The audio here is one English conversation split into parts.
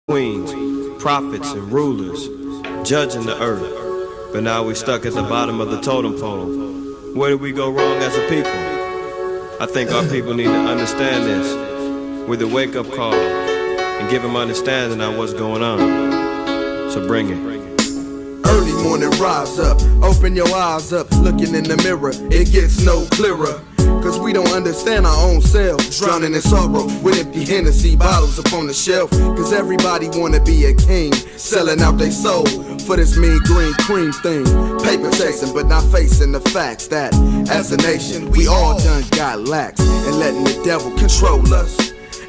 queens, prophets, and rulers, judging the earth. But now we're stuck at the bottom of the totem pole. Where did we go wrong as a people? I think our people need to understand this with a wake-up call and give them understanding on what's going on. So bring it. Early morning, rise up, open your eyes up, looking in the mirror, it gets no clearer. Cause we don't understand our own selves, drowning in sorrow with empty Hennessy bottles upon the shelf. Cause everybody wanna be a king, selling out their soul for this mean green cream thing. Paper chasing but not facing the facts that as a nation we all done got lax, and letting the devil control us,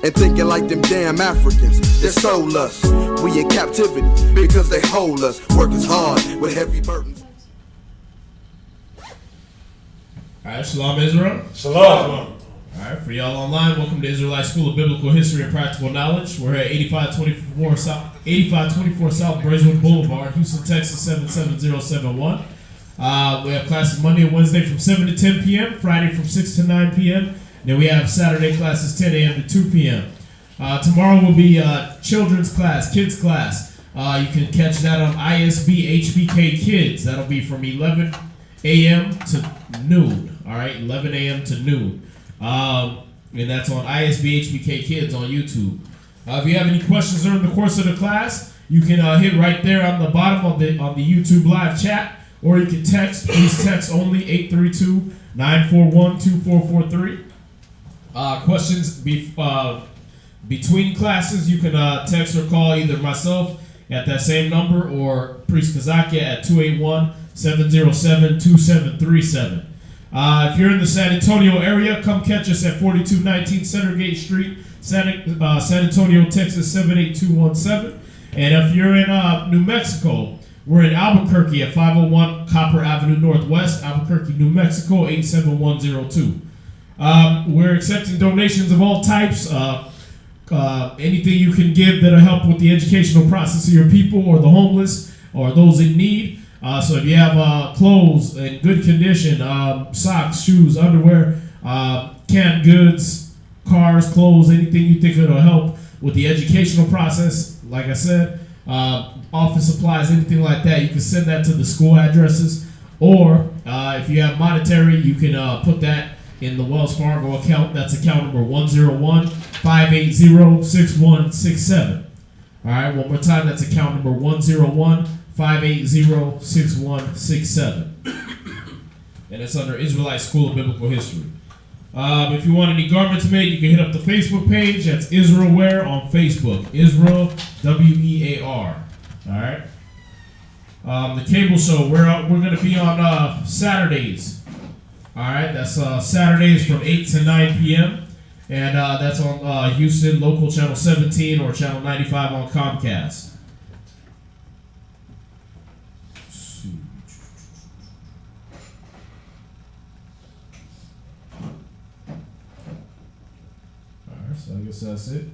and thinking like them damn Africans that sold us. We in captivity because they hold us, working hard with heavy burdens. Alright, Shalom Israel. Shalom. Alright, for y'all online, welcome to Israelite School of Biblical History and Practical Knowledge. We're at 8524 South Braeswood Boulevard, Houston, Texas 77071. We have classes Monday and Wednesday from 7 to 10 p.m., Friday from 6 to 9 p.m., then we have Saturday classes 10 a.m. to 2 p.m. Tomorrow will be children's class, kids class. You can catch that on ISB HBK Kids. That'll be from 11 a.m. to noon. All right, 11 a.m. to noon. And that's on ISB HBK Kids on YouTube. If you have any questions during the course of the class, you can hit right there on the bottom on the YouTube live chat, or you can text. Please text only 832-941-2443. Questions between classes, you can text or call either myself at that same number or Priest Kazakia at 281-707-2737. If you're in the San Antonio area, come catch us at 4219 Centergate Street, San Antonio, Texas 78217. And if you're in New Mexico, we're in Albuquerque at 501 Copper Avenue Northwest, Albuquerque, New Mexico 87102. We're accepting donations of all types. Anything you can give that'll help with the educational process of your people or the homeless or those in need. So if you have clothes in good condition, socks, shoes, underwear, canned goods, cars, clothes, anything you think that'll help with the educational process, like I said, office supplies, anything like that, you can send that to the school addresses. Or if you have monetary, you can put that in the Wells Fargo account. That's account number 101-580-6167. All right, one more time. That's account number 101-580-6167. And it's under Israelite School of Biblical History. If you want any garments made, you can hit up the Facebook page. That's Israel Wear on Facebook. Israel, W-E-A-R. All right. The cable show, we're going to be on Saturdays. All right, that's Saturdays from 8 to 9 p.m. And that's on Houston local channel 17 or channel 95 on Comcast. All right, so I guess that's it.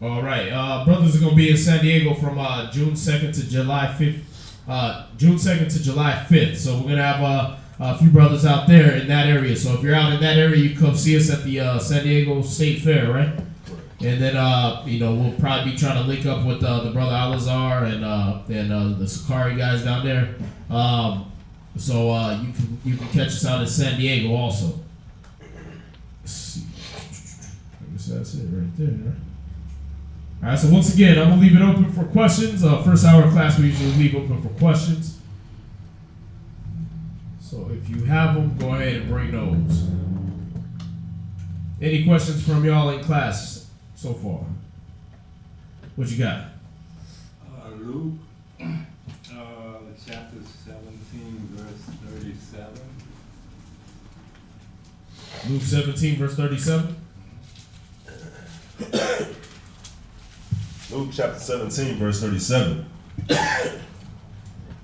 All right, brothers are going to be in San Diego from June 2nd to July 5th. June 2nd to July 5th. So we're going to have a few brothers out there in that area. So if you're out in that area, you come see us at the San Diego State Fair, right? And then, we'll probably be trying to link up with the brother Alazar and the Sakari guys down there. So you can catch us out in San Diego also. Let's see. I guess that's it right there, right? All right, so once again, I'm going to leave it open for questions. First hour of class, we usually leave open for questions. So if you have them, go ahead and bring those. Any questions from y'all in class so far? What you got? Luke, chapter 17, verse 37. Luke 17, verse 37. Luke chapter 17, verse 37.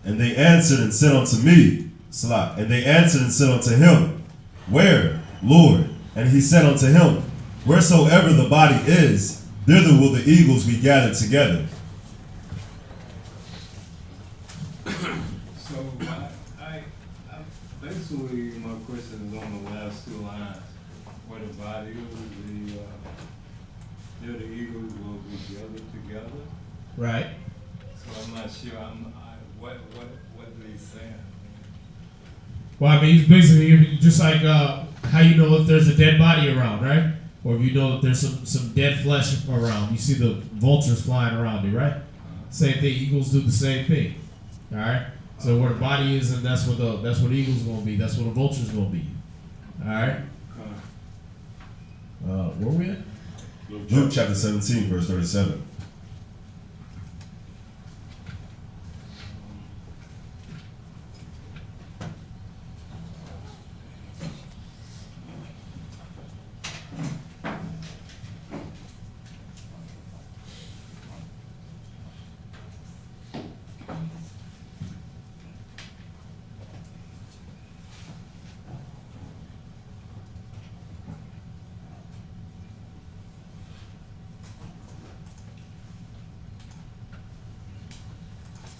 And they answered and said unto me, Salah, and they answered and said unto him, Where, Lord? And he said unto him, Wheresoever the body is, thither will the eagles be gathered together. So I basically my question is on the last two lines, where the body is, the eagles Right. So I'm not sure. What are they saying? Well, I mean, he's basically just like how you know if there's a dead body around, right? Or if you know if there's some dead flesh around. You see the vultures flying around it, right? Same thing. Eagles do the same thing. All right. So where the body is, and that's where the eagle's gonna be. That's where the vulture's gonna be. All right. Where we at? Luke chapter 17, verse 37.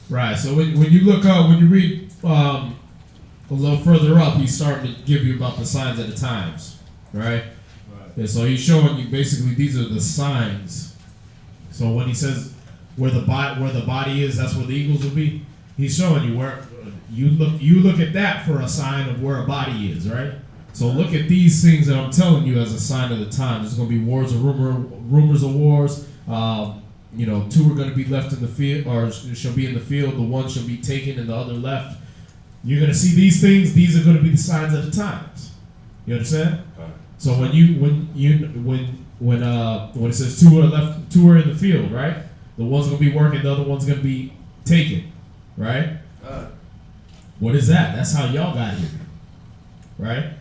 Right. So when you look up, when you read a little further up, he's starting to give you about the signs of the times, right? Yeah, so he's showing you basically these are the signs. So when he says where the body is, that's where the eagles will be. He's showing you where you look at that for a sign of where a body is, right? So look at these things that I'm telling you as a sign of the time. There's going to be wars of rumors of wars. Two are going to be left in the field, or shall be in the field. The one shall be taken, and the other left. You're going to see these things. These are going to be the signs of the times. You understand? So when it says two are left, two are in the field, right? The one's going to be working, the other one's going to be taken, right? What is that? That's how y'all got here, right?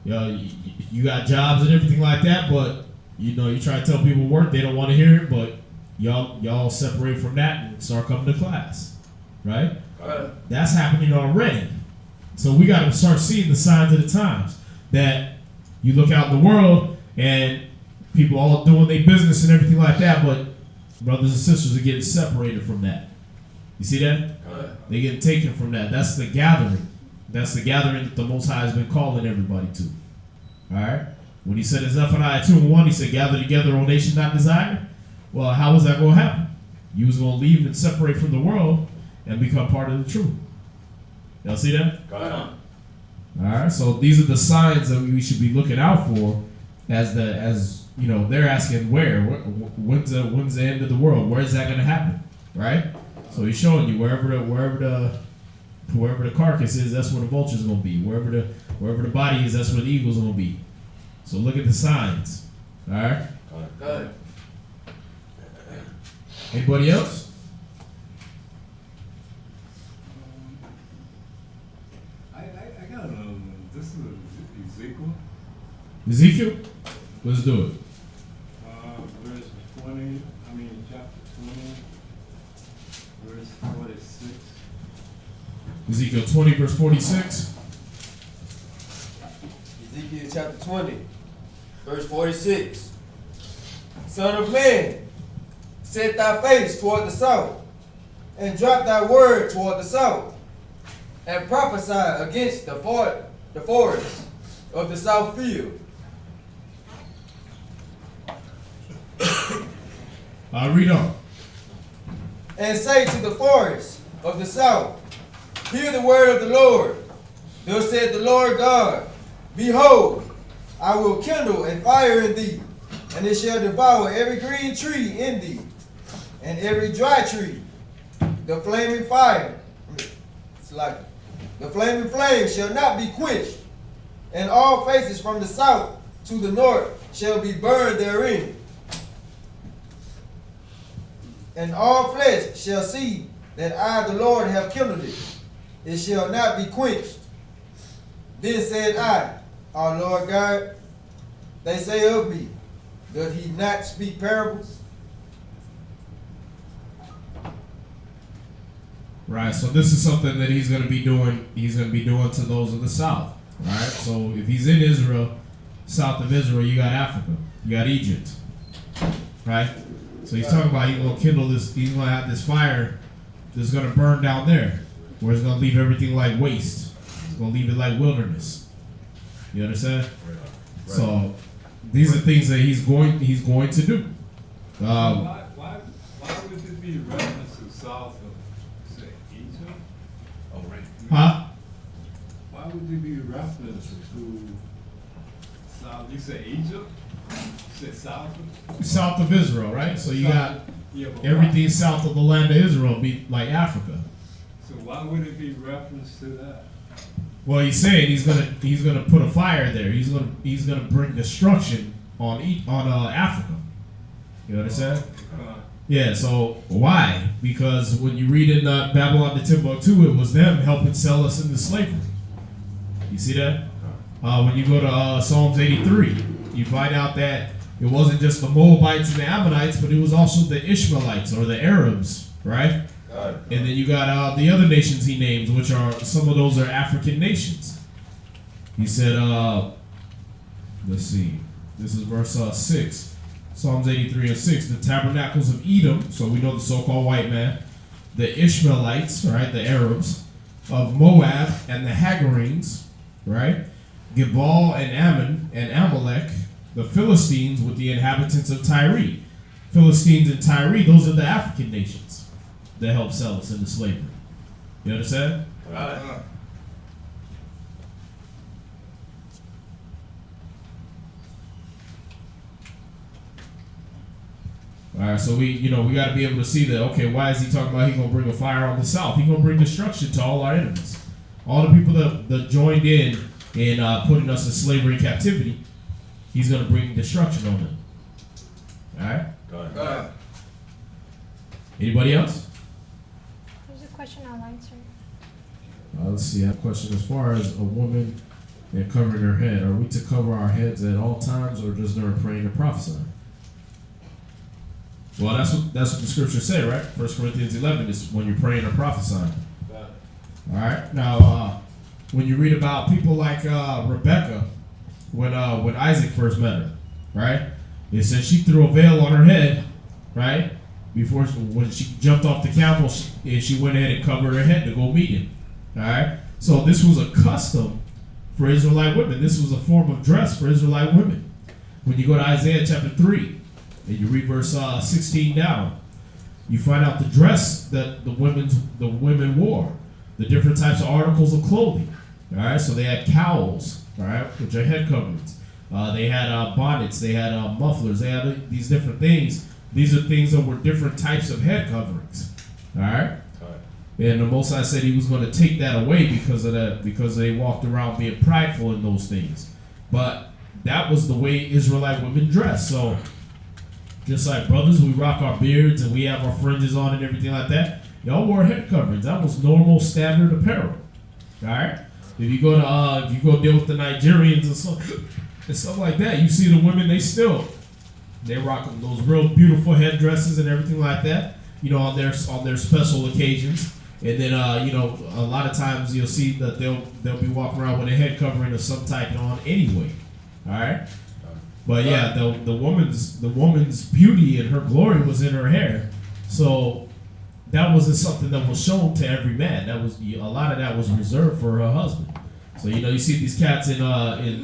You got jobs and everything like that, but you try to tell people work, they don't want to hear it, but y'all separate from that and start coming to class, right? That's happening already. So we got to start seeing the signs of the times that you look out in the world and people all doing their business and everything like that, but brothers and sisters are getting separated from that. You see that? They're getting taken from that. That's the gathering. That's the gathering that the Most High has been calling everybody to. All right? When he said in Zephaniah 2:1, he said, gather together, O nation not desired. Well, how was that going to happen? You was going to leave and separate from the world and become part of the truth. Y'all see that? All right, so these are the signs that we should be looking out for as they're asking when's the end of the world? Where is that going to happen? Right? So he's showing you wherever the carcass is, that's where the vulture's going to be. Wherever the body is, that's where the eagle's going to be. So look at the signs. All right? Good. Anybody else? I got this is Ezekiel. Ezekiel? Let's do it. Verse 20, chapter 20, verse 46. Ezekiel 20, verse 46. Ezekiel chapter 20, verse 46. Son of man, set thy face toward the south, and drop thy word toward the south, and prophesy against the forest of the south field. Read on. And say to the forest of the south, hear the word of the Lord. Thus said the Lord God, behold, I will kindle a fire in thee, and it shall devour every green tree in thee, and every dry tree. The flaming fire, the flaming flame shall not be quenched, and all faces from the south to the north shall be burned therein. And all flesh shall see that I, the Lord, have kindled it. It shall not be quenched. Then said I, our Lord God, they say of me, doth he not speak parables? Right, so this is something that he's going to be doing. He's going to be doing to those of the south. Right, so if he's in Israel, south of Israel, you got Africa, you got Egypt. Right, so he's talking about he's going to kindle this. He's going to have this fire that's going to burn down there, where it's going to leave everything like waste. It's going to leave it like wilderness. You understand? Right. So these are things that he's going to do. Why would this be be reference to south of, say, Egypt? Oh, right. Huh? Why would there be reference to south? You say Egypt? You said south of? South of Israel, right? So you got Yeah, but everything south of the land of Israel be like Africa. So why would it be reference to that? Well, he's saying he's gonna put a fire there. He's gonna bring destruction on Africa. You understand? Yeah. So why? Because when you read in Babylon the Timbuktu, it was them helping sell us into slavery. You see that? When you go to Psalms 83, you find out that it wasn't just the Moabites and the Ammonites, but it was also the Ishmaelites or the Arabs, right? And then you got the other nations he names, which are some of those are African nations. He said, let's see, this is verse 6, Psalms 83 and 6. The tabernacles of Edom, so we know the so-called white man, the Ishmaelites, right, the Arabs, of Moab and the Hagarenes, right, Gebal and Ammon and Amalek, the Philistines with the inhabitants of Tyre. Philistines and Tyre, those are the African nations that helped sell us into slavery. You understand? All right, so we got to be able to see that. Okay, why is he talking about he gonna bring a fire on the south? He gonna bring destruction to all our enemies, all the people that joined in putting us in slavery and captivity. He's gonna bring destruction on them. All right. Go ahead. Anybody else? There's a question online, sir. Let's see. I have a question as far as a woman and covering her head. Are we to cover our heads at all times, or just during praying and prophesying? Well, that's what the scriptures say, right? 1 Corinthians 11 is when you're praying or prophesying. All right. Now, when you read about people like Rebecca, when Isaac first met her, right? It says she threw a veil on her head, right? When she jumped off the camel, she went ahead and covered her head to go meet him. All right. So this was a custom for Israelite women. This was a form of dress for Israelite women. When you go to Isaiah chapter 3 and you read verse 16 down, you find out the dress that the women wore, the different types of articles of clothing. All right. So they had cowls, all right, which are head coverings. They had bonnets. They had mufflers. They had these different things. These are things that were different types of head coverings. All right. And the Most High said he was going to take that away because of that, because they walked around being prideful in those things. But that was the way Israelite women dressed. So just like brothers, we rock our beards and we have our fringes on and everything like that. Y'all wore head coverings. That was normal standard apparel. All right. If you go deal with the Nigerians and stuff like that, you see the women, they rock those real beautiful headdresses and everything like that. You know, on their special occasions. And then, a lot of times you'll see that they'll be walking around with a head covering of some type on anyway. All right. But yeah, the woman's beauty and her glory was in her hair. So that wasn't something that was shown to every man. That was a lot of that was reserved for her husband. So you see these cats in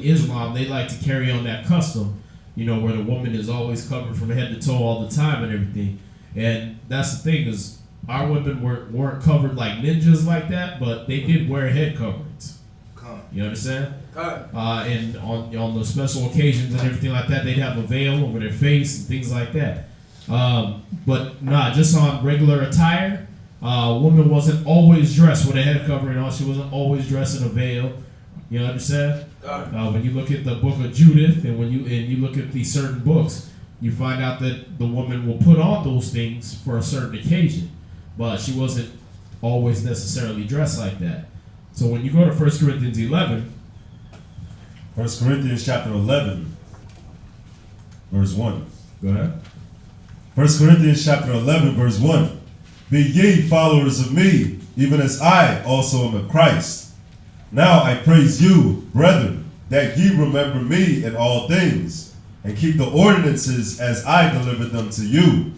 Islam, they like to carry on that custom, where the woman is always covered from head to toe all the time and everything. And that's the thing is, our women weren't covered like ninjas like that, but they did wear head coverings. You understand? And on the special occasions and everything like that, they'd have a veil over their face and things like that. But just on regular attire, a woman wasn't always dressed with a head covering on. She wasn't always dressed in a veil. You understand? When you look at the book of Judith and when you look at these certain books, you find out that the woman will put on those things for a certain occasion, but she wasn't always necessarily dressed like that. So when you go to 1 Corinthians 11, 1 Corinthians chapter 11, verse 1. Go ahead. 1 Corinthians chapter 11, verse 1. Be ye followers of me, even as I also am of Christ. Now I praise you, brethren, that ye remember me in all things, and keep the ordinances as I delivered them to you.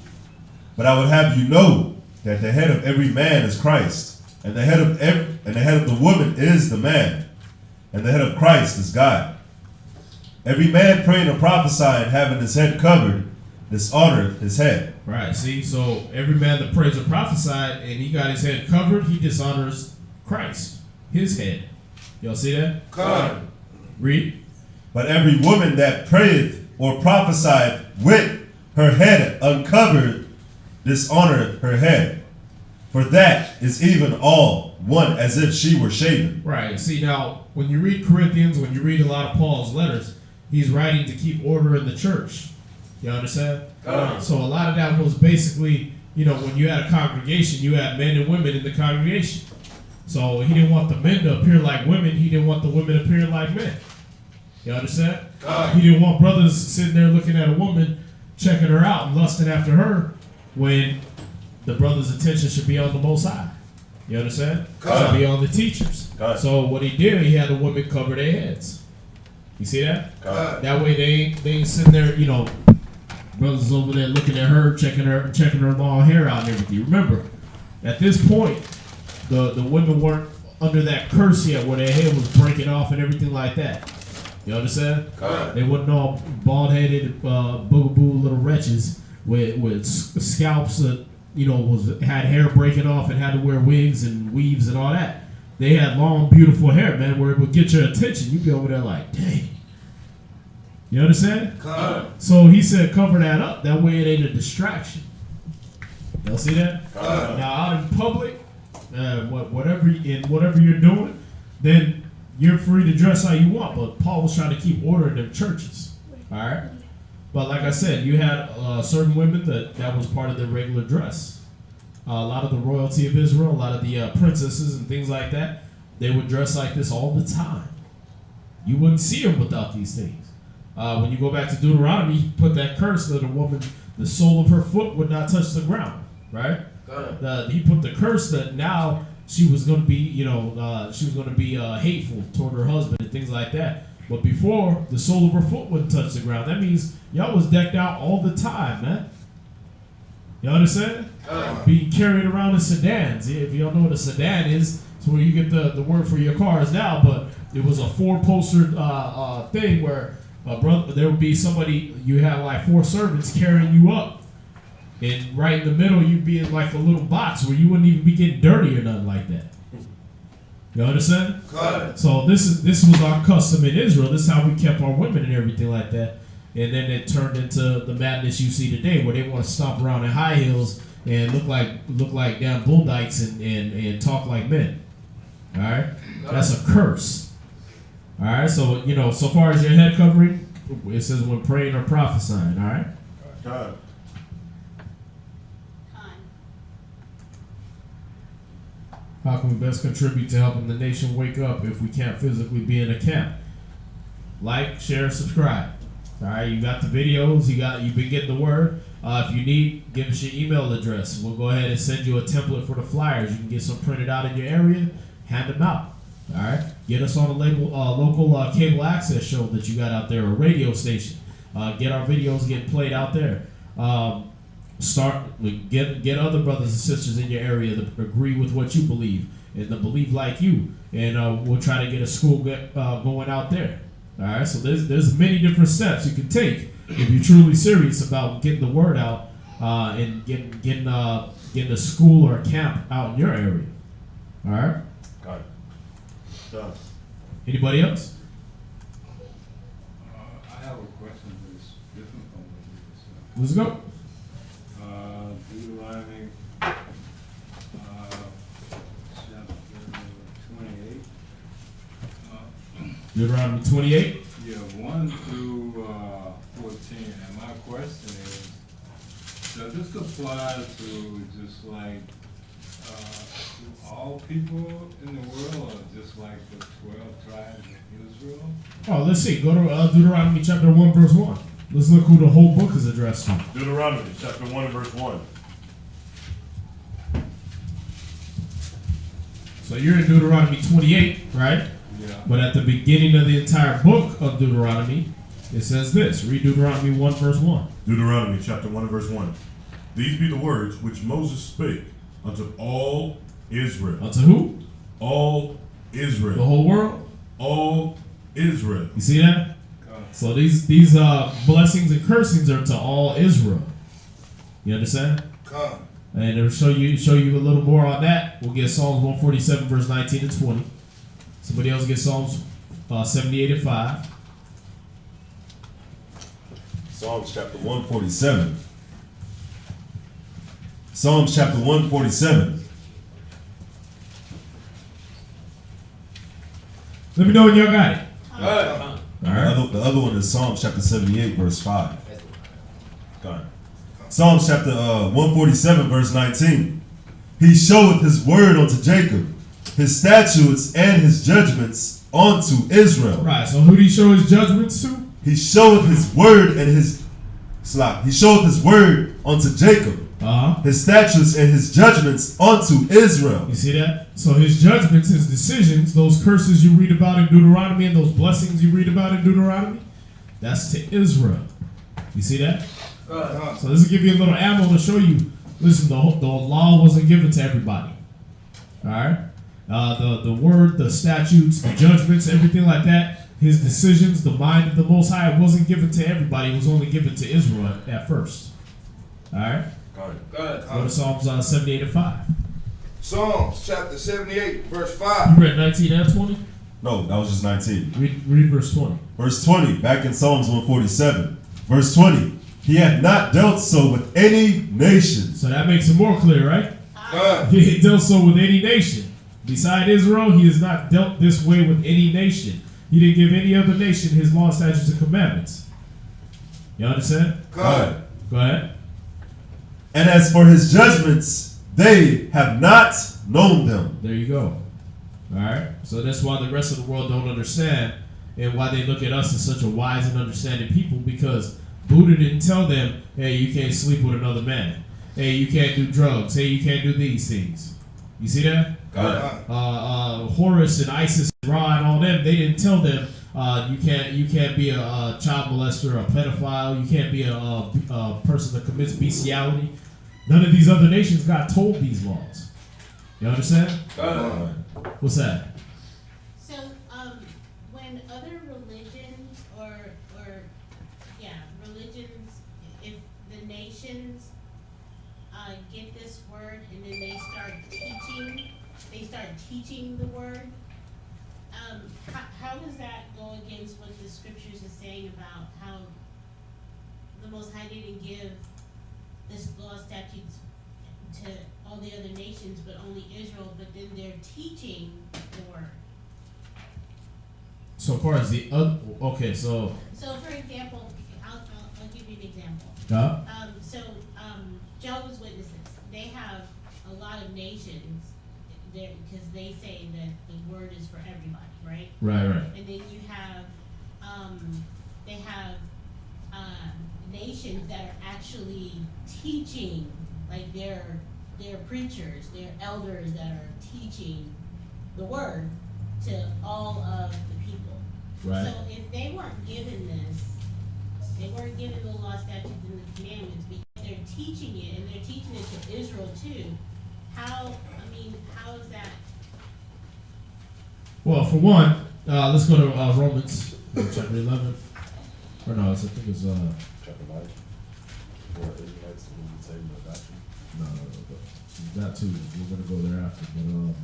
But I would have you know that the head of every man is Christ, and the head of the woman is the man, and the head of Christ is God. Every man praying and prophesying, having his head covered, dishonoreth his head. Right, see, so every man that prays or prophesied and he got his head covered, he dishonors Christ, his head. Y'all see that? Come. Read. But every woman that prayeth or prophesied with her head uncovered dishonoreth her head. For that is even all one as if she were shaven. Right, see, now, when you read Corinthians, when you read a lot of Paul's letters, he's writing to keep order in the church. You understand? So a lot of that was basically, you know, when you had a congregation, you had men and women in the congregation. So he didn't want the men to appear like women. He didn't want the women appearing like men. You understand? He didn't want brothers sitting there looking at a woman, checking her out and lusting after her when the brother's attention should be on the Most High. You understand? Should be on the teachers. So what he did, he had the women cover their heads. You see that? That way they ain't sitting there, you know, brothers over there looking at her, checking her long hair out and everything. Remember, at this point, the women weren't under that curse yet where their hair was breaking off and everything like that. You understand? They wasn't all bald-headed, boogaboo little wretches with scalps that, you know, had hair breaking off and had to wear wigs and weaves and all that. They had long, beautiful hair, man, where it would get your attention. You'd be over there like, dang. You understand? So he said cover that up. That way it ain't a distraction. Y'all see that? Now out in public, whatever you're doing, then you're free to dress how you want. But Paul was trying to keep order in their churches. All right? But like I said, you had certain women that was part of their regular dress. A lot of the royalty of Israel, a lot of the princesses and things like that, they would dress like this all the time. You wouldn't see them without these things. When you go back to Deuteronomy, he put that curse that a woman, the sole of her foot would not touch the ground, right? He put the curse that now she was going to be, you know, she was going to be hateful toward her husband and things like that. But before, the sole of her foot wouldn't touch the ground. That means y'all was decked out all the time, man. You understand? Being carried around in sedans. If y'all know what a sedan is, it's where you get the word for your cars now, but it was a four-poster thing where there would be somebody, you had like four servants carrying you up. And right in the middle, you'd be in like a little box where you wouldn't even be getting dirty or nothing like that. You understand? So this was our custom in Israel. This is how we kept our women and everything like that. And then it turned into the madness you see today, where they want to stomp around in high heels and look like damn bull dykes and talk like men. All right, that's a curse. All right, so you know, so far as your head covering, it says when praying or prophesying. All right. God. How can we best contribute to helping the nation wake up if we can't physically be in a camp? Like, share, subscribe. All right, you got the videos, you've been getting the word. If you need, give us your email address. We'll go ahead and send you a template for the flyers. You can get some printed out in your area, hand them out. All right, get us on a local cable access show that you got out there, a radio station. Get our videos getting played out there. Get other brothers and sisters in your area that agree with what you believe and that believe like you, and we'll try to get a school going out there. All right, so there's many different steps you can take if you're truly serious about getting the word out and getting a school or a camp out in your area. All right. Got it. Done. Anybody else? I have a question that's different from what you were saying. Let's go. Deuteronomy chapter 28. Deuteronomy 28. Yeah, 1 through 14. And my question is, does this apply to just like to all people in the world, or just like the 12 tribes of Israel? Oh, let's see. Go to Deuteronomy chapter 1, verse 1. Let's look who the whole book is addressed to. Deuteronomy chapter 1 verse 1. So you're in Deuteronomy 28, right? Yeah. But at the beginning of the entire book of Deuteronomy, it says this. Read Deuteronomy 1, verse 1. Deuteronomy chapter 1 verse 1. These be the words which Moses spake unto all Israel. Unto who? All Israel. The whole world? All Israel. You see that? So these blessings and cursings are to all Israel. You understand? Come. And it'll show you a little more on that. We'll get Psalms 147 verse 19 and 20. Somebody else get Psalms 78 and 5. Psalms chapter 147. Psalms chapter 147. Let me know when y'all got it. All right. All right. The other one is Psalms chapter 78, verse 5. Go ahead. Psalms chapter 147, verse 19. He showeth his word unto Jacob, his statutes and his judgments unto Israel. Right. So who did he show his judgments to? He showeth his word and his he showeth his word unto Jacob, his statutes and his judgments unto Israel. You see that? So his judgments, his decisions, those curses you read about in Deuteronomy and those blessings you read about in Deuteronomy, that's to Israel. You see that? So this will give you a little ammo to show you. Listen, the law wasn't given to everybody. All right? The word, the statutes, the judgments, everything like that, his decisions, the mind of the Most High wasn't given to everybody. It was only given to Israel at first. All right? Go to Psalms 78 and 5. Psalms chapter 78, verse 5. You read 19 and 20? No, that was just 19. Read verse 20. Verse 20, back in Psalms 147. Verse 20, he hath not dealt so with any nation. So that makes it more clear, right? He dealt so with any nation. Beside Israel, he has not dealt this way with any nation. He didn't give any other nation his law, statutes, and commandments. You understand? Go ahead. Go ahead. And as for his judgments, they have not known them. There you go. All right. So that's why the rest of the world don't understand, and why they look at us as such a wise and understanding people, because Buddha didn't tell them, hey, you can't sleep with another man. Hey, you can't do drugs. Hey, you can't do these things. You see that? Horus and Isis and Ra and all them, they didn't tell them you can't be a child molester, a pedophile. You can't be a person that commits bestiality. None of these other nations got told these laws. You understand? What's that? So, when other religions religions, if the nations get this word and then they start teaching the word, how does that go against what the scriptures are saying about how the Most High didn't give this law statutes to all the other nations, but only Israel, but then they're teaching the word? So far as the other, okay, so for example, I'll give you an example. Jehovah's Witnesses, they have a lot of nations there because they say that the word is for everybody, right? Right. And then you have, they have nations that are actually teaching, like they're preachers, they're elders that are teaching the word to all of the people. Right. So if they weren't given this, they weren't given the law, statutes, and the commandments, because they're teaching it, and they're teaching it to Israel too. How is that? Well, for one, let's go to Romans chapter 11. Or no, I think it's Chapter 9. For Israelites in the table of doctrine. No. That too. We're gonna go there after, but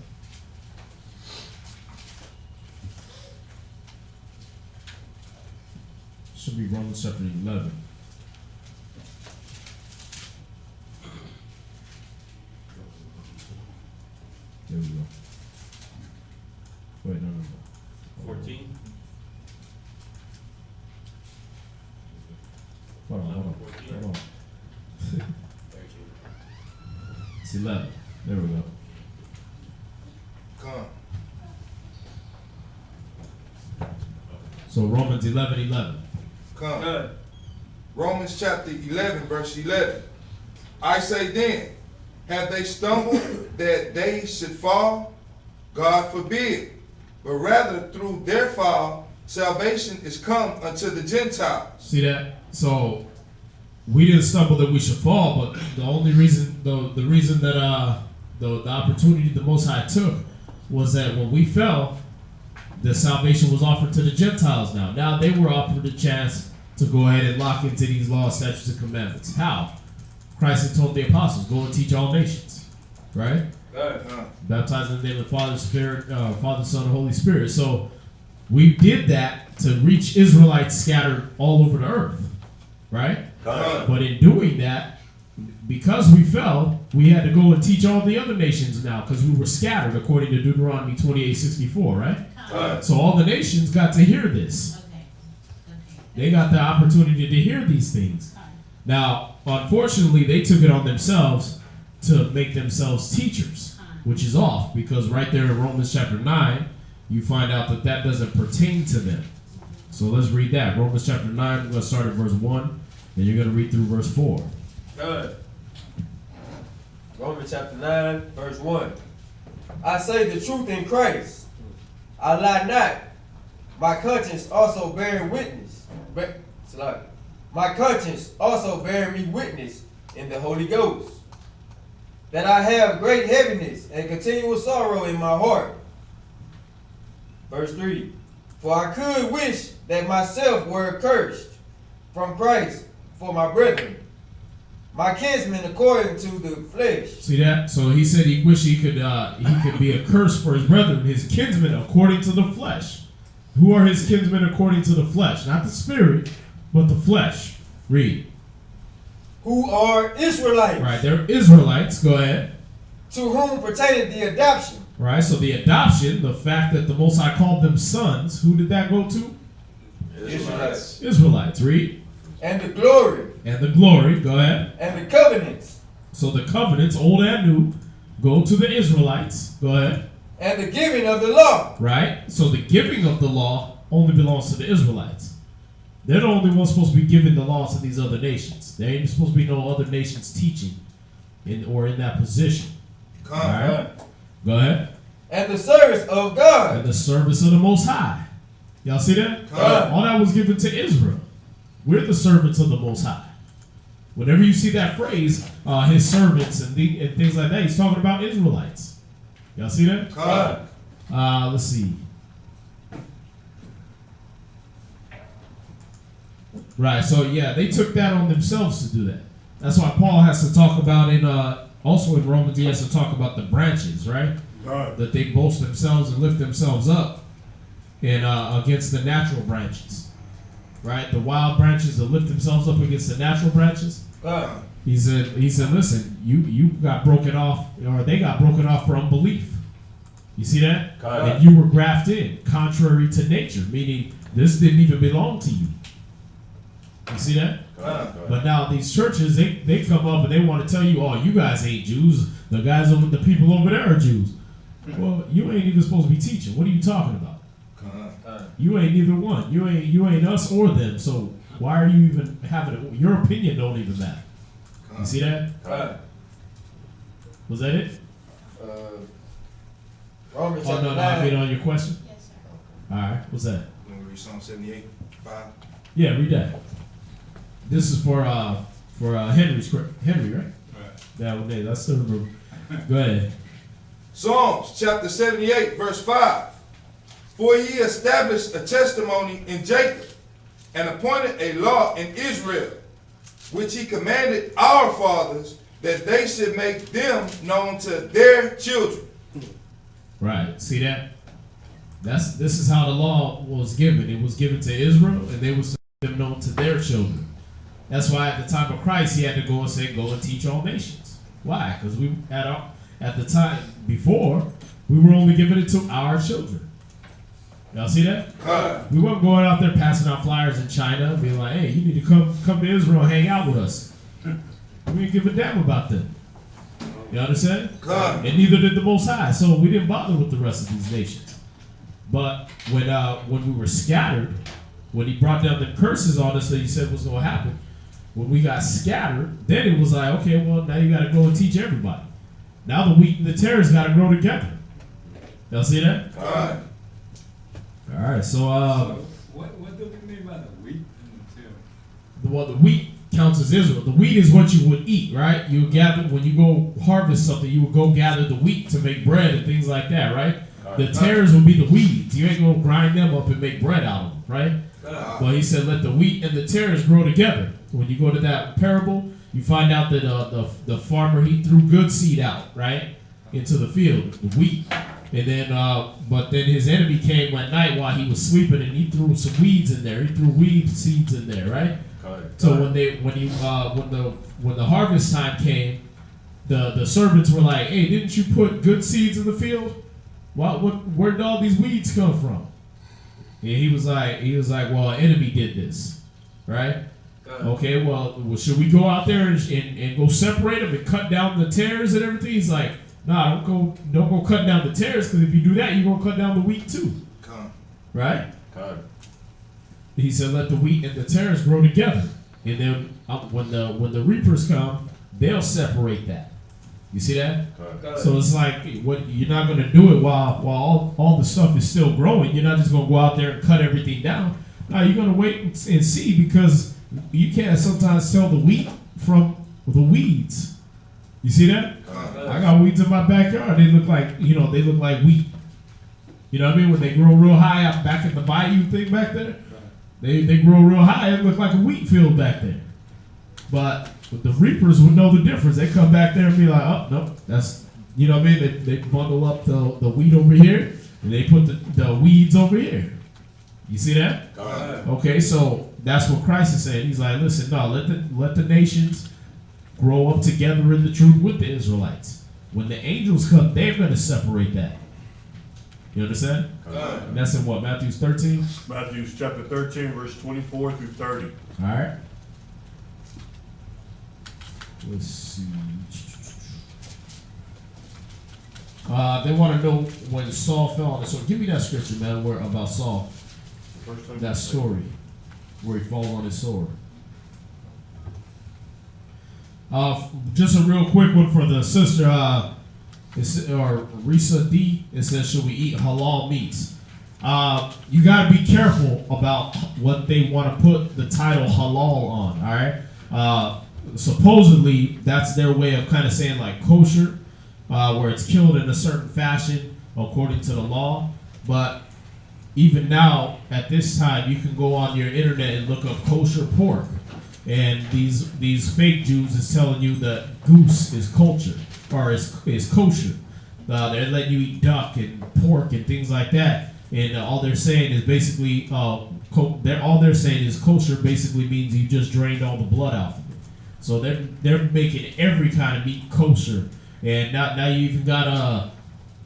should be Romans chapter 11. There we go. Wait, no. 14. Hold on. It's 11. There we go. Come. So Romans 11:11. Come. Romans chapter 11, verse 11. I say then, have they stumbled that they should fall? God forbid. But rather through their fall, salvation is come unto the Gentiles. See that? So we didn't stumble that we should fall, but the only reason, the reason that the opportunity the Most High took was that when we fell, the salvation was offered to the Gentiles now. Now they were offered a chance to go ahead and lock into these laws, statutes, and commandments. How? Christ had told the apostles, go and teach all nations. Right? Baptized in the name of the Father, Spirit, Father, Son, and Holy Spirit. So we did that to reach Israelites scattered all over the earth. Right? But in doing that, because we fell, we had to go and teach all the other nations now because we were scattered according to Deuteronomy 28:64, right? So all the nations got to hear this. Okay. They got the opportunity to hear these things. Now, unfortunately, they took it on themselves to make themselves teachers, which is off because right there in Romans chapter 9, you find out that that doesn't pertain to them. So let's read that. Romans chapter 9, we're going to start at verse 1, and you're going to read through verse 4. Good. Romans chapter 9, verse 1. I say the truth in Christ. I lie not. My conscience also bearing witness. My conscience also bearing me witness in the Holy Ghost, that I have great heaviness and continual sorrow in my heart. Verse 3. For I could wish that myself were accursed from Christ for my brethren, my kinsmen according to the flesh. See that? So he said he wished he could be accursed for his brethren, his kinsmen according to the flesh. Who are his kinsmen according to the flesh? Not the spirit, but the flesh. Read. Who are Israelites. Right, they're Israelites. Go ahead. To whom pertained the adoption. Right, so the adoption, the fact that the Most High called them sons, who did that go to? Israelites. Israelites. Read. And the glory. And the glory. Go ahead. And the covenants. So the covenants, old and new, go to the Israelites. Go ahead. And the giving of the law. Right, so the giving of the law only belongs to the Israelites. They're the only ones supposed to be giving the law to these other nations. There ain't supposed to be no other nations teaching in that position. All right? Go ahead. And the service of God. And the service of the Most High. Y'all see that? All that was given to Israel. We're the servants of the Most High. Whenever you see that phrase, his servants and things like that, he's talking about Israelites. Y'all see that? Let's see. Right, so yeah, they took that on themselves to do that. That's why Paul has to talk about also in Romans, he has to talk about the branches, right? That they boast themselves and lift themselves up against the natural branches. Right? The wild branches that lift themselves up against the natural branches. He said, listen, you got broken off, or they got broken off for unbelief. You see that? And you were grafted in, contrary to nature, meaning this didn't even belong to you. You see that? But now these churches, they come up and they want to tell you, oh, you guys ain't Jews. The people over there are Jews. Well, you ain't even supposed to be teaching. What are you talking about? You ain't neither one. You ain't us or them. So why are you even having it? Your opinion don't even matter. You see that? Was that it? Romans Oh, no, I mean on your question? Yes, sir. All right, what's that? You want to read Psalm 78, 5? Yeah, read that. This is for Henry, right? That one day. I still remember. Go ahead. Psalms chapter 78, verse 5. For he established a testimony in Jacob and appointed a law in Israel, which he commanded our fathers that they should make them known to their children. Right. See that? This is how the law was given. It was given to Israel, and they was them known to their children. That's why at the time of Christ, he had to go and say, "Go and teach all nations." Why? Because we at the time before, we were only giving it to our children. Y'all see that? We weren't going out there passing out flyers in China, being like, "Hey, you need to come to Israel and hang out with us." We didn't give a damn about them. You understand? And neither did the Most High. So we didn't bother with the rest of these nations. But when we were scattered, when he brought down the curses on us that he said was going to happen, when we got scattered, then it was like, okay, well, now you got to go and teach everybody. Now the wheat and the tares got to grow together. Y'all see that? All right, so what do we mean by the wheat and the tares? The wheat counts as Israel. The wheat is what you would eat, right? You gather when you go harvest something. You would go gather the wheat to make bread and things like that, right? The tares will be the weeds. You ain't gonna grind them up and make bread out of them, right? But he said, let the wheat and the tares grow together. When you go to that parable, you find out that the farmer, he threw good seed out, right, into the field, the wheat. And then, but then his enemy came at night while he was sleeping, and he threw some weeds in there. He threw weed seeds in there, right? So when the harvest time came, the servants were like, "Hey, didn't you put good seeds in the field? Where did all these weeds come from?" And he was like, "Well, an enemy did this, right? Okay, well, should we go out there and go separate them and cut down the tares and everything?" He's like, "Nah, don't go cut down the tares, because if you do that, you're gonna cut down the wheat too, right?" He said, "Let the wheat and the tares grow together, and then when the reapers come, they'll separate that." You see that? So it's like, what, you're not going to do it while all the stuff is still growing. You're not just going to go out there and cut everything down. No, you're going to wait and see, because you can't sometimes tell the wheat from the weeds. You see that? I got weeds in my backyard. They look like wheat. You know what I mean? When they grow real high up back in the bayou thing back there, they grow real high. It look like a wheat field back there. But the reapers would know the difference. They come back there and be like, "Oh, no, that's," you know what I mean? They bundle up the wheat over here, and they put the weeds over here. You see that? Okay, so that's what Christ is saying. He's like, listen, no, let the nations grow up together in the truth with the Israelites. When the angels come, they're going to separate that. You understand? And that's in what, Matthew 13? Matthew chapter 13, verse 24 through 30. All right. Let's see. They want to know when Saul fell on the sword. Give me that scripture, man, about Saul. That story where he falls on his sword. Just a real quick one for the sister, or Risa D. It says, should we eat halal meats? You got to be careful about what they want to put the title halal on, all right? Supposedly, that's their way of kind of saying like kosher, where it's killed in a certain fashion according to the law. But even now, at this time, you can go on your internet and look up kosher pork. And these fake Jews is telling you that goose is culture, or is kosher. They're letting you eat duck and pork and things like that. And all they're saying is basically, all they're saying is kosher basically means you just drained all the blood out of it. So they're making every kind of meat kosher. And now you even got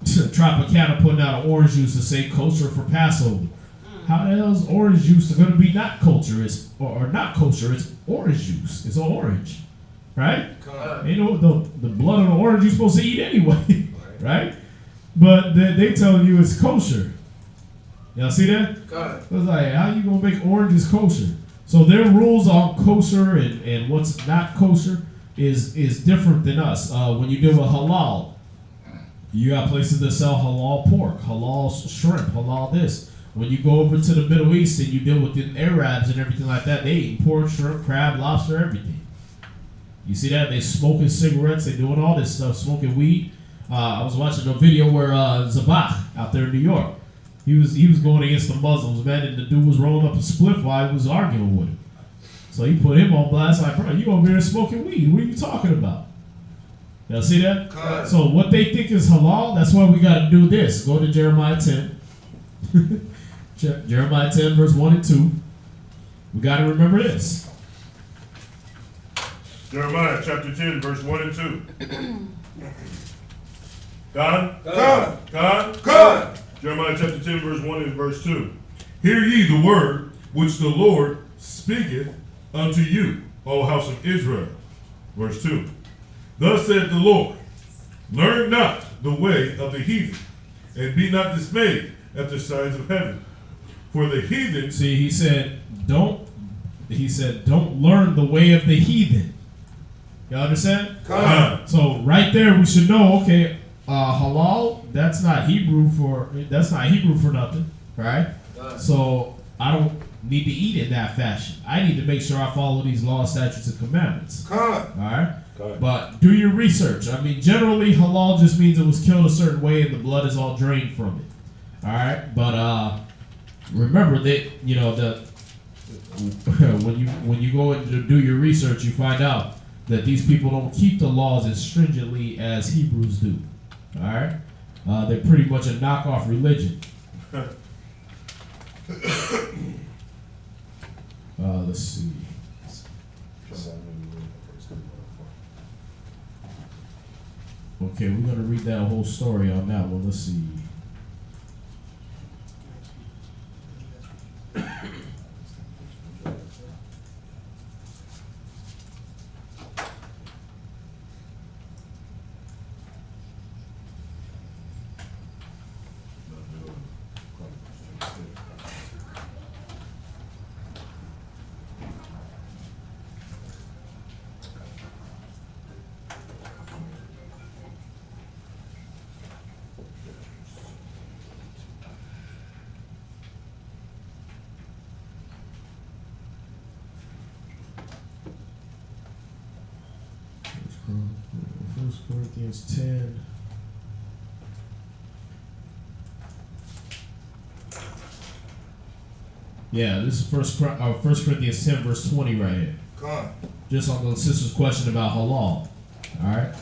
Tropicana putting out an orange juice to say kosher for Passover. How the hell is orange juice going to be not kosher? Or not kosher? It's orange juice. It's orange, right? You know the blood of the orange you're supposed to eat anyway, right? But they telling you it's kosher. Y'all see that? It's like, how you gonna make oranges kosher? So their rules on kosher and what's not kosher is different than us. When you deal with halal, you got places that sell halal pork, halal shrimp, halal this. When you go over to the Middle East and you deal with the Arabs and everything like that, they eat pork, shrimp, crab, lobster, everything. You see that? They smoking cigarettes, they doing all this stuff, smoking weed. I was watching a video where Sabbath out there in New York, he was going against the Muslims, man, and the dude was rolling up a spliff while he was arguing with him. So he put him on blast, like, bro, you over here smoking weed. What are you talking about? Y'all see that? So what they think is halal, that's why we got to do this. Go to Jeremiah 10. Jeremiah 10, verse 1 and 2. We got to remember this. Jeremiah chapter 10, verse 1 and 2. God. Jeremiah chapter 10, verse 1 and verse 2. Hear ye the word which the Lord speaketh unto you, O house of Israel. Verse 2. Thus saith the Lord, learn not the way of the heathen, and be not dismayed at the signs of heaven. For the heathen... See, he said, don't learn the way of the heathen. You understand? So right there we should know, okay, halal, that's not Hebrew for nothing, right? So I don't need to eat in that fashion. I need to make sure I follow these laws, statutes, and commandments. All right? But do your research. I mean, generally, halal just means it was killed a certain way and the blood is all drained from it. All right, but remember that when you go and do your research, you find out that these people don't keep the laws as stringently as Hebrews do. All right, they're pretty much a knockoff religion. Let's see. Okay, we're gonna read that whole story on that one. Let's see. First Corinthians 10. Yeah, this is First Corinthians 10, verse 20 right here. Come on. Just on the sister's question about halal. All right.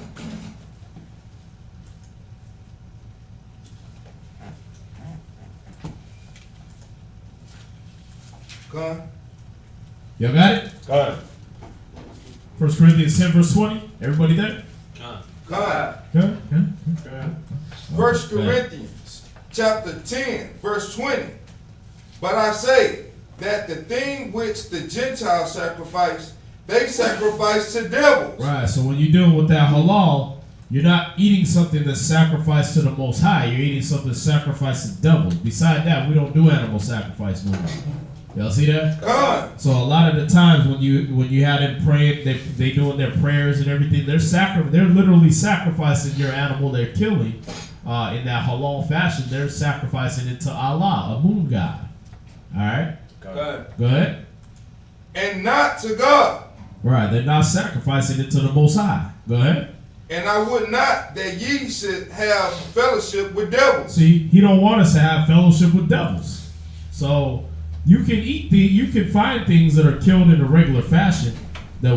Come on. Y'all got it? Go ahead. 1 Corinthians 10, verse 20. Everybody there? Come on. Good. 1 Corinthians chapter 10, verse 20. But I say that the thing which the Gentiles sacrifice, they sacrifice to devils. Right, so when you're dealing with that halal, you're not eating something that's sacrificed to the Most High. You're eating something sacrificed to devils. Beside that, we don't do animal sacrifice no more. Y'all see that? God. So a lot of the times when you have them praying, they doing their prayers and everything, they're literally sacrificing your animal they're killing in that halal fashion. They're sacrificing it to Allah, a moon god. All right? God. Go ahead. And not to God. Right, they're not sacrificing it to the Most High. Go ahead. And I would not that ye should have fellowship with devils. See, he don't want us to have fellowship with devils. So you can find things that are killed in a regular fashion that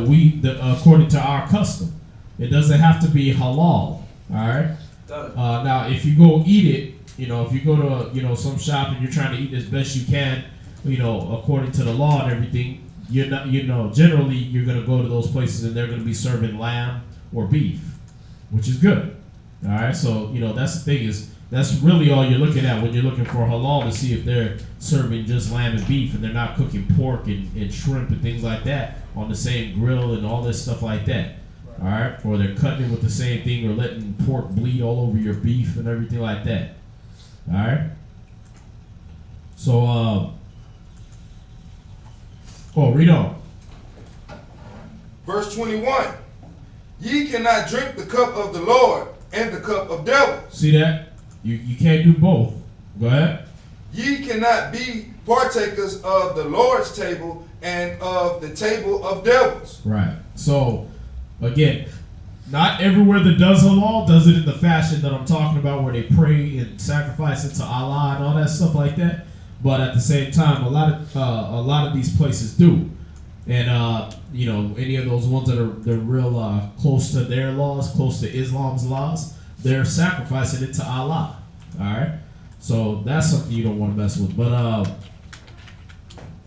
according to our custom. It doesn't have to be halal. All right. Now, if you go eat it, if you go to some shop and you're trying to eat as best you can, according to the law and everything, you're not, generally you're gonna go to those places and they're gonna be serving lamb or beef, which is good. All right. So that's the thing is. That's really all you're looking at when you're looking for halal, to see if they're serving just lamb and beef and they're not cooking pork and shrimp and things like that on the same grill and all this stuff like that. All right? Or they're cutting it with the same thing or letting pork bleed all over your beef and everything like that. All right? So, read on. Verse 21. Ye cannot drink the cup of the Lord and the cup of devils. See that? You can't do both. Go ahead. Ye cannot be partakers of the Lord's table and of the table of devils. Right. So, again, not everywhere that does halal does it in the fashion that I'm talking about, where they pray and sacrifice it to Allah and all that stuff like that. But at the same time, a lot of these places do. And any of those ones that they're real close to their laws, close to Islam's laws, they're sacrificing it to Allah. All right, so that's something you don't want to mess with. But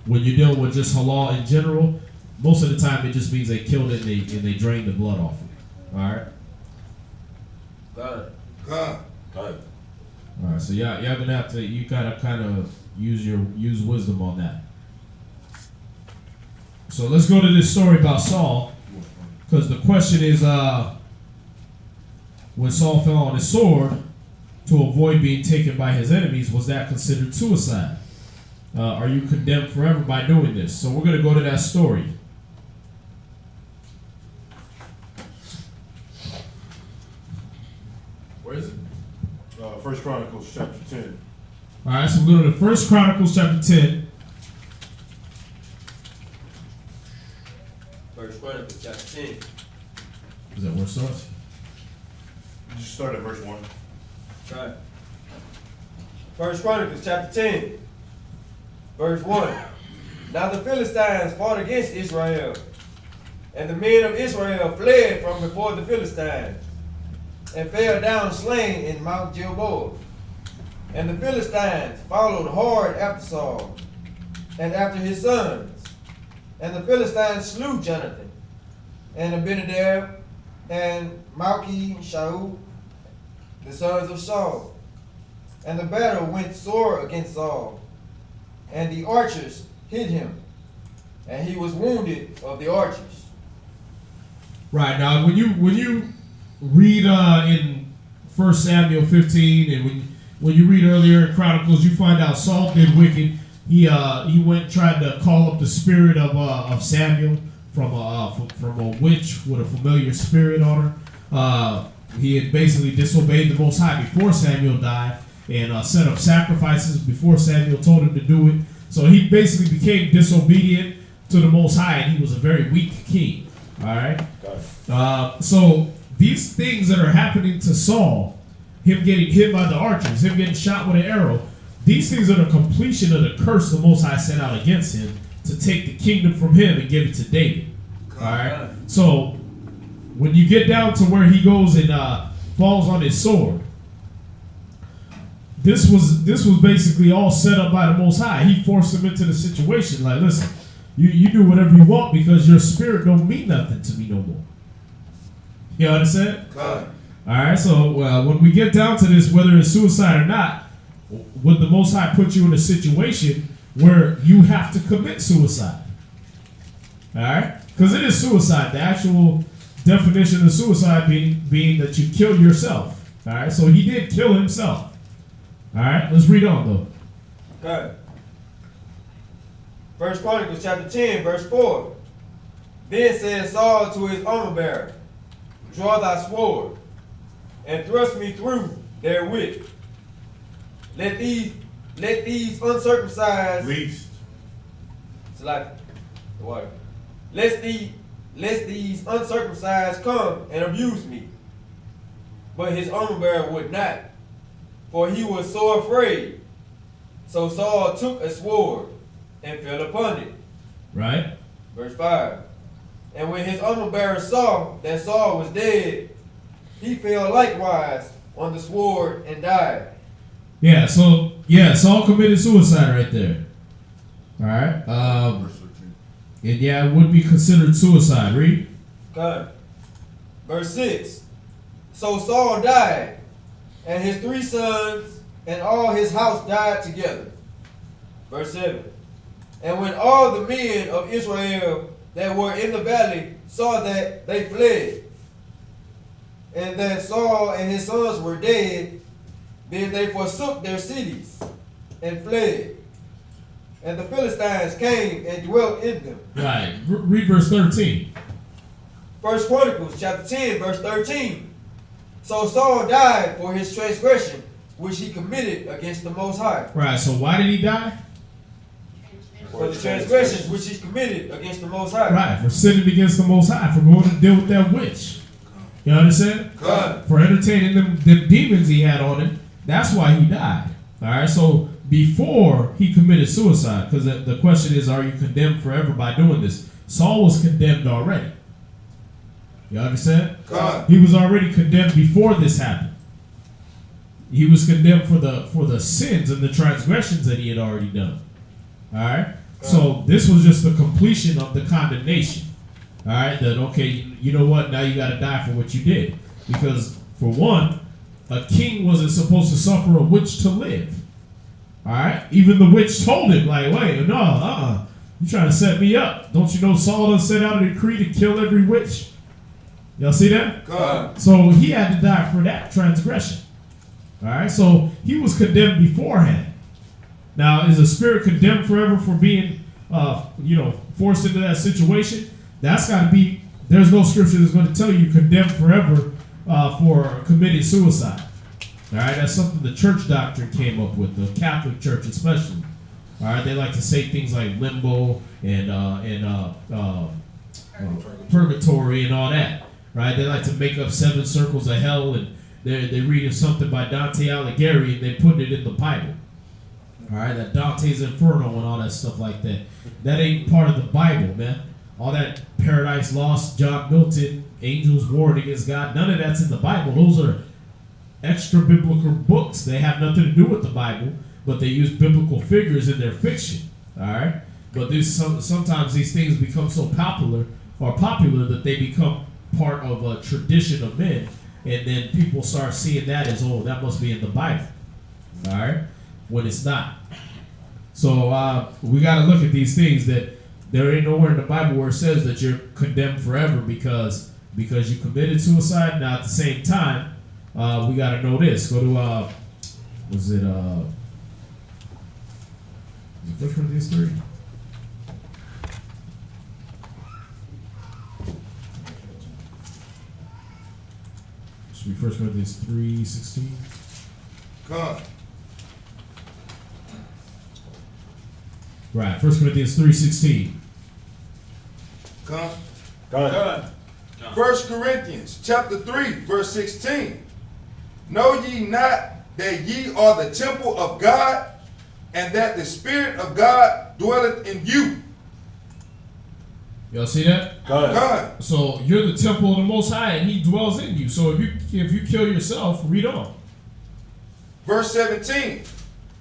when you're dealing with just halal in general, most of the time it just means they killed it and they drained the blood off it. All right. God. All right. So y'all gonna have to gotta kind of use wisdom on that. So let's go to this story about Saul, because the question is, when Saul fell on his sword to avoid being taken by his enemies, was that considered suicide? Are you condemned forever by doing this? So we're going to go to that story. Where is it? 1 Chronicles chapter 10. All right, so we're going to 1 Chronicles chapter 10. 1 Chronicles chapter 10. Is that where it starts? Just start at verse 1. Right. First Chronicles chapter 10, verse 1. Now the Philistines fought against Israel, and the men of Israel fled from before the Philistines, and fell down slain in Mount Gilboa. And the Philistines followed hard after Saul, and after his sons. And the Philistines slew Jonathan, and Abinadab, and Malchi-Shaul, the sons of Saul. And the battle went sore against Saul, and the archers hit him, and he was wounded of the archers. Right, now when you read in 1 Samuel 15, and when you read earlier in Chronicles, you find out Saul did wicked. He went and tried to call up the spirit of Samuel from a witch with a familiar spirit on her. He had basically disobeyed the Most High before Samuel died, and set up sacrifices before Samuel told him to do it. So he basically became disobedient to the Most High, and he was a very weak king. All right. So these things that are happening to Saul, him getting hit by the archers, him getting shot with an arrow, these things are the completion of the curse the Most High sent out against him to take the kingdom from him and give it to David. All right. So when you get down to where he goes and falls on his sword, this was basically all set up by the Most High. He forced him into the situation. Like, listen, you do whatever you want because your spirit don't mean nothing to me no more. You understand? God. All right. So when we get down to this, whether it's suicide or not, would the Most High put you in a situation where you have to commit suicide? All right, because it is suicide. The actual definition of suicide being that you kill yourself. All right, so he did kill himself. All right, let's read on though. Okay. First Chronicles chapter 10, verse 4. Then said Saul to his armor bearer, draw thy sword, and thrust me through therewith. Let these uncircumcised Least. it's like the water. Lest these uncircumcised come and abuse me. But his armor bearer would not, for he was so afraid. So Saul took a sword and fell upon it. Right. Verse 5. And when his armor bearer saw that Saul was dead, he fell likewise on the sword and died. Yeah. So Saul committed suicide right there. All right. And yeah, it would be considered suicide. Read. Okay. Verse 6. So Saul died, and his 3 sons and all his house died together. Verse 7. And when all the men of Israel that were in the valley saw that, they fled, and that Saul and his sons were dead, then they forsook their cities and fled. And the Philistines came and dwelt in them. Right. Read verse 13. First Chronicles chapter 10, verse 13. So Saul died for his transgression, which he committed against the Most High. Right. So why did he die? For the transgressions which he committed against the Most High. Right. For sinning against the Most High. For going to deal with that witch. You understand? God. For entertaining them demons he had on him. That's why he died. All right. So before he committed suicide, because the question is, are you condemned forever by doing this? Saul was condemned already. You understand? God. He was already condemned before this happened. He was condemned for the sins and the transgressions that he had already done. All right. So this was just the completion of the condemnation. All right. That okay, you know what? Now you got to die for what you did, because for one, a king wasn't supposed to suffer a witch to live. All right. Even the witch told him, like, wait, no, you trying to set me up? Don't you know Saul done set out a decree to kill every witch? Y'all see that? God. So he had to die for that transgression. All right. So he was condemned beforehand. Now, is a spirit condemned forever for being, forced into that situation? That's got to be. There's no scripture that's going to tell you condemned forever for committing suicide. All right, that's something the church doctrine came up with, the Catholic Church especially. All right, they like to say things like limbo and purgatory and all that. right? They like to make up 7 circles of hell, and they're reading something by Dante Alighieri, and they put it in the Bible. All right, that Dante's Inferno and all that stuff like that. That ain't part of the Bible, man. All that Paradise Lost, John Milton, angels warring against God, none of that's in the Bible. Those are extra biblical books. They have nothing to do with the Bible, but they use biblical figures in their fiction. All right, but sometimes these things become so popular that they become part of a tradition of men, and then people start seeing that as, oh, that must be in the Bible. All right, when it's not. So we got to look at these things, that there ain't nowhere in the Bible where it says that you're condemned forever because you committed suicide. Now at the same time, we got to know this. Go to was it 1 Corinthians 3? Should be 1 Corinthians 3:16. Come. Right, 1 Corinthians 3:16. Come. Go ahead. 1 Corinthians chapter 3, verse 16. Know ye not that ye are the temple of God, and that the Spirit of God dwelleth in you? Y'all see that? Go ahead. God. So you're the temple of the Most High, and He dwells in you. So if you kill yourself, read on. Verse 17.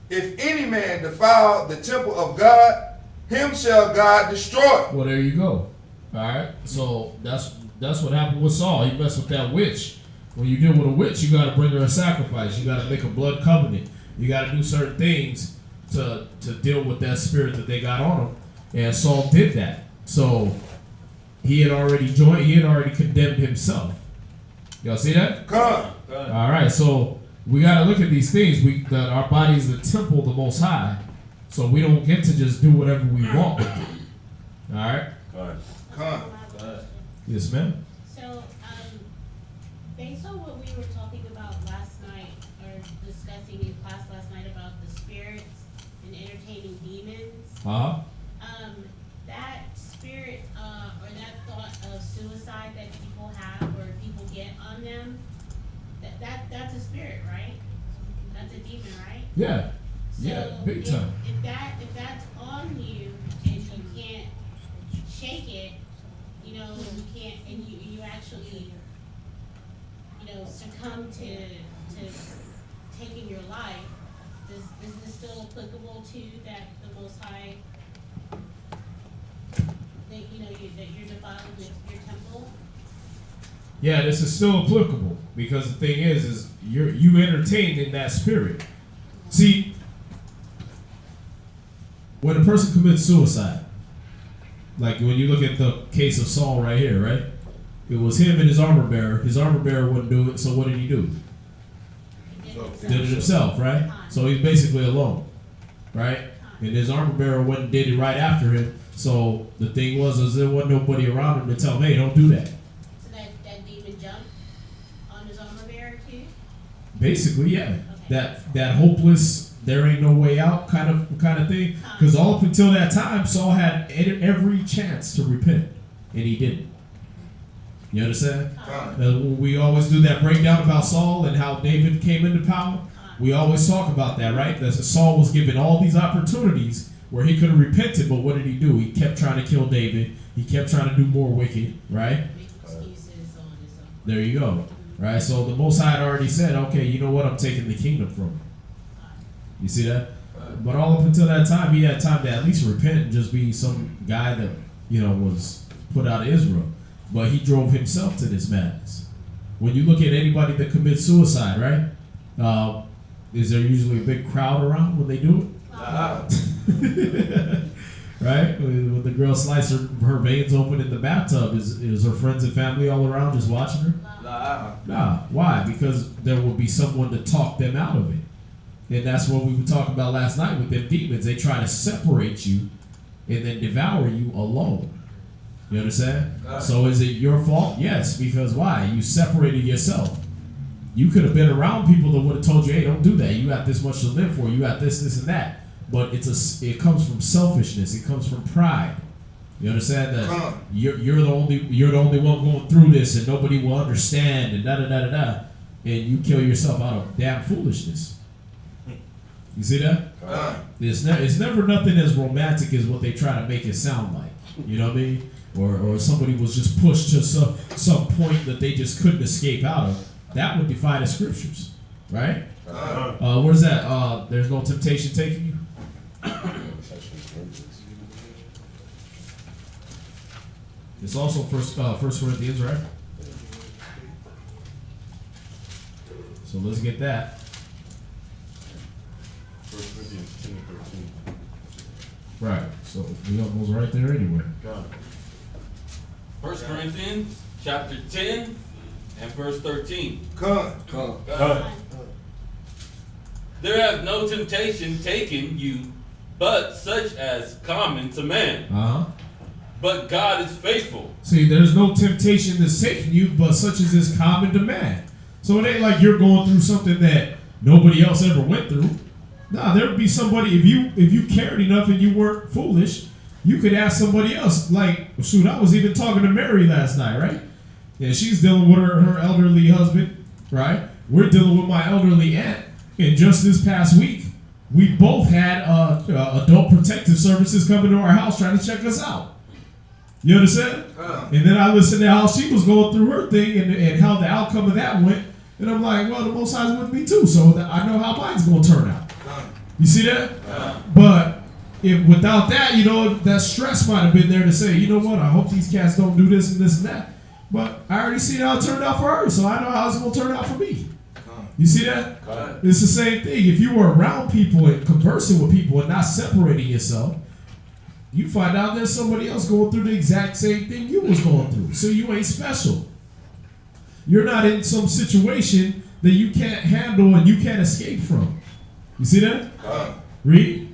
If any man defile the temple of God, him shall God destroy. Well, there you go. All right. So that's what happened with Saul. He messed with that witch. When you deal with a witch, you got to bring her a sacrifice. You got to make a blood covenant. You got to do certain things to deal with that spirit that they got on him. And Saul did that. So he had already joined. He had already condemned himself. Y'all see that? Come. All right. So we got to look at these things. That our body is the temple of the Most High. So we don't get to just do whatever we want with it. All right. Go ahead. Come. Yes, ma'am. So, based on what we were talking about last night, or discussing in class last night about the spirits and entertaining demons, that spirit or that thought of suicide that people have or people get on them, that's a spirit, right? That's a demon, right? Yeah. So Yeah, big time. If that's on you and you can't shake it, you can't, and you actually, succumb to taking your life, is this still applicable to that the Most High, that you're defiled with your temple? Yeah, this is still applicable, because the thing is you entertained in that spirit. See, when a person commits suicide, like when you look at the case of Saul right here, right? It was him and his armor bearer. His armor bearer wouldn't do it, so what did he do? Did it himself, right? So he's basically alone, right? And his armor bearer went and did it right after him. So the thing was there wasn't nobody around him to tell him, hey, don't do that. So that demon jumped on his armor bearer too? Basically, yeah. Okay. That hopeless, there ain't no way out kind of thing. Because all up until that time, Saul had every chance to repent, and he didn't. You understand? We always do that breakdown about Saul and how David came into power. We always talk about that, right? That Saul was given all these opportunities where he could have repented, but what did he do? He kept trying to kill David. He kept trying to do more wicked, right? Make excuses, so on and so on. There you go. Right? So the Most High had already said, okay, you know what? I'm taking the kingdom from him. You see that? But all up until that time, he had time to at least repent and just be some guy that, was put out of Israel. But he drove himself to this madness. When you look at anybody that commits suicide, right? Is there usually a big crowd around when they do it? Right? When the girl slices her veins open in the bathtub, is her friends and family all around just watching her? Nah. Why? Because there will be someone to talk them out of it. And that's what we were talking about last night with them demons. They try to separate you and then devour you alone. You understand? So is it your fault? Yes, because why? You separated yourself. You could have been around people that would have told you, hey, don't do that. You got this much to live for. You got this, and that. But it comes from selfishness. It comes from pride. You understand that you're the only one going through this, and nobody will understand, and da da da da da, and you kill yourself out of damn foolishness. You see that? It's never nothing as romantic as what they try to make it sound like. You know what I mean? Or somebody was just pushed to some point that they just couldn't escape out of. That would defy the scriptures, right? Where's that? There's no temptation taking you. It's also First Corinthians, right? So let's get that. 1 Corinthians 10 and 13. Right. So we almost right there anyway. Got it. 1 Corinthians chapter 10 and verse 13. Come. There hath no temptation taken you, but such as common to man. But God is faithful. See, there's no temptation that's taking you, but such as is common to man. So it ain't like you're going through something that nobody else ever went through. Nah, there would be somebody, if you cared enough and you weren't foolish, you could ask somebody else. Like, shoot, I was even talking to Mary last night, right? And she's dealing with her elderly husband, right? We're dealing with my elderly aunt. And just this past week, we both had adult protective services coming to our house trying to check us out. You understand? And then I listened to how she was going through her thing and how the outcome of that went. And I'm like, well, the Most High's with me too, so I know how mine's going to turn out. You see that? But if without that, that stress might have been there to say, you know what, I hope these cats don't do this and this and that. But I already see how it turned out for her, so I know how it's going to turn out for me. You see that? It's the same thing. If you were around people and conversing with people and not separating yourself, you find out there's somebody else going through the exact same thing you was going through. So you ain't special. You're not in some situation that you can't handle and you can't escape from. You see that? Read.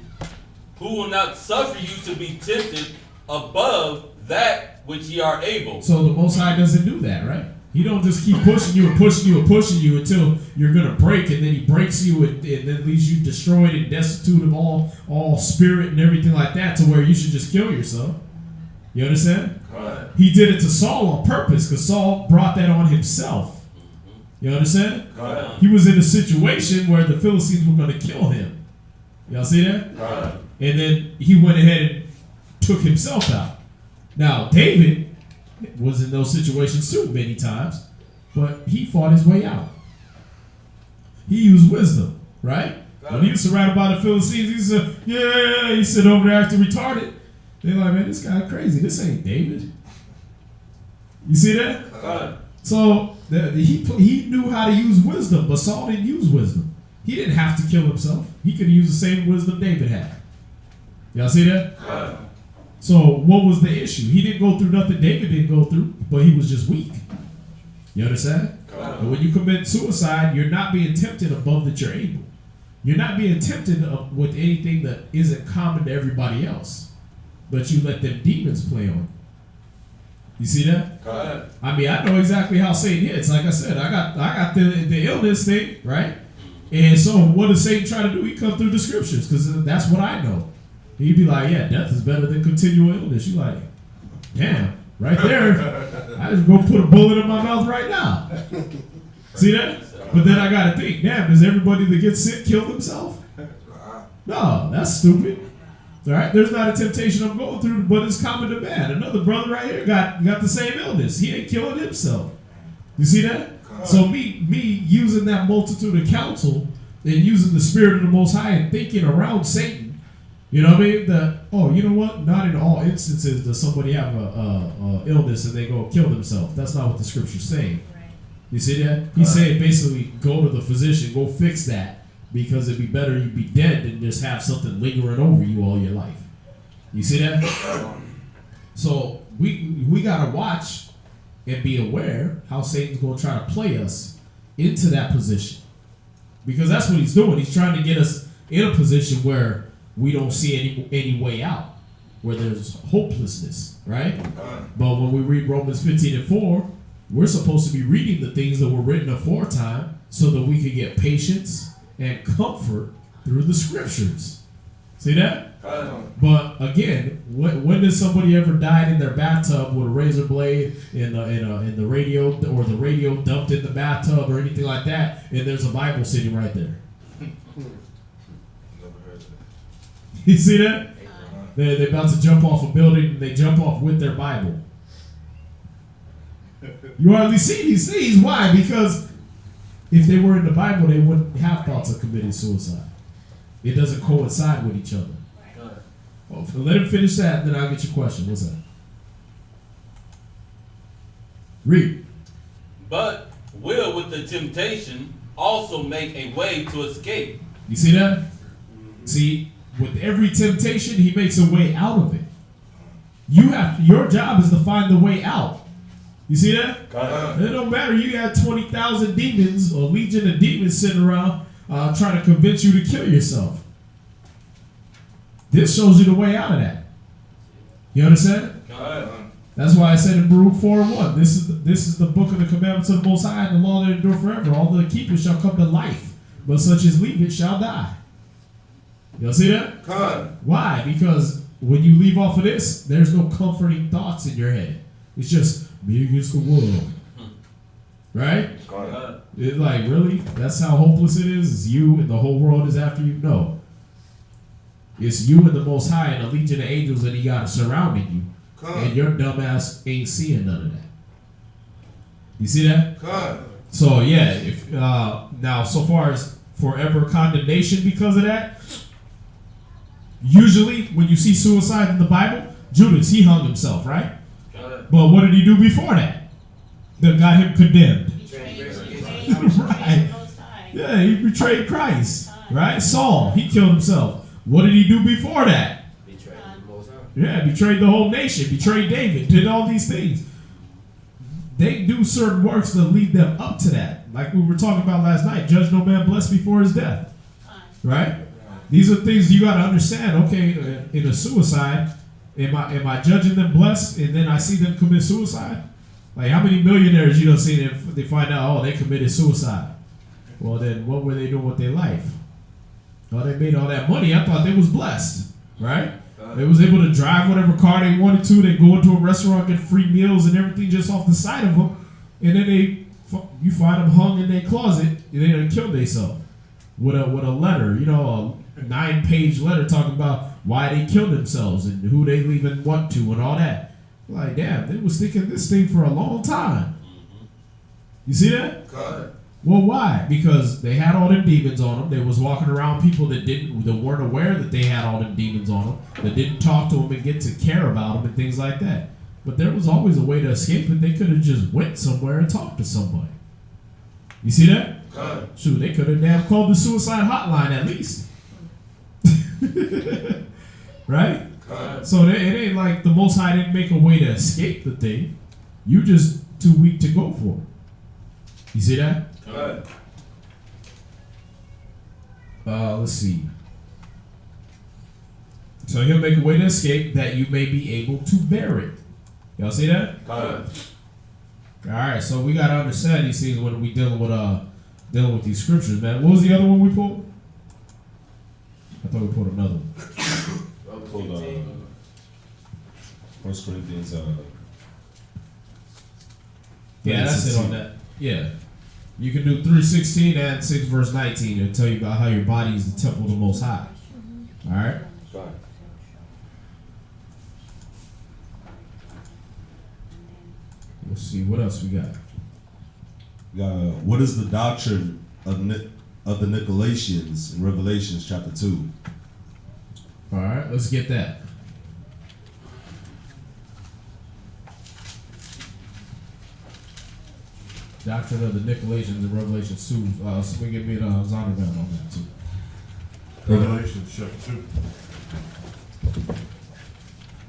Who will not suffer you to be tempted above that which ye are able. So the Most High doesn't do that, right? He don't just keep pushing you and pushing you and pushing you until you're going to break, and then he breaks you and then leaves you destroyed and destitute of all spirit and everything like that to where you should just kill yourself. You understand? Right. He did it to Saul on purpose because Saul brought that on himself. You understand? Right. He was in a situation where the Philistines were going to kill him. Y'all see that? Right. And then he went ahead and took himself out. Now, David was in those situations too many times, but he fought his way out. He used wisdom, right? When he was surrounded by the Philistines, he said, yeah, he said over there acting retarded. They're like, man, this guy crazy. This ain't David. You see that? So he knew how to use wisdom, but Saul didn't use wisdom. He didn't have to kill himself. He could use the same wisdom David had. Y'all see that? So what was the issue? He didn't go through nothing David didn't go through, but he was just weak. You understand? But when you commit suicide, you're not being tempted above that you're able. You're not being tempted with anything that isn't common to everybody else, but you let them demons play on. You see that? I mean, I know exactly how Satan hits. Like I said, I got the illness thing, right? And so what does Satan try to do? He comes through the scriptures because that's what I know. He'd be like, yeah, death is better than continual illness. You like, damn, right there. I just go put a bullet in my mouth right now. See that? But then I got to think, damn, does everybody that gets sick kill themselves? No, that's stupid. All right, there's not a temptation I'm going through, but it's common to man. Another brother right here got the same illness. He ain't killing himself. You see that? So me using that multitude of counsel and using the spirit of the Most High and thinking around Satan, you know what I mean? You know what? Not in all instances does somebody have a illness and they go kill themselves. That's not what the scripture's saying. You see that? He's saying basically go to the physician, go fix that. Because it'd be better you be dead than just have something lingering over you all your life. You see that? So we gotta watch and be aware how Satan's gonna try to play us into that position. Because that's what he's doing. He's trying to get us in a position where we don't see any way out, where there's hopelessness, right? But when we read Romans 15:4, we're supposed to be reading the things that were written aforetime so that we could get patience and comfort through the scriptures. See that? But again, when did somebody ever died in their bathtub with a razor blade in the radio, or the radio dumped in the bathtub or anything like that, and there's a Bible sitting right there? You see that? They're about to jump off a building, and they jump off with their Bible. You hardly see these things. Why? Because if they were in the Bible, they wouldn't have thoughts of committing suicide. It doesn't coincide with each other. Well, let him finish that, and then I'll get your question. What's that? Read. But will with the temptation also make a way to escape. You see that? See, with every temptation, he makes a way out of it. Your job is to find the way out. You see that? It don't matter. You got 20,000 demons or legion of demons sitting around trying to convince you to kill yourself. This shows you the way out of that. You understand? That's why I said in Baruch 4:1, this is the book of the commandments of the Most High, and the law that endure forever. All the keepers shall come to life, but such as leave it shall die. You see that? Why? Because when you leave off of this, there's no comforting thoughts in your head. It's just me against the world. Right? It's like, really? That's how hopeless it is? It's you and the whole world is after you? No. It's you and the Most High and a legion of angels that he got surrounding you. And your dumb ass ain't seeing none of that. You see that? So yeah, if now so far as forever condemnation because of that, usually when you see suicide in the Bible, Judas, he hung himself, right? But what did he do before that? That got him condemned. Right. Yeah, he betrayed Christ. Right? Saul, he killed himself. What did he do before that? Yeah, betrayed the whole nation, betrayed David, did all these things. They do certain works that lead them up to that. Like we were talking about last night, judge no man blessed before his death. Right? These are things you got to understand. Okay, in a suicide, am I judging them blessed and then I see them commit suicide? Like how many millionaires you don't see them, they find out, oh, they committed suicide. Well then, what were they doing with their life? Well, they made all that money. I thought they was blessed, right? They was able to drive whatever car they wanted to. They go into a restaurant, get free meals and everything just off the side of them. And then you find them hung in their closet and they done killed themselves with a letter, a 9-page letter talking about why they killed themselves and who they leaving what to and all that. Like, damn, they was thinking this thing for a long time. You see that? Well, why? Because they had all them demons on them. They was walking around people that weren't aware that they had all them demons on them, that didn't talk to them and get to care about them and things like that. But there was always a way to escape it. They could have just went somewhere and talked to somebody. You see that? Shoot, they could have damn called the suicide hotline at least. Right? So it ain't like the Most High didn't make a way to escape the thing. You just too weak to go for it. You see that? Let's see. So he'll make a way to escape that you may be able to bear it. Y'all see that? Alright, so we gotta understand these things when we dealing with these scriptures, man. What was the other one we pulled? I thought we pulled another one. Pulled 1 Corinthians. Yeah, that's it on that. Yeah. You can do 3:16 and 6 verse 19. It'll tell you about how your body is the temple of the Most High. Alright? Let's see, what else we got? What is the doctrine of the Nicolaitans in Revelations chapter 2? Alright, let's get that. Doctrine of the Nicolaitans in Revelation 2. So we give me the Zondervan on that too. Revelation chapter 2.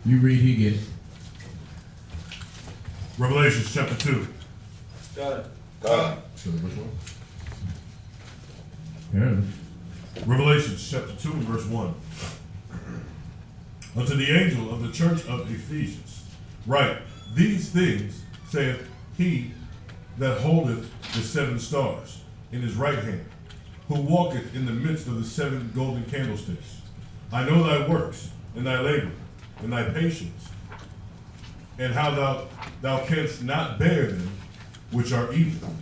You read, he get it. Revelation chapter 2. Got it. So which one? Apparently. Revelation chapter 2 and verse 1. Unto the angel of the church of Ephesians, write, these things saith he that holdeth the 7 stars in his right hand, who walketh in the midst of the 7 golden candlesticks. I know thy works, and thy labor, and thy patience, and how thou canst not bear them which are evil.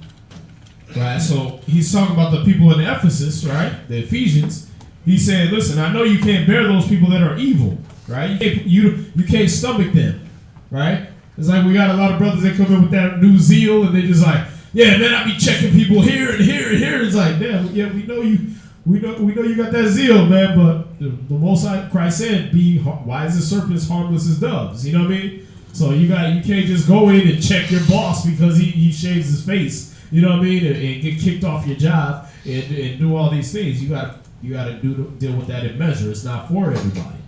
Right, so he's talking about the people in Ephesus, right? The Ephesians. He said, listen, I know you can't bear those people that are evil, right? You can't stomach them, right? It's like we got a lot of brothers that come in with that new zeal, and they just like, yeah, man, I be checking people here and here and here. It's like, damn, yeah, we know you got that zeal, man. But the Most High Christ said, "Be wise as serpents, harmless as doves." You know what I mean? So you can't just go in and check your boss because he shaves his face. You know what I mean? And get kicked off your job and do all these things. You got to deal with that in measure. It's not for everybody.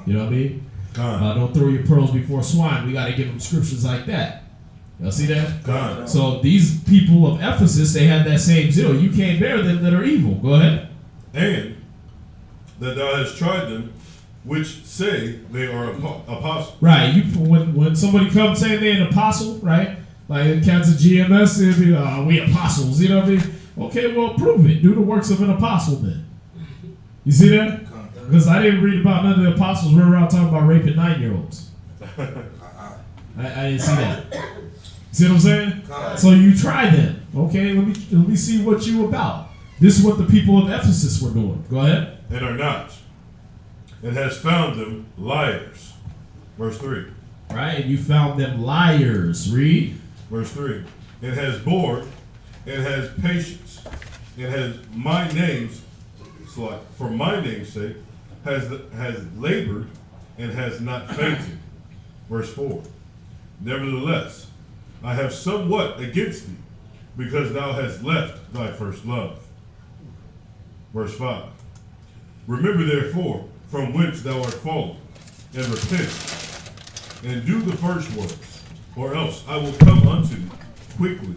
You know what I mean? Don't throw your pearls before swine. We got to give them scriptures like that. Y'all see that? So these people of Ephesus, they had that same zeal. You can't bear them that are evil. Go ahead. And that thou hast tried them, which say they are apostles. Right. When somebody comes saying they're an apostle, right? Like in cats of GMS, they'll be, we apostles. You know what I mean? Okay, well, prove it. Do the works of an apostle then. You see that? Because I didn't read about none of the apostles running around talking about raping 9-year-olds. I didn't see that. See what I'm saying? So you try them. Okay, let me see what you about. This is what the people of Ephesus were doing. Go ahead. And are not. And has found them liars. Verse 3. Right, and you found them liars. Read. Verse 3. And has borne, and has patience, and has my name's, for my name's sake, has labored, and has not fainted. Verse 4. Nevertheless, I have somewhat against thee, because thou hast left thy first love. Verse 5. Remember therefore from whence thou art fallen, and repent, and do the first works, or else I will come unto thee quickly,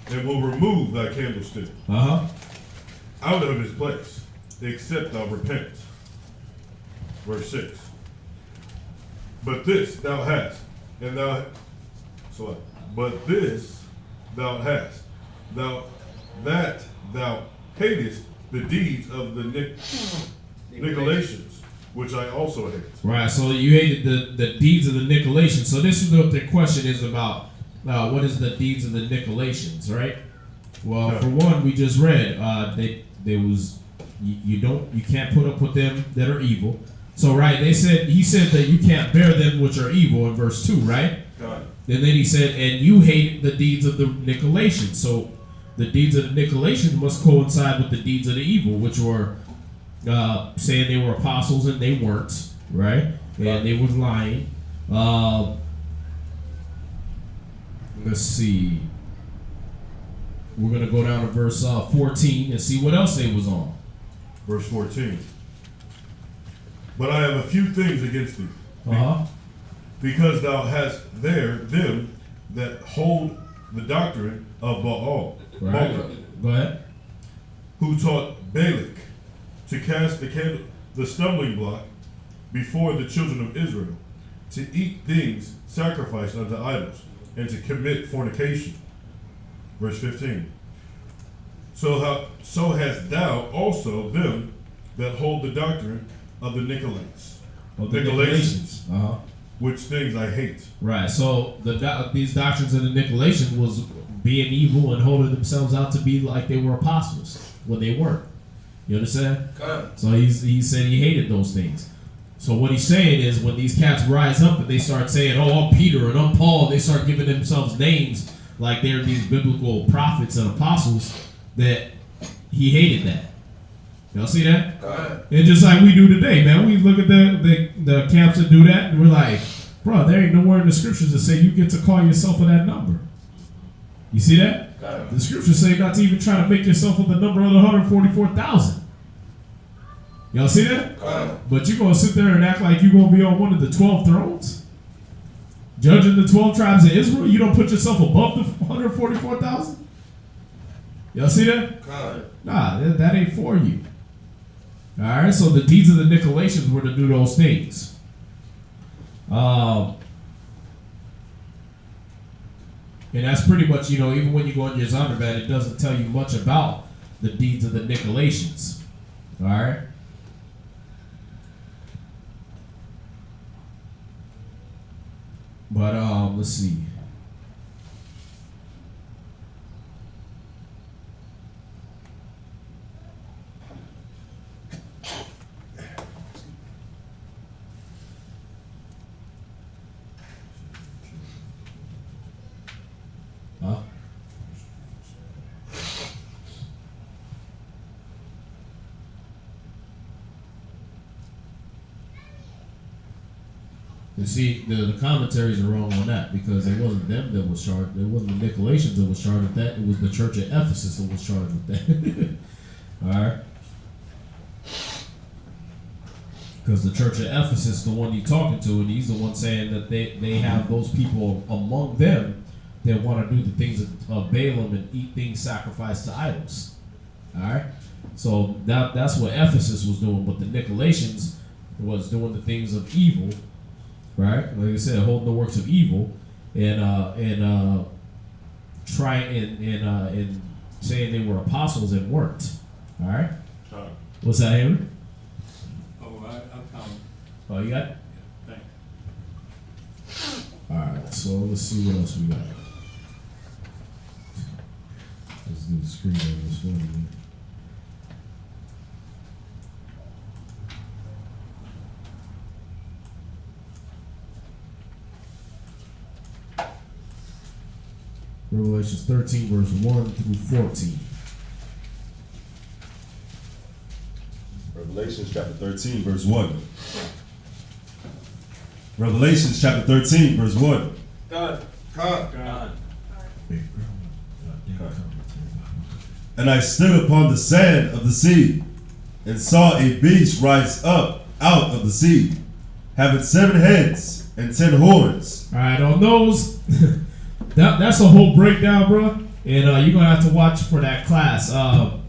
and will remove thy candlestick out of his place, except thou repent. Verse 6. But this thou hast, and thou but this thou hast, that thou hatest the deeds of the Nicolaitans, which I also hate. Right, so you hated the deeds of the Nicolaitans. So this is what the question is about. What is the deeds of the Nicolaitans, right? Well, for one, we just read you can't put up with them that are evil. So right, he said that you can't bear them which are evil in verse 2, right? God. And then he said, and you hate the deeds of the Nicolaitans. So the deeds of the Nicolaitans must coincide with the deeds of the evil, which were saying they were apostles and they weren't, right? And they were lying. Let's see. We're going to go down to verse 14 and see what else they was on. Verse 14. But I have a few things against thee. Because thou hast there them that hold the doctrine of Baal. Right. Go ahead. Who taught Balak to cast the stumbling block before the children of Israel, to eat things sacrificed unto idols, and to commit fornication. Verse 15. So hast thou also them that hold the doctrine of the Nicolaitans. Which things I hate. Right. So these doctrines of the Nicolaitans was being evil and holding themselves out to be like they were apostles when they weren't. You understand? So he said he hated those things. So what he's saying is when these cats rise up and they start saying, oh, I'm Peter and I'm Paul, they start giving themselves names like they're these biblical prophets and apostles, that he hated that. Y'all see that? And just like we do today, man, we look at the camps that do that, and we're like, bro, there ain't nowhere in the scriptures that say you get to call yourself of that number. You see that? The scriptures say not to even try to make yourself of the number of the 144,000. Y'all see that? But you're going to sit there and act like you're going to be on one of the 12 thrones? Judging the 12 tribes of Israel? You don't put yourself above the 144,000? Y'all see that? Nah, that ain't for you. All right, so the deeds of the Nicolaitans were to do those things. And that's pretty much, even when you go on your Zondervan, it doesn't tell you much about the deeds of the Nicolaitans. All right? But let's see. Huh? You see, the commentaries are wrong on that because it wasn't them that was charged. It wasn't the Nicolaitans that was charged with that. It was the church at Ephesus that was charged with that. All right. Because the church at Ephesus is the one he's talking to, and he's the one saying that they have those people among them that want to do the things of Balaam and eat things sacrificed to idols. All right. So that's what Ephesus was doing, but the Nicolaitans was doing the things of evil. Right, like I said, holding the works of evil, and trying and saying they were apostles and weren't. All right. What's that, Henry? Oh, I'll count. Oh, you got it? Yeah, thanks. All right. So let's see what else we got. Let's do the screen on this one. Revelations 13, verse 1 through 14. Revelations chapter 13, verse 1. Revelations chapter 13, verse 1. God. And I stood upon the sand of the sea, and saw a beast rise up out of the sea, having 7 heads and 10 horns. All right, on those, that's a whole breakdown, bro. And you're gonna have to watch for that class. I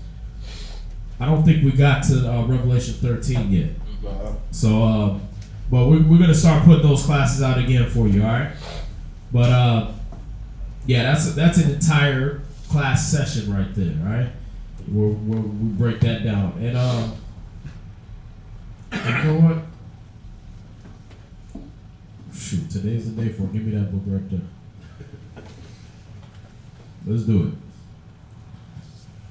don't think we got to Revelation 13 yet. So, but we're gonna start putting those classes out again for you. All right. But yeah, that's an entire class session right there. All right. Where we break that down. And you know what? Shoot, today's the day for it. Give me that book right there. Let's do it.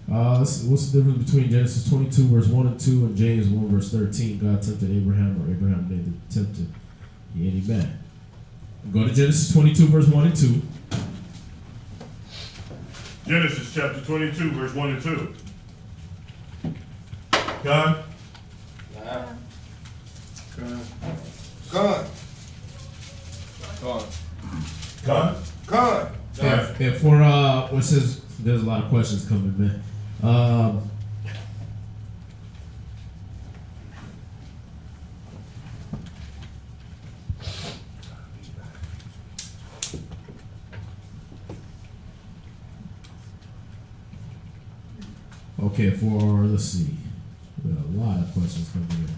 What's the difference between Genesis 22 verse 1 and 2 and James 1 verse 13? God tempted Abraham, or Abraham made the tempted any man. Go to Genesis 22 verse 1 and 2. Genesis chapter 22, verse 1 and 2. God. And for what says, there's a lot of questions coming, man. Okay, let's see. We got a lot of questions coming in.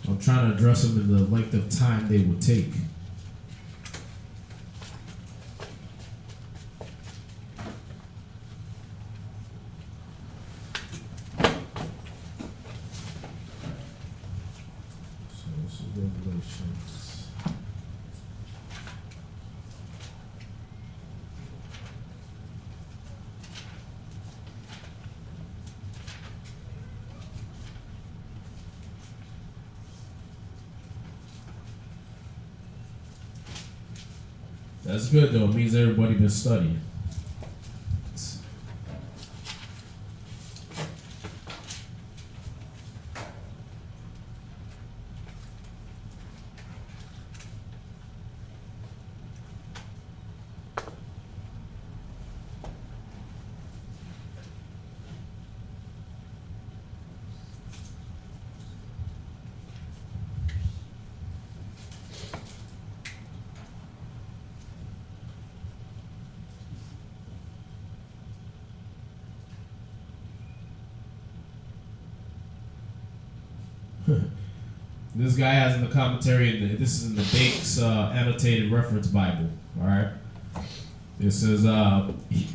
I'm trying to address them in the length of time they would take. So this is Revelations. That's good though. It means everybody been studying. This guy has in the commentary, this is in the Bake's annotated reference Bible. All right. It says,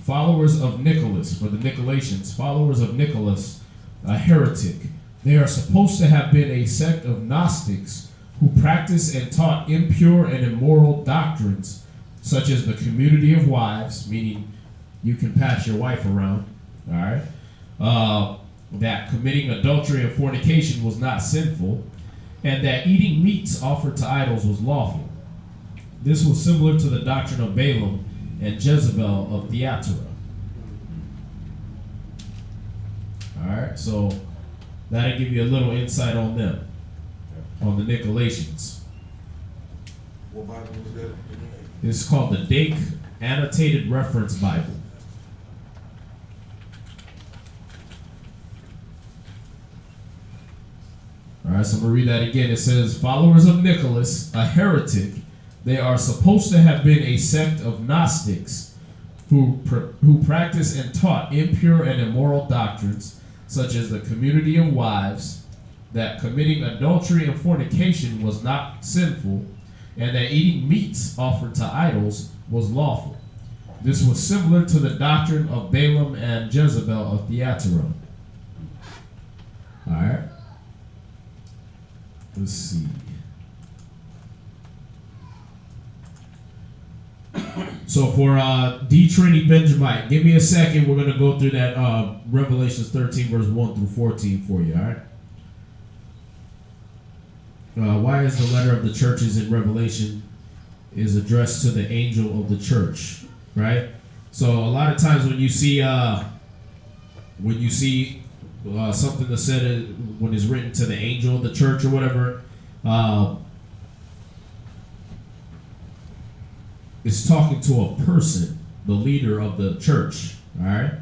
followers of Nicholas, for the Nicolaitans, followers of Nicholas, a heretic. They are supposed to have been a sect of Gnostics who practiced and taught impure and immoral doctrines, such as the community of wives, meaning you can pass your wife around, all right? That committing adultery and fornication was not sinful, and that eating meats offered to idols was lawful. This was similar to the doctrine of Balaam and Jezebel of Thyatira. All right, so that'll give you a little insight on them, on the Nicolaitans. What Bible was that? It's called the Dake Annotated Reference Bible. All right, so I'm going to read that again. It says, followers of Nicholas, a heretic, they are supposed to have been a sect of Gnostics who practiced and taught impure and immoral doctrines, such as the community of wives, that committing adultery and fornication was not sinful, and that eating meats offered to idols was lawful. This was similar to the doctrine of Balaam and Jezebel of Thyatira. All right. Let's see. So for D. Trini Benjamite, give me a second. We're going to go through that Revelations 13, verse 1 through 14 for you, all right? Why is the letter of the churches in Revelation is addressed to the angel of the church, right? So a lot of times when you see something that's said when it's written to the angel of the church or whatever, it's talking to a person, the leader of the church. All right.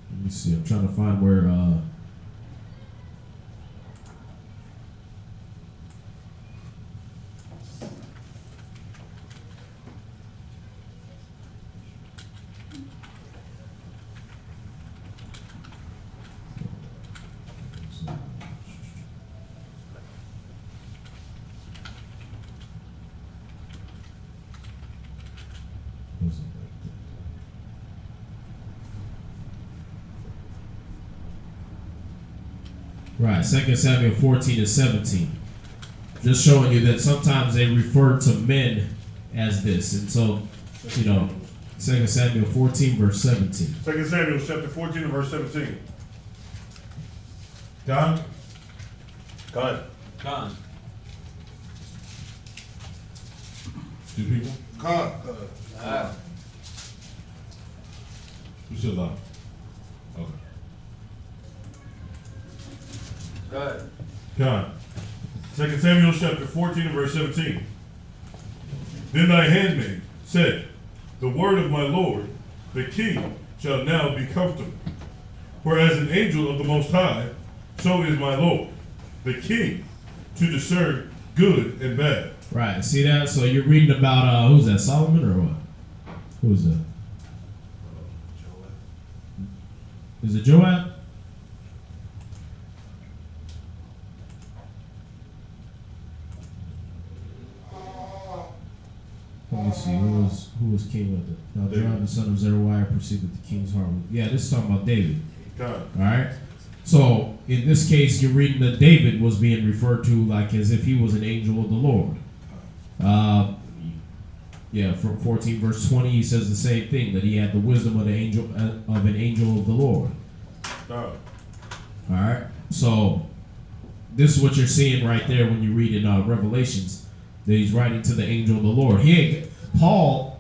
Let me see. I'm trying to find where. Right, 2 Samuel 14 and 17. Just showing you that sometimes they refer to men as this. And so, 2 Samuel 14, verse 17. 2 Samuel chapter 14 and verse 17. Don? God. Con. Two people? Come. Who said loud? Okay. Good. God. 2 Samuel chapter 14 and verse 17. Then thy handmaid said, the word of my Lord, the king, shall now be comfortable. For as an angel of the Most High, so is my Lord, the king, to discern good and bad. Right, see that? So you're reading about, who's that, Solomon or what? Who's that? Is it Joab? Let me see, who was king with it? Now Joab the son of Zeruiah proceeded with the king's heart. Yeah, this is talking about David. God. Alright? So, in this case, you're reading that David was being referred to like as if he was an angel of the Lord. From 14 verse 20, he says the same thing, that he had the wisdom of an angel of the Lord. Alright? So, this is what you're seeing right there when you read in Revelations, that he's writing to the angel of the Lord. John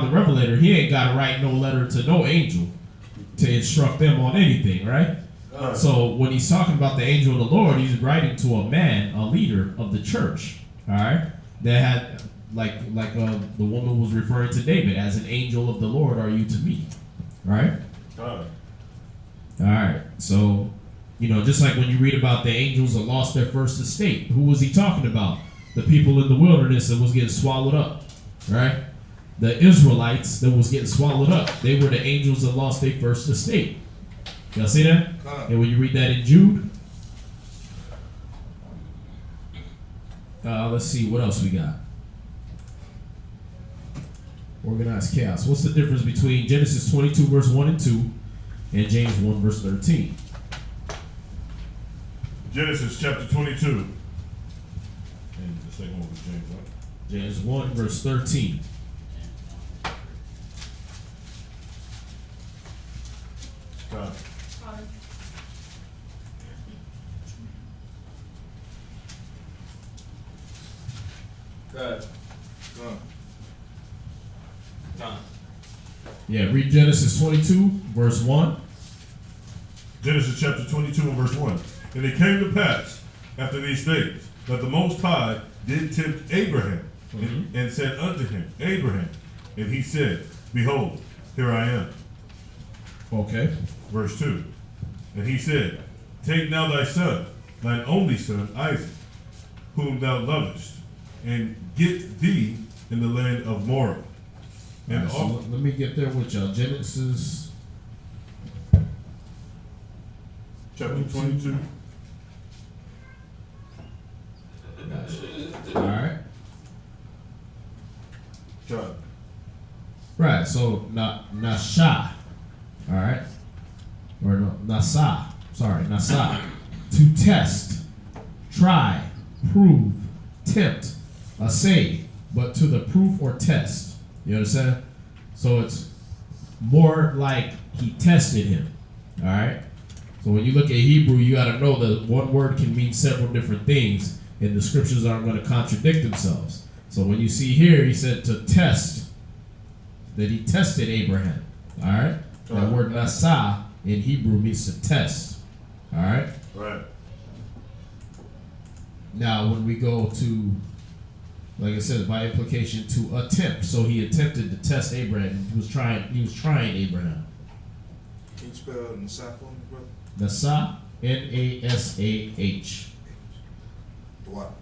the Revelator, he ain't got to write no letter to no angel to instruct them on anything, right? So when he's talking about the angel of the Lord, he's writing to a man, a leader of the church, all right? That had, the woman was referring to David, as an angel of the Lord are you to me, right? All right, so, just like when you read about the angels that lost their first estate, who was he talking about? The people in the wilderness that was getting swallowed up, right? The Israelites that was getting swallowed up. They were the angels that lost their first estate. Y'all see that? And when you read that in Jude, let's see, what else we got? Organized chaos. What's the difference between Genesis 22 verse 1 and 2 and James 1 verse 13. Genesis chapter 22. And the second one was James, right? James 1 verse 13. God. Good. Done. Yeah, read Genesis 22 verse 1. Genesis chapter 22 and verse 1. And it came to pass after these things that the Most High did tempt Abraham and said unto him, Abraham. And he said, Behold, here I am. Okay. Verse 2. And he said, Take now thy son, thine only son, Isaac, whom thou lovest, and get thee in the land of Moriah. And Right, so let me get there with y'all. Genesis chapter 22. All right. God. Right. So Nasha. All right. Or no, Nasa. Sorry, Nasa. To test, try, prove, tempt, assay, but to the proof or test. You understand? So it's more like he tested him. All right. So when you look at Hebrew, you got to know that one word can mean several different things, and the scriptures aren't going to contradict themselves. So when you see here, he said to test, that he tested Abraham. All right. That word nasa in Hebrew means to test. All right. Right. Now when we go to, like I said, by implication, to attempt. So he attempted to test Abraham. He was trying Abraham. Can you spell Nasah for me, brother? Nasa, Nasah. What?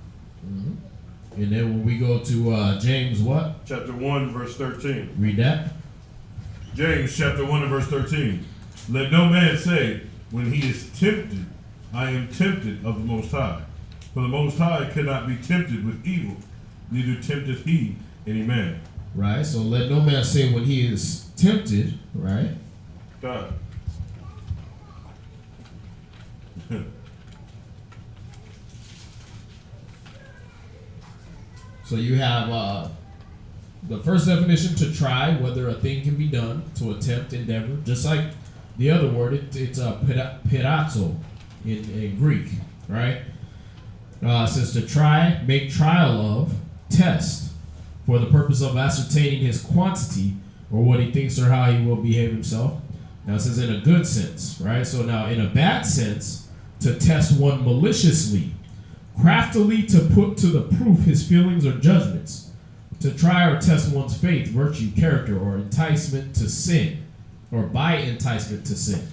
Mm-hmm. And then when we go to James, what? Chapter 1, verse 13. Read that. James chapter 1 and verse 13. Let no man say, when he is tempted, I am tempted of the Most High. For the Most High cannot be tempted with evil, neither tempteth he any man. Right. So let no man say when he is tempted, right? God. So you have the first definition, to try whether a thing can be done, to attempt, endeavor. Just like the other word, it's perazzo in Greek, right? It says to try, make trial of, test, for the purpose of ascertaining his quantity or what he thinks or how he will behave himself. Now it says in a good sense, right? So now in a bad sense, to test one maliciously, craftily to put to the proof his feelings or judgments, to try or test one's faith, virtue, character, or enticement to sin, or by enticement to sin.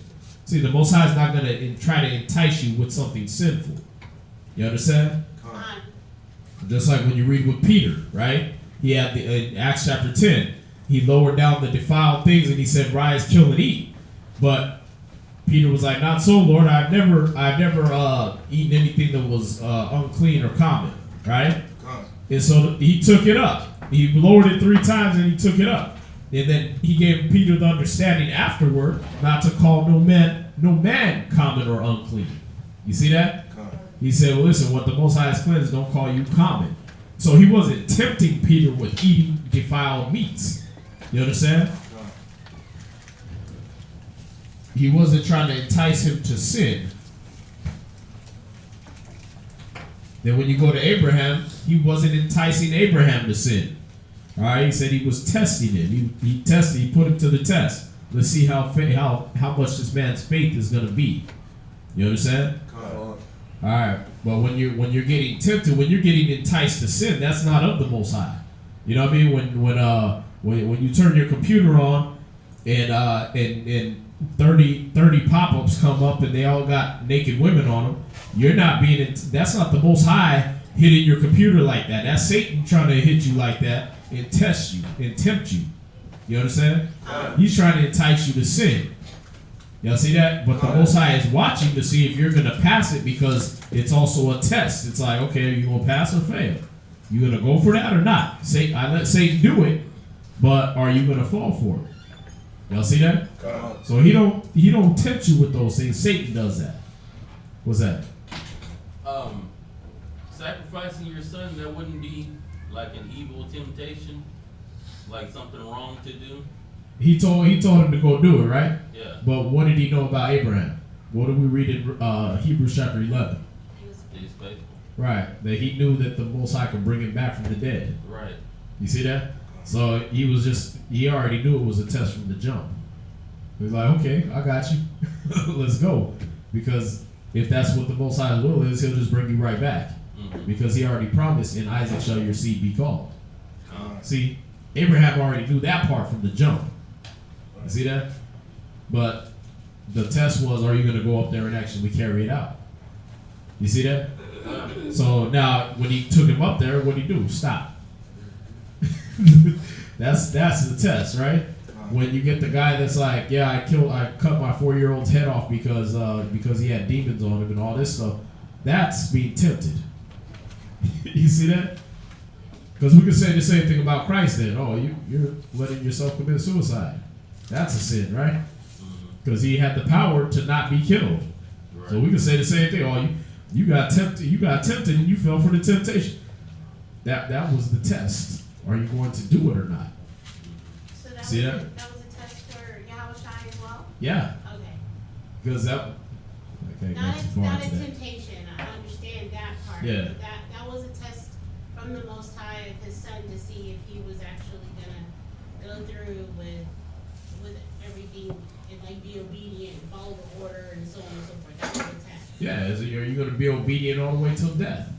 See, the Most High is not going to try to entice you with something sinful. You understand? Just like when you read with Peter, right? He had in Acts chapter 10, he lowered down the defiled things and he said, rise, kill, and eat. But Peter was like, not so, Lord. I've never eaten anything that was unclean or common, right? And so he took it up. He lowered it 3 times and he took it up. And then he gave Peter the understanding afterward not to call no man common or unclean. You see that? He said, well, listen, what the Most High has cleansed, don't call you common. So he wasn't tempting Peter with eating defiled meats. You understand? He wasn't trying to entice him to sin. Then when you go to Abraham, he wasn't enticing Abraham to sin. All right, he said he was testing him. He tested, he put him to the test. Let's see how much this man's faith is going to be. You understand? All right, but when you're getting tempted, when you're getting enticed to sin, that's not of the Most High. You know what I mean? When you turn your computer on and 30 pop-ups come up and they all got naked women on them, that's not the Most High hitting your computer like that. That's Satan trying to hit you like that and test you and tempt you. You understand? He's trying to entice you to sin. Y'all see that? But the Most High is watching to see if you're going to pass it, because it's also a test. It's like, okay, are you going to pass or fail? You going to go for that or not? I let Satan do it, but are you going to fall for it? Y'all see that? So he don't tempt you with those things. Satan does that. What's that? Sacrificing your son, that wouldn't be like an evil temptation, like something wrong to do. He told him to go do it, right? Yeah. But what did he know about Abraham? What did we read in Hebrews chapter 11? He's faithful. Right. That he knew that the Most High could bring him back from the dead. Right. You see that? So he already knew it was a test from the jump. He was like, okay, I got you. Let's go. Because if that's what the Most High's will is, he'll just bring you right back. Mm-hmm. Because he already promised, in Isaac shall your seed be called. See, Abraham already knew that part from the jump. You see that? But the test was, are you going to go up there and actually carry it out? You see that? So now, when he took him up there, what did he do? Stop. That's the test, right? When you get the guy that's like, yeah, I cut my 4-year-old's head off because he had demons on him and all this stuff. That's being tempted. You see that? Because we could say the same thing about Christ then. Oh, you're letting yourself commit suicide. That's a sin, right? Because he had the power to not be killed. Right. So we could say the same thing. Oh, you got tempted and you fell for the temptation. That was the test. Are you going to do it or not? So that see was that? That was a test for Yahushua as well? Yeah. Okay. Because that Not a temptation. I understand that part. Yeah. That was a test from the Most High of his son to see if he was actually gonna go through with everything and like be obedient and follow the order and so on and so forth. That was a test. Yeah. Are you going to be obedient all the way till death?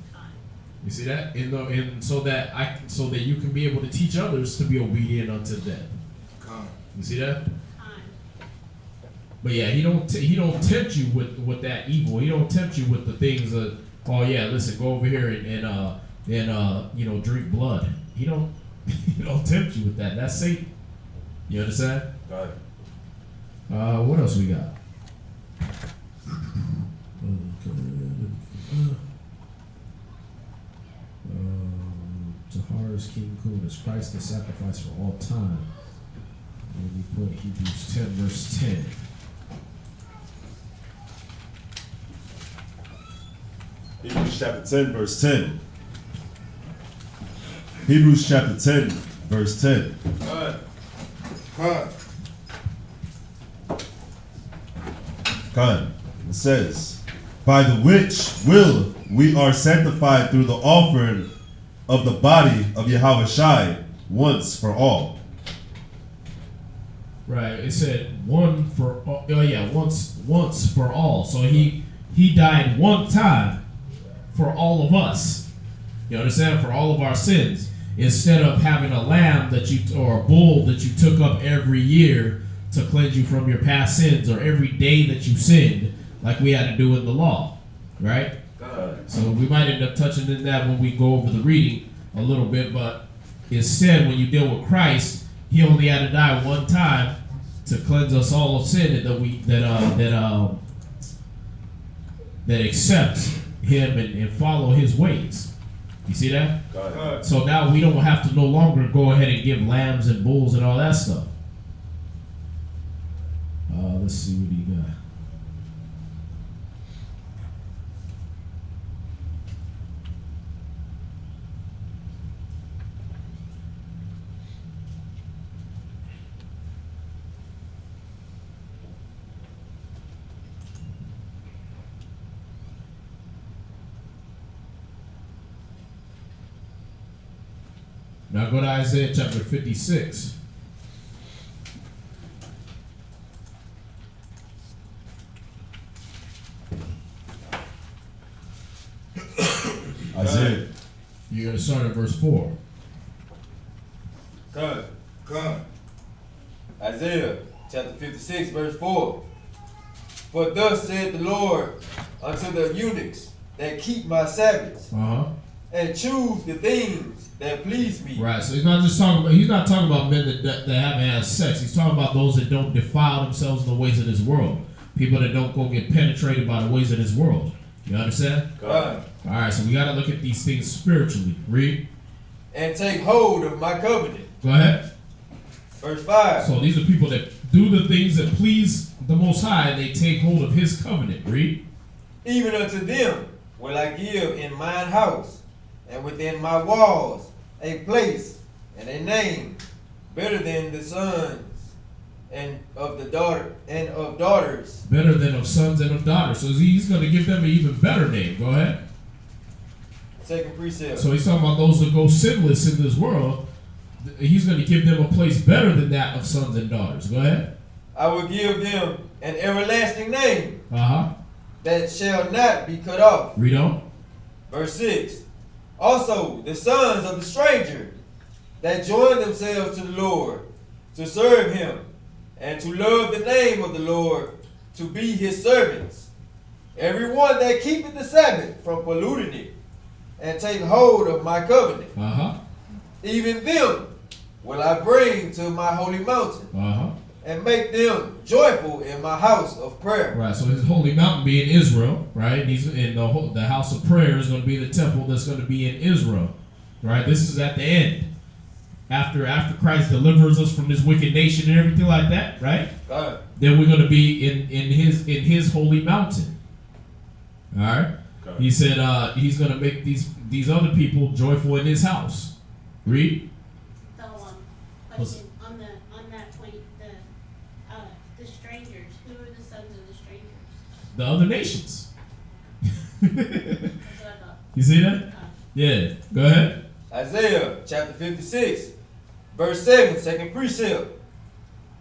You see that? And so that you can be able to teach others to be obedient unto death. You see that? But yeah, he don't tempt you with that evil. He don't tempt you with the things of, oh yeah, listen, go over here and drink blood. He don't tempt you with that. That's Satan. You understand? Right. What else we got? Tahar's King Kun is Christ the sacrifice for all time. And we put Hebrews 10 verse 10. Hebrews chapter 10 verse 10. Hebrews chapter 10 verse 10. Con. It says, by the which will we are sanctified through the offering of the body of Yahushua once for all. Right. It said one for all. Oh yeah, once for all. So he died one time for all of us. You understand? For all of our sins. Instead of having a lamb or a bull that you took up every year to cleanse you from your past sins, or every day that you sinned, like we had to do in the law. Right? So we might end up touching in that when we go over the reading a little bit, but instead, when you deal with Christ, he only had to die one time to cleanse us all of sin, that accept him and follow his ways. You see that? So now we don't have to no longer go ahead and give lambs and bulls and all that stuff. Let's see what he got. Now go to Isaiah chapter 56. Isaiah. You're going to start at verse 4. Come. Isaiah chapter 56 verse 4. For thus said the Lord unto the eunuchs that keep my Sabbaths, and choose the things that please me. Right, so he's not talking about men that haven't had sex. He's talking about those that don't defile themselves in the ways of this world. People that don't go get penetrated by the ways of this world. You understand? God. All right, so we got to look at these things spiritually. Read. And take hold of my covenant. Go ahead. Verse 5. So these are people that do the things that please the Most High, and they take hold of His covenant. Read. Even unto them will I give in mine house, and within my walls a place and a name better than the sons and of the daughter and of daughters. Better than of sons and of daughters. So He's going to give them an even better name. Go ahead. Second precept. So He's talking about those that go sinless in this world. He's going to give them a place better than that of sons and daughters. Go ahead. I will give them an everlasting name Uh-huh. that shall not be cut off. Read on. Verse 6. Also the sons of the stranger that join themselves to the Lord, to serve Him, and to love the name of the Lord, to be His servants. Every one that keepeth the Sabbath from polluting it, and take hold of my covenant. Uh-huh. Even them will I bring to my holy mountain, Uh-huh. and make them joyful in my house of prayer. Right, so His holy mountain being Israel, right? And He's in the house of prayer is going to be the temple that's going to be in Israel, right? This is at the end, after Christ delivers us from this wicked nation and everything like that, right? God. Then we're going to be in His holy mountain. All right. Okay. He said He's going to make these other people joyful in His house. Read. So, question on that point, the strangers. Who are the sons of the strangers? The other nations. That's what I thought. You see that? Yeah. Go ahead. Isaiah chapter 56, verse 7, second precept.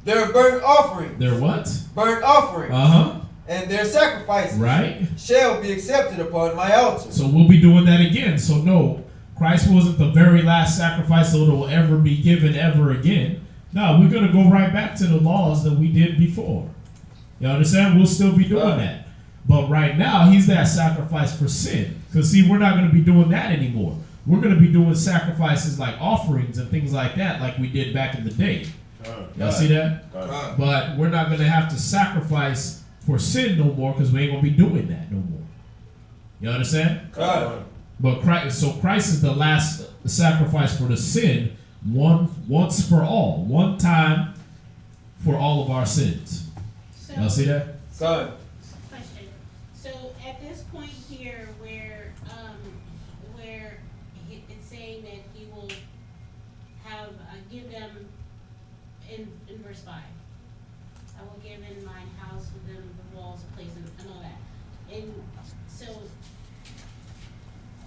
Their burnt offering. Their what? Burnt offering. Uh-huh. And their sacrifices. Right. Shall be accepted upon my altar. So we'll be doing that again. So no, Christ wasn't the very last sacrifice that will ever be given ever again. No, we're going to go right back to the laws that we did before. You understand? We'll still be doing that. But right now, He's that sacrifice for sin. Because see, we're not going to be doing that anymore. We're going to be doing sacrifices like offerings and things like that like we did back in the day. Y'all see that? But we're not going to have to sacrifice for sin no more because we ain't going to be doing that no more. You understand? But Christ is the last sacrifice for the sin, once for all, one time for all of our sins. Y'all see that? Son. Question. So at this point here, where it's saying that He will have give them in verse 5. I will give in mine house within the walls a place and all that. And so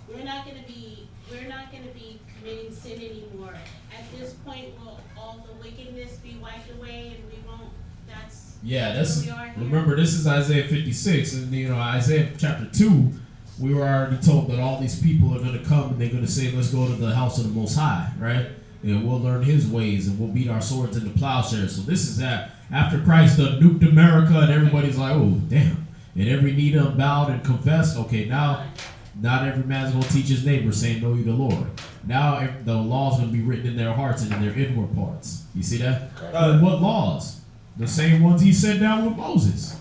we're not going to be committing sin anymore. At this point, will all the wickedness be wiped away, and we won't? That's where we are here? Remember, this is Isaiah 56, and Isaiah chapter 2. We were already told that all these people are going to come and they're going to say, "Let's go to the house of the Most High," right? And we'll learn His ways and we'll beat our swords into plowshares. So this is after Christ done nuked America and everybody's like, "Oh, damn!" And every knee done bowed and confessed. Okay, now. Not every man's going to teach his neighbor saying, "Know ye the Lord." Now the law's going to be written in their hearts and in their inward parts. You see that? What laws? The same ones He set down with Moses.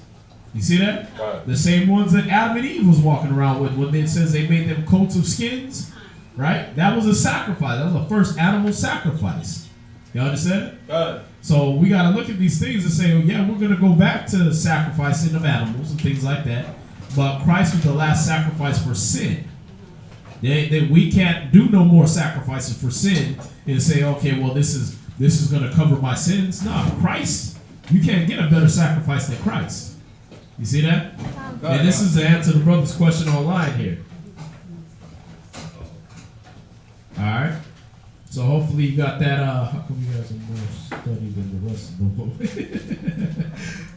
You see that? The same ones that Adam and Eve was walking around with when it says they made them coats of skins. Right? That was a sacrifice. That was the first animal sacrifice. You understand? So we got to look at these things and say, "Oh yeah, we're going to go back to sacrificing of animals and things like that." But Christ was the last sacrifice for sin. That we can't do no more sacrifices for sin and say, "Okay, well this is going to cover my sins." No, Christ, you can't get a better sacrifice than Christ. You see that? And this is the answer to the brother's question online here. All right. So hopefully you got that. How come you guys are more studied than the rest of them?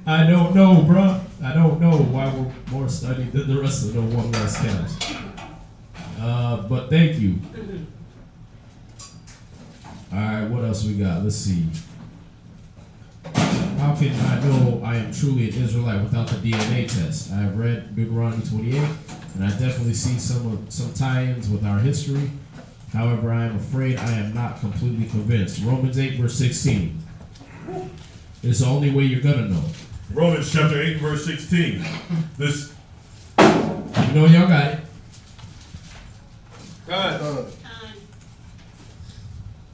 I don't know, bro. I don't know why we're more studied than the rest of the one less camps. But thank you. All right, what else we got? Let's see. How can I know I am truly an Israelite without the DNA test? I have read Deuteronomy 28, and I definitely see some tie-ins with our history. However, I am afraid I am not completely convinced. Romans 8, verse 16. It's the only way you're going to know. Romans chapter 8, verse 16. This. You know y'all got it.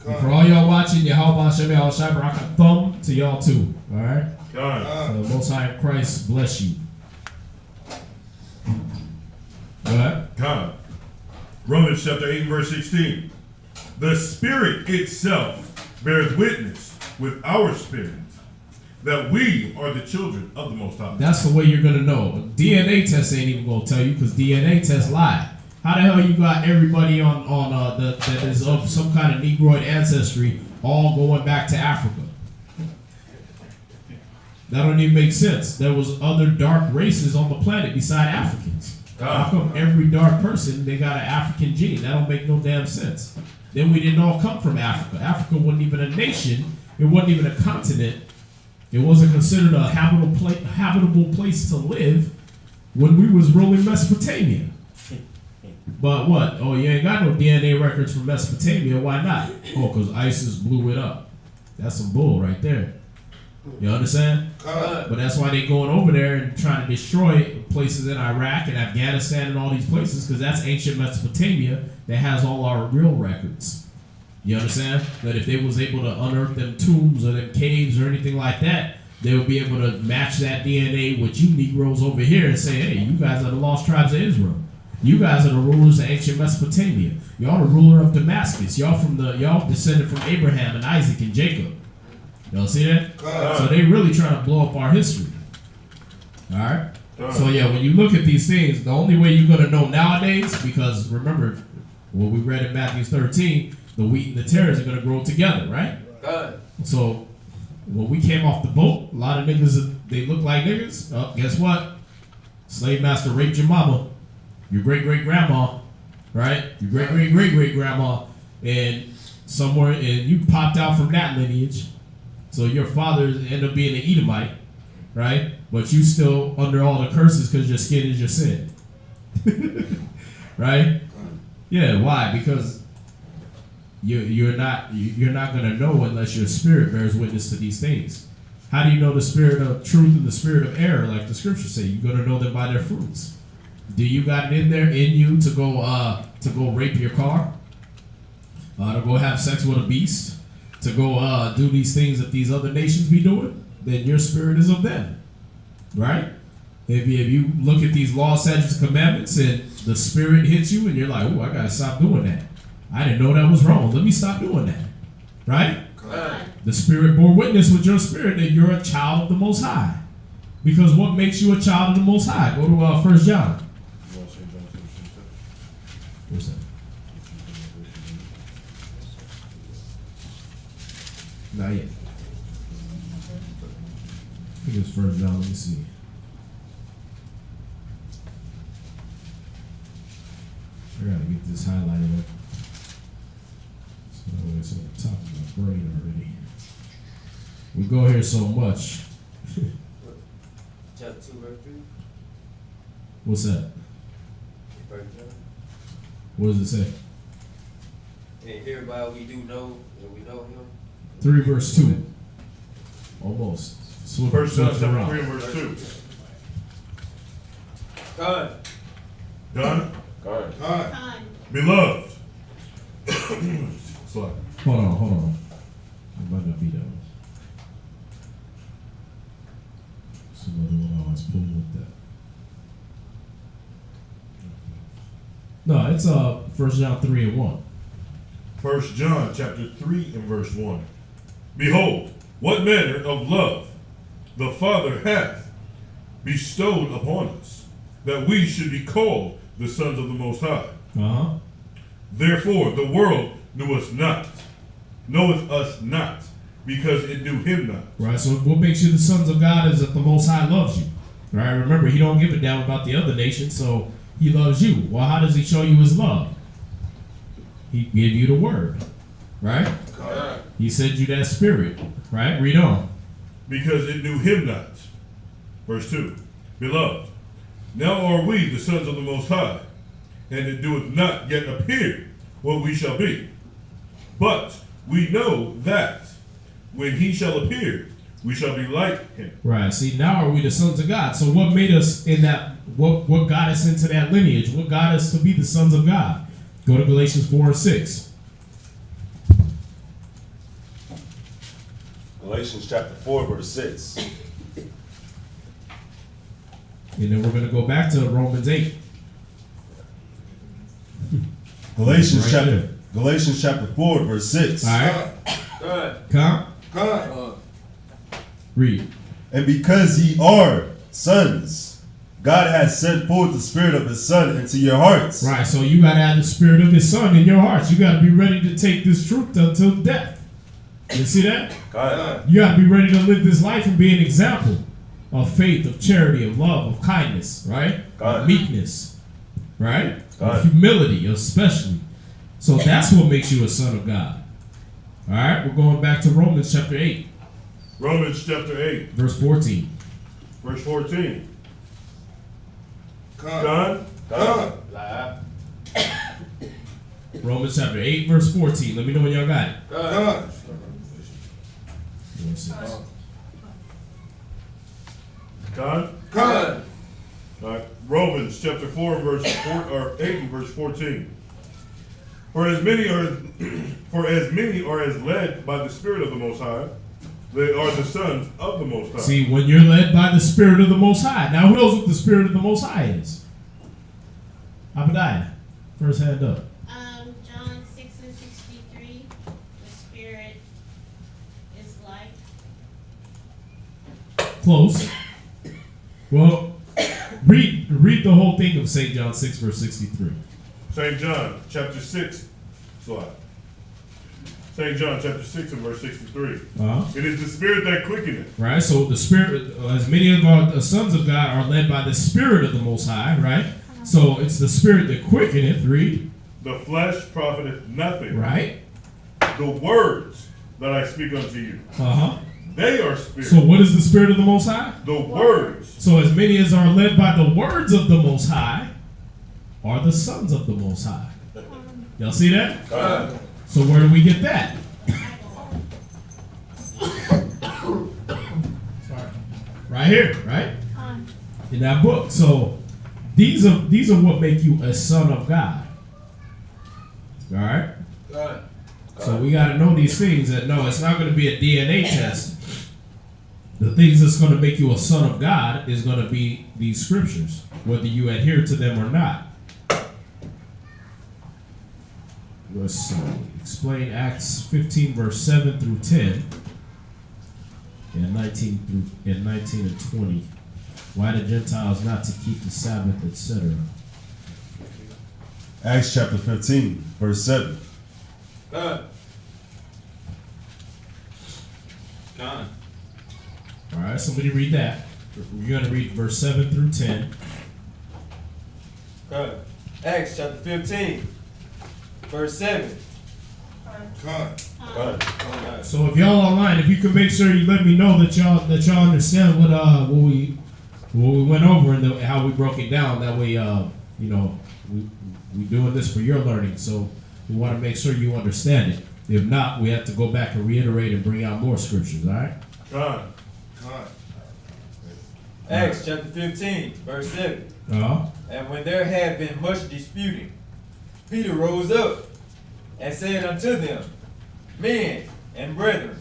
And for all y'all watching, Yahweh Shem Yahweh Shai Baraka, thumb to y'all too. Alright? So the Most High Christ bless you. Go ahead. God. Romans chapter 8 and verse 16. The Spirit itself bears witness with our spirit that we are the children of the Most High. That's the way you're gonna know. DNA test ain't even gonna tell you because DNA tests lie. How the hell you got everybody on that is of some kind of Negroid ancestry all going back to Africa? That don't even make sense. There was other dark races on the planet beside Africans. How come every dark person, they got an African gene? That don't make no damn sense. Then we didn't all come from Africa. Africa wasn't even a nation. It wasn't even a continent. It wasn't considered a habitable place to live when we was ruling Mesopotamia. But what? Oh, you ain't got no DNA records from Mesopotamia. Why not? Oh, because ISIS blew it up. That's some bull right there. You understand? But that's why they going over there and trying to destroy places in Iraq and Afghanistan and all these places, because that's ancient Mesopotamia that has all our real records. You understand? That if they was able to unearth them tombs or them caves or anything like that, they would be able to match that DNA with you Negroes over here and say, hey, you guys are the lost tribes of Israel. You guys are the rulers of ancient Mesopotamia. Y'all the ruler of Damascus. Y'all descended from Abraham and Isaac and Jacob. Y'all see that? So they really trying to blow up our history. Alright? So yeah, when you look at these things, the only way you're gonna know nowadays, because remember what we read in Matthew 13, the wheat and the tares are gonna grow together, right? So when we came off the boat, a lot of niggas, they look like niggas. Oh, guess what? Slave master raped your mama, your great-great-grandma, right? Your great-great-great-great-grandma, and somewhere, and you popped out from that lineage. So your father ended up being an Edomite, right? But you still under all the curses because your skin is your sin. Right? Yeah, why? Because you're not gonna know unless your spirit bears witness to these things. How do you know the spirit of truth and the spirit of error, like the scriptures say? You're gonna know them by their fruits. Do you got it in you to go rape your car? To go have sex with a beast? To go do these things that these other nations be doing? Then your spirit is of them. Right? If you look at these laws, statutes, and commandments, and the spirit hits you, and you're like, oh, I gotta stop doing that. I didn't know that was wrong. Let me stop doing that. Right? The spirit bore witness with your spirit that you're a child of the Most High. Because what makes you a child of the Most High? Go to 1 John. What's that? Not yet. I think it's 1 John. Let me see. I gotta get this highlighted up. So it's on the top of my brain already. We go here so much. Chapter 2, verse 3. What's that? 1 John. What does it say? And hereby we do know that we know him. 3 verse 2. Almost. First John chapter 3 and verse 2. God. Done? Time. Beloved. Sorry. Hold on. It might not be that one. Some other one I always pull with that. No, it's 1 John 3 and 1. 1 John chapter 3 and verse 1. Behold, what manner of love the Father hath bestowed upon us, that we should be called the sons of the Most High. Therefore the world knoweth us not, because it knew him not. Right, so what makes you the sons of God is that the Most High loves you. Right, remember, he don't give a damn about the other nations, so he loves you. Well, how does he show you his love? He gave you the word, right? God. He sent you that spirit, right? Read on. Because it knew him not. Verse 2. Beloved, now are we the sons of the Most High, and it doeth not yet appear what we shall be. But we know that when he shall appear, we shall be like him. Right. See, now are we the sons of God. So what made us in that, what got us into that lineage? What got us to be the sons of God? Go to Galatians 4 and 6. Galatians chapter 4, verse 6. And then we're going to go back to Romans 8. Galatians Right chapter 4, verse 6. All right. Good. Come. Good. Read. And because ye are sons, God has sent forth the Spirit of His Son into your hearts. Right, so you got to have the Spirit of His Son in your hearts. You got to be ready to take this truth until death. You see that? God. You got to be ready to live this life and be an example of faith, of charity, of love, of kindness, right? God. Of meekness, right? God. Of humility, especially. So that's what makes you a son of God. All right, we're going back to Romans chapter 8. Romans chapter 8, Verse 14. verse 14. Come. Done? Romans chapter 8, verse 14. Let me know when y'all got it. Come. Done? Come. All right. Romans chapter 4, verse 4, or 8 and verse 14. For as many are as led by the Spirit of the Most High, they are the sons of the Most High. See, when you're led by the Spirit of the Most High. Now, who knows what the Spirit of the Most High is? Abadiah. First hand up. John 6:63. The Spirit is life. Close. Well, read the whole thing of St. John 6, verse 63. St. John chapter 6, slide. St. John chapter 6 and verse 63. It is the Spirit that quickeneth. Right, so the Spirit, as many of our sons of God are led by the Spirit of the Most High, right? So it's the Spirit that quickeneth, read. The flesh profiteth nothing. Right. The words that I speak unto you, they are spirit. So what is the Spirit of the Most High? The words. So as many as are led by the words of the Most High are the sons of the Most High. Y'all see that? So where do we get that? Right here, right? In that book. So these are what make you a son of God. All right? So we got to know these things, that no, it's not going to be a DNA test. The things that's going to make you a son of God is going to be these scriptures, whether you adhere to them or not. Let's explain Acts 15 verse 7 through 10 and 19 and 20. Why the Gentiles not to keep the Sabbath, etc. Acts chapter 15, verse 7. All right, somebody read that. We're going to read verse 7 through 10. Acts chapter 15, verse 7. So if y'all online, if you can make sure you let me know that y'all understand what we went over and how we broke it down. That way, we doing this for your learning. So we want to make sure you understand it. If not, we have to go back and reiterate and bring out more scriptures. All right. Acts chapter 15, verse 7. And when there had been much disputing, Peter rose up and said unto them, Men and brethren,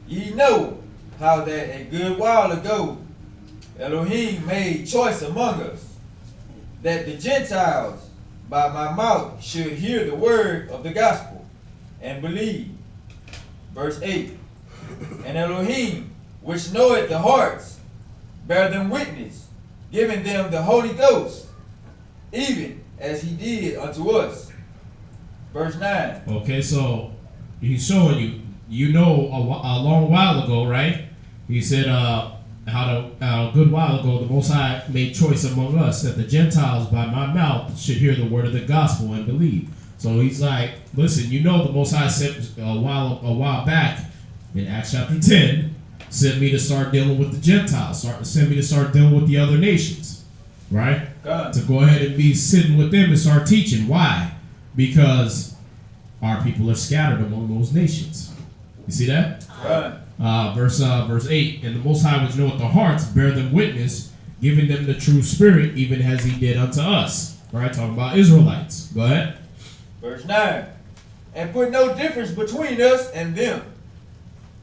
ye know how that a good while ago Elohim made choice among us, that the Gentiles by my mouth should hear the word of the gospel and believe. Verse 8. And Elohim, which knoweth the hearts, bear them witness, giving them the Holy Ghost, even as he did unto us. Verse 9. Okay, so he's showing you know a long while ago, right? He said how a good while ago the Most High made choice among us that the Gentiles by my mouth should hear the word of the gospel and believe. So he's like, listen, you know the Most High said a while back in Acts chapter 10, sent me to start dealing with the Gentiles, sent me to start dealing with the other nations, right? God. To go ahead and be sitting with them and start teaching. Why? Because our people are scattered among those nations. You see that? Verse 8. And the Most High, which knoweth the hearts, bear them witness, giving them the true spirit, even as he did unto us. Right? Talking about Israelites. Go ahead. Verse 9. And put no difference between us and them,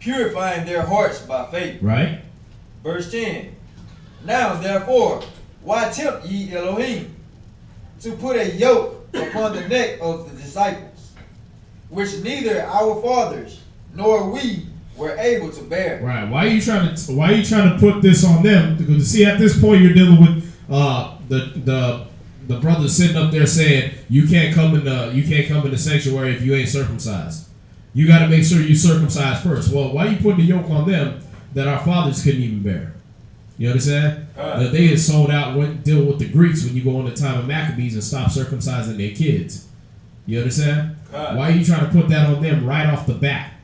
purifying their hearts by faith. Right? Verse 10. Now therefore, why tempt ye Elohim to put a yoke upon the neck of the disciples, which neither our fathers nor we were able to bear? Right. Why are you trying to put this on them? Because see, at this point, you're dealing with the brothers sitting up there saying you can't come in the sanctuary if you ain't circumcised. You got to make sure you circumcise first. Well, why are you putting the yoke on them that our fathers couldn't even bear? You understand? That they had sold out and went deal with the Greeks when you go in the time of Maccabees and stop circumcising their kids. You understand? Why are you trying to put that on them right off the bat?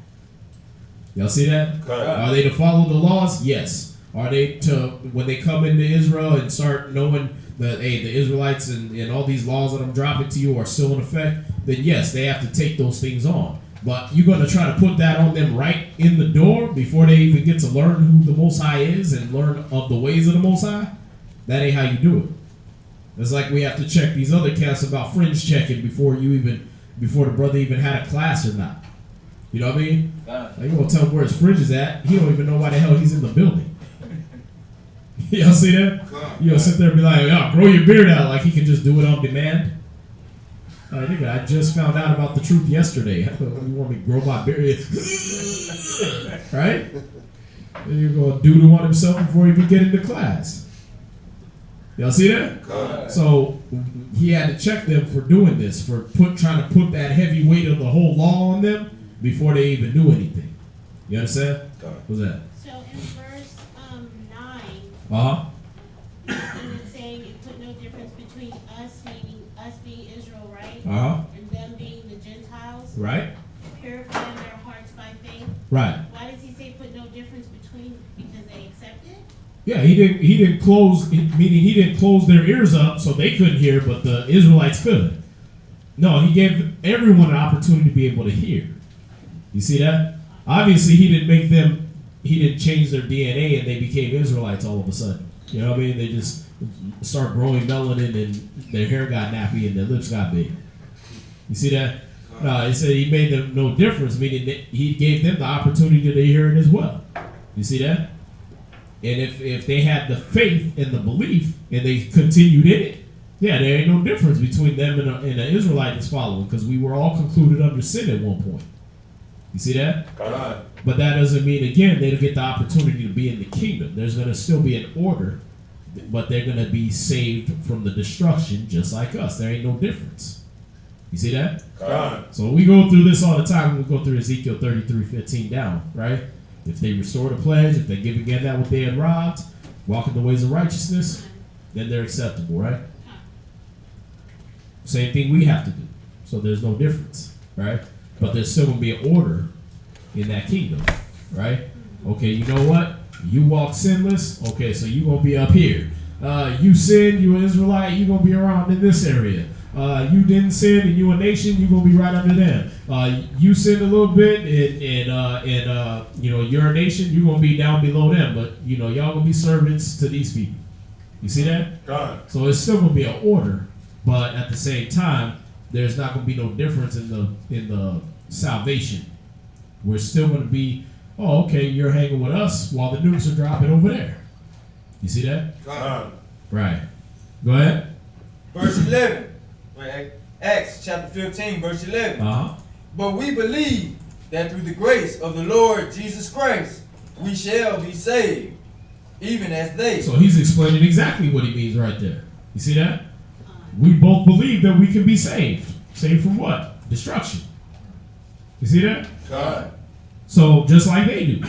Y'all see that? Are they to follow the laws? Yes. Are they to, when they come into Israel and start knowing that, hey, the Israelites and all these laws that I'm dropping to you are still in effect, then yes, they have to take those things on. But you're going to try to put that on them right in the door before they even get to learn who the Most High is and learn of the ways of the Most High? That ain't how you do it. It's like we have to check these other camps about fringe checking before the brother even had a class or not. You know what I mean? Like, you gonna tell him where his fringe is at. He don't even know why the hell he's in the building. Y'all see that? You gonna sit there and be like, "Yo, grow your beard out," like he can just do it on demand. Nigga, I just found out about the truth yesterday. You want me to grow my beard? Right? Then you're gonna do to one himself before he even get into class. Y'all see that? So he had to check them for doing this, for trying to put that heavy weight of the whole law on them before they even knew anything. You understand? What's that? So in verse 9, Uh-huh. and it's saying it put no difference between us, meaning us being Israel, right? Uh-huh. And them being the Gentiles. Right. Purifying their hearts by faith. Right. Why does he say put no difference between? Because they accept it? Yeah, he didn't close, meaning he didn't close their ears up so they couldn't hear, but the Israelites could. No, he gave everyone an opportunity to be able to hear. You see that? Obviously, he didn't change their DNA and they became Israelites all of a sudden. You know what I mean? They just start growing melanin and their hair got nappy and their lips got big. You see that? No, he said he made them no difference, meaning that he gave them the opportunity to hear it as well. You see that? And if they had the faith and the belief and they continued in it, yeah, there ain't no difference between them and an Israelite that's following, because we were all concluded under sin at one point. You see that? God. But that doesn't mean, again, they don't get the opportunity to be in the kingdom. There's going to still be an order, but they're going to be saved from the destruction just like us. There ain't no difference. You see that? God. So we go through this all the time. We go through Ezekiel 33:15 down, right? If they restore the pledge, if they give again that what they had robbed, walk in the ways of righteousness, then they're acceptable, right? Same thing we have to do. So there's no difference, right? But there's still going to be an order in that kingdom, right? Okay, you know what? You walk sinless. Okay, so you're going to be up here. You sinned, you an Israelite, you're going to be around in this area. You didn't sin and you a nation, you're going to be right under them. You sinned a little bit and you know, you're a nation, you're going to be down below them. But, you know, y'all going to be servants to these people. You see that? God. So it's still going to be an order, but at the same time, there's not going to be no difference in the salvation. We're still going to be, oh, okay, you're hanging with us while the nukes are dropping over there. You see that? God. Right. Go ahead. Verse 11. Acts chapter 15, verse 11. Uh-huh. But we believe that through the grace of the Lord Jesus Christ, we shall be saved, even as they. So he's explaining exactly what he means right there. You see that? We both believe that we can be saved. Saved from what? Destruction. You see that? God. So just like they do.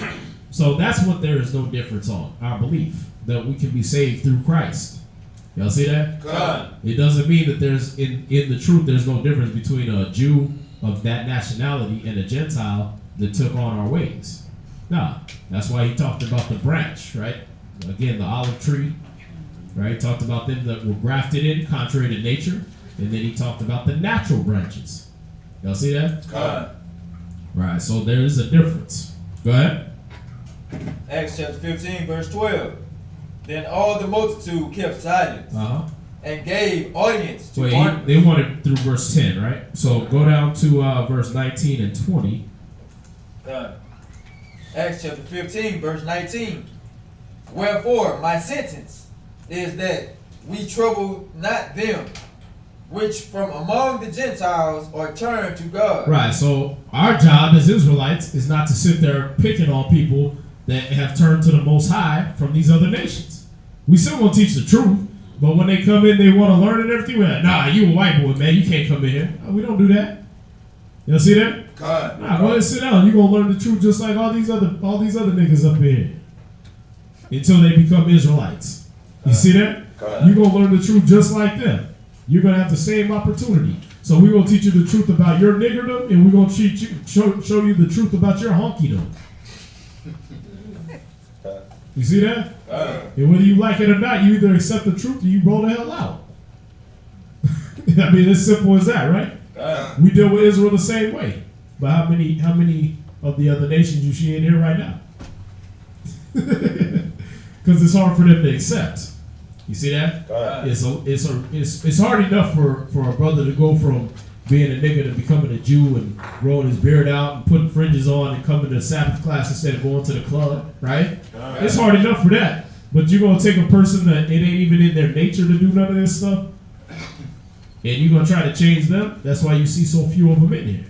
So that's what there is no difference on, our belief, that we can be saved through Christ. Y'all see that? God. It doesn't mean that there's, in the truth, there's no difference between a Jew of that nationality and a Gentile that took on our ways. No. That's why he talked about the branch, right? Again, the olive tree, right? He talked about them that were grafted in, contrary to nature. And then he talked about the natural branches. Y'all see that? God. Right, so there is a difference. Go ahead. Acts chapter 15, verse 12. Then all the multitude kept silence and gave audience to Barnabas. They wanted through verse 10, right? So go down to verse 19 and 20. God. Acts chapter 15, verse 19. Wherefore, my sentence is that we trouble not them which from among the Gentiles are turned to God. Right, so our job as Israelites is not to sit there picking on people that have turned to the Most High from these other nations. We still want to teach the truth, but when they come in, they want to learn and everything. We're like, nah, you a white boy, man. You can't come in here. No, we don't do that. You see that? God. Nah, go ahead and sit down. You're going to learn the truth just like all these other niggas up here until they become Israelites. You see that? You're going to learn the truth just like them. You're going to have the same opportunity. So we're going to teach you the truth about your niggerdom, and we're going to show you the truth about your honkydom. You see that? And whether you like it or not, you either accept the truth or you roll the hell out. I mean, it's simple as that, right? We deal with Israel the same way. But how many of the other nations you see in here right now? Because it's hard for them to accept. You see that? It's hard enough for a brother to go from being a nigga to becoming a Jew and growing his beard out and putting fringes on and coming to Sabbath class instead of going to the club, right? It's hard enough for that. But you're going to take a person that it ain't even in their nature to do none of this stuff, and you're going to try to change them. That's why you see so few of them in here.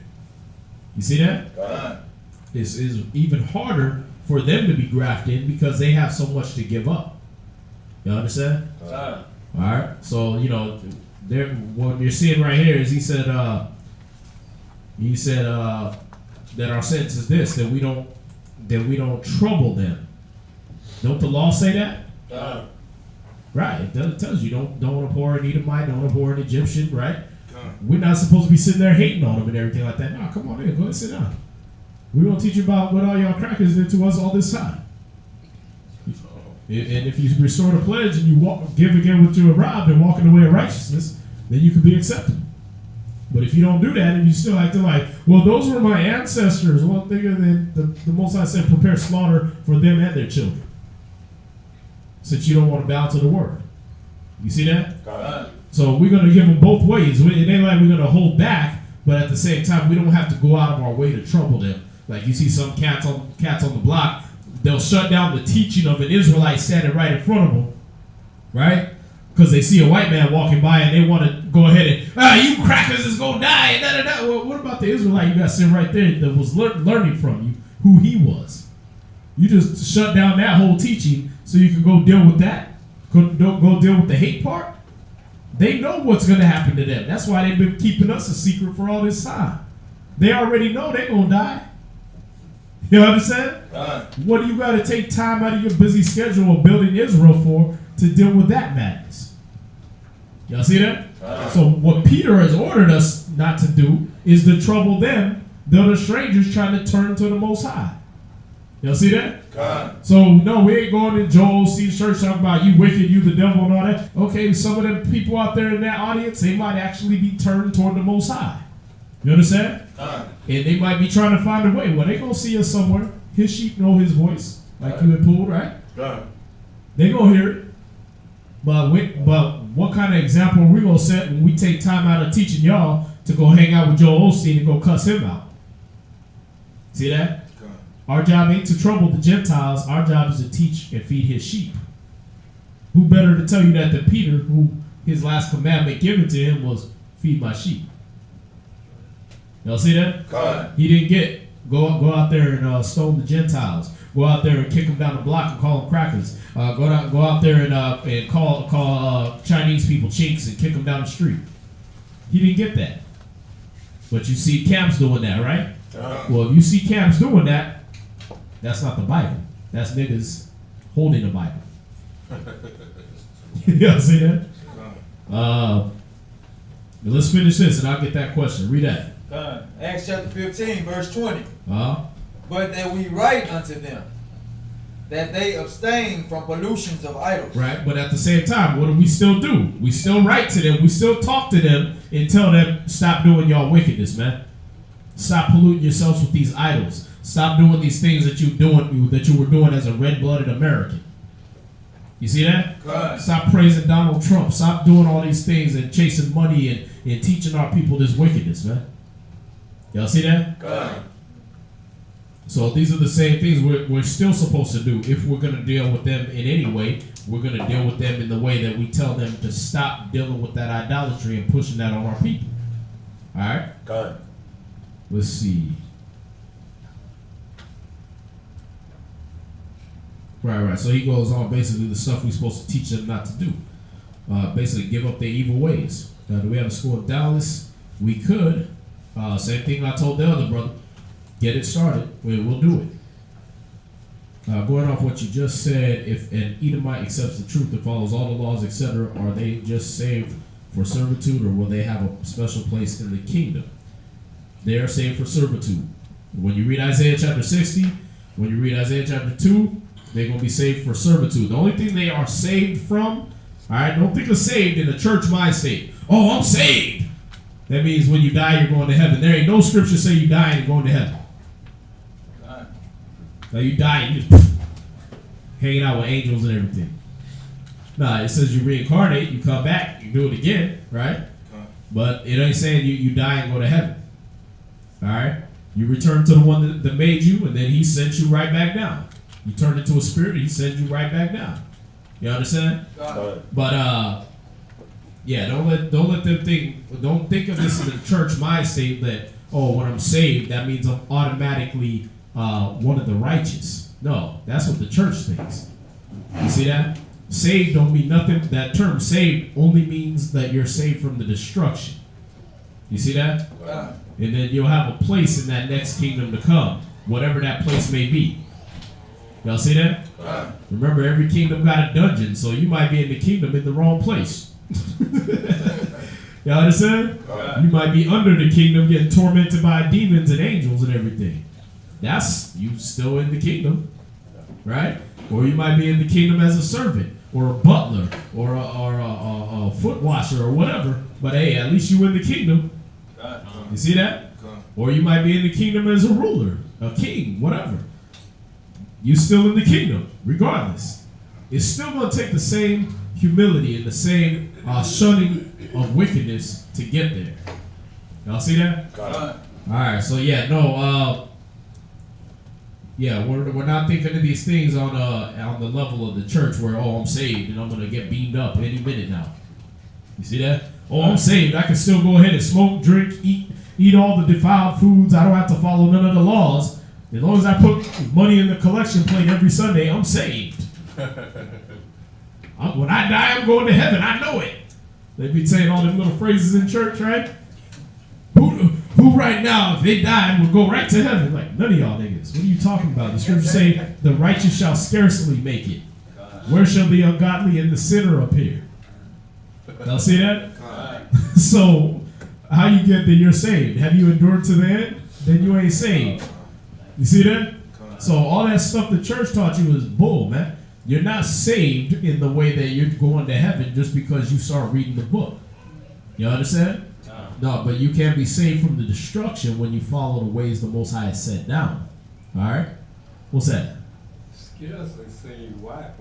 You see that? It's even harder for them to be grafted in because they have so much to give up. You understand? All right. So what you're seeing right here is he said that our sentence is this, that we don't trouble them. Don't the law say that? Right. It tells you don't abhor an Edomite, don't abhor an Egyptian, right? We're not supposed to be sitting there hating on them and everything like that. No, come on in, go ahead and sit down. We're gonna teach you about what all y'all crackers did to us all this time. And if you restore the pledge and you give again what you robbed and walk in the way of righteousness, then you can be accepted. But if you don't do that and you still acting like, well, those were my ancestors, well, the Most High said prepare slaughter for them and their children. Since you don't want to bow to the word. You see that? So we're going to give them both ways. It ain't like we're going to hold back, but at the same time, we don't have to go out of our way to trouble them. Like you see some cats on the block, they'll shut down the teaching of an Israelite standing right in front of them, right? Because they see a white man walking by and they want to go ahead and, you crackers is going to die. Well, what about the Israelite you got sitting right there that was learning from you who he was? You just shut down that whole teaching so you can go deal with that. Go deal with the hate part. They know what's going to happen to them. That's why they've been keeping us a secret for all this time. They already know they're going to die. You understand? What do you got to take time out of your busy schedule of building Israel for to deal with that madness? Y'all see that? So what Peter has ordered us not to do is to trouble them. They're the strangers trying to turn to the Most High. Y'all see that? So no, we ain't going to Joel C's church talking about you wicked, you the devil and all that. Okay, some of them people out there in that audience, they might actually be turned toward the Most High. You understand? And they might be trying to find a way. Well, they gonna see us somewhere. His sheep know his voice, like you had pulled, right? They gonna hear it. But what kind of example are we gonna set when we take time out of teaching y'all to go hang out with Joel Osteen and go cuss him out? See that? Our job ain't to trouble the Gentiles. Our job is to teach and feed his sheep. Who better to tell you that than Peter, who his last commandment given to him was feed my sheep? Y'all see that? He didn't get go out there and stone the Gentiles. Go out there and kick them down the block and call them crackers. Go out there and call Chinese people chinks and kick them down the street. He didn't get that. But you see camps doing that, right? Well, if you see camps doing that, that's not the Bible. That's niggas holding the Bible. Y'all see that? Let's finish this and I'll get that question. Read that. Acts chapter 15, verse 20. But that we write unto them that they abstain from pollutions of idols. Right, but at the same time, what do we still do? We still write to them. We still talk to them and tell them, stop doing y'all wickedness, man. Stop polluting yourselves with these idols. Stop doing these things that you were doing as a red-blooded American. You see that? Stop praising Donald Trump. Stop doing all these things and chasing money and teaching our people this wickedness, man. Y'all see that? So these are the same things we're still supposed to do. If we're going to deal with them in any way, we're going to deal with them in the way that we tell them to stop dealing with that idolatry and pushing that on our people. All right? God. Let's see. Right. So he goes on basically the stuff we're supposed to teach them not to do. Basically give up their evil ways. Now, do we have a school in Dallas? We could. Same thing I told the other brother. Get it started. We'll do it. Going off what you just said, if an Edomite accepts the truth and follows all the laws, etc., are they just saved for servitude, or will they have a special place in the kingdom? They are saved for servitude. When you read Isaiah chapter 60, when you read Isaiah chapter 2, they're going to be saved for servitude. The only thing they are saved from, all right, don't think of saved in the church mind state. Oh, I'm saved. That means when you die, you're going to heaven. There ain't no scripture say you die and you're going to heaven. Now you die and you just hanging out with angels and everything. Nah, it says you reincarnate, you come back, you do it again, right? But it ain't saying you die and go to heaven. All right? You return to the one that made you, and then he sent you right back down. You turn into a spirit, he sends you right back down. You understand? But yeah, don't let them think. Don't think of this as a church mind state that, oh, when I'm saved, that means I'm automatically one of the righteous. No, that's what the church thinks. You see that? Saved don't mean nothing. That term saved only means that you're saved from the destruction. You see that? And then you'll have a place in that next kingdom to come, whatever that place may be. Y'all see that? Remember, every kingdom got a dungeon, so you might be in the kingdom in the wrong place. Y'all understand? You might be under the kingdom getting tormented by demons and angels and everything. That's you still in the kingdom, right? Or you might be in the kingdom as a servant or a butler or a foot washer or whatever. But hey, at least you in the kingdom. You see that? Or you might be in the kingdom as a ruler, a king, whatever. You still in the kingdom, regardless. It's still going to take the same humility and the same shunning of wickedness to get there. Y'all see that? All right. So yeah, no. Yeah, we're not thinking of these things on the level of the church where, oh, I'm saved and I'm gonna get beamed up any minute now. You see that? Oh, I'm saved. I can still go ahead and smoke, drink, eat all the defiled foods. I don't have to follow none of the laws. As long as I put money in the collection plate every Sunday, I'm saved. When I die, I'm going to heaven. I know it. They be saying all them little phrases in church, right? Who right now, if they die, will go right to heaven? Like, none of y'all niggas. What are you talking about? The scripture say, the righteous shall scarcely make it. Where shall the ungodly and the sinner appear? Y'all see that? So, how you get that you're saved? Have you endured to the end? Then you ain't saved. You see that? So, all that stuff the church taught you is bull, man. You're not saved in the way that you're going to heaven just because you start reading the book. You understand? No, but you can't be saved from the destruction when you follow the ways the Most High has set down. All right? What's that? Scarcely say why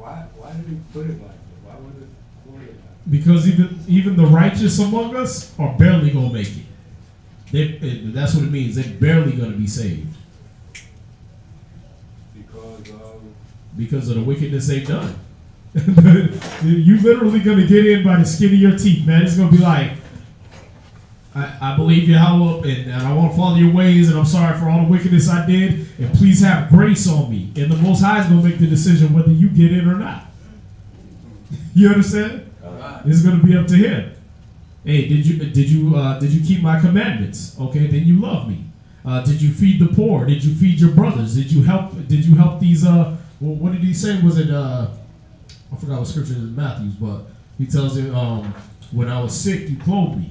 did he put it like that? Why would it put it like that? Because even the righteous among us are barely going to make it. That's what it means. They're barely going to be saved. Because of the wickedness they've done. You literally going to get in by the skin of your teeth, man. It's going to be like, I believe Yahweh, and I want to follow your ways, and I'm sorry for all the wickedness I did, and please have grace on me. And the Most High is going to make the decision whether you get in or not. You understand? It's going to be up to Him. Hey, did you keep my commandments? Okay, then you love me. Did you feed the poor? Did you feed your brothers? Did you help these? What did he say? Was it? I forgot what scripture is in Matthew, but he tells it. When I was sick, you clothed me.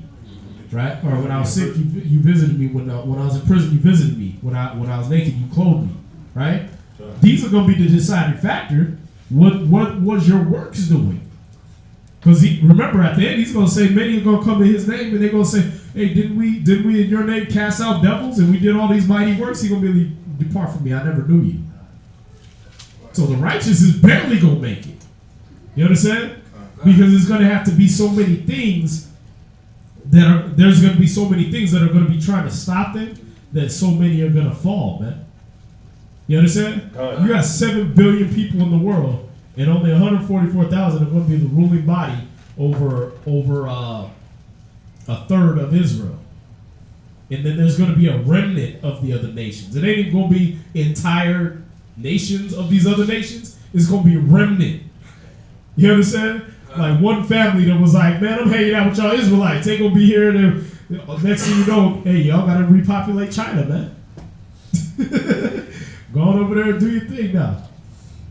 Right? Or when I was sick, you visited me. When I was in prison, you visited me. When I was naked, you clothed me. Right? Sure. These are going to be the deciding factor. What was your works doing? Because remember, at the end, he's going to say, many are going to come in his name, and they're going to say, hey, didn't we in your name cast out devils, and we did all these mighty works? He's going to be like, depart from me, I never knew you. So the righteous is barely going to make it. You understand? Because it's going to have to be so many things there's going to be so many things that are going to be trying to stop them that so many are going to fall, man. You understand? You got 7 billion people in the world, and only 144,000 are going to be the ruling body over a third of Israel. And then there's going to be a remnant of the other nations. It ain't even going to be entire nations of these other nations. It's going to be a remnant. You understand? Like one family that was like, man, I'm hanging out with y'all Israelites. They going to be here. Next thing you know, hey, y'all got to repopulate China, man. Go on over there and do your thing now.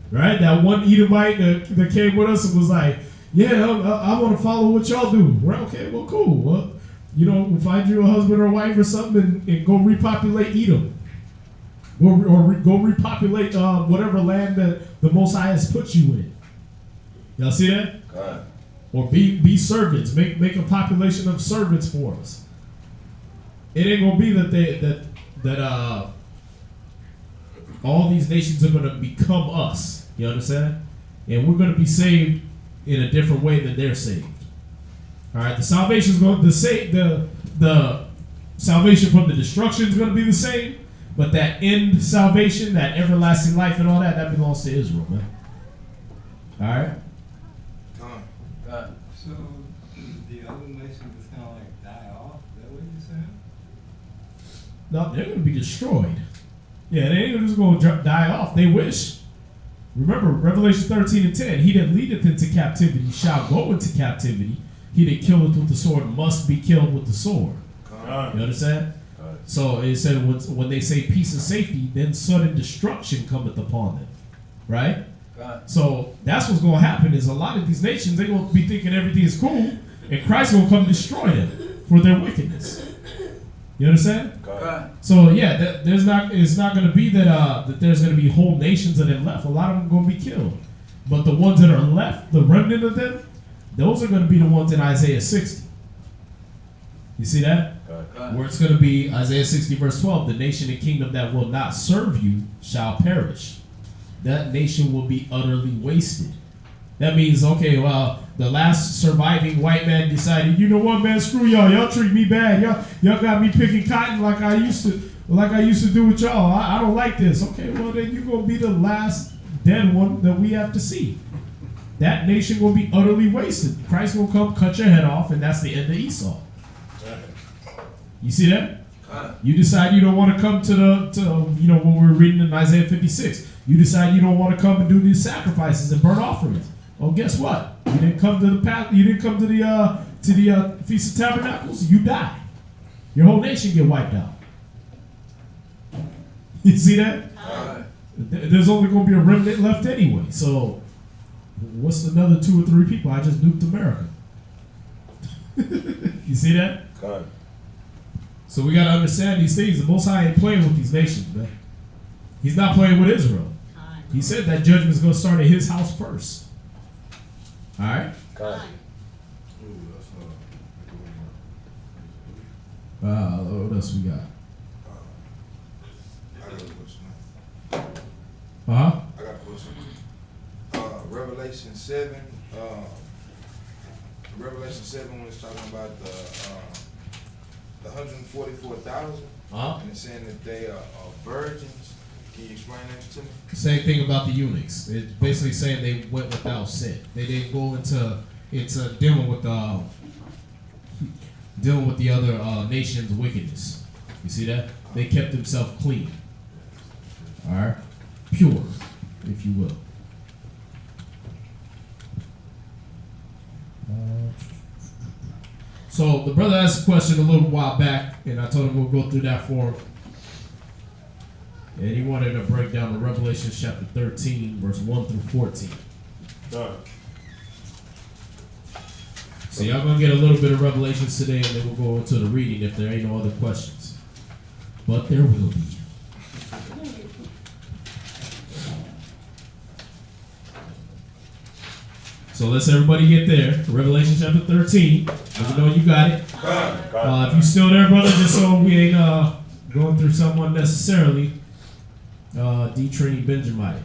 Right? That one Edomite that came with us and was like, yeah, I want to follow what y'all do. We're okay, well, cool. Well, you know, we'll find you a husband or wife or something and go repopulate Edom. Or go repopulate whatever land that the Most High has put you in. Y'all see that? God. Or be servants. Make a population of servants for us. It ain't gonna be that all these nations are gonna become us. You understand? And we're gonna be saved in a different way than they're saved. All right, the salvation is going to the salvation from the destruction is going to be the same, but that end salvation, that everlasting life, and all that belongs to Israel, man. All right. So the other nations is kind of like die off. Is that what you're saying? No, they're going to be destroyed. Yeah, they ain't just going to die off. They wish. Remember, Revelation 13:10. He that leadeth into captivity shall go into captivity. He that killeth with the sword must be killed with the sword. You understand? So it said when they say peace and safety, then sudden destruction cometh upon them. Right? So that's what's going to happen is a lot of these nations, they're going to be thinking everything is cool, and Christ will come destroy them for their wickedness. You understand? So yeah, it's not going to be that there's going to be whole nations of them left. A lot of them are going to be killed. But the ones that are left, the remnant of them, those are going to be the ones in Isaiah 60. You see that? Where it's going to be Isaiah 60 verse 12, the nation and kingdom that will not serve you shall perish. That nation will be utterly wasted. That means, okay, well, the last surviving white man decided, you know what, man, screw y'all. Y'all treat me bad. Y'all got me picking cotton like I used to do with y'all. I don't like this. Okay, well, then you're going to be the last dead one that we have to see. That nation will be utterly wasted. Christ will come, cut your head off, and that's the end of Esau. You see that? You decide you don't want to come to when we were reading in Isaiah 56. You decide you don't want to come and do these sacrifices and burnt offerings. Well, guess what? You didn't come to the path. You didn't come to the Feast of Tabernacles. You die. Your whole nation get wiped out. You see that? There's only going to be a remnant left anyway. So, what's another 2 or 3 people? I just nuked America. You see that? So we got to understand these things. The Most High ain't playing with these nations, man. He's not playing with Israel. He said that judgment is going to start at his house first. All right? What else we got? I got a question. Uh-huh. I got a question. Revelation 7. Revelation 7 when it's talking about the 144,000. And it's saying that they are virgins. Can you explain that to me? Same thing about the eunuchs. It's basically saying they went without sin. They didn't go into dealing with the other nation's wickedness. You see that? They kept themselves clean. All right, pure, if you will. So the brother asked a question a little while back, and I told him we'll go through that for him. And he wanted to break down the Revelation chapter 13, verse 1 through 14. So y'all gonna get a little bit of Revelations today, and then we'll go into the reading if there ain't no other questions. But there will be. So let's everybody get there. Revelation chapter 13. Let me know you got it. If you still there, brother, just so we ain't going through something unnecessarily. D. Trini Benjamite.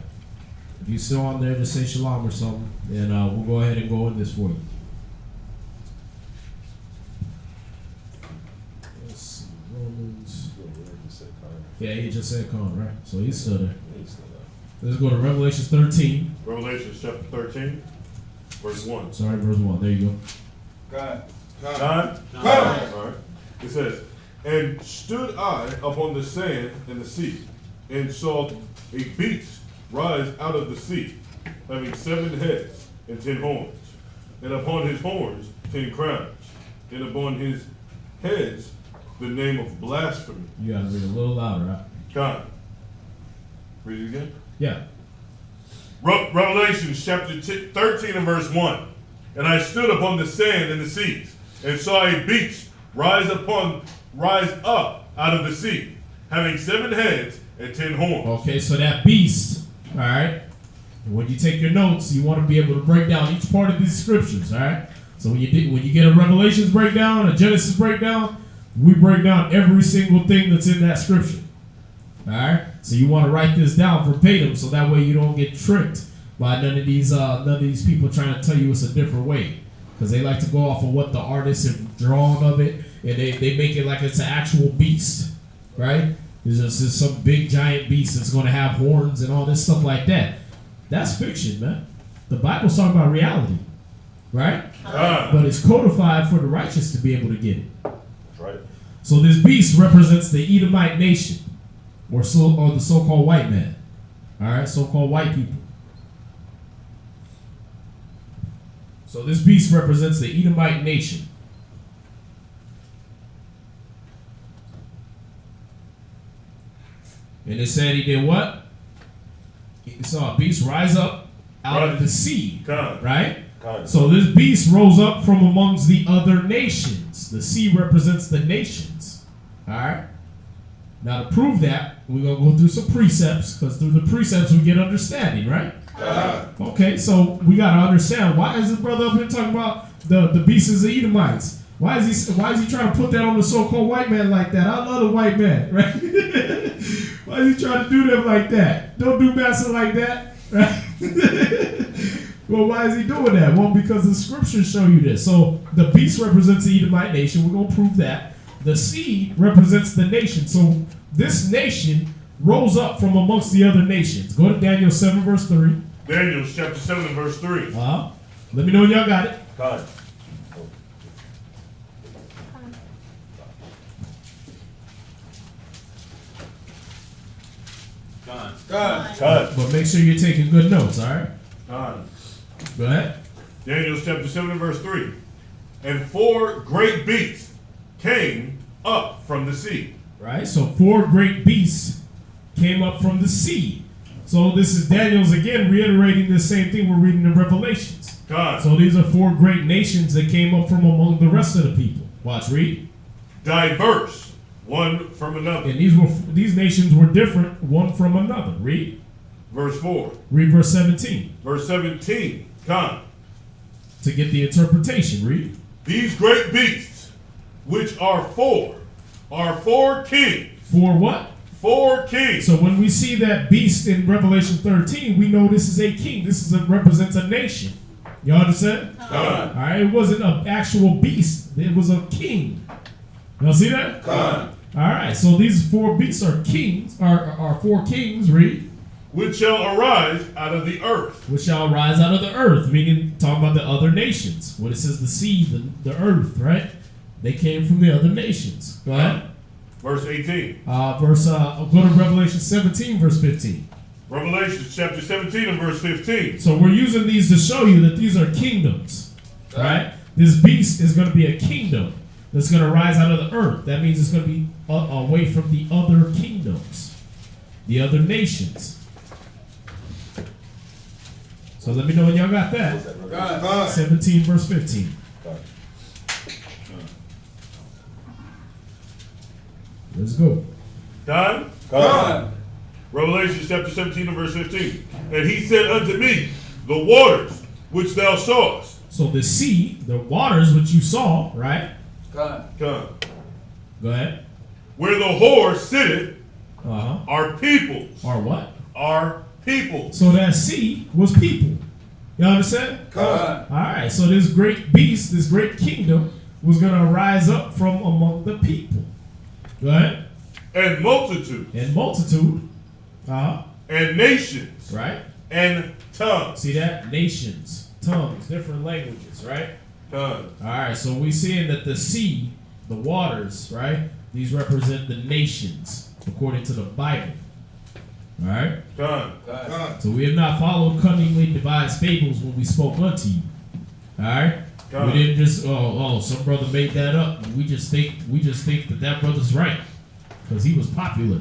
If you still on there, just say shalom or something, and we'll go ahead and go in this for you. Let's see, Romans. Yeah, he just said con, right? So he's still there. Let's go to Revelation 13. Revelation chapter 13, verse 1. Sorry, verse 1. There you go. God. God? All right. It says, and stood I upon the sand and the sea, and saw a beast rise out of the sea, having 7 heads and 10 horns, and upon his horns 10 crowns, and upon his heads the name of blasphemy. You gotta read a little louder, right? God. Read it again. Yeah. Revelation chapter 13 and verse 1. And I stood upon the sand and the seas, and saw a beast rise up out of the sea, having 7 heads and 10 horns. Okay, so that beast, all right. When you take your notes, you want to be able to break down each part of these scriptures, all right. So when you get a Revelations breakdown, a Genesis breakdown, we break down every single thing that's in that scripture. All right. So you want to write this down verbatim, so that way you don't get tricked by none of these people trying to tell you it's a different way, because they like to go off of what the artists have drawn of it, and they make it like it's an actual beast, right? There's just some big giant beast that's going to have horns and all this stuff like that. That's fiction, man. The Bible's talking about reality, right? But it's codified for the righteous to be able to get it. That's right. So this beast represents the Edomite nation, or the so-called white man. All right, so-called white people. So this beast represents the Edomite nation. And it said he did what? He saw a beast rise up out of the sea. Right? So this beast rose up from amongst the other nations. The sea represents the nations. Alright? Now to prove that, we're going to go through some precepts, because through the precepts we get understanding, right? Okay, so we got to understand, why is this brother up here talking about the beasts of the Edomites? Why is he trying to put that on the so-called white man like that? I love the white man, right? Why is he trying to do them like that? Don't do master like that, right? Well, why is he doing that? Well, because the scriptures show you this. So the beast represents the Edomite nation. We're going to prove that. The sea represents the nation. So this nation rose up from amongst the other nations. Go to Daniel 7 verse 3. Daniel chapter 7 and verse 3. Let me know when y'all got it. God. God. But make sure you're taking good notes, all right? God. Go ahead. Daniel chapter 7 and verse 3. And 4 great beasts came up from the sea. Right, so 4 great beasts came up from the sea. So this is Daniel's again reiterating the same thing we're reading in Revelations. God. So these are 4 great nations that came up from among the rest of the people. Watch, read. Diverse, one from another. And these nations were different, one from another. Read. Verse 4. Read verse 17. Verse 17. God. To get the interpretation, read. These great beasts, which are 4 kings. 4 what? 4 kings. So when we see that beast in Revelation 13, we know this is a king. This represents a nation. You understand? God. All right, it wasn't an actual beast. It was a king. Y'all see that? God. All right, so these 4 beasts are kings, are 4 kings, read. Which shall arise out of the earth. Which shall rise out of the earth, meaning talking about the other nations. When it says the sea, the earth, right? They came from the other nations. Go ahead. Verse 18. Go to Revelation 17, verse 15. Revelation chapter 17 and verse 15. So we're using these to show you that these are kingdoms, right? This beast is going to be a kingdom that's going to rise out of the earth. That means it's going to be away from the other kingdoms, the other nations. So let me know when y'all got that. God. 17 verse 15. Let's go. Done? God. Revelation chapter 17 and verse 15. And he said unto me, the waters which thou sawest. So the sea, the waters which you saw, right? God. Come. Go ahead. Where the whore sitteth are peoples. Are what? Are people. So that sea was people. You understand? God. All right. So this great beast, this great kingdom, was going to rise up from among the people. Go ahead. And multitude. And multitude. and nations, right? And tongues. See that? Nations, tongues, different languages, right? Tongues. All right, so we're seeing that the sea, the waters, right? These represent the nations according to the Bible. All right? Tongues. So we have not followed cunningly devised fables when we spoke unto you. All right? We didn't just some brother made that up. We just think that brother's right because he was popular,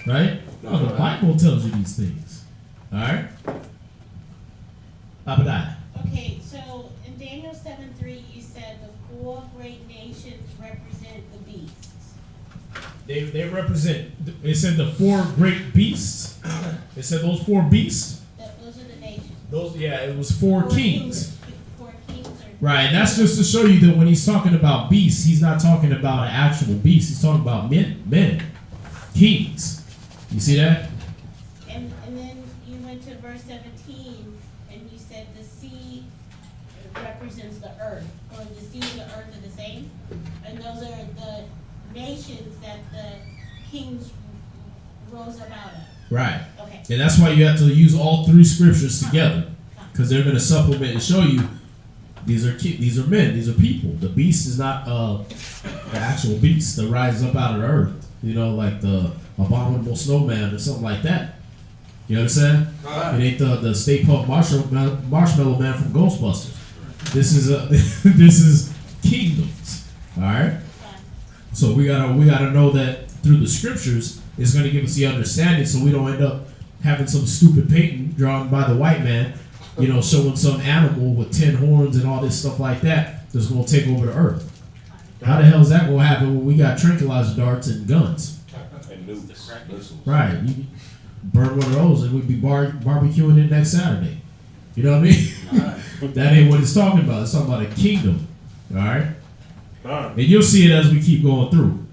right? No, the Bible tells you these things. All right? Abadiah. Okay, so in Daniel 7:3, you said the 4 great nations represent the beasts. They represent. It said the 4 great beasts. It said those 4 beasts. Those are the nations. It was 4 kings. 4 kings are Right, and that's just to show you that when he's talking about beasts, he's not talking about an actual beast. He's talking about men, kings. You see that? And then you went to verse 17, and you said the sea represents the earth, or the sea and the earth are the same, and those are the nations that the kings rose up out of. Right. Okay. And that's why you have to use all 3 scriptures together, because they're going to supplement and show you these are men, these are people. The beast is not the actual beast that rises up out of the earth. You know, like the abominable snowman or something like that. You understand? It ain't the Stay Puft Marshmallow Man from Ghostbusters. This is this is kingdoms. All right. So we gotta know that through the scriptures, it's gonna give us the understanding, so we don't end up having some stupid painting drawn by the white man, you know, showing some animal with 10 horns and all this stuff like that that's gonna take over the earth. How the hell is that gonna happen when we got tranquilizer darts and guns? And nukes. Right. You burn one of those and we'd be barbecuing it next Saturday. You know what I mean? That ain't what it's talking about. It's talking about a kingdom. All right? And you'll see it as we keep going through.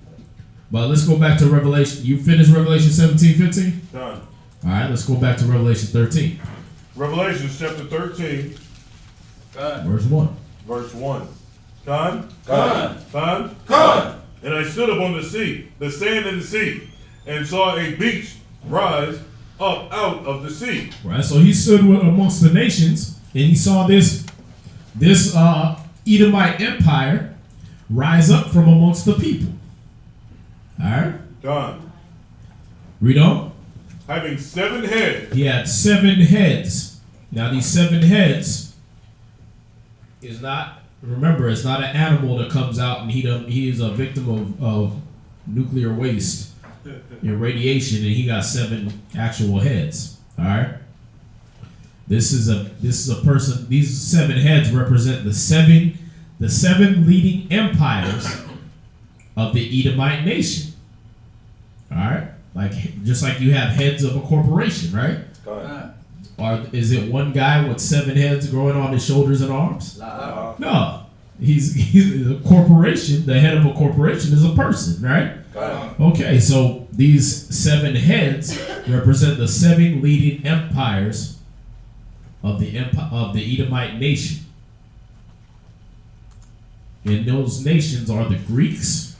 But let's go back to Revelation. You finished Revelation 17, 15? Done. All right, let's go back to Revelation 13. Revelation chapter 13. Verse 1. Verse 1. Con? Con. And I stood upon the sea, the sand in the sea, and saw a beach rise up out of the sea. Right, so he stood amongst the nations, and he saw this Edomite empire rise up from amongst the people. All right? Con. Read on. Having 7 heads. He had 7 heads. Now these 7 heads is not, remember, it's not an animal that comes out and he is a victim of nuclear waste and radiation, and he got 7 actual heads. All right. This is a person. These 7 heads represent the seven leading empires of the Edomite nation. All right. Just like you have heads of a corporation, right? Or is it one guy with 7 heads growing on his shoulders and arms? No. He's a corporation. The head of a corporation is a person, right? Okay, so these 7 heads represent the 7 leading empires of the Edomite nation. And those nations are the Greeks.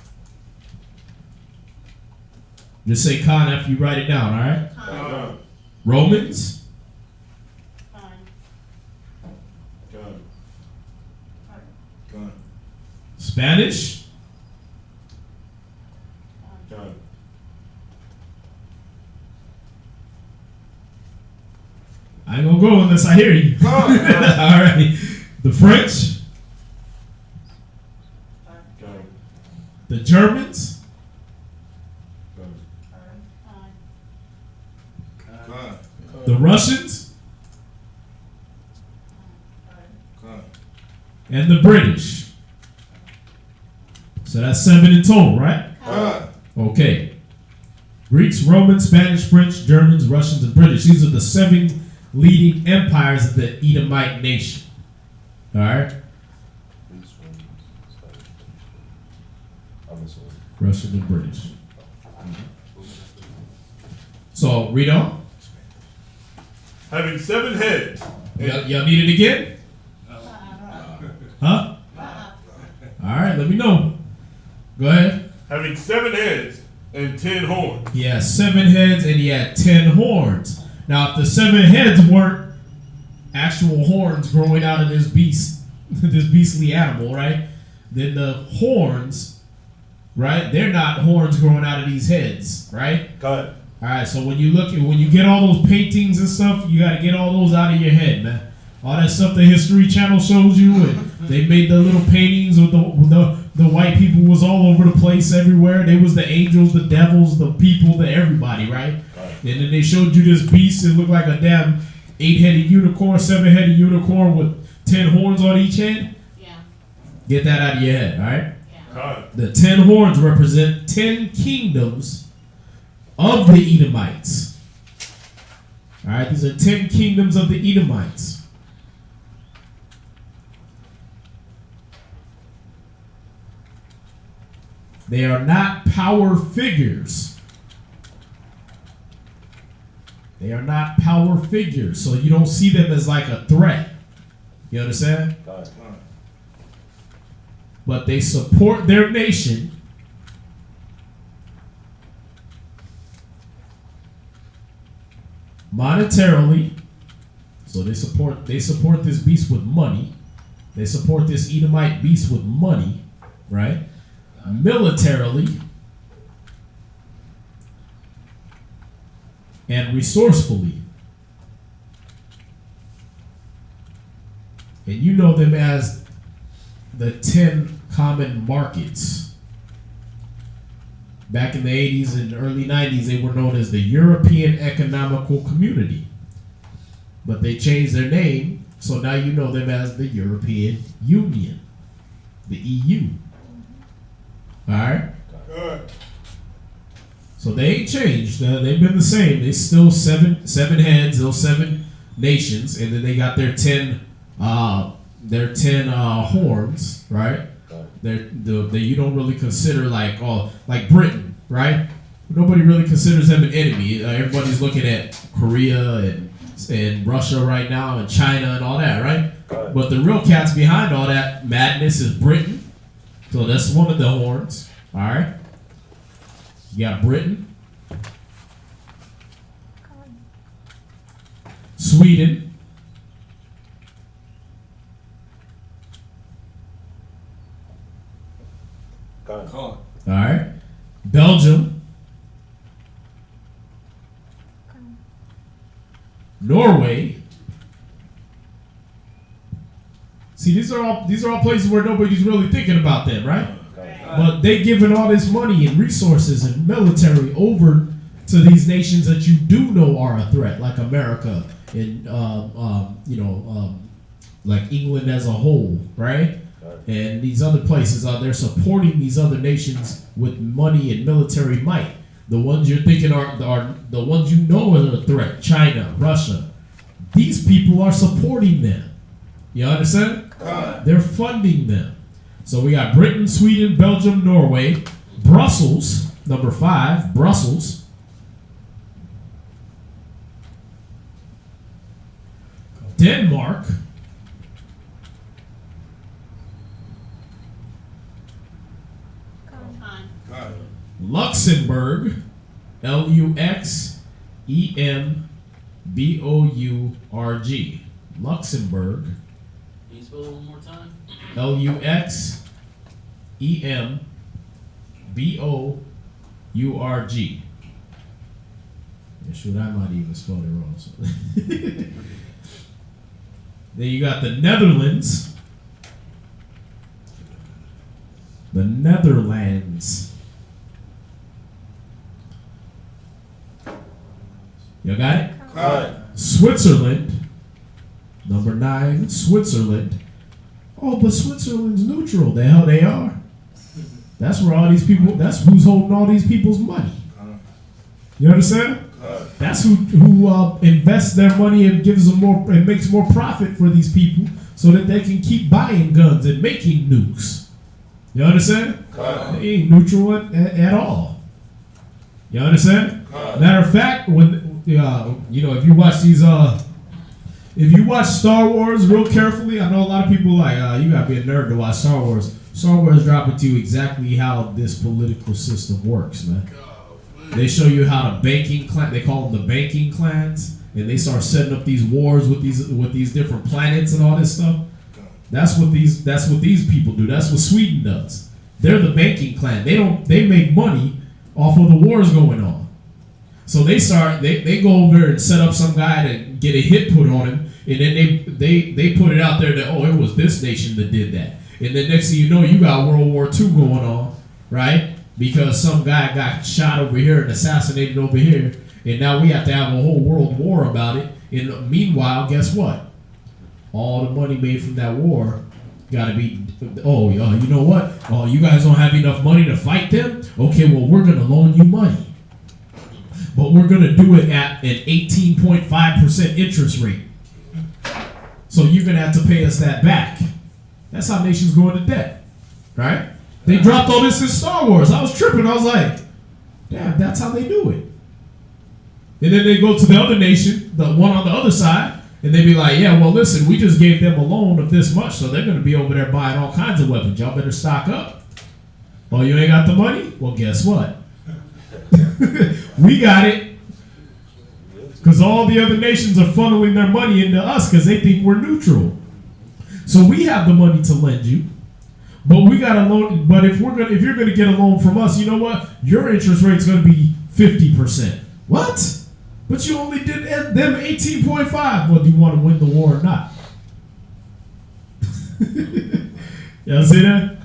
Just say Con after you write it down, all right? Con. Romans. Con. Spanish. I ain't gonna go unless I hear you. All right. The French. The Germans. The Russians. And the British. So that's 7 in total, right? Okay. Greeks, Romans, Spanish, French, Germans, Russians, and British. These are the 7 leading empires of the Edomite nation. All right? Russian and British. So, read on. Having 7 heads. Y'all need it again? Huh? All right, let me know. Go ahead. Having 7 heads and 10 horns. He had 7 heads and he had 10 horns. Now, if the 7 heads weren't actual horns growing out of this beast, this beastly animal, right? Then the horns, right? They're not horns growing out of these heads, right? Go ahead. All right. So when you get all those paintings and stuff, you got to get all those out of your head, man. All that stuff the History Channel shows you, and they made the little paintings with the white people was all over the place everywhere. They was the angels, the devils, the people, the everybody, right? And then they showed you this beast. It looked like a damn 8-headed unicorn, 7-headed unicorn with 10 horns on each head. Yeah. Get that out of your head, all right? Yeah. The 10 horns represent 10 kingdoms of the Edomites. All right, these are 10 kingdoms of the Edomites. They are not power figures. They are not power figures, so you don't see them as like a threat. You understand? But they support their nation monetarily. So they support this beast with money. They support this Edomite beast with money, right? Militarily and resourcefully. And you know them as the 10 common markets. Back in the 80s and early 90s, they were known as the European Economical Community. But they changed their name, so now you know them as the European Union, the EU. All right? So they ain't changed. They've been the same. They still seven heads, those 7 nations, and then they got their 10 horns, right? You don't really consider like Britain, right? Nobody really considers them an enemy. Everybody's looking at Korea and Russia right now and China and all that, right? But the real cats behind all that madness is Britain. So that's one of the horns. All right. You got Britain, Sweden, all right, Belgium, Norway. See, these are all places where nobody's really thinking about them, right? But they giving all this money and resources and military over to these nations that you do know are a threat, like America and like England as a whole, right? And these other places they're supporting these other nations with money and military might. The ones you're thinking are the ones you know are a threat, China, Russia. These people are supporting them. You understand? They're funding them. So we got Britain, Sweden, Belgium, Norway, Brussels, number 5, Brussels. Denmark. Luxembourg, Luxembourg. Luxembourg. Can you spell it one more time? Luxembourg. Yeah, shoot, I might even spell it wrong. So. Then you got the Netherlands. The Netherlands. You got it? Switzerland. Number 9, Switzerland. Oh, but Switzerland's neutral. The hell they are. That's where all these people, that's who's holding all these people's money. You understand? That's who invests their money and gives them more and makes more profit for these people so that they can keep buying guns and making nukes. You understand? They ain't neutral at all. You understand? Matter of fact, when if you watch these if you watch Star Wars real carefully, I know a lot of people like you gotta be a nerd to watch Star Wars. Star Wars dropping to you exactly how this political system works, man. They show you how the banking clan, they call them the banking clans, and they start setting up these wars with these different planets and all this stuff. That's what these people do. That's what Sweden does. They're the banking clan. They make money off of the wars going on. So they go over and set up some guy to get a hit put on him, and then they put it out there that, oh, it was this nation that did that. And then next thing you know, you got World War II going on, right? Because some guy got shot over here and assassinated over here, and now we have to have a whole world war about it. And meanwhile, guess what? All the money made from that war got to be, you know what? Oh, you guys don't have enough money to fight them? Okay, well, we're going to loan you money. But we're going to do it at an 18.5% interest rate. So you're going to have to pay us that back. That's how nations go into debt, right? They dropped all this in Star Wars. I was tripping. I was like, damn, that's how they do it. And then they go to the other nation, the one on the other side, and they be like, yeah, well, listen, we just gave them a loan of this much, so they're going to be over there buying all kinds of weapons. Y'all better stock up. Oh, you ain't got the money? Well, guess what? We got it. Because all the other nations are funneling their money into us because they think we're neutral. So we have the money to lend you. But we got a loan. But if you're gonna get a loan from us, you know what? Your interest rate's gonna be 50%. What? But you only did them 18.5. Well, do you want to win the war or not? Y'all see that?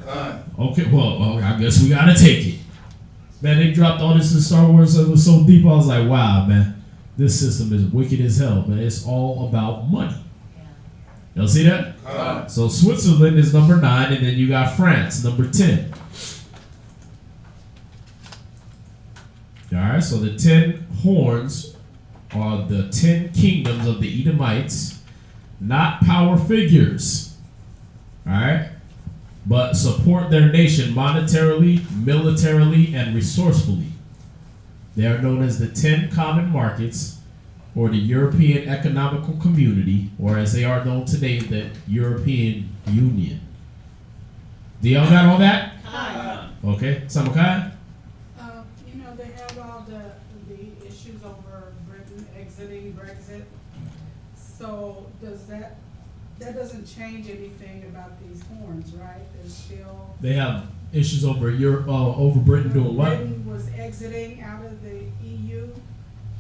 Okay. Well, I guess we gotta take it. Man, they dropped all this in Star Wars. It was so deep. I was like, wow, man, this system is wicked as hell. Man, it's all about money. Y'all see that? So Switzerland is number 9, and then you got France, number 10. All right, so the 10 horns are the 10 kingdoms of the Edomites, not power figures. All right, but support their nation monetarily, militarily, and resourcefully. They are known as the 10 common markets, or the European Economical Community, or as they are known today, the European Union. Do y'all got all that? Okay, Samakai? You know, they have all the issues over Britain exiting Brexit. So that doesn't change anything about these horns, right? They have issues over Europe, over Britain doing what? Britain was exiting out of the EU.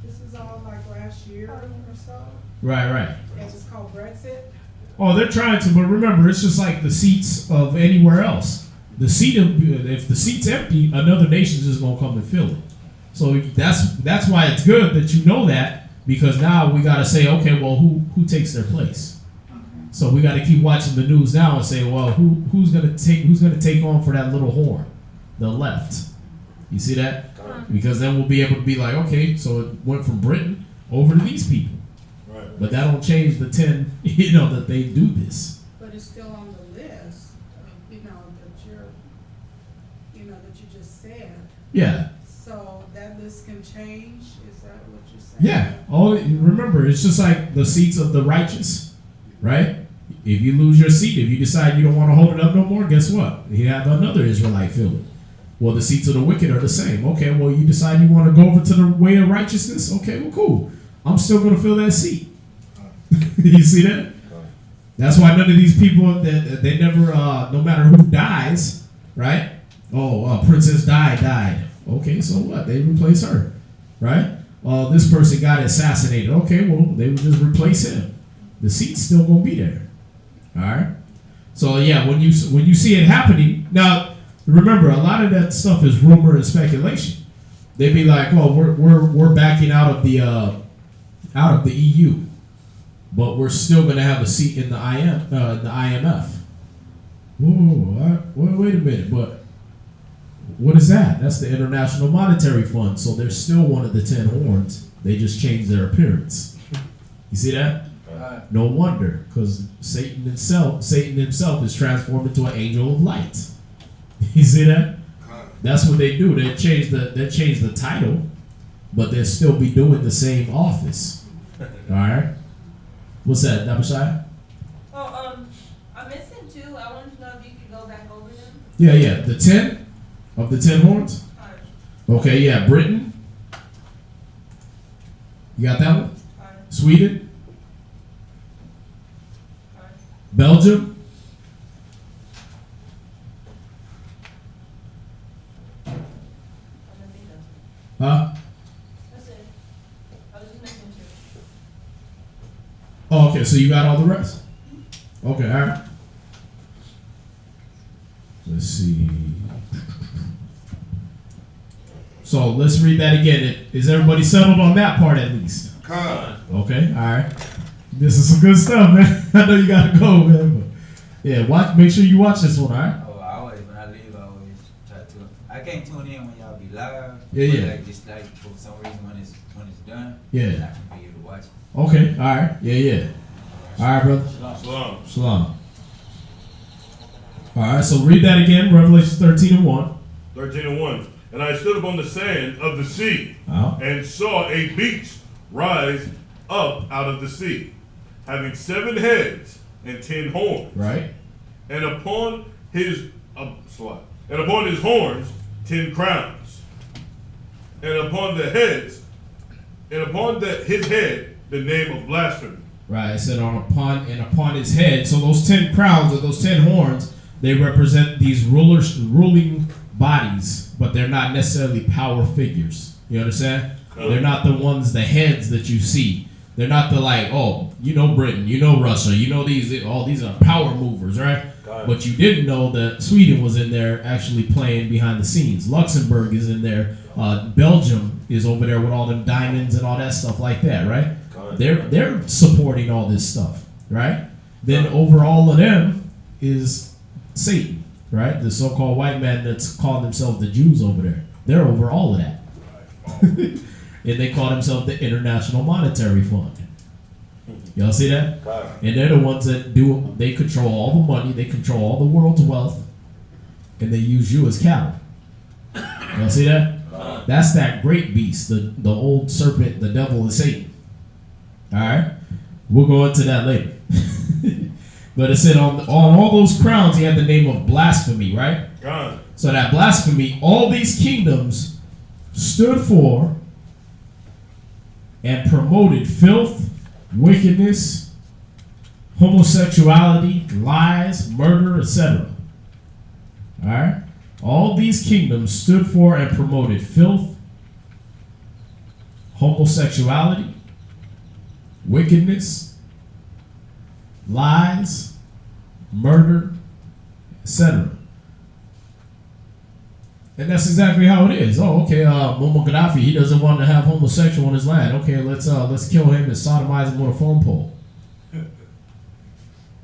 This is all like last year or so. Right. And it's called Brexit. Oh, they're trying to, but remember, it's just like the seats of anywhere else. If the seat's empty, another nation's just gonna come and fill it. So that's why it's good that you know that, because now we gotta say, okay, well, who takes their place? Okay. So we gotta keep watching the news now and say, well, who's gonna take on for that little horn, the left? You see that? Because then we'll be able to be like, okay, so it went from Britain over to these people. Right. But that don't change the 10, that they do this. But it's still on the list, that you just said. Yeah. So that list can change? Is that what you're saying? Yeah. Remember, it's just like the seats of the righteous, right? If you lose your seat, if you decide you don't want to hold it up no more, guess what? You have another Israelite fill it. Well, the seats of the wicked are the same. Okay, well, you decide you want to go over to the way of righteousness? Okay, well, cool. I'm still going to fill that seat. You see that? That's why none of these people, they never, no matter who dies, right? Oh, Princess died. Okay, so what? They replace her, right? This person got assassinated. Okay, well, they would just replace him. The seat's still going to be there. All right? So, yeah, when you see it happening, now, remember, a lot of that stuff is rumor and speculation. They'd be like, "Well, we're backing out of the EU, but we're still going to have a seat in the IMF." Whoa, wait a minute, but what is that? That's the International Monetary Fund. So they're still one of the 10 horns. They just changed their appearance. You see that? No wonder, because Satan himself is transformed into an angel of light. You see that? That's what they do. They change the title, but they'll still be doing the same office. All right. What's that, Dabashai? I'm missing 2. I wanted to know if you could go back over them. Yeah. The 10 of the 10 horns. Okay. Yeah. Britain. You got that one. Sweden? Belgium? Huh? That's it. I was just missing two. Oh, okay, so you got all the rest? Okay, all right. Let's see. So let's read that again. Is everybody settled on that part at least? Okay, all right. This is some good stuff, man. I know you gotta go, man. But yeah, watch. Make sure you watch this one, all right? Oh, I always, when I leave, I always try to. I can't tune in when y'all be live. Yeah, but yeah. Like, just like for some reason when it's done. Yeah. I can be able to watch it. Okay, all right. Yeah, yeah. All right, brother. Shalom. Shalom. All right, so read that again. Revelation 13:1. 13:1. And I stood upon the sand of the sea, Uh-huh. and saw a beast rise up out of the sea, having 7 heads and 10 horns. Right. And upon his horns 10 crowns, and upon his head the name of blasphemy. Right. It said upon his head. So those 10 crowns or those 10 horns, they represent these ruling bodies, but they're not necessarily power figures. You understand? They're not the ones, the heads that you see. They're not the like, oh, you know Britain, you know Russia, you know these are power movers, right? But you didn't know that Sweden was in there actually playing behind the scenes. Luxembourg is in there. Belgium is over there with all them diamonds and all that stuff like that, right? They're supporting all this stuff, right? Then over all of them is Satan, right? The so-called white man that's calling themselves the Jews over there. They're over all of that. And they call themselves the International Monetary Fund. Y'all see that? And they're the ones that they control all the money, they control all the world's wealth, and they use you as cattle. Y'all see that? That's that great beast, the old serpent, the devil and Satan. Alright? We'll go into that later. But it said on all those crowns he had the name of blasphemy, right? So that blasphemy, all these kingdoms stood for and promoted filth, wickedness, homosexuality, lies, murder, etc. Alright? All these kingdoms stood for and promoted filth, homosexuality, wickedness, lies, murder, etc. And that's exactly how it is. Oh, okay, Muammar Gaddafi, he doesn't want to have homosexual on his land. Okay, let's kill him and sodomize him with a phone pole.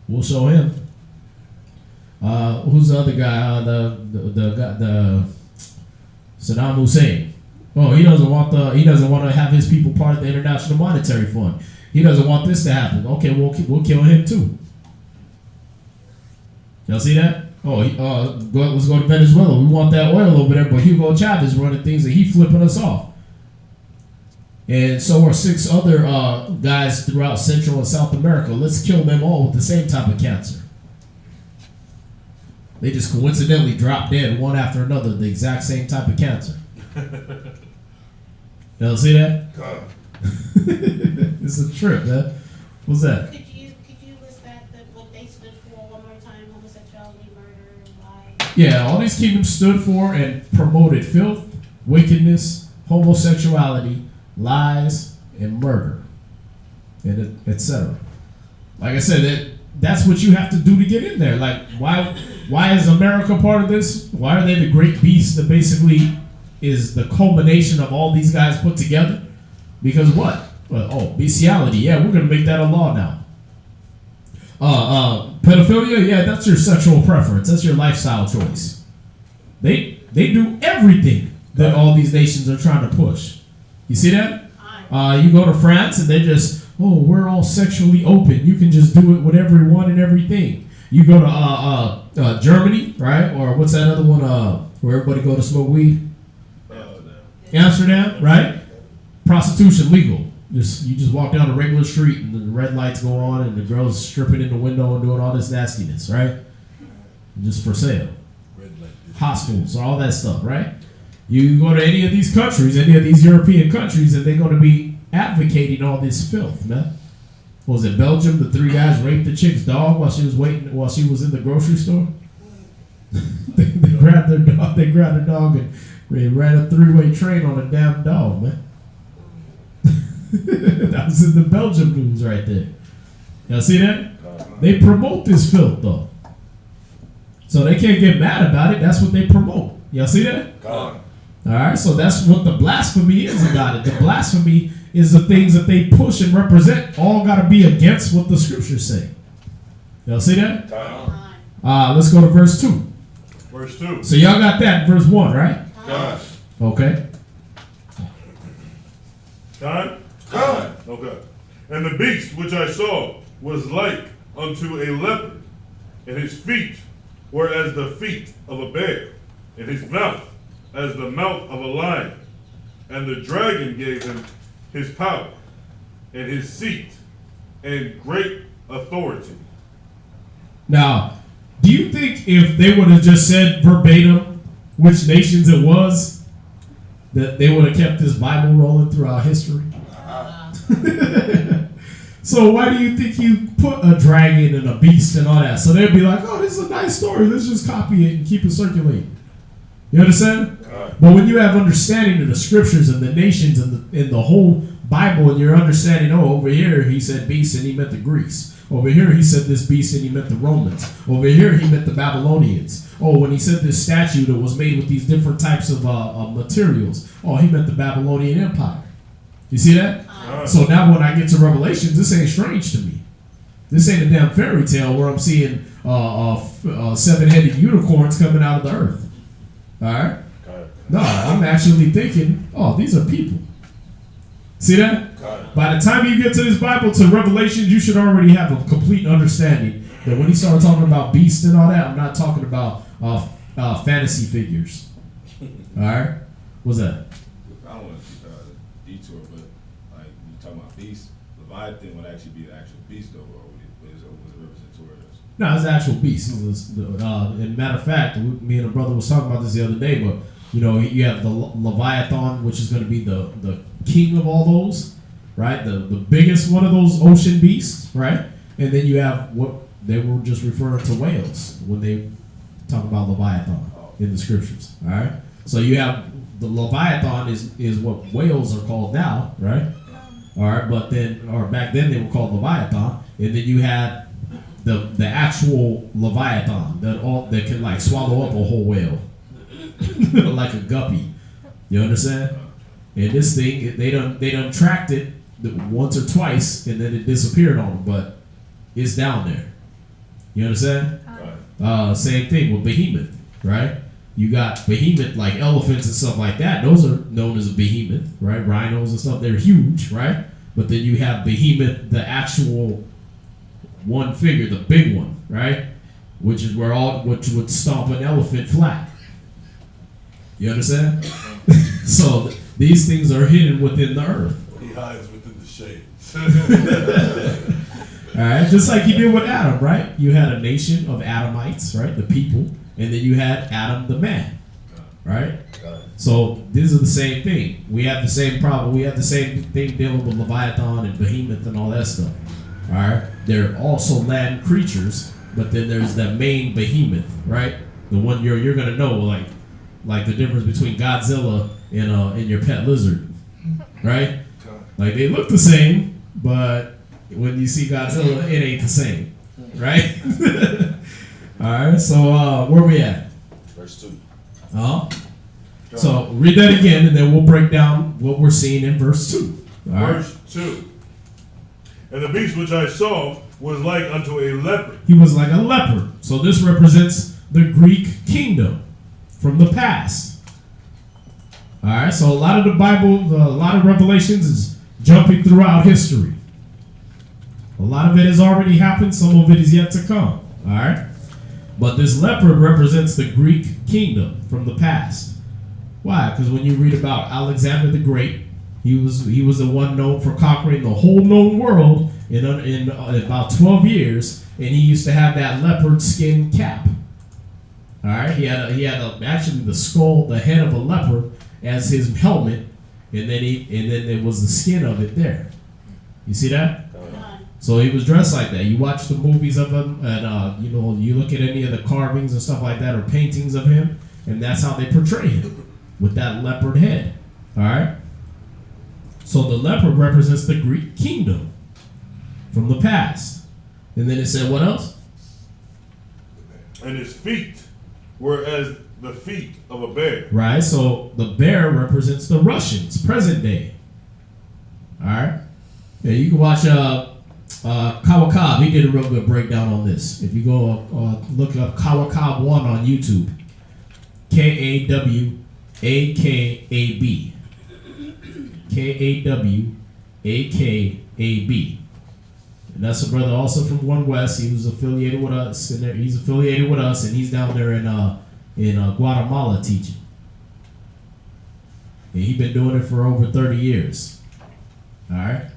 We'll show him. Who's the other guy? The Saddam Hussein. Oh, he doesn't want to have his people part of the International Monetary Fund. He doesn't want this to happen. Okay, we'll kill him too. Y'all see that? Oh, let's go to Venezuela. We want that oil over there, but Hugo Chavez running things and he flipping us off. And so are 6 other guys throughout Central and South America. Let's kill them all with the same type of cancer. They just coincidentally dropped dead one after another, the exact same type of cancer. Y'all see that? It's a trip, man. What's that? Could you list what they stood for one more time? Homosexuality, murder, lies. Yeah, all these kingdoms stood for and promoted filth, wickedness, homosexuality, lies, and murder, and etc. Like I said, that's what you have to do to get in there. Like, why is America part of this? Why are they the great beast that basically is the culmination of all these guys put together? Because what? Bestiality. Yeah, we're gonna make that a law now. Pedophilia. Yeah, that's your sexual preference. That's your lifestyle choice. They do everything that all these nations are trying to push. You see that? You go to France and they just, we're all sexually open. You can just do it with everyone and everything. You go to Germany, right? Or what's that other one? Where everybody go to smoke weed? Amsterdam, right? Prostitution legal. You just walk down a regular street and the red lights go on and the girls stripping in the window and doing all this nastiness, right? Just for sale. Hostels, all that stuff, right? You go to any of these countries, any of these European countries, and they're going to be advocating all this filth, man. Was it Belgium? The 3 guys raped the chick's dog while she was in the grocery store. they grabbed their dog. They grabbed her dog and they ran a 3-way train on a damn dog, man. That was in the Belgium news right there. Y'all see that? They promote this filth though, so they can't get mad about it. That's what they promote. Y'all see that? All right, so that's what the blasphemy is about it. The blasphemy is the things that they push and represent. All got to be against what the scriptures say. Y'all see that? Let's go to verse 2. Verse 2. So y'all got that in verse 1, right? God. Okay. Time? God. Okay. And the beast which I saw was like unto a leopard, and his feet were as the feet of a bear, and his mouth as the mouth of a lion. And the dragon gave him his power, and his seat, and great authority. Now, do you think if they would have just said verbatim which nations it was, that they would have kept this Bible rolling throughout history? So why do you think you put a dragon and a beast and all that? So they'd be like, oh, this is a nice story. Let's just copy it and keep it circulating. You understand? But when you have understanding of the scriptures and the nations and the whole Bible, and you're understanding, oh, over here he said beast and he meant the Greeks. Over here he said this beast and he meant the Romans. Over here he meant the Babylonians. Oh, when he said this statue that was made with these different types of materials, oh, he meant the Babylonian Empire. You see that? So now when I get to Revelations, this ain't strange to me. This ain't a damn fairy tale where I'm seeing 7-headed unicorns coming out of the earth. All right? No, I'm actually thinking, oh, these are people. See that? By the time you get to this Bible, to Revelations, you should already have a complete understanding that when he started talking about beasts and all that, I'm not talking about fantasy figures. All right? What's that? I don't want to detour, but like you talking about beast, Leviathan would actually be the actual beast, though, or was it represented toward us? No, it's an actual beast. And matter of fact, me and a brother was talking about this the other day, but you know, you have the Leviathan, which is going to be the king of all those, right? The biggest one of those ocean beasts, right? And then you have what they were just referring to whales when they talk about Leviathan in the scriptures, all right? So you have the Leviathan is what whales are called now, right? All right, but then, or back then they were called Leviathan, and then you had the actual Leviathan that can like swallow up a whole whale. Like a guppy, you understand? And this thing, they done tracked it once or twice, and then it disappeared on them. But it's down there. You understand? Same thing with behemoth, right? You got behemoth like elephants and stuff like that. Those are known as a behemoth, right? Rhinos and stuff. They're huge, right? But then you have behemoth, the actual one figure, the big one, right? Which is which would stomp an elephant flat. You understand? So these things are hidden within the earth. He hides within the shade. All right, just like he did with Adam, right? You had a nation of Adamites, right? The people, and then you had Adam the man, right? So these are the same thing. We have the same problem. We have the same thing dealing with Leviathan and Behemoth and all that stuff. All right, they're also land creatures, but then there's that main Behemoth, right? The one you're gonna know, like the difference between Godzilla and your pet lizard, right? Like they look the same, but when you see Godzilla, it ain't the same, right? All right, so where we at? Verse 2. So read that again, and then we'll break down what we're seeing in verse 2. All right? Verse 2. And the beast which I saw was like unto a leopard. He was like a leopard. So this represents the Greek kingdom from the past. All right, so a lot of the Bible, a lot of Revelations is jumping throughout history. A lot of it has already happened. Some of it is yet to come. All right, but this leopard represents the Greek kingdom from the past. Why? Because when you read about Alexander the Great, he was the one known for conquering the whole known world in about 12 years, and he used to have that leopard skin cap. All right, he had actually the skull, the head of a leopard as his helmet, and then there was the skin of it there. You see that? So he was dressed like that. You watch the movies of him, and you look at any of the carvings and stuff like that, or paintings of him, and that's how they portray him, with that leopard head. All right. So the leopard represents the Greek kingdom from the past. And then it said, what else? And his feet were as the feet of a bear. Right. So the bear represents the Russians, present day. All right. Yeah, you can watch Kawakab. He did a real good breakdown on this. If you go look up Kawakab 1 on YouTube, Kawakab, Kawakab, and that's a brother also from One West. He was affiliated with us, and he's affiliated with us, and he's down there in Guatemala teaching. And he's been doing it for over 30 years. All right.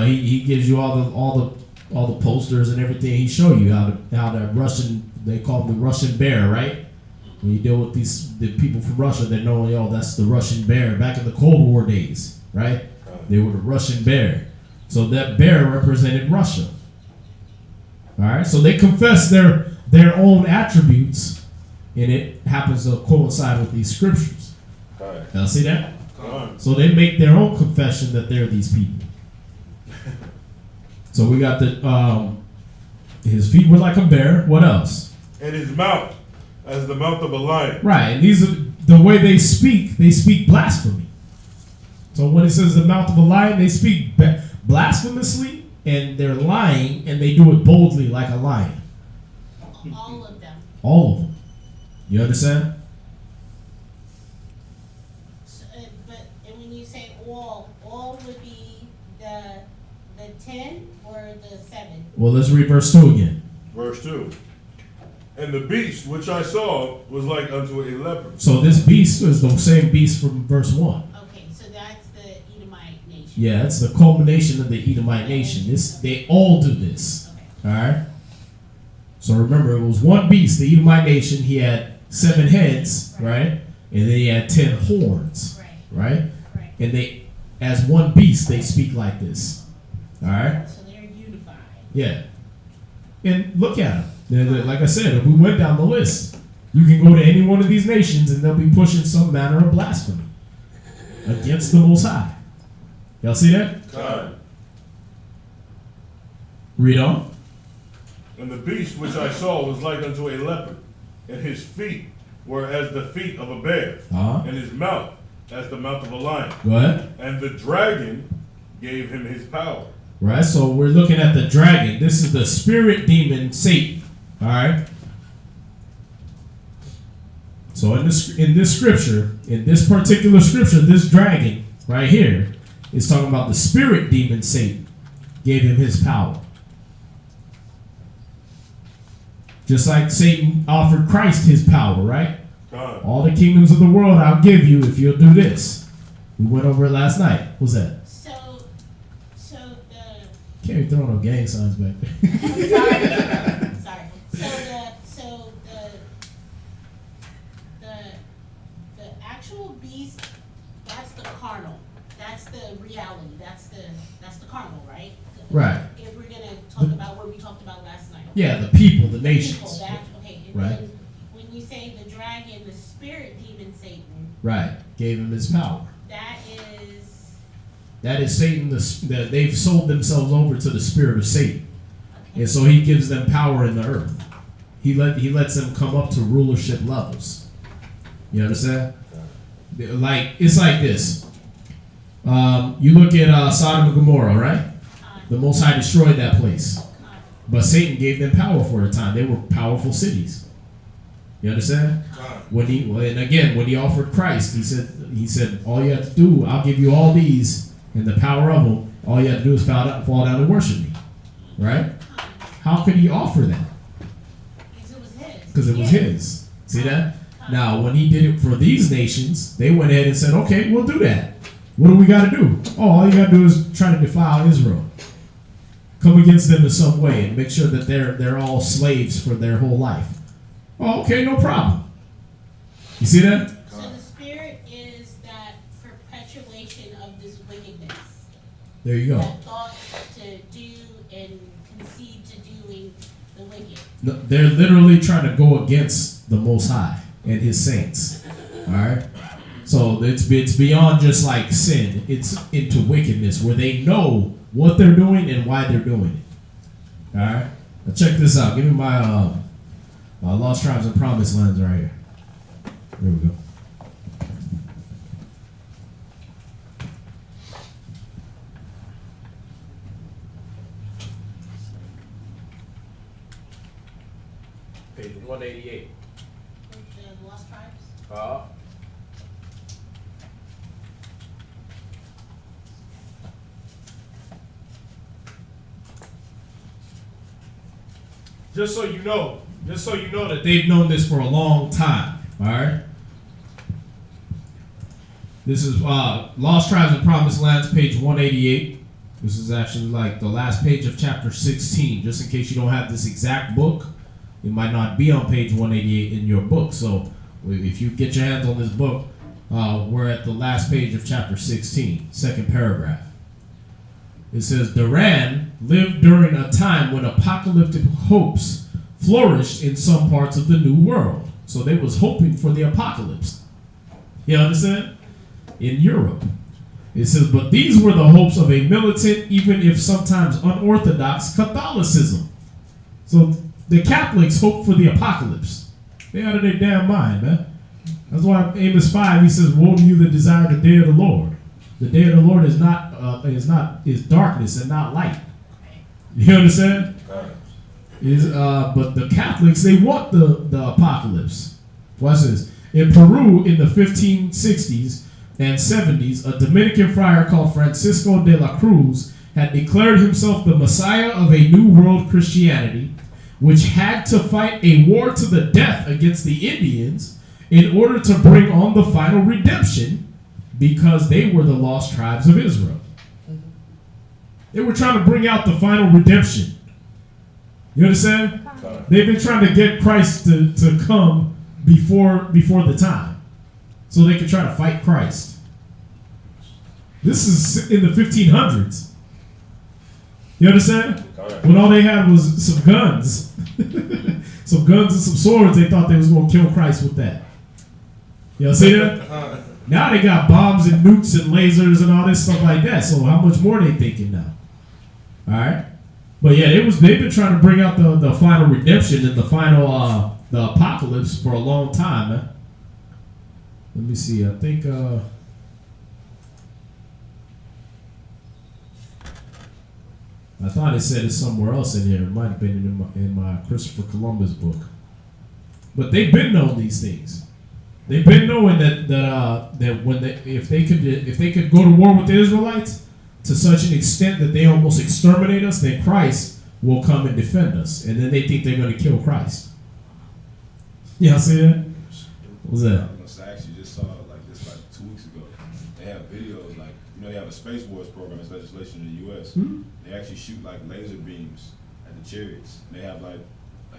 He gives you all the posters and everything. He show you how the Russian, they call him the Russian bear, right? When you deal with the people from Russia, they know, that's the Russian bear back in the Cold War days, right? They were the Russian bear. So that bear represented Russia. All right, so they confess their own attributes, and it happens to coincide with these scriptures. Y'all see that? So they make their own confession that they're these people. So we got his feet were like a bear. What else? And his mouth as the mouth of a lion. Right, and these are the way they speak blasphemy. So when it says the mouth of a lion, they speak blasphemously, and they're lying, and they do it boldly like a lion. All of them. All of them. You understand? So, and when you say all would be the 10 or the 7? Well, let's read verse 2 again. Verse 2. And the beast which I saw was like unto a leopard. So this beast is the same beast from verse 1. Okay, so that's the Edomite nation. Yeah, it's the culmination of the Edomite nation. They all do this. Okay. All right? So remember, it was one beast, the Edomite nation. He had 7 heads, right? And then he had 10 horns, right? And they, as one beast, they speak like this. All right? So they're unified. Yeah. And look at them. Like I said, we went down the list. You can go to any one of these nations and they'll be pushing some manner of blasphemy against the Most High. Y'all see that? God. Read on. And the beast which I saw was like unto a leopard, and his feet were as the feet of a bear, and his mouth as the mouth of a lion. Go ahead. And the dragon gave him his power. Right, so we're looking at the dragon. This is the spirit demon Satan. All right. So in this scripture, in this particular scripture, this dragon right here is talking about the spirit demon Satan gave him his power. Just like Satan offered Christ his power, right? All the kingdoms of the world I'll give you if you'll do this. We went over it last night. What's that? Can't be throwing no gang signs back there. Sorry. So the actual beast, that's the carnal. That's the reality. That's the carnal, right? Right. If we're gonna talk about what we talked about last night. Yeah, the people, the nations. Okay. And right. Then when you say the dragon, the spirit demon Satan. Right. Gave him his power. That is Satan. They've sold themselves over to the spirit of Satan, and so he gives them power in the earth. He lets them come up to rulership levels. You understand? Like it's like this. You look at Sodom and Gomorrah, right? The Most High destroyed that place, but Satan gave them power for a time. They were powerful cities. You understand? When he offered Christ, he said, all you have to do, I'll give you all these. And the power of them, all you have to do is fall down and worship me. Right? How could he offer that? Because it was his. See that? Now, when he did it for these nations, they went ahead and said, okay, we'll do that. What do we got to do? Oh, all you got to do is try to defile Israel. Come against them in some way and make sure that they're all slaves for their whole life. Oh, okay, no problem. You see that? So the spirit is that perpetuation There you go. That thought to do and concede to doing the wicked. No, they're literally trying to go against the Most High and His saints. All right. So it's beyond just like sin. It's into wickedness where they know what they're doing and why they're doing it. All right. Now check this out. Give me my Lost Tribes and Promised Lands right here. There we go. Page 188. The Lost Tribes. Just so you know that they've known this for a long time. All right. This is Lost Tribes and Promised Lands, page 188. This is actually like the last page of chapter 16. Just in case you don't have this exact book, it might not be on page 188 in your book. So if you get your hands on this book, we're at the last page of chapter 16, second paragraph. It says, Duran lived during a time when apocalyptic hopes flourished in some parts of the New World. So they was hoping for the apocalypse. You understand? In Europe. It says, but these were the hopes of a militant, even if sometimes unorthodox, Catholicism. So the Catholics hope for the apocalypse. They out of their damn mind, man. That's why Amos 5, he says, woe to you that desire the day of the Lord. The day of the Lord is darkness and not light. You understand? But the Catholics, they want the apocalypse. Watch this. In Peru in the 1560s and 70s, a Dominican friar called Francisco de la Cruz had declared himself the Messiah of a New World Christianity, which had to fight a war to the death against the Indians in order to bring on the final redemption, because they were the lost tribes of Israel. They were trying to bring out the final redemption. You understand? They've been trying to get Christ to come before the time, so they could try to fight Christ. This is in the 1500s. You understand? When all they had was some guns. Some guns and some swords, they thought they was going to kill Christ with that. You see that? Now they got bombs and nukes and lasers and all this stuff like that. So how much more they thinking now? All right. But yeah, they've been trying to bring out the final redemption and the final the apocalypse for a long time, man. Let me see. I think I thought it said it somewhere else in here. It might have been in my Christopher Columbus book. But they've been knowing these things. They've been knowing that when if they could go to war with the Israelites to such an extent that they almost exterminate us, then Christ will come and defend us. And then they think they're going to kill Christ. Y'all see that? What was that? I actually just saw this 2 weeks ago. They have videos they have a Space Wars program as legislation in the U.S. Mm-hmm. They actually shoot laser beams at the chariots. And they have like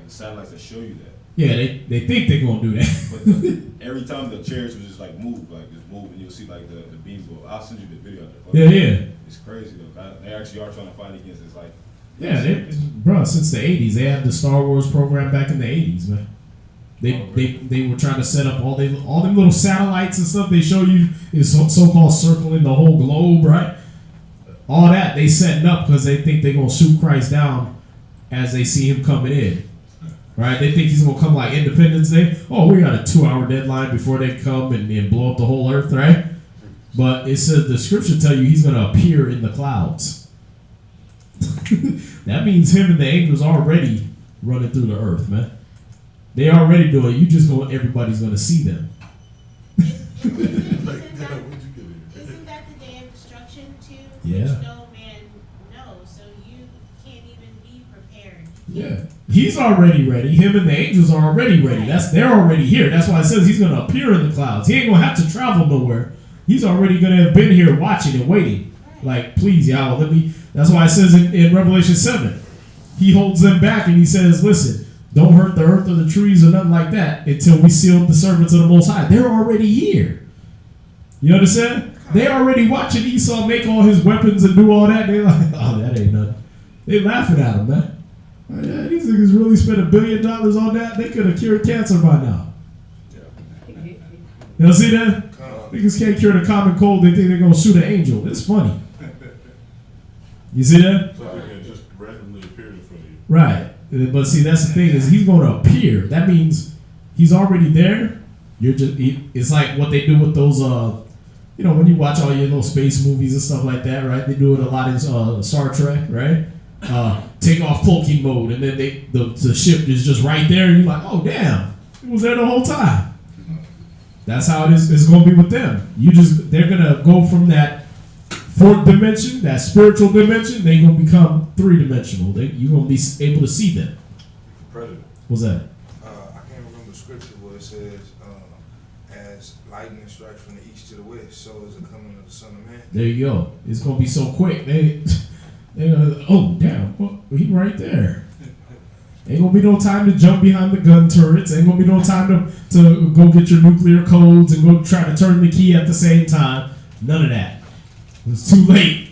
the satellites that show you that. Yeah, they think they're gonna do that. But every time the chariots would just move, and you'll see the beam go. I'll send you the video. Yeah. It's crazy though. They actually are trying to fight against this. Bro, since the 80s, they had the Star Wars program back in the 80s, man. They were trying to set up all them little satellites and stuff they show you is so-called circling the whole globe, right? All that they setting up because they think they're gonna shoot Christ down as they see him coming in. Right? They think he's going to come like Independence Day. Oh, we got a 2-hour deadline before they come and blow up the whole earth, right? But it says the scripture tell you he's going to appear in the clouds. That means him and the angels already running through the earth, man. They already doing it. You just know everybody's going to see them. Isn't that the day of destruction too? Yeah. Which no man knows, so you can't even be prepared. Yeah. He's already ready. Him and the angels are already ready. They're already here. That's why it says he's going to appear in the clouds. He ain't going to have to travel nowhere. He's already going to have been here watching and waiting. Like, please, y'all, let me. That's why it says in Revelation 7, he holds them back and he says, listen, don't hurt the earth or the trees or nothing like that until we seal the servants of the Most High. They're already here. You understand? They already watching Esau make all his weapons and do all that. They like, oh, that ain't nothing. They laughing at him, man. Oh, yeah, these niggas really spent $1 billion on that. They could have cured cancer by now. You see that? Niggas can't cure the common cold. They think they're gonna shoot an angel. It's funny. You see that? So they can just randomly appear in front of you. Right. But see, that's the thing is he's going to appear. That means he's already there. You're just. It's like what they do with those. You know, when you watch all your little space movies and stuff like that, right? They do it a lot in Star Trek, right? Take off cloaking mode, and then the ship is just right there. And you're like, oh damn, it was there the whole time. That's how it is. It's going to be with them. They're gonna go from that fourth dimension, that spiritual dimension. They're gonna become 3-dimensional. You're gonna be able to see them. Predator. What's that? I can't remember the scripture where it says, "As lightning strikes from the east to the west, so is the coming of the Son of Man." There you go. It's gonna be so quick. They oh damn, well, he right there. Ain't gonna be no time to jump behind the gun turrets. Ain't gonna be no time to go get your nuclear codes and go try to turn the key at the same time. None of that. It's too late.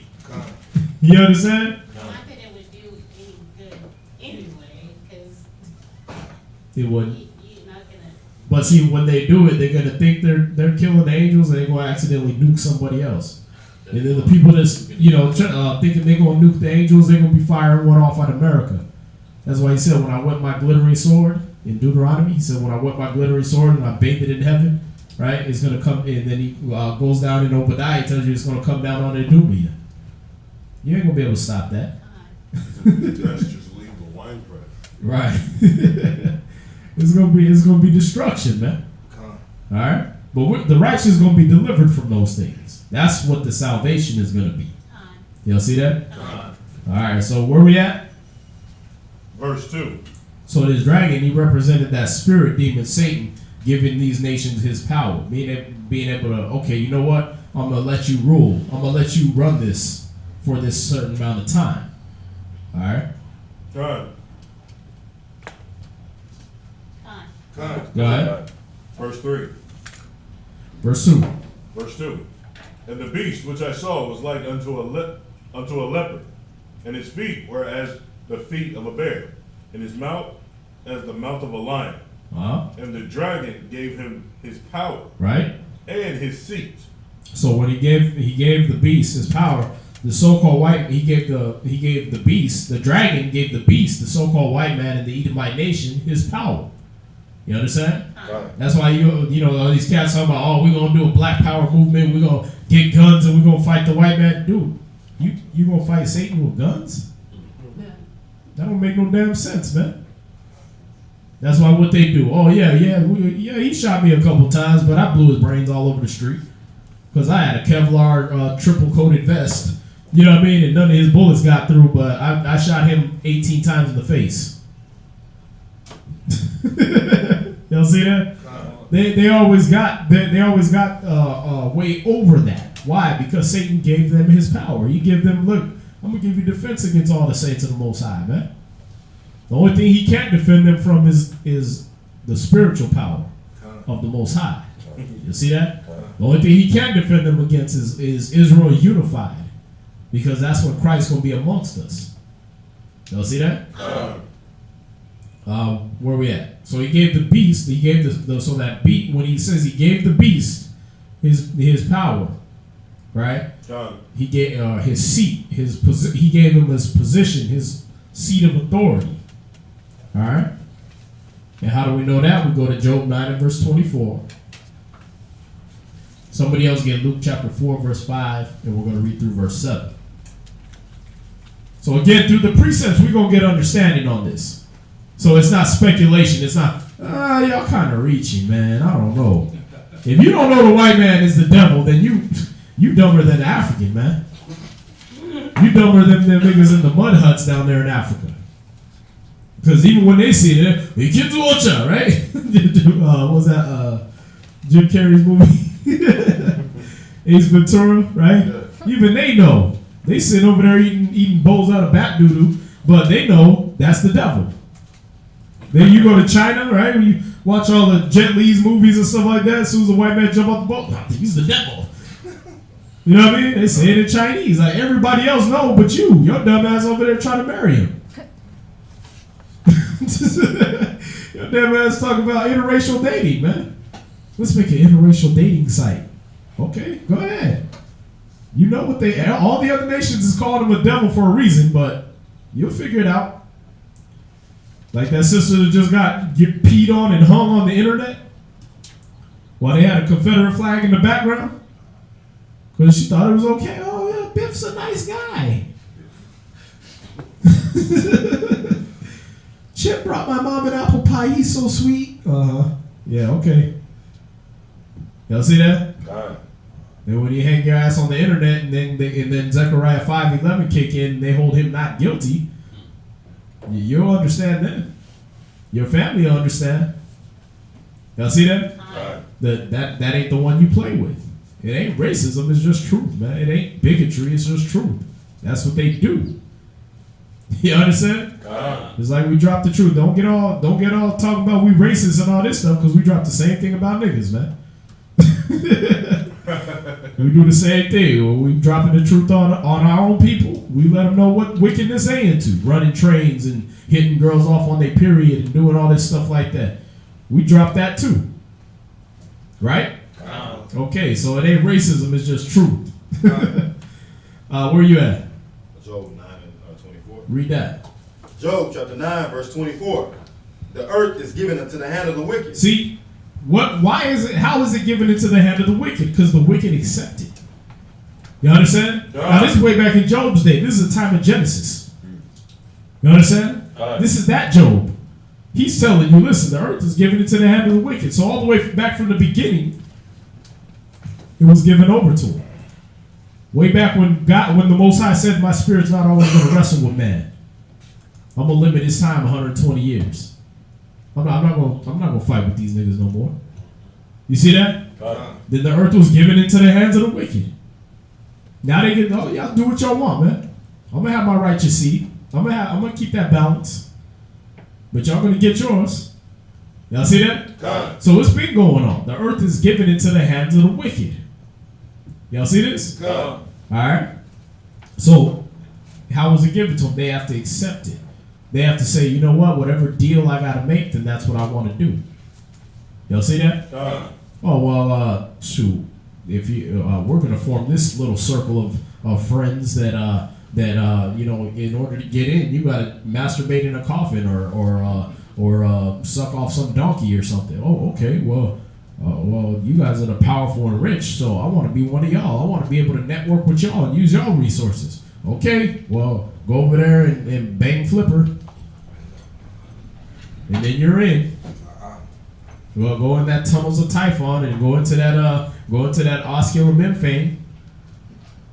You understand? Not that it would do any good anyway, because It wouldn't. you're not gonna. But see, when they do it, they're gonna think they're killing the angels, and they're gonna accidentally nuke somebody else. And then the people that's thinking they're gonna nuke the angels, they're gonna be firing one off on America. That's why he said, when I wet my glittering sword in Deuteronomy, he said, when I wet my glittering sword and I bathe it in heaven, right, it's going to come in. Then he goes down in Obadiah, tells you it's going to come down on Idumea. You ain't going to be able to stop that. That's just leave the wine press. Right. It's going to be destruction, man. All right? But the righteous is going to be delivered from those things. That's what the salvation is going to be. Y'all see that? All right, so where we at? Verse 2. So this dragon, he represented that spirit demon Satan, giving these nations his power, being able to, okay, you know what? I'm gonna let you rule. I'm gonna let you run this for this certain amount of time. All right. God. Go ahead. Verse 3. Verse 2. Verse 2. And the beast which I saw was like unto a leopard, and his feet were as the feet of a bear, and his mouth as the mouth of a lion. And the dragon gave him his power, right, and his seat. So when he gave the beast his power, the so-called white he gave the beast, the dragon gave the beast, the so-called white man in the Edomite nation, his power. You understand? Right. That's why you know all these cats talking about, oh, we're gonna do a black power movement, we're gonna get guns and we're gonna fight the white man. Dude, you gonna fight Satan with guns? That don't make no damn sense, man. That's why what they do. Oh yeah, he shot me a couple times, but I blew his brains all over the street because I had a Kevlar triple coated vest. You know what I mean? And none of his bullets got through, but I shot him 18 times in the face. Y'all see that? They always got way over that. Why? Because Satan gave them his power. He gave them, look, I'm going to give you defense against all the saints of the Most High, man. The only thing he can't defend them from is the spiritual power of the Most High. You see that? The only thing he can't defend them against is Israel unified. Because that's when Christ's going to be amongst us. Y'all see that? Where we at? So he gave the beast, he gave when he says he gave the beast his power, right? He gave his seat, he gave him his position, his seat of authority. All right? And how do we know that? We go to Job 9 and verse 24. Somebody else get Luke chapter 4 verse 5, and we're going to read through verse 7. So again, through the precepts, we're going to get understanding on this. So it's not speculation. It's not, y'all kind of reaching, man. I don't know. If you don't know the white man is the devil, then you dumber than the African, man. You dumber than them niggas in the mud huts down there in Africa. Because even when they see it, the kids watch out, right? What was that? Jim Carrey's movie? Ace Ventura, right? Even they know. They sit over there eating bowls out of bat doo-doo, but they know that's the devil. Then you go to China, right? When you watch all the Jet Li's movies and stuff like that, as soon as the white man jump off the boat, he's the devil. You know what I mean? They say it in Chinese. Like, everybody else know, but you. Your dumb ass over there trying to marry him. Your damn ass talking about interracial dating, man. Let's make an interracial dating site. Okay, go ahead. You know what all the other nations is calling him a devil for a reason, but you'll figure it out. Like that sister that just get peed on and hung on the internet while they had a Confederate flag in the background because she thought it was okay. Oh yeah, Biff's a nice guy. Chip brought my mom an apple pie. He's so sweet. Yeah, okay. Y'all see that? God. And when you hang your ass on the internet, and then Zechariah 5:11 kick in, and they hold him not guilty, you'll understand that. Your family will understand. Y'all see that? God. That ain't the one you play with. It ain't racism. It's just truth, man. It ain't bigotry. It's just truth. That's what they do. You understand? God. It's like we drop the truth. Don't get all talking about we racist and all this stuff because we drop the same thing about niggas, man. We do the same thing. When we dropping the truth on our own people, we let them know what wickedness they into. Running trains and hitting girls off on their period and doing all this stuff like that. We drop that too. Right? Okay, so it ain't racism, it's just truth. Where you at? Job 9:24. Read that. Job chapter 9, verse 24. The earth is given into the hand of the wicked. See, how is it given into the hand of the wicked? Because the wicked accept it. You understand? Now this is way back in Job's day. This is the time of Genesis. You understand? This is that Job. He's telling you, listen, the earth is given into the hand of the wicked. So all the way back from the beginning, it was given over to him. Way back when the Most High said, my spirit's not always going to wrestle with man. I'm going to limit his time 120 years. I'm not gonna fight with these niggas no more. You see that? Then the earth was given into the hands of the wicked. Now they get, y'all do what y'all want, man. I'm gonna have my righteous seed. I'm gonna keep that balance. But y'all gonna get yours. Y'all see that? So it's been going on. The earth is given into the hands of the wicked. Y'all see this? All right. So how was it given to them? They have to accept it. They have to say, you know what, whatever deal I gotta make, then that's what I want to do. Y'all see that? Oh well, shoot. If you, we're gonna form this little circle of friends that you know, in order to get in, you gotta masturbate in a coffin or suck off some donkey or something. Oh, okay. Well, you guys are the powerful and rich, so I want to be one of y'all. I want to be able to network with y'all and use y'all resources. Okay. Well, go over there and bang Flipper. And then you're in. Well, go in that Tunnels of Typhon and go into that Oscular Memphane.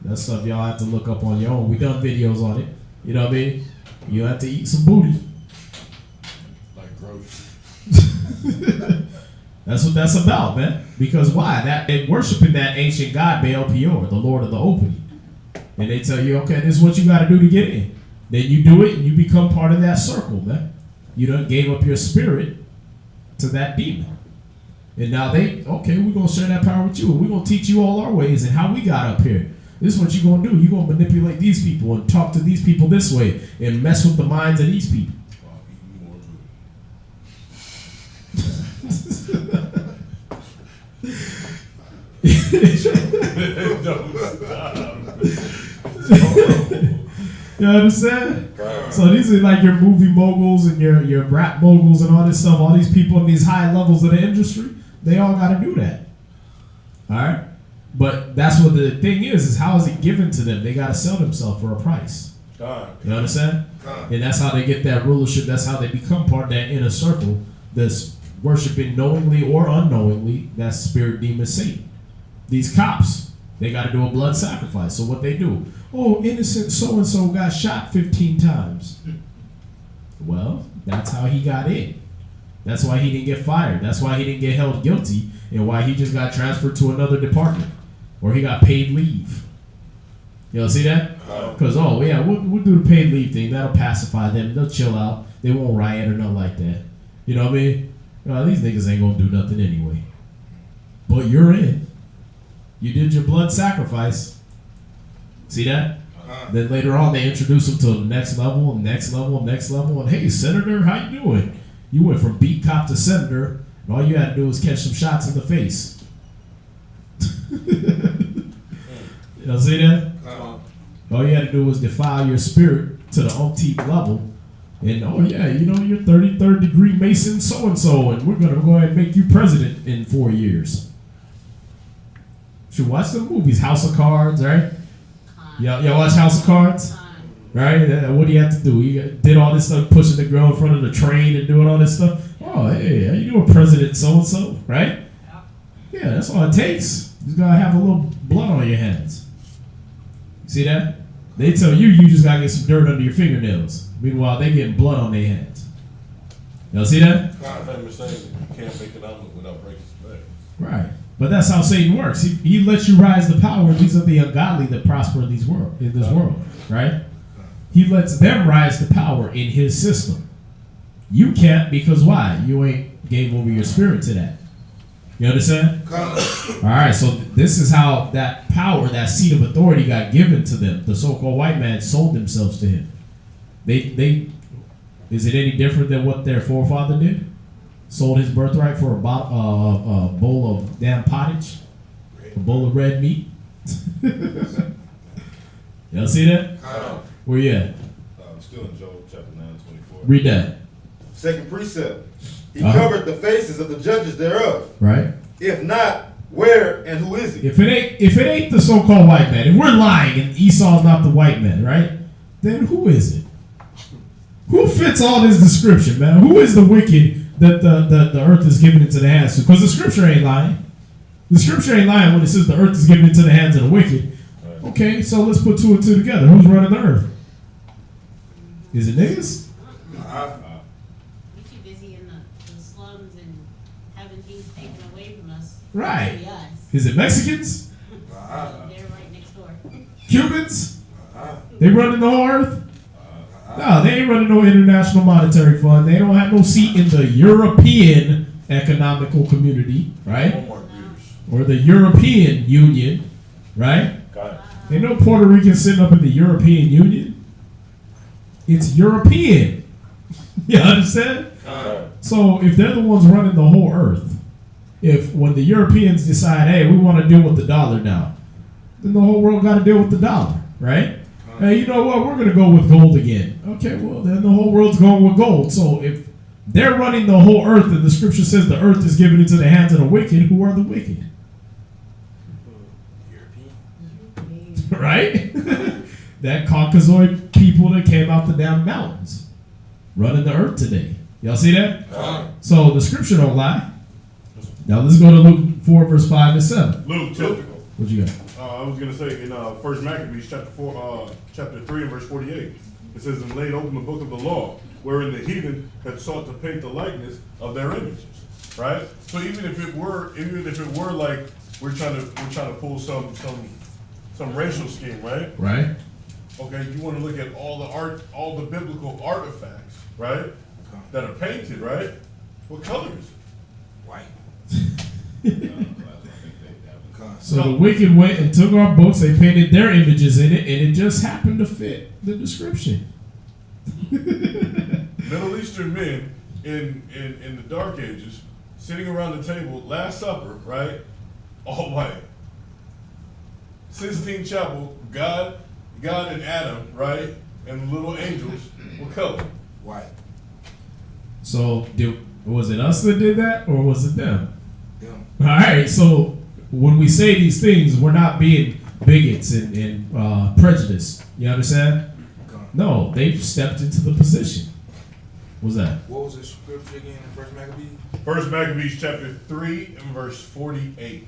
That stuff y'all have to look up on your own. We done videos on it. You know what I mean? You have to eat some booty. Like gross. That's what that's about, man. Because why? They're worshiping that ancient god Baal Peor, the Lord of the Opening. And they tell you, okay, this is what you got to do to get in. Then you do it and you become part of that circle, man. You done gave up your spirit to that demon. And now we're going to share that power with you. And we're going to teach you all our ways and how we got up here. This is what you're going to do. You're going to manipulate these people and talk to these people this way and mess with the minds of these people. You understand? So these are like your movie moguls and your rap moguls and all this stuff. All these people in these high levels of the industry, they all got to do that. All right? But that's what the thing is how is it given to them? They got to sell themselves for a price. You understand? And that's how they get that rulership. That's how they become part of that inner circle that's worshiping knowingly or unknowingly that spirit demon Satan. These cops, they got to do a blood sacrifice. So what they do? Oh, innocent so-and-so got shot 15 times. Well, that's how he got in. That's why he didn't get fired. That's why he didn't get held guilty and why he just got transferred to another department or he got paid leave. You know, see that? Because, we'll do the paid leave thing. That'll pacify them. They'll chill out. They won't riot or nothing like that. You know what I mean? These niggas ain't going to do nothing anyway. But you're in. You did your blood sacrifice. See that? Then later on, they introduce him to the next level, next level, next level. And hey, Senator, how you doing? You went from beat cop to senator, and all you had to do was catch some shots in the face. You see that? All you had to do was defile your spirit to the umpteenth level. And oh yeah, you know, you're 33rd degree Mason so-and-so, and we're going to go ahead and make you president in 4 years. Should watch the movies, House of Cards, right? Y'all watch House of Cards? Right? What do you have to do? He did all this stuff, pushing the girl in front of the train and doing all this stuff. Oh, hey, how you doing, President so-and-so, right? Yeah, that's all it takes. You just got to have a little blood on your hands. See that? They tell you just got to get some dirt under your fingernails. Meanwhile, they getting blood on their hands. Y'all see that? Famous saying, you can't make an omelet without breaking some eggs. Right. But that's how Satan works. He lets you rise to power. These are the ungodly that prosper in this world, right? He lets them rise to power in his system. You can't, because why? You ain't gave over your spirit to that. You understand? All right, so this is how that power, that seat of authority got given to them. The so-called white man sold themselves to him. They is it any different than what their forefather did? Sold his birthright for a bowl of damn pottage, a bowl of red meat. Y'all see that? Where you at? I'm still in Job chapter 9:24. Read that. Second precept. He covered the faces of the judges thereof. Right. If not, where and who is he? If it ain't the so-called white man, if we're lying and Esau's not the white man, right? Then who is it? Who fits all this description, man? Who is the wicked that the earth is given into the hands of? Because the scripture ain't lying. The scripture ain't lying when it says the earth is given into the hands of the wicked. Okay, so let's put two and two together. Who's running the earth? Is it niggas? We too busy in the slums and having things taken away from us. Right. Maybe us. Is it Mexicans? They're right next door. Cubans? They running the whole earth? No, they ain't running no International Monetary Fund. They don't have no seat in the European Economical Community, right? Or the European Union, right? Ain't no Puerto Rican sitting up in the European Union. It's European. You understand? So if they're the ones running the whole earth, if when the Europeans decide, hey, we want to deal with the dollar now, then the whole world got to deal with the dollar, right? Hey, you know what? We're going to go with gold again. Okay, well, then the whole world's going with gold. So if they're running the whole earth and the scripture says the earth is given into the hands of the wicked, who are the wicked? Right? That Caucasoid people that came out the damn mountains running the earth today. Y'all see that? So the scripture don't lie. Now let's go to Luke 4, verse 5 and 7. Luke chapter. What you got? I was gonna say in First Maccabees chapter 4, chapter 3 and verse 48. It says, "And laid open the book of the law, wherein the heathen had sought to paint the likeness of their images." Right. So even if it were like we're trying to pull some racial scheme, right? Right. Okay, you want to look at all the art, all the biblical artifacts, right? That are painted, right? What color is it? White. So the wicked went and took our books, they painted their images in it, and it just happened to fit the description. Middle Eastern men in the Dark Ages, sitting around the table, Last Supper, right? All white. Sistine Chapel, God and Adam, right? And the little angels, what color? White. So was it us that did that, or was it them? Them. All right, so when we say these things, we're not being bigots and prejudiced. You understand? No, they've stepped into the position. What's that? What was the scripture again in First Maccabees? First Maccabees chapter 3 and verse 48.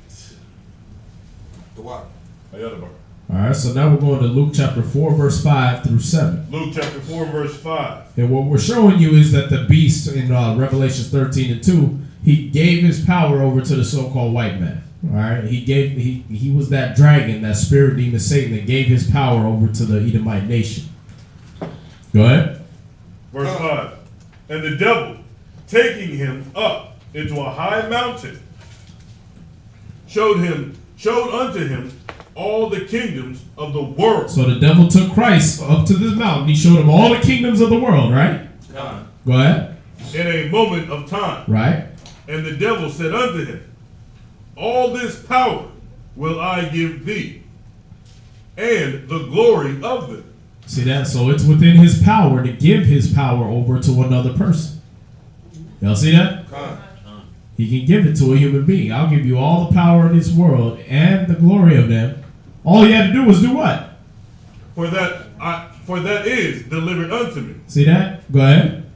The what? All right, so now we're going to Luke chapter 4, verse 5 through 7. Luke chapter 4, verse 5. And what we're showing you is that the beast in Revelation 13 and 2, he gave his power over to the so-called white man. All right, he was that dragon, that spirit demon Satan that gave his power over to the Edomite nation. Go ahead. Verse 5. And the devil, taking him up into a high mountain, showed unto him all the kingdoms of the world. So the devil took Christ up to this mountain. He showed him all the kingdoms of the world, right? Go ahead. In a moment of time. Right. And the devil said unto him, all this power will I give thee, and the glory of them. See that? So it's within his power to give his power over to another person. Y'all see that? He can give it to a human being. I'll give you all the power in this world and the glory of them. All he had to do was do what? For that is delivered unto me. See that? Go ahead.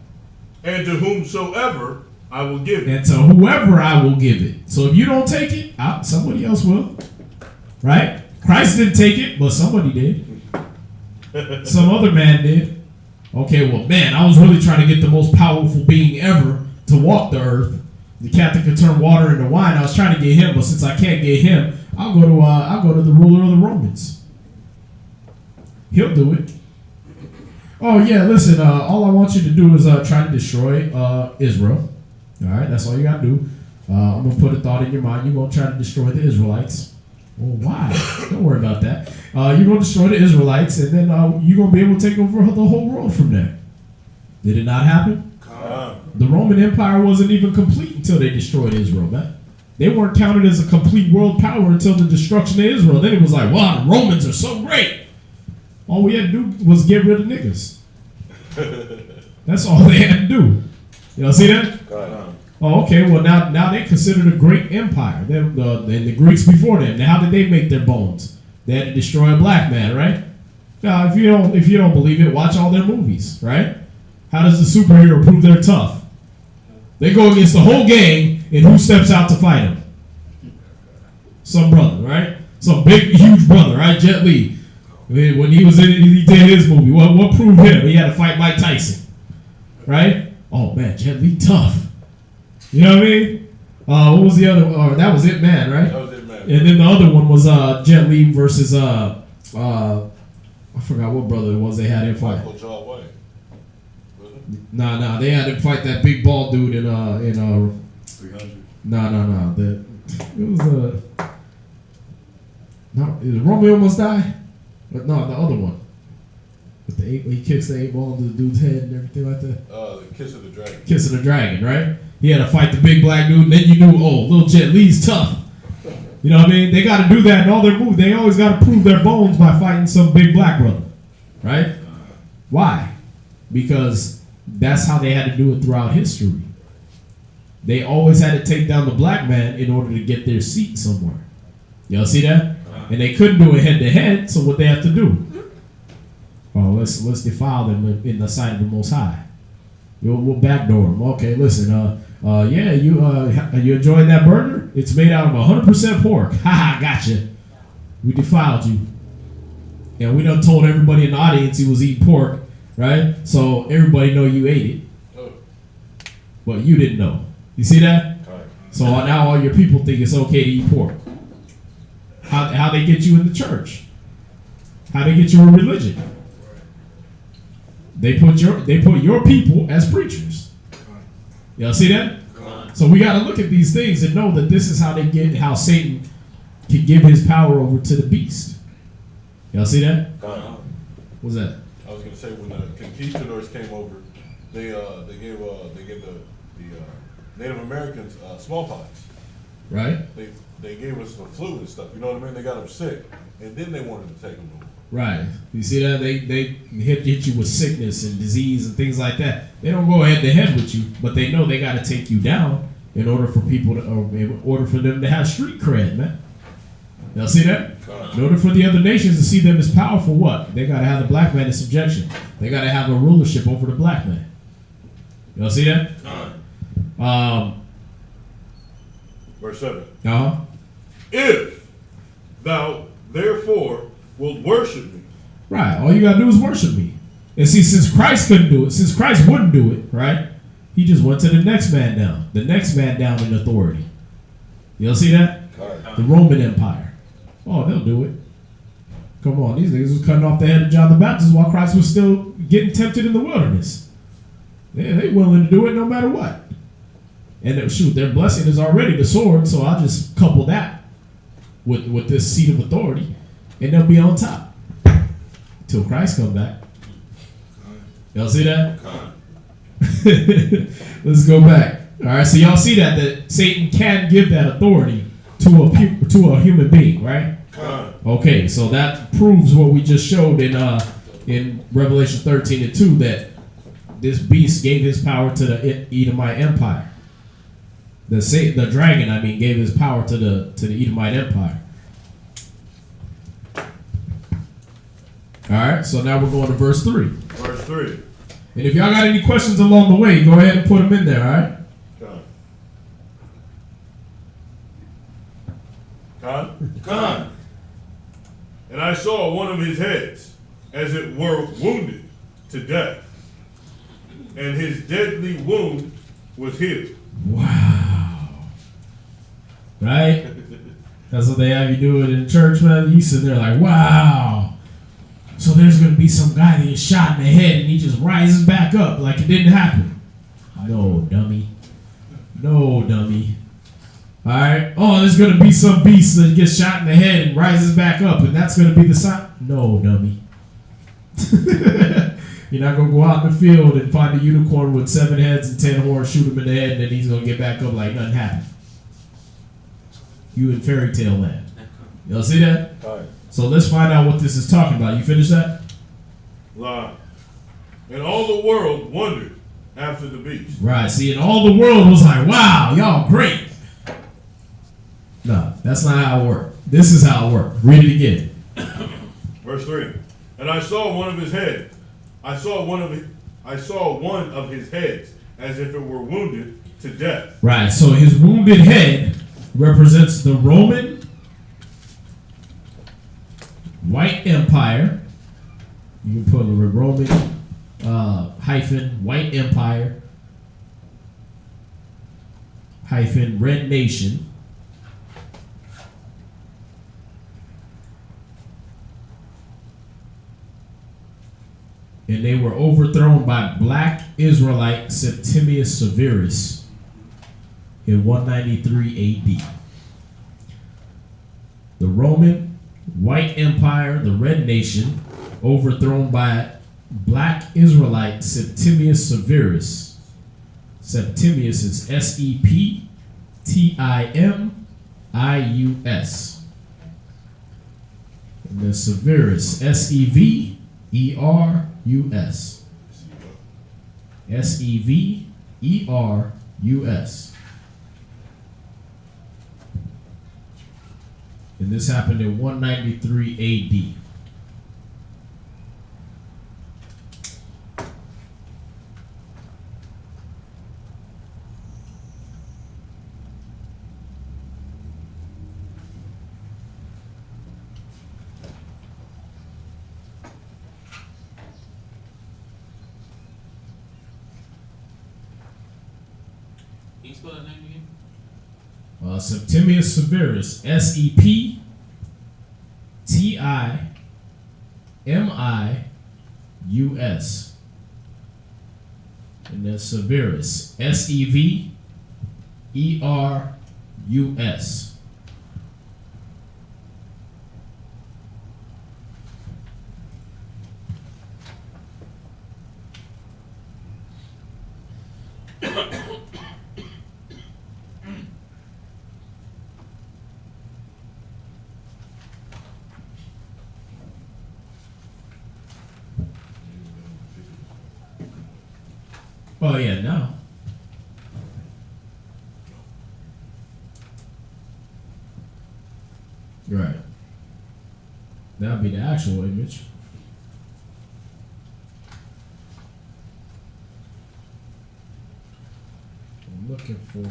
And to whomsoever I will give it. And to whoever I will give it. So if you don't take it, somebody else will. Right? Christ didn't take it, but somebody did. Some other man did. Okay, well, man, I was really trying to get the most powerful being ever to walk the earth. The captain could turn water into wine. I was trying to get him, but since I can't get him, I'll go to the ruler of the Romans. He'll do it. Oh yeah, listen. All I want you to do is try to destroy Israel. All right, that's all you gotta do. I'm gonna put a thought in your mind. You're gonna try to destroy the Israelites. Well, why? Don't worry about that. You're gonna destroy the Israelites, and then you're gonna be able to take over the whole world from there. Did it not happen? The Roman Empire wasn't even complete until they destroyed Israel, man. They weren't counted as a complete world power until the destruction of Israel. Then it was like, wow, the Romans are so great. All we had to do was get rid of niggas. That's all they had to do. Y'all see that? Oh, okay. Well, now they considered a great empire. The Greeks before them. Now, how did they make their bones? They had to destroy a black man, right? Now, if you don't believe it, watch all their movies, right? How does the superhero prove they're tough? They go against the whole gang, and who steps out to fight them? Some brother, right? Some big, huge brother, right? Jet Li. When he was in it, he did his movie. What proved him? He had to fight Mike Tyson, right? Oh man, Jet Li tough. You know what I mean? What was the other? That was It Man, right? That was It Man. And then the other one was Jet Li versus I forgot what brother it was they had him fight. Nah, they had to fight that big bald dude in 300. No. It was did Romeo Must Die? But no, the other one. With the he kicks the 8 ball into the dude's head and everything like that. The Kiss of the Dragon. Kiss of the Dragon, right? He had to fight the big black dude, and then you knew, little Jet Li's tough. You know what I mean? They got to do that in all their movies. They always got to prove their bones by fighting some big black brother, right? Why? Because that's how they had to do it throughout history. They always had to take down the black man in order to get their seat somewhere. Y'all see that? And they couldn't do it head to head, so what they have to do? Oh, let's defile them in the sight of the Most High. We'll backdoor them. Okay, listen. You enjoying that burger? It's made out of 100% pork. Haha, gotcha. We defiled you, and we done told everybody in the audience he was eating pork, right? So everybody know you ate it, but you didn't know. You see that? So now all your people think it's okay to eat pork. How they get you in the church? How they get you a religion? They put your people as preachers. Y'all see that? So we got to look at these things and know that this is how Satan can give his power over to the beast. Y'all see that? What's that? I was gonna say when the conquistadors came over, they gave the Native Americans smallpox. Right. They gave us the flu and stuff. You know what I mean? They got them sick, and then they wanted to take them over. Right. You see that? They hit you with sickness and disease and things like that. They don't go head to head with you, but they know they got to take you down in order for them to have street cred, man. Y'all see that? In order for the other nations to see them as powerful, what? They got to have the black man in subjection. They got to have a rulership over the black man. Y'all see that? Verse 7. If thou therefore wilt worship me. Right. All you got to do is worship me. And see, since Christ couldn't do it, since Christ wouldn't do it, right? He just went to the next man down. The next man down in authority. Y'all see that? The Roman Empire. Oh, they'll do it. Come on, these niggas was cutting off the head of John the Baptist while Christ was still getting tempted in the wilderness. They willing to do it no matter what. And their blessing is already the sword, so I'll just couple that with this seat of authority. and they'll be on top till Christ come back. Y'all see that? Let's go back. All right, so y'all see that Satan can give that authority to a human being, right? Okay, so that proves what we just showed in Revelation 13:2, that this beast gave his power to the Edomite Empire. The dragon, gave his power to the Edomite Empire. All right, so now we're going to verse 3. Verse 3. And if y'all got any questions along the way, go ahead and put them in there, all right? Con. And I saw one of his heads, as it were wounded to death, and his deadly wound was healed. Wow. Right? That's what they have you do it in church, man. You sit there like, wow. So there's going to be some guy that gets shot in the head and he just rises back up like it didn't happen. No, dummy. No, dummy. All right. Oh, there's going to be some beast that gets shot in the head and rises back up, and that's going to be the sign. No, dummy. You're not going to go out in the field and find a unicorn with 7 heads and 10 horns, shoot him in the head, and then he's going to get back up like nothing happened. You in fairy tale land. Y'all see that? All right. So let's find out what this is talking about. You finished that? Lie. And all the world wondered after the beast. Right. See, and all the world was like, wow, y'all great. No, that's not how it worked. This is how it worked. Read it again. Verse 3. And I saw one of his heads. I saw one of his heads as if it were wounded to death. Right. So his wounded head represents the Roman White Empire. You can put a Roman hyphen White Empire hyphen Red Nation. And they were overthrown by Black Israelite Septimius Severus in 193 AD. The Roman White Empire, the Red Nation, overthrown by Black Israelite Septimius Severus. Septimius is Septimius. And then Severus, Severus. Severus. And this happened in 193 AD. Can you spell that name again? Septimius Severus, Septimius. And then Severus, Severus. Oh yeah, no. Right. That would be the actual image. I'm looking for.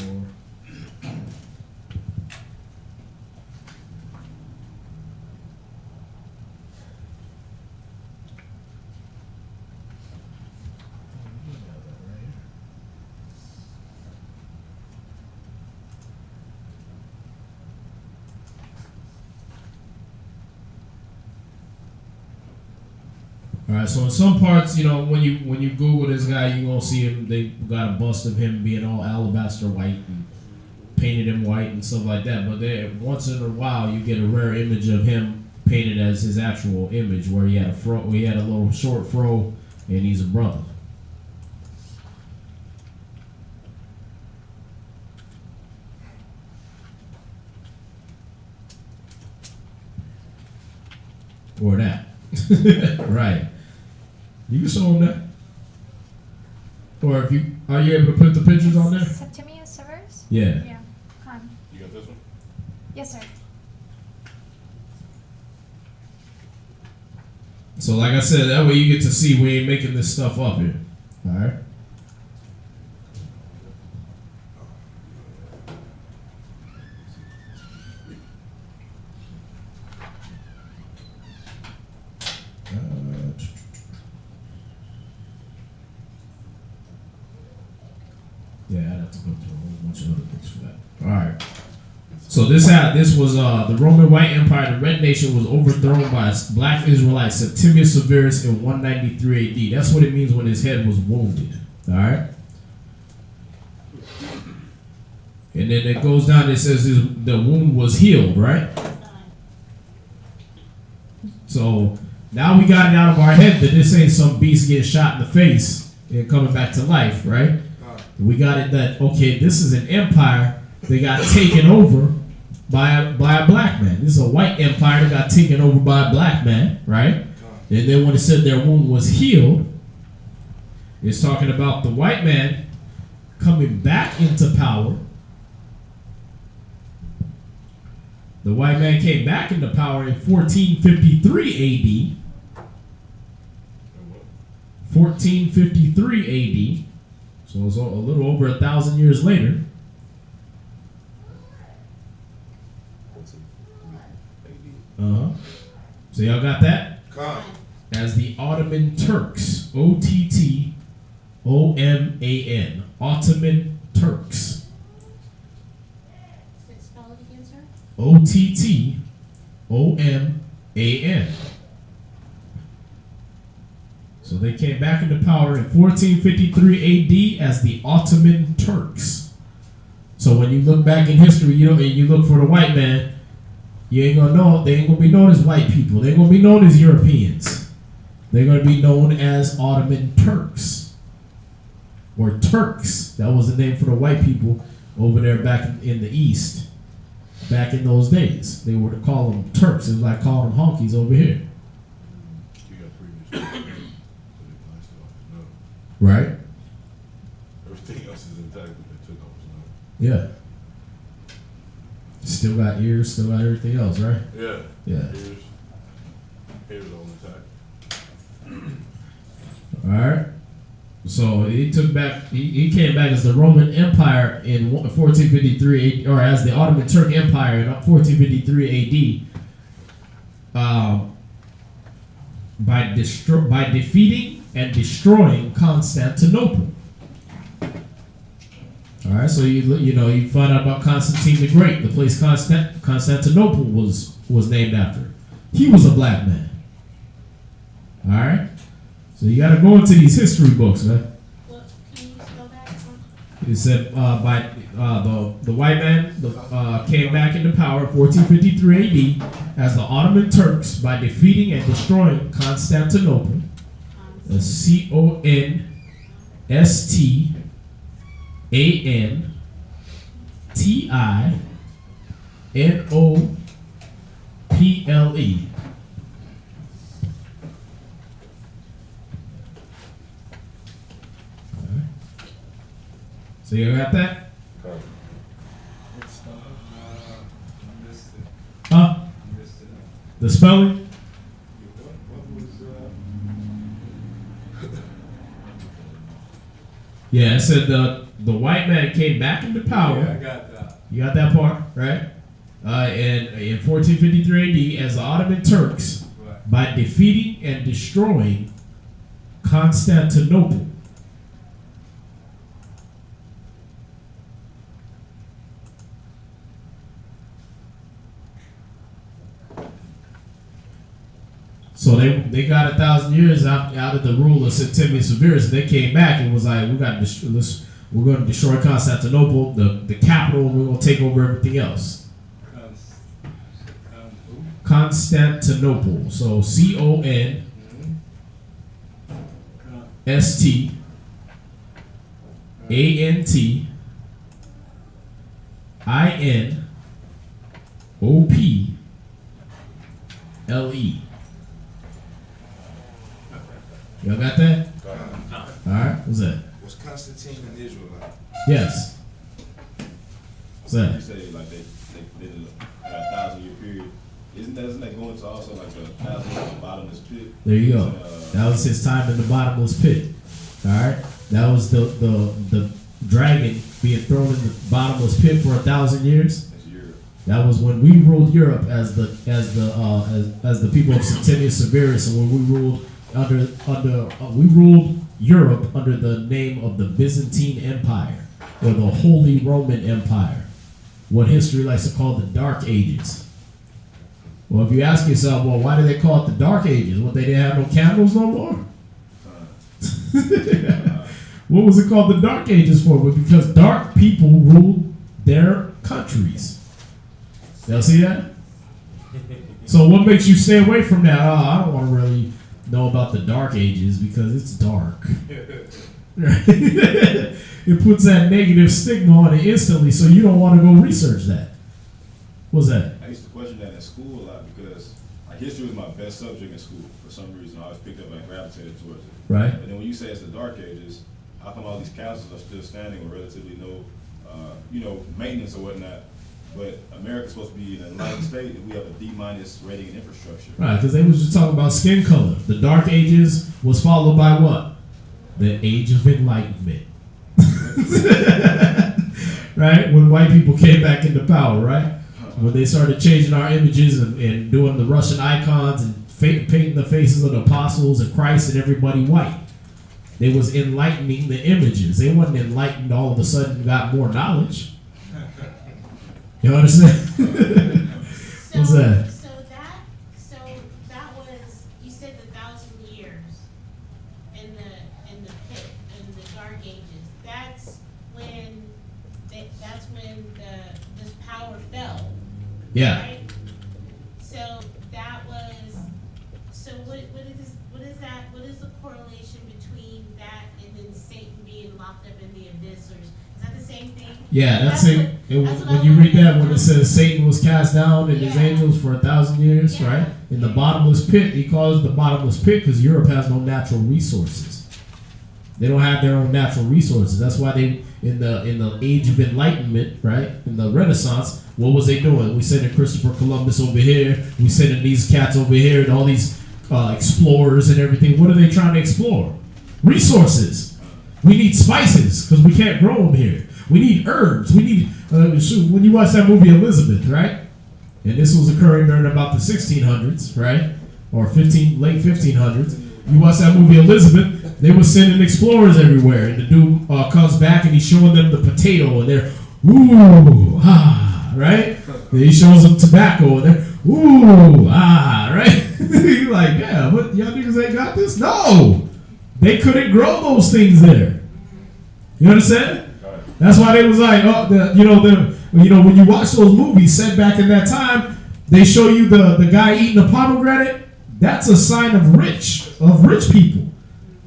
All right, so in some parts, when you Google this guy, you're gonna see him. They got a bust of him being all alabaster white and painted him white and stuff like that. But once in a while, you get a rare image of him painted as his actual image, where he had a fro, he had a little short fro, and he's a brother. Or that. Right. You can show them that. Or if you are you able to put the pictures on there? Septimius Severus? Yeah. Yeah. Come. You got this one? Yes, sir. So like I said, that way you get to see we ain't making this stuff up here. Alright. Yeah, I'd have to go through a whole bunch of other books for that. Alright. So this was the Roman White Empire, the Red Nation, was overthrown by black Israelites Septimius Severus in 193 AD. That's what it means when his head was wounded. Alright? And then it goes down, it says the wound was healed, right? So now we got it out of our head that this ain't some beast getting shot in the face and coming back to life, right? We got it that, okay, this is an empire that got taken over by a black man. This is a white empire that got taken over by a black man, right? And then when it said their wound was healed, it's talking about the white man coming back into power. The white man came back into power in 1453 AD. 1453 AD. So it's a little over 1,000 years later. So y'all got that? As the Ottoman Turks. OTTOMAN. Ottoman Turks. Spell it again, sir? OTTOMAN. So they came back into power in 1453 AD as the Ottoman Turks. So when you look back in history, and you look for the white man, you ain't gonna know. They ain't gonna be known as white people. They're gonna be known as Europeans. They're gonna be known as Ottoman Turks or Turks. That was the name for the white people over there back in the East. Back in those days, they were to call them Turks. It was like calling them honkies over here. Right? Everything else is intact, but they took off his nose. Yeah. Still got ears, still got everything else, right? Yeah. Yeah. Ears all intact. Alright. So he came back as the Roman Empire in 1453 AD, or as the Ottoman Turk Empire in 1453 AD. By defeating and destroying Constantinople. All right, so you find out about Constantine the Great, the place Constantinople was named after. He was a black man. All right, so you got to go into these history books, man. What, can you spell that? It said by the white man came back into power in 1453 AD as the Ottoman Turks by defeating and destroying Constantinople. That's CONSTANTINOPLE. So you got that? Huh? The spelling? Yeah, it said the white man came back into power. Yeah, I got that. You got that part, right? In 1453 AD as the Ottoman Turks by defeating and destroying Constantinople. So they got 1,000 years out of the rule of Septimius Severus, and they came back and was like, we're going to destroy Constantinople, the capital, and we're going to take over everything else. Constantinople. So CONSTANTINOPLE. Y'all got that? Alright, what's that? Was Constantine an Israelite? Yes. What's that? You say like they did a 1,000-year period. Isn't that going to also like the 1,000 bottomless pit? There you go. That was his time in the bottomless pit. Alright? That was the dragon being thrown in the bottomless pit for 1,000 years. That was when we ruled Europe as the people of Septimius Severus, and when we ruled we ruled Europe under the name of the Byzantine Empire, or the Holy Roman Empire, what history likes to call the Dark Ages. Well, if you ask yourself, well, why do they call it the Dark Ages? Well, they didn't have no candles no more. What was it called the Dark Ages for? Well, because dark people ruled their countries. Y'all see that? So what makes you stay away from that? Oh, I don't want to really know about the Dark Ages because it's dark. It puts that negative stigma on it instantly, so you don't want to go research that. What's that? I used to question that in school a lot because like history was my best subject in school. For some reason, I always picked up and gravitated towards it. Right. But then when you say it's the Dark Ages, how come all these castles are still standing with relatively no, maintenance or whatnot? But America's supposed to be in an enlightened state, and we have a D- rating in infrastructure. Right, because they was just talking about skin color. The Dark Ages was followed by what? The Age of Enlightenment. Right? When white people came back into power, right? When they started changing our images and doing the Russian icons and painting the faces of the apostles and Christ and everybody white. They was enlightening the images. They wasn't enlightened all of a sudden got more knowledge. You understand? What's that? So that was, you said the 1,000 years in the pit, in the Dark Ages. That's when this power fell. Yeah. Right? So that was, so what is that? What is the correlation between that and then Satan being locked up in the abyss, or is that the same thing? Yeah, that's it. When you read that, when it says Satan was cast down and his angels for 1,000 years, right? In the bottomless pit, he calls it the bottomless pit because Europe has no natural resources. They don't have their own natural resources. That's why they, in the Age of Enlightenment, right? In the Renaissance, what was they doing? We sending Christopher Columbus over here. We sending these cats over here and all these explorers and everything. What are they trying to explore? Resources. We need spices because we can't grow them here. We need herbs. We need, when you watch that movie Elizabeth, right? And this was occurring during about the 1600s, right? Or late 1500s. You watch that movie Elizabeth, they were sending explorers everywhere. And the dude comes back and he's showing them the potato and they're, ooh, ah, right? And he shows them tobacco and they're, ooh, ah, right? You're like, yeah, what, y'all niggas ain't got this? No! They couldn't grow those things there. You understand? That's why they was like, when you watch those movies set back in that time, they show you the guy eating a pomegranate. That's a sign of rich people,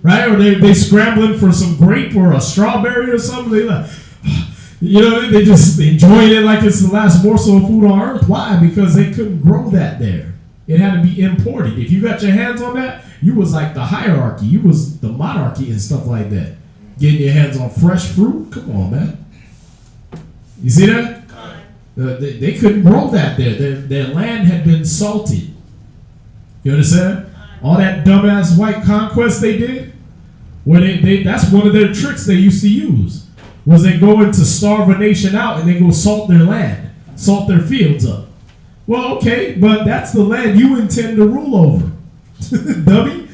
right? Or they scrambling for some grape or a strawberry or something. They like, they just enjoying it like it's the last morsel of food on earth. Why? Because they couldn't grow that there. It had to be imported. If you got your hands on that, you was like the hierarchy. You was the monarchy and stuff like that. Getting your hands on fresh fruit? Come on, man. You see that? They couldn't grow that there. Their land had been salted. You understand? All that dumbass white conquest they did, where that's one of their tricks they used to use, was they go in to starve a nation out and they go salt their land, salt their fields up. Well, okay, but that's the land you intend to rule over. Dummy.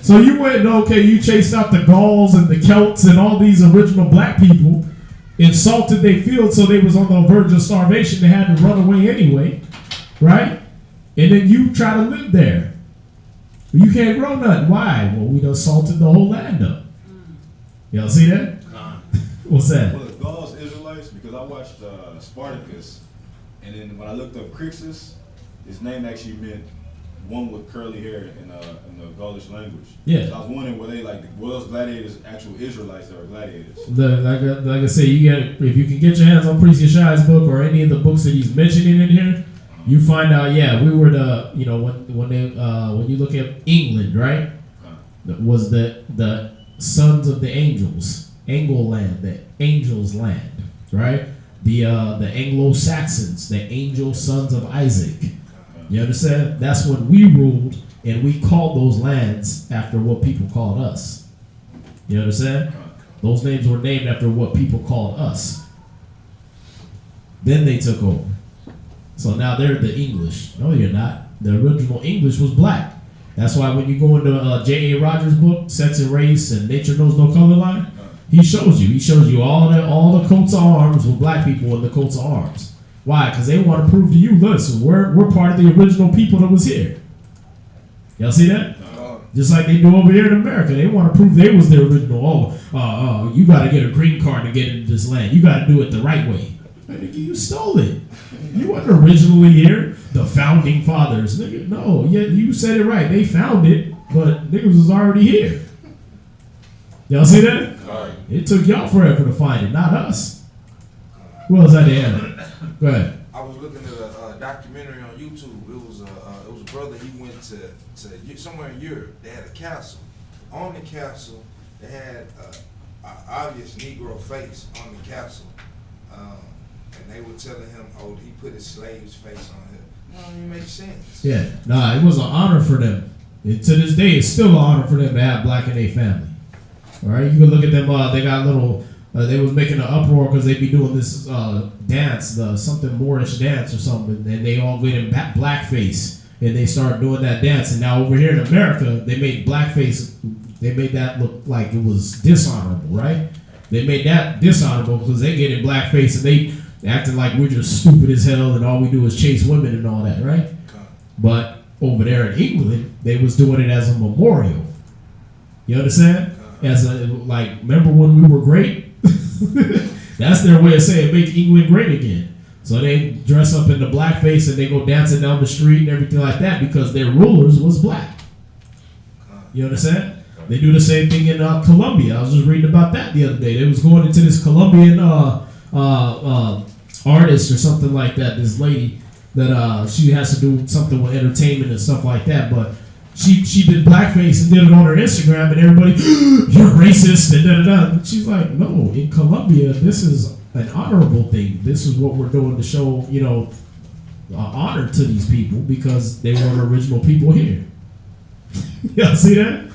So you went, you chased out the Gauls and the Celts and all these original black people, insulted their fields so they was on the verge of starvation. They had to run away anyway, right? And then you try to live there. You can't grow nothing. Why? Well, we done salted the whole land up. Y'all see that? What's that? Well, the Gauls, Israelites, because I watched Spartacus, and then when I looked up Crixus, his name actually meant one with curly hair in the Gaulish language. Yeah. So I was wondering, were those gladiators actual Israelites that were gladiators? Like I say, if you can get your hands on Priest Yeshua's book or any of the books that he's mentioning in here, you find out. Yeah, we were when you look at England, right? That was the sons of the angels, Anglo land, the angels' land, right? The Anglo-Saxons, the angel sons of Isaac. You understand? That's when we ruled, and we called those lands after what people called us. You understand? Those names were named after what people called us. Then they took over. So now they're the English. No, you're not. The original English was black. That's why when you go into J.A. Rogers' book, Sex and Race and Nature Knows No Color Line, he shows you all the coats of arms with black people in the coats of arms. Why? Because they want to prove to you, listen, we're part of the original people that was here. Y'all see that? Just like they do over here in America. They want to prove they was the original. You got to get a green card to get into this land. You got to do it the right way. Nigga, you stole it. You weren't originally here. The founding fathers. Nigga, no, yeah, you said it right. They found it, but niggas was already here. Y'all see that? It took y'all forever to find it, not us. Who else had the answer? Go ahead. I was looking at a documentary on YouTube. It was a brother. He went to somewhere in Europe. They had a castle. On the castle, they had an obvious Negro face on the castle, and they were telling him, "Oh, he put his slave's face on here." It don't even make sense. Yeah, it was an honor for them. To this day, it's still an honor for them to have black in their family. All right, you can look at them. They got little. They was making an uproar because they be doing this dance, something Moorish dance or something, and they all get in blackface, and they started doing that dance. And now over here in America, they made blackface. They made that look like it was dishonorable, right? They made that dishonorable because they get in blackface and they acting like we're just stupid as hell and all we do is chase women and all that, right? But over there in England, they was doing it as a memorial. You understand? As remember when we were great? That's their way of saying make England great again. So they dress up in the blackface and they go dancing down the street and everything like that because their rulers was black. You understand? They do the same thing in Colombia. I was just reading about that the other day. They was going into this Colombian artist or something like that. This lady that she has to do something with entertainment and stuff like that, but she did blackface and did it on her Instagram, and everybody, you're racist, and da-da-da. And she's like, no, in Colombia, this is an honorable thing. This is what we're doing to show, honor to these people because they weren't original people here. Y'all see that?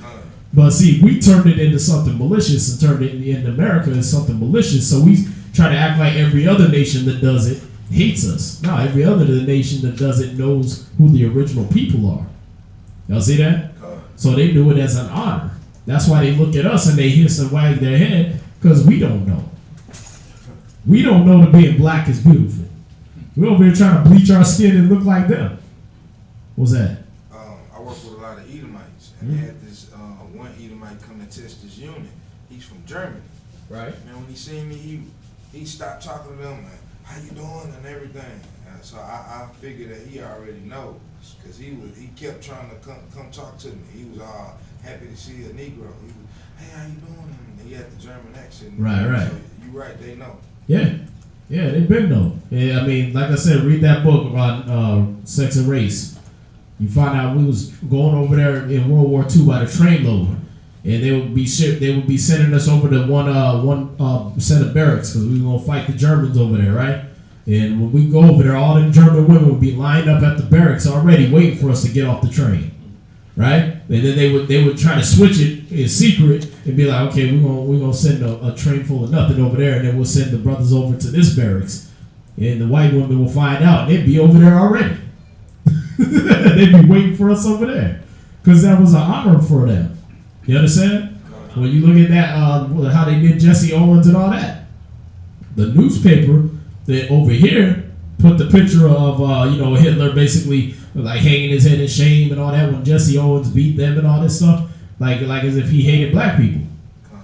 But see, we turned it into something malicious and turned it in America as something malicious. So we try to act like every other nation that does it hates us. No, every other nation that does it knows who the original people are. Y'all see that? So they do it as an honor. That's why they look at us and they hiss and wag their head because we don't know. We don't know that being black is beautiful. We're over here trying to bleach our skin and look like them. What's that? I work with a lot of Edomites, and they had this one Edomite come to test this unit. He's from Germany. Right. Man, when he seen me, he stopped talking to them, like, how you doing and everything. So I figured that he already knows, because he kept trying to come talk to me. He was all happy to see a Negro. He was, hey, how you doing? And he had the German accent. Right. So you right, they know. Yeah, they've been know. Yeah, I mean, like I said, read that book about sex and race. You find out we was going over there in World War II by the train load, and they would be sending us over to one set of barracks because we were gonna fight the Germans over there, right? And when we go over there, all the German women would be lined up at the barracks already, waiting for us to get off the train, right? And then they would try to switch it in secret and be like, okay, we're gonna send a train full of nothing over there, and then we'll send the brothers over to this barracks, and the white women will find out, and they'd be over there already. They'd be waiting for us over there because that was an honor for them. You understand? When you look at that, how they did Jesse Owens and all that, the newspaper that over here put the picture of Hitler basically like hanging his head in shame and all that when Jesse Owens beat them and all this stuff, like as if he hated black people.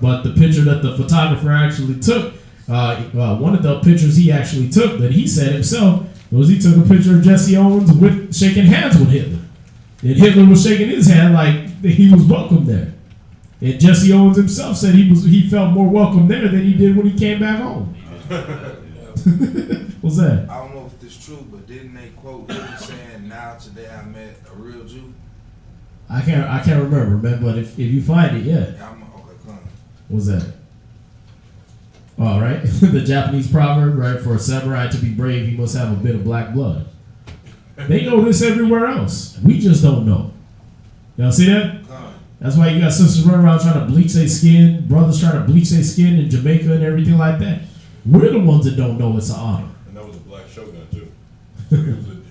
But the picture that the photographer actually took, one of the pictures he actually took that he said himself was he took a picture of Jesse Owens with shaking hands with Hitler. And Hitler was shaking his hand like he was welcome there. And Jesse Owens himself said he felt more welcome there than he did when he came back home. What's that? I don't know if this is true, but didn't they quote Hitler saying, "Now today I met a real Jew"? I can't remember, man. But if you find it, yeah. Okay, come on. What's that? All right, the Japanese proverb, right? For a samurai to be brave, he must have a bit of black blood. They know this everywhere else. We just don't know. Y'all see that? That's why you got sisters running around trying to bleach their skin, brothers trying to bleach their skin in Jamaica and everything like that. We're the ones that don't know it's an honor. And that was a black shogun too.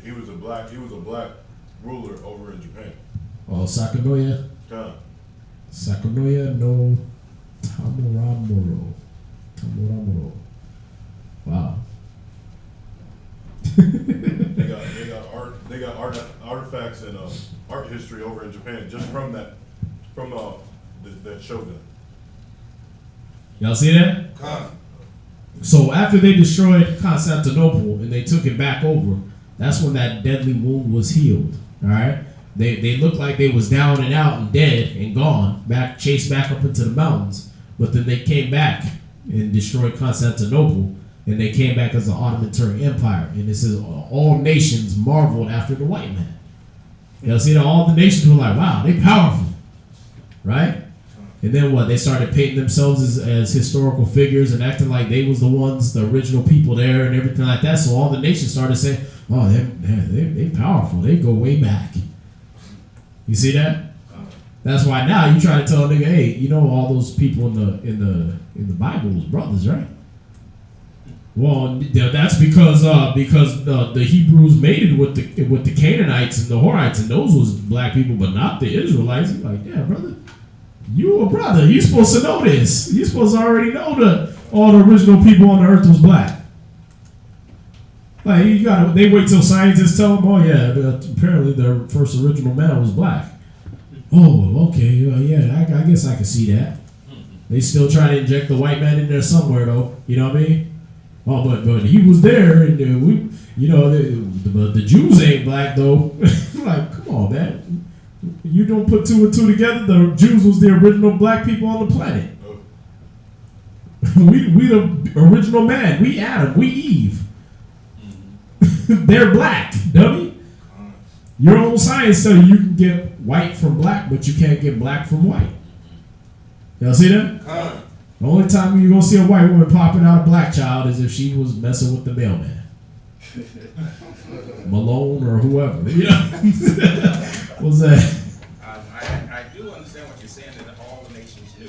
he was a black ruler over in Japan. Oh, Sakanoya? Sakanoya no Tamuramuro. Wow. they got artifacts and art history over in Japan just from that shogun. Y'all see that? So after they destroyed Constantinople and they took it back over, that's when that deadly wound was healed. All right, they looked like they was down and out and dead and gone, chased back up into the mountains. But then they came back and destroyed Constantinople, and they came back as the Ottoman Turk Empire. And it says all nations marveled after the white man. Y'all see that? All the nations were like, "Wow, they powerful," right? And then what? They started painting themselves as historical figures and acting like they was the ones, the original people there and everything like that. So all the nations started saying, "Oh, they powerful. They go way back." You see that? That's why now you try to tell a nigga, "Hey, you know all those people in the Bible was brothers, right?" Well, that's because the Hebrews mated with the Canaanites and the Horites, and those was black people, but not the Israelites. He's like, "Yeah, brother. You a brother. You supposed to know this. You supposed to already know all the original people on the earth was black." Like they wait till scientists tell them, "Oh yeah, apparently the first original man was black." Oh, okay, yeah, I guess I can see that. They still try to inject the white man in there somewhere though. You know what I mean? Oh, but he was there, and the Jews ain't black though. Like, come on, man. You don't put two and two together. The Jews was the original black people on the planet. we the original man. We Adam. We Eve. They're black, dummy. Your own science study, you can get white from black, but you can't get black from white. Y'all see that? The only time you're gonna see a white woman popping out a black child is if she was messing with the mailman. Malone or whoever. You know? What's that? I do understand what you're saying, that all the nations knew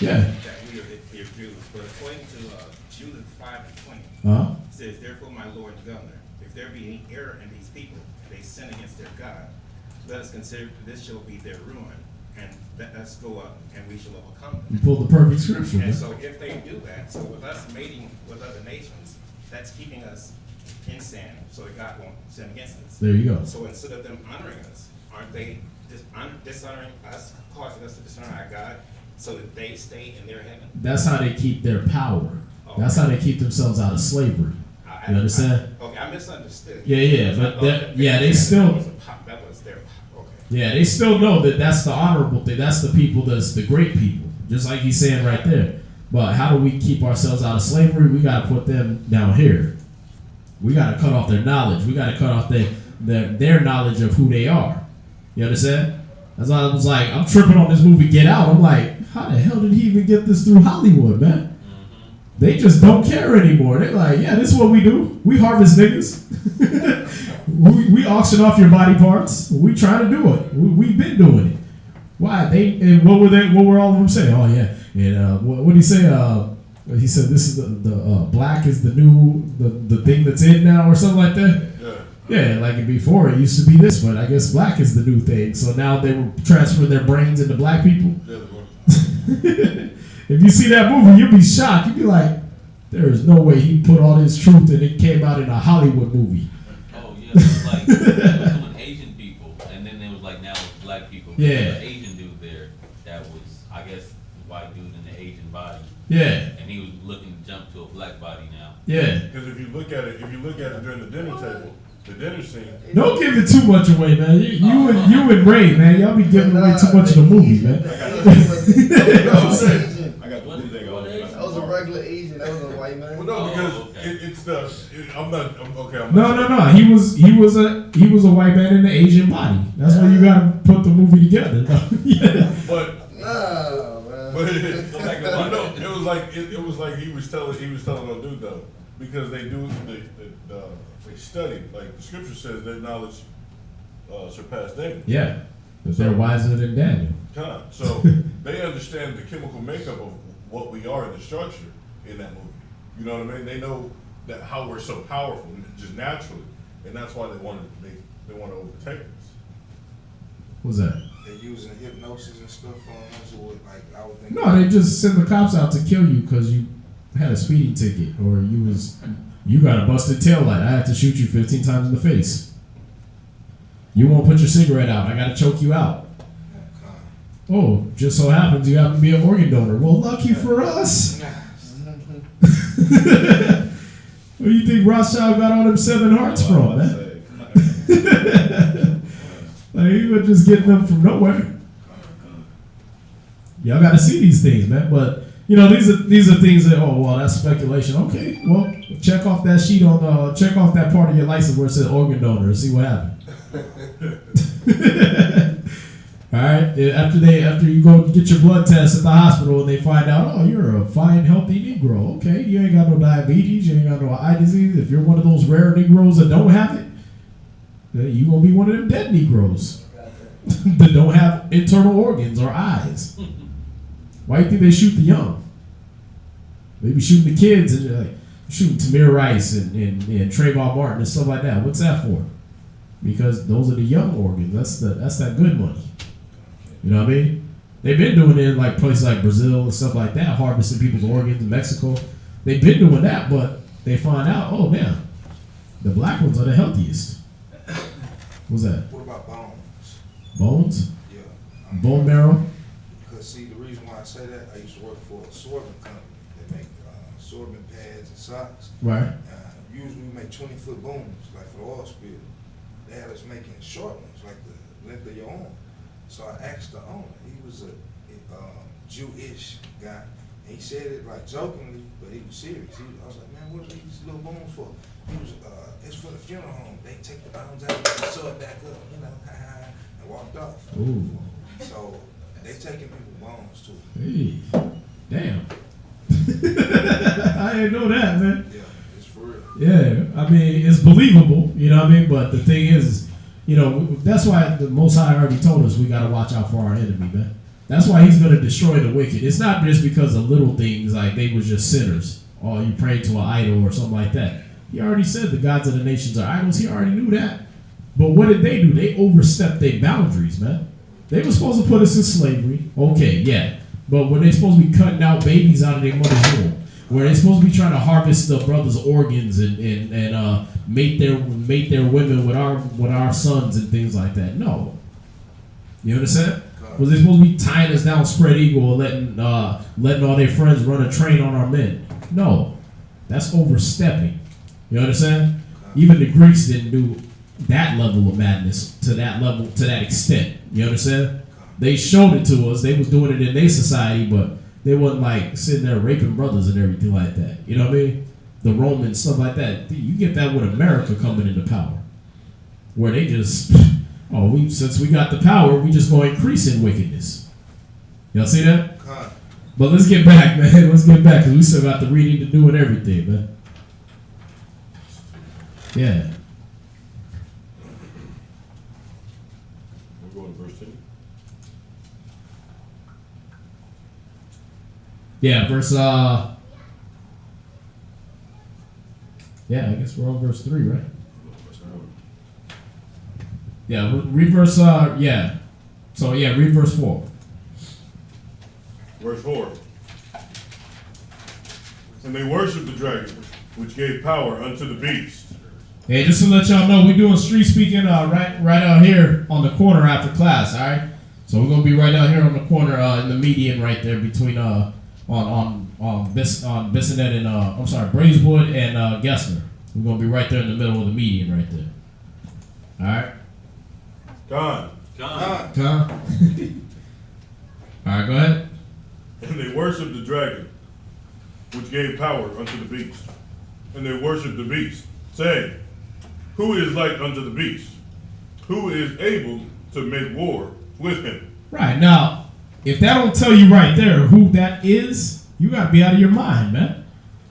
Yeah. that we are Jews. But according to Jude 5:20, it says, "Therefore, my Lord Governor, if there be any error in these people, and they sin against their God, let us consider this shall be their ruin, and let us go up, and we shall overcome them." You pulled the perfect scripture. And Man. so if they do that, so with us mating with other nations, that's keeping us in sin, so that God won't sin against us. There you go. So instead of them honoring us, aren't they dishonoring us, causing us to dishonor our God, so that they stay in their heaven? That's how they keep their power. That's how they keep themselves out of slavery. You understand? Okay, I misunderstood. Yeah, but they still. That was their. Okay. Yeah, they still know that that's the honorable thing. That's the people. That's the great people. Just like he's saying right there. But how do we keep ourselves out of slavery? We got to put them down here. We got to cut off their knowledge. We got to cut off their knowledge of who they are. You understand? That's why I was like, I'm tripping on this movie Get Out. I'm like, how the hell did he even get this through Hollywood, man? They just don't care anymore. They're like, yeah, this is what we do. We harvest niggas. we auction off your body parts. We try to do it. We've been doing it. Why? What were all of them saying? Oh yeah. And what did he say? He said this is the black is the new the thing that's in now or something like that. Yeah, like before it used to be this, but I guess black is the new thing. So now they were transferring their brains into black people. If you see that movie, you'll be shocked. You'll be like, there is no way he put all this truth and it came out in a Hollywood movie. Oh, yeah. It was like there was some Asian people, and then there was like now it's black people. Yeah. There was an Asian dude there that was, I guess, the white dude and the Asian body. Yeah. And he was looking to jump to a black body now. Yeah. Because if you look at it during the dinner table, the dinner scene. Don't give it too much away, man. You and Ray, man, y'all be giving away too much of the movie, man. I got the bootleg on. That was a regular Asian. That was a white man. Well, no, because I'm not. No. He was a white man in an Asian body. That's why you gotta put the movie together. Yeah. But nah, man. But it was like he was telling no dude though, because they study, like the scripture says, their knowledge surpassed Daniel. Yeah, but they're wiser than Daniel. So they understand the chemical makeup of what we are in the structure in that movie. You know what I mean? They know that how we're so powerful just naturally, and that's why they want to overtake us. What's that? They're using hypnosis and stuff on us, or like I would think. No, they just send the cops out to kill you because you had a speeding ticket or you got a busted tail light. I had to shoot you 15 times in the face. You won't put your cigarette out. I got to choke you out. Oh, just so happens you happen to be an organ donor. Well, lucky for us. Where do you think Rothschild got all them 7 hearts from, man? Like, he was just getting them from nowhere. Y'all got to see these things, man. But you know, these are things that, oh well, that's speculation. Okay, well, check off that sheet on check off that part of your license where it says organ donor and see what happened. All right. After you go get your blood test at the hospital and they find out, oh, you're a fine, healthy Negro. Okay, you ain't got no diabetes, you ain't got no eye disease. If you're one of those rare Negroes that don't have it, you gonna be one of them dead Negroes that don't have internal organs or eyes. Why do you think they shoot the young? They be shooting the kids and like shooting Tamir Rice and Trayvon Martin and stuff like that. What's that for? Because those are the young organs. That's that good money. You know what I mean? They've been doing it in like places like Brazil and stuff like that, harvesting people's organs in Mexico. They've been doing that, but they find out, oh damn, the black ones are the healthiest. What's that? What about bones? Bones? Yeah. Bone marrow? Because see, the reason why I say that, I used to work for a assortment company that make assortment pads and socks. Right. Usually we make 20-foot booms, like for the oil spill. They had us making short ones, like the length of your arm. So I asked the owner. He was a Jewish guy. And he said it like jokingly, but he was serious. I was like, man, what are these little bones for? He was, it's for the funeral home. They take the bones out and sew it back up, you know, and walked off. Ooh. So they taking people bones too. Hey, damn. I didn't know that, man. Yeah, it's for real. Yeah, I mean, it's believable, you know what I mean? But the thing is, you know, that's why the Most High already told us we got to watch out for our enemy, man. That's why he's going to destroy the wicked. It's not just because of little things like they were just sinners or you prayed to an idol or something like that. He already said the gods of the nations are idols. He already knew that. But what did they do? They overstepped their boundaries, man. They were supposed to put us in slavery. Okay, yeah. But when they supposed to be cutting out babies out of their mother's womb, where they supposed to be trying to harvest the brothers' organs and mate their women with our sons and things like that. No. You understand? Was they supposed to be tying us down spread eagle and letting all their friends run a train on our men? No. That's overstepping. You understand? Even the Greeks didn't do that level of madness to that level, to that extent. You understand? They showed it to us. They was doing it in their society, but they wasn't like sitting there raping brothers and everything like that. You know what I mean? The Romans, stuff like that. You get that with America coming into power. Where they just, since we got the power, we just going to increase in wickedness. Y'all see that? But let's get back, man. Let's get back, because we still got the reading to do and everything, man. Yeah. We're going to verse 10. Yeah, verse, yeah, I guess we're on verse 3, right? Yeah, read verse, yeah. So, yeah, read verse 4. Verse 4. And they worshiped the dragon, which gave power unto the beast. Hey, just to let y'all know, we're doing street speaking right out here on the corner after class, all right? So we're going to be right out here on the corner in the median right there between Bissonnet and Braeswood and Gessner. We're gonna be right there in the middle of the median right there. All right. Con. All right, go ahead. And they worshiped the dragon, which gave power unto the beast. And they worshiped the beast, saying, who is like unto the beast? Who is able to make war with him? Right, now, if that don't tell you right there who that is, you got to be out of your mind, man.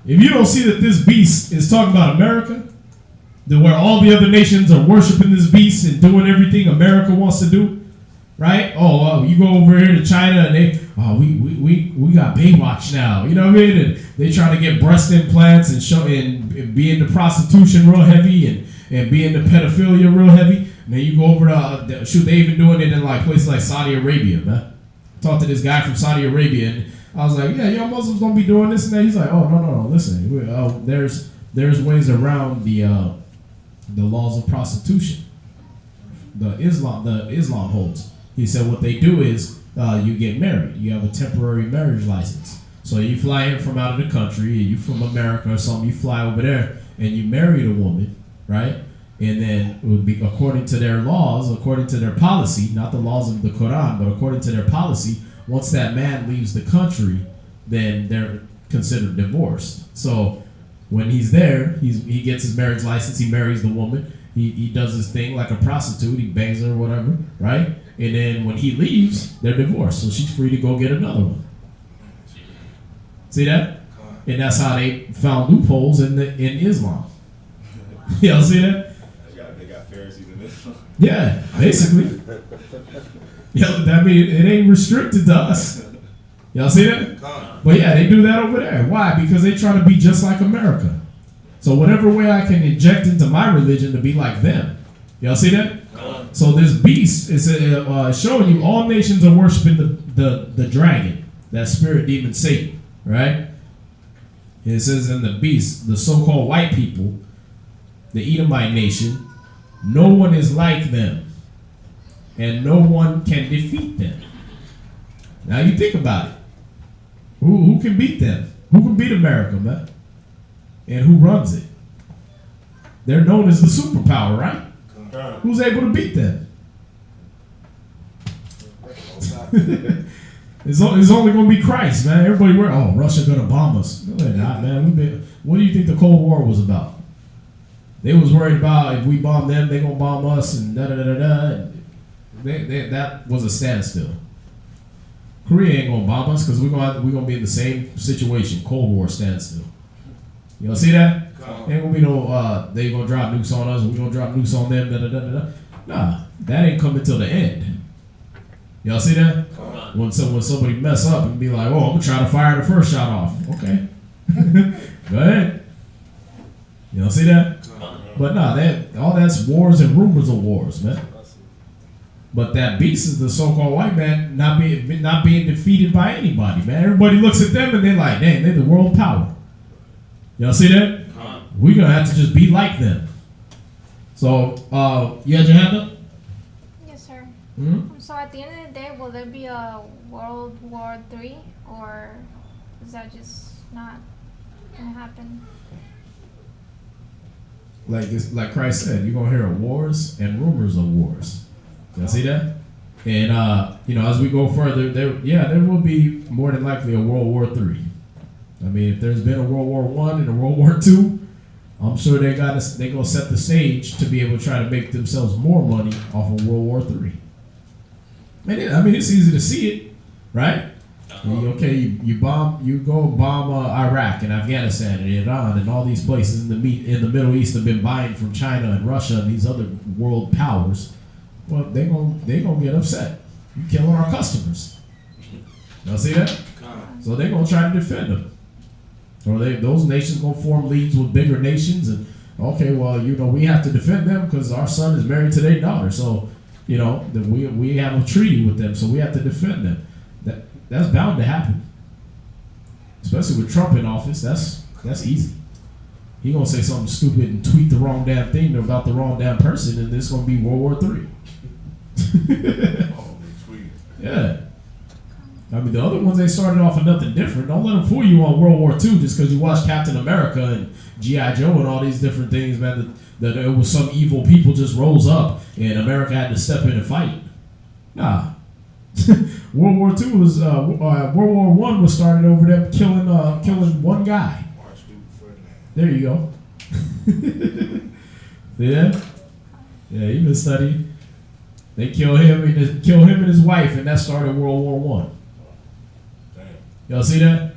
If you don't see that this beast is talking about America, then where all the other nations are worshiping this beast and doing everything America wants to do, right? You go over here to China and we got Baywatch now, you know what I mean? And they try to get breast implants and be into prostitution real heavy and be into pedophilia real heavy. And then you go over to they even doing it in like places like Saudi Arabia, man. Talked to this guy from Saudi Arabia and I was like, yeah, y'all Muslims don't be doing this and that. He's like, oh no, listen, there's ways around the laws of prostitution. The Islam holds. He said what they do is you get married. You have a temporary marriage license. So you fly in from out of the country, you from America or something, you fly over there and you marry a woman, right? And then it would be according to their laws, according to their policy, not the laws of the Quran, but according to their policy, once that man leaves the country, then they're considered divorced. So when he's there, he gets his marriage license, he marries the woman, he does his thing like a prostitute, he bangs her or whatever, right? And then when he leaves, they're divorced. So she's free to go get another one. See that? And that's how they found loopholes in Islam. Y'all see that? They got Pharisees in Islam. Yeah, basically. I mean, it ain't restricted to us. Y'all see that? But yeah, they do that over there. Why? Because they try to be just like America. So whatever way I can inject into my religion to be like them. Y'all see that? So this beast is showing you all nations are worshiping the dragon, that spirit demon Satan, right? It says in the beast, the so-called white people, the Edomite nation, no one is like them, and no one can defeat them. Now you think about it. Who can beat them? Who can beat America, man? And who runs it? They're known as the superpower, right? Who's able to beat them? It's only going to be Christ, man. Everybody, Russia going to bomb us. No, they're not, man. What do you think the Cold War was about? They was worried about if we bomb them, they going to bomb us and da-da-da-da-da. That was a standstill. Korea ain't going to bomb us because we're going to be in the same situation. Cold War standstill. You know, see that? Ain't gonna be no, they gonna drop nukes on us, we gonna drop nukes on them, da-da-da-da-da. Nah, that ain't coming till the end. Y'all see that? When somebody mess up and be like, I'm gonna try to fire the first shot off. Okay. Go ahead. Y'all see that? But nah, all that's wars and rumors of wars, man. But that beast is the so-called white man not being defeated by anybody, man. Everybody looks at them and they're like, dang, they're the world power. Y'all see that? We're going to have to just be like them. So, you had your hand up? Yes, sir. Mm-hmm. So at the end of the day, will there be a World War III, or is that just not going to happen? Like Christ said, you're going to hear of wars and rumors of wars. Y'all see that? And, as we go further, there will be more than likely a World War III. I mean, if there's been a World War I and a World War II, I'm sure they gonna set the stage to be able to try to make themselves more money off of World War III. And it's easy to see it, right? You go bomb Iraq and Afghanistan and Iran and all these places in the Middle East have been buying from China and Russia and these other world powers. Well, they gonna get upset. You killing our customers. Y'all see that? So they're gonna try to defend them. Or those nations gonna form leagues with bigger nations, and we have to defend them because our son is married to their daughter. So, we have a treaty with them, so we have to defend them. That's bound to happen, especially with Trump in office. That's easy. He gonna say something stupid and tweet the wrong damn thing about the wrong damn person, and it's gonna be World War III. Yeah. I mean, the other ones, they started off with nothing different. Don't let them fool you on World War II just because you watch Captain America and G.I. Joe and all these different things, man, that it was some evil people just rose up and America had to step in and fight. Nah. World War II was, World War I was started over them killing one guy. There you go. Yeah? Yeah, you've been studying. They kill him and his wife, and that started World War I. Y'all see that?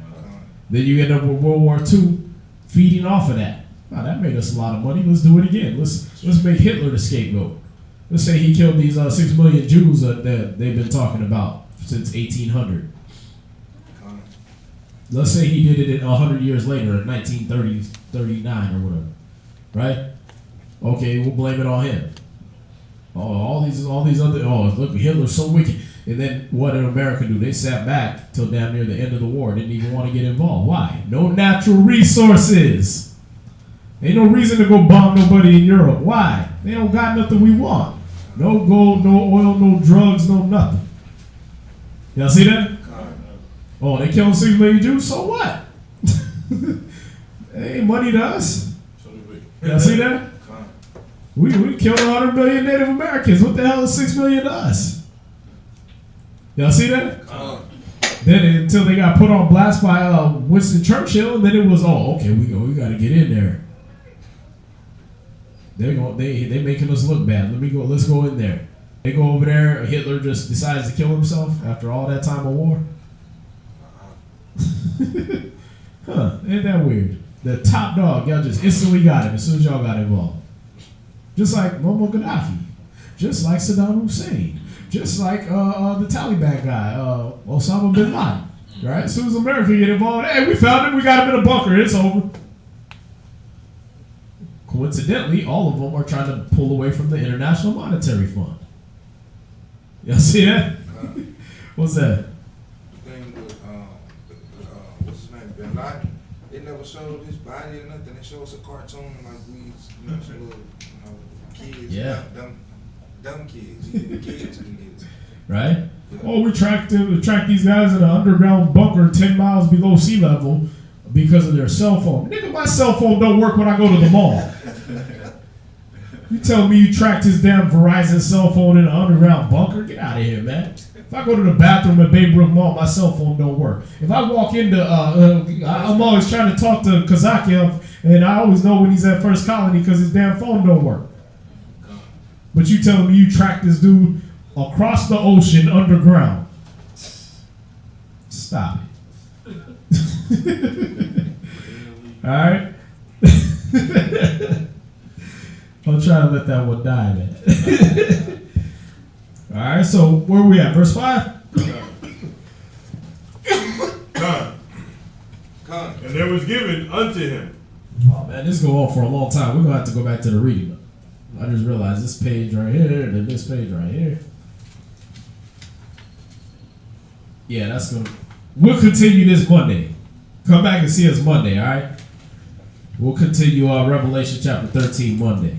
Then you end up with World War II feeding off of that. Wow, that made us a lot of money. Let's do it again. Let's make Hitler the scapegoat. Let's say he killed these 6 million Jews that they've been talking about since 1800. Let's say he did it 100 years later, in 1939 or whatever, right? Okay, we'll blame it on him. Oh, all these other. Oh, look, Hitler's so wicked. And then what did America do? They sat back till damn near the end of the war. Didn't even want to get involved. Why? No natural resources. Ain't no reason to go bomb nobody in Europe. Why? They don't got nothing we want. No gold, no oil, no drugs, no nothing. Y'all see that? Oh, they killed 6 million Jews? So what? They ain't money to us. Y'all see that? We killed 100 million Native Americans. What the hell is 6 million to us? Y'all see that? Then until they got put on blast by Winston Churchill, and then it was, okay, we got to get in there. They making us look bad. Let's go in there. They go over there. Hitler just decides to kill himself after all that time of war. Huh? Ain't that weird? The top dog, y'all just instantly got him as soon as y'all got involved. Just like Muammar Gaddafi, just like Saddam Hussein, just like the Taliban guy, Osama bin Laden. Right? As soon as America get involved, hey, we found him. We got him in a bunker. It's over. Coincidentally, all of them are trying to pull away from the International Monetary Fund. Y'all see that? What's that? The thing with what's his name, Bin Laden. They never showed his body or nothing. They showed us a cartoon like we, some little, kids, yeah, dumb kids, even kids can get it. Right? Yeah. Oh, we tracked these guys in an underground bunker 10 miles below sea level because of their cell phone. Nigga, my cell phone don't work when I go to the mall. You tell me you tracked his damn Verizon cell phone in an underground bunker? Get out of here, man. If I go to the bathroom at Baybrook Mall, my cell phone don't work. If I walk into, I'm always trying to talk to Kazakiev, and I always know when he's at First Colony because his damn phone don't work. But you telling me you tracked this dude across the ocean underground? Stop it. All right? I'll try to let that one die, man. All right, so where we at? Verse 5? And there was given unto him. Oh, man, this go on for a long time. We're going to have to go back to the reading. I just realized this page right here and this page right here. Yeah, that's going to... We'll continue this Monday. Come back and see us Monday, all right? We'll continue Revelation chapter 13 Monday.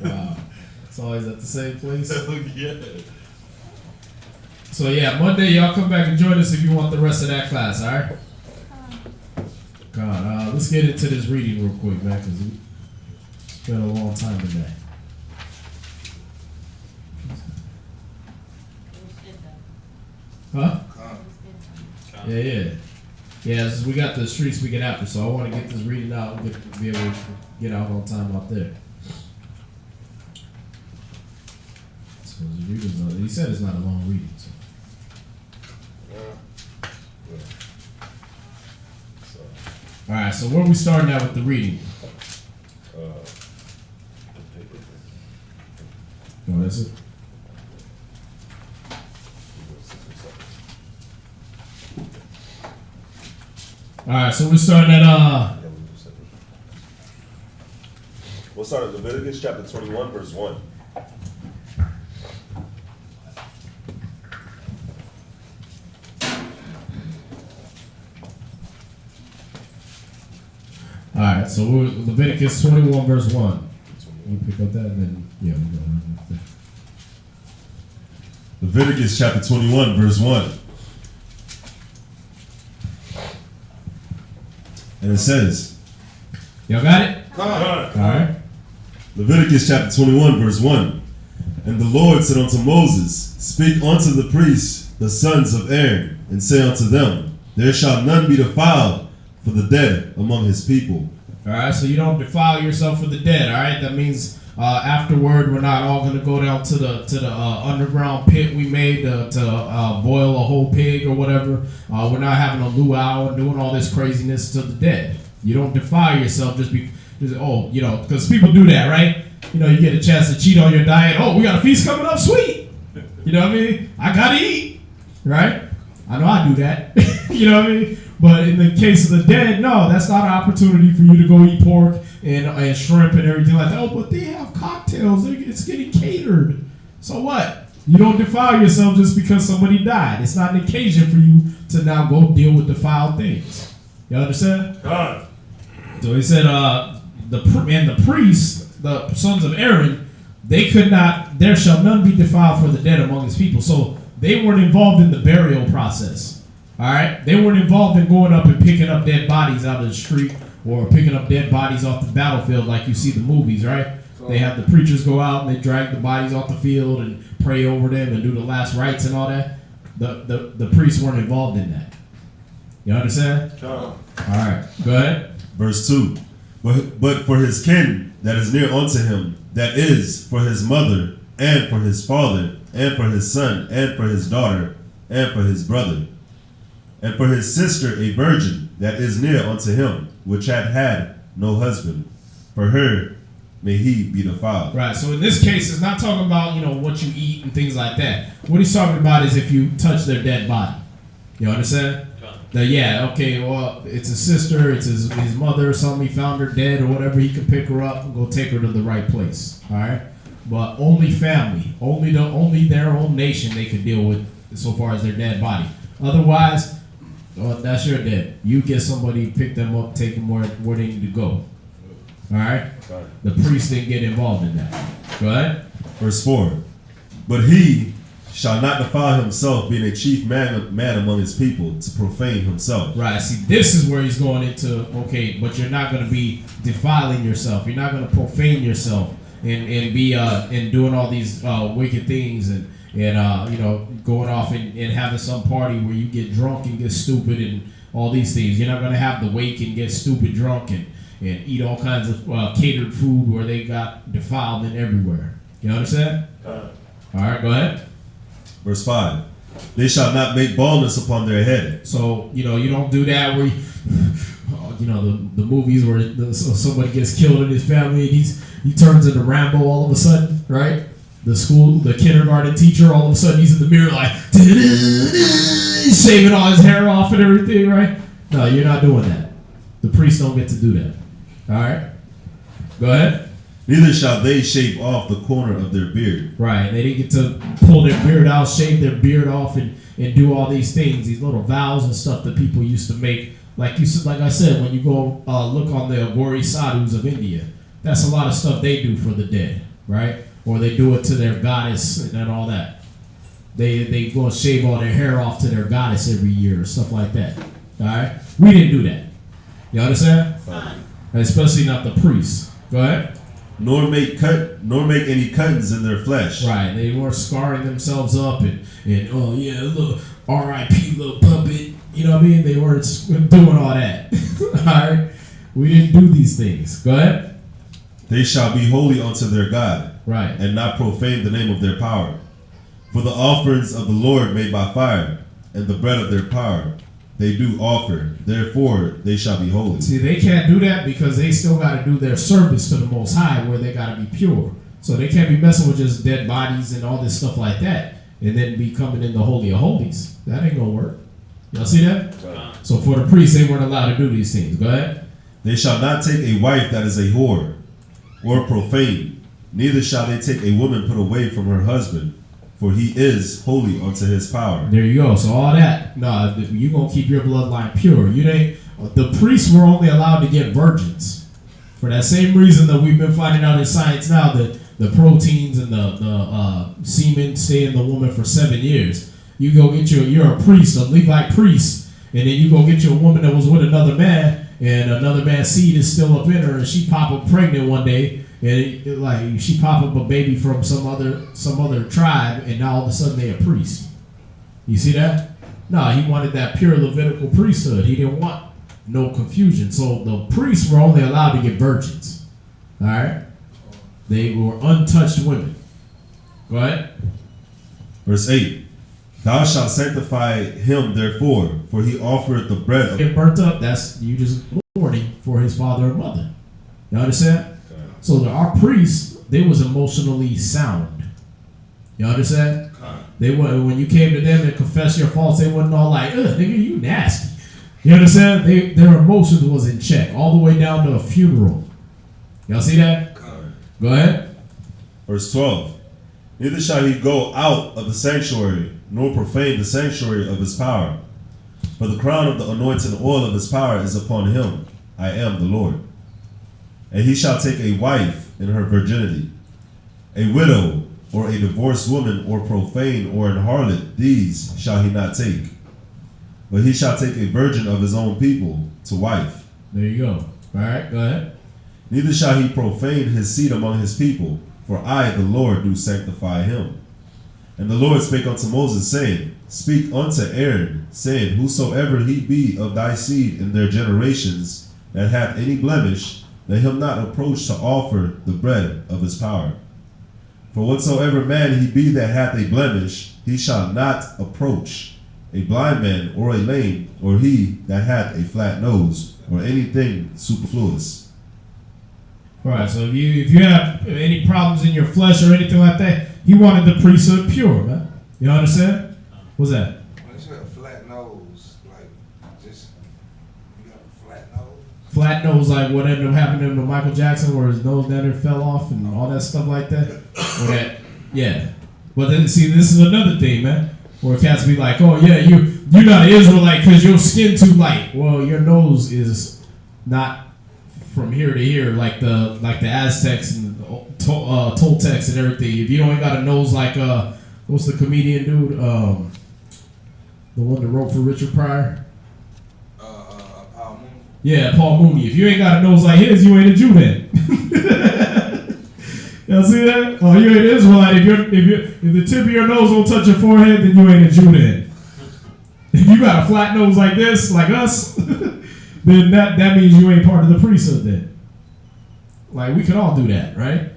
Wow. It's always at the same place. Yeah. So yeah, Monday y'all come back and join us if you want the rest of that class, alright? God, let's get into this reading real quick, man, because it's been a long time today. Huh? Yeah. Yeah, we got the streets we get after, so I want to get this reading out and be able to get out on time out there. So he said it's not a long reading, so. All right, so where are we starting at with the reading? Oh, that's it. All right, so we're starting at We'll start at Leviticus chapter 21, verse 1. so Leviticus 21 verse 1. You pick up that and then, yeah, we go. Leviticus chapter 21 verse 1. And it says, y'all got it? Come on. All right. Leviticus chapter 21 verse 1. And the Lord said unto Moses, Speak unto the priests, the sons of Aaron, and say unto them, There shall none be defiled for the dead among his people. All right, so you don't defile yourself for the dead. All right, that means afterward we're not all going to go down to the underground pit we made to boil a whole pig or whatever. We're not having a luau and doing all this craziness to the dead. You don't defile yourself just because people do that, right? You know, you get a chance to cheat on your diet. Oh, we got a feast coming up, sweet. You know what I mean? I gotta eat, right? I know I do that. You know what I mean? But in the case of the dead, no, that's not an opportunity for you to go eat pork and shrimp and everything like that. Oh, but they have cocktails. It's getting catered. So what? You don't defile yourself just because somebody died. It's not an occasion for you to now go deal with defiled things. You understand? God. So he said, the priests, the sons of Aaron, they could not, there shall none be defiled for the dead among his people. So they weren't involved in the burial process. All right? They weren't involved in going up and picking up dead bodies out of the street or picking up dead bodies off the battlefield like you see the movies, right? They have the preachers go out and they drag the bodies off the field and pray over them and do the last rites and all that. The priests weren't involved in that. You understand? All right, go ahead. Verse 2. But for his kin that is near unto him, that is, for his mother, and for his father, and for his son, and for his daughter, and for his brother, and for his sister a virgin that is near unto him, which hath had no husband, for her may he be defiled. Right, so in this case, it's not talking about, what you eat and things like that. What he's talking about is if you touch their dead body. You understand? Well, it's his sister, it's his mother or something, he found her dead or whatever, he could pick her up and go take her to the right place, all right? But only family, only their own nation they could deal with so far as their dead body. Otherwise, that's your dead. You get somebody, pick them up, take them where they need to go, all right? The priest didn't get involved in that. Go ahead. Verse 4. But he shall not defile himself, being a chief man among his people, to profane himself. Right. See, this is where he's going into, but you're not going to be defiling yourself. You're not going to profane yourself and be and doing all these wicked things and going off and having some party where you get drunk and get stupid and all these things. You're not going to have the wake and get stupid drunk and eat all kinds of catered food where they got defilement everywhere. You understand? All right, go ahead. Verse 5. They shall not make baldness upon their head. So, you don't do that where, the movies where somebody gets killed in his family and he turns into Rambo all of a sudden, right? The kindergarten teacher, all of a sudden he's in the mirror like, he's shaving all his hair off and everything, right? No, you're not doing that. The priests don't get to do that. All right? Go ahead. Neither shall they shave off the corner of their beard. Right. They didn't get to pull their beard out, shave their beard off, and do all these things, these little vows and stuff that people used to make. Like I said, when you go look on the Agori sadhus of India, that's a lot of stuff they do for the dead, right? Or they do it to their goddess and all that. They go and shave all their hair off to their goddess every year or stuff like that. All right? We didn't do that. You understand? Especially not the priests. Go ahead. Nor make any cuttings in their flesh. Right. They weren't scarring themselves up and oh yeah, look, R.I.P. little puppet. You know what I mean? They weren't doing all that. All right? We didn't do these things. Go ahead. They shall be holy unto their God. Right. And not profane the name of their power. For the offerings of the Lord made by fire, and the bread of their power, they do offer. Therefore, they shall be holy. See, they can't do that because they still got to do their service to the Most High where they got to be pure. So they can't be messing with just dead bodies and all this stuff like that and then be coming in the Holy of Holies. That ain't going to work. Y'all see that? Right. So for the priests, they weren't allowed to do these things. Go ahead. They shall not take a wife that is a whore or profane. Neither shall they take a woman put away from her husband, for he is holy unto his power. There you go. So all that, you're going to keep your bloodline pure. The priests were only allowed to get virgins. For that same reason that we've been finding out in science now that the proteins and the semen stay in the woman for 7 years. You go get you're a priest, a Levite priest, and then you go get you a woman that was with another man, and another man's seed is still up in her, and she pop up pregnant one day, and she pop up a baby from some other tribe, and now all of a sudden they a priest. You see that? No, he wanted that pure Levitical priesthood. He didn't want no confusion. So the priests were only allowed to get virgins. All right? They were untouched women. Go ahead. Verse 8. Thou shalt sanctify him therefore, for he offered the bread of... Get burnt up, that's you just mourning for his father and mother. You understand? So our priests, they was emotionally sound. You understand? They were, when you came to them and confessed your faults, they wasn't all like, ugh, nigga, you nasty. You understand? Their emotions was in check, all the way down to a funeral. Y'all see that? Go ahead. Verse 12. Neither shall he go out of the sanctuary, nor profane the sanctuary of his power. For the crown of the anointing oil of his power is upon him. I am the Lord. And he shall take a wife in her virginity, a widow, or a divorced woman, or profane, or an harlot, these shall he not take. But he shall take a virgin of his own people to wife. There you go. All right, go ahead. Neither shall he profane his seed among his people, for I, the Lord, do sanctify him. And the Lord spake unto Moses, saying, Speak unto Aaron, saying, Whosoever he be of thy seed in their generations that hath any blemish, let him not approach to offer the bread of his power. For whatsoever man he be that hath a blemish, he shall not approach, a blind man, or a lame, or he that hath a flat nose, or anything superfluous. All right, so if you have any problems in your flesh or anything like that, he wanted the priesthood pure, man. You understand? What's that? When you say a flat nose, like just you got a flat nose. Flat nose, like what ended up happening to Michael Jackson, where his nose never fell off and all that stuff like that. Or that, yeah. But then see, this is another thing, man. Where cats be like, oh yeah, you're not an Israelite because your skin too light. Well, your nose is not from here to here like the Aztecs and Toltecs and everything. If you don't got a nose like what's the comedian dude? The one that wrote for Richard Pryor. Paul Mooney. Yeah, Paul Mooney. If you ain't got a nose like his, you ain't a Jew then. Y'all see that? Oh, you ain't an Israelite. If the tip of your nose don't touch your forehead, then you ain't a Jew then. If you got a flat nose like this, like us, then that means you ain't part of the priesthood then. Like, we could all do that, right?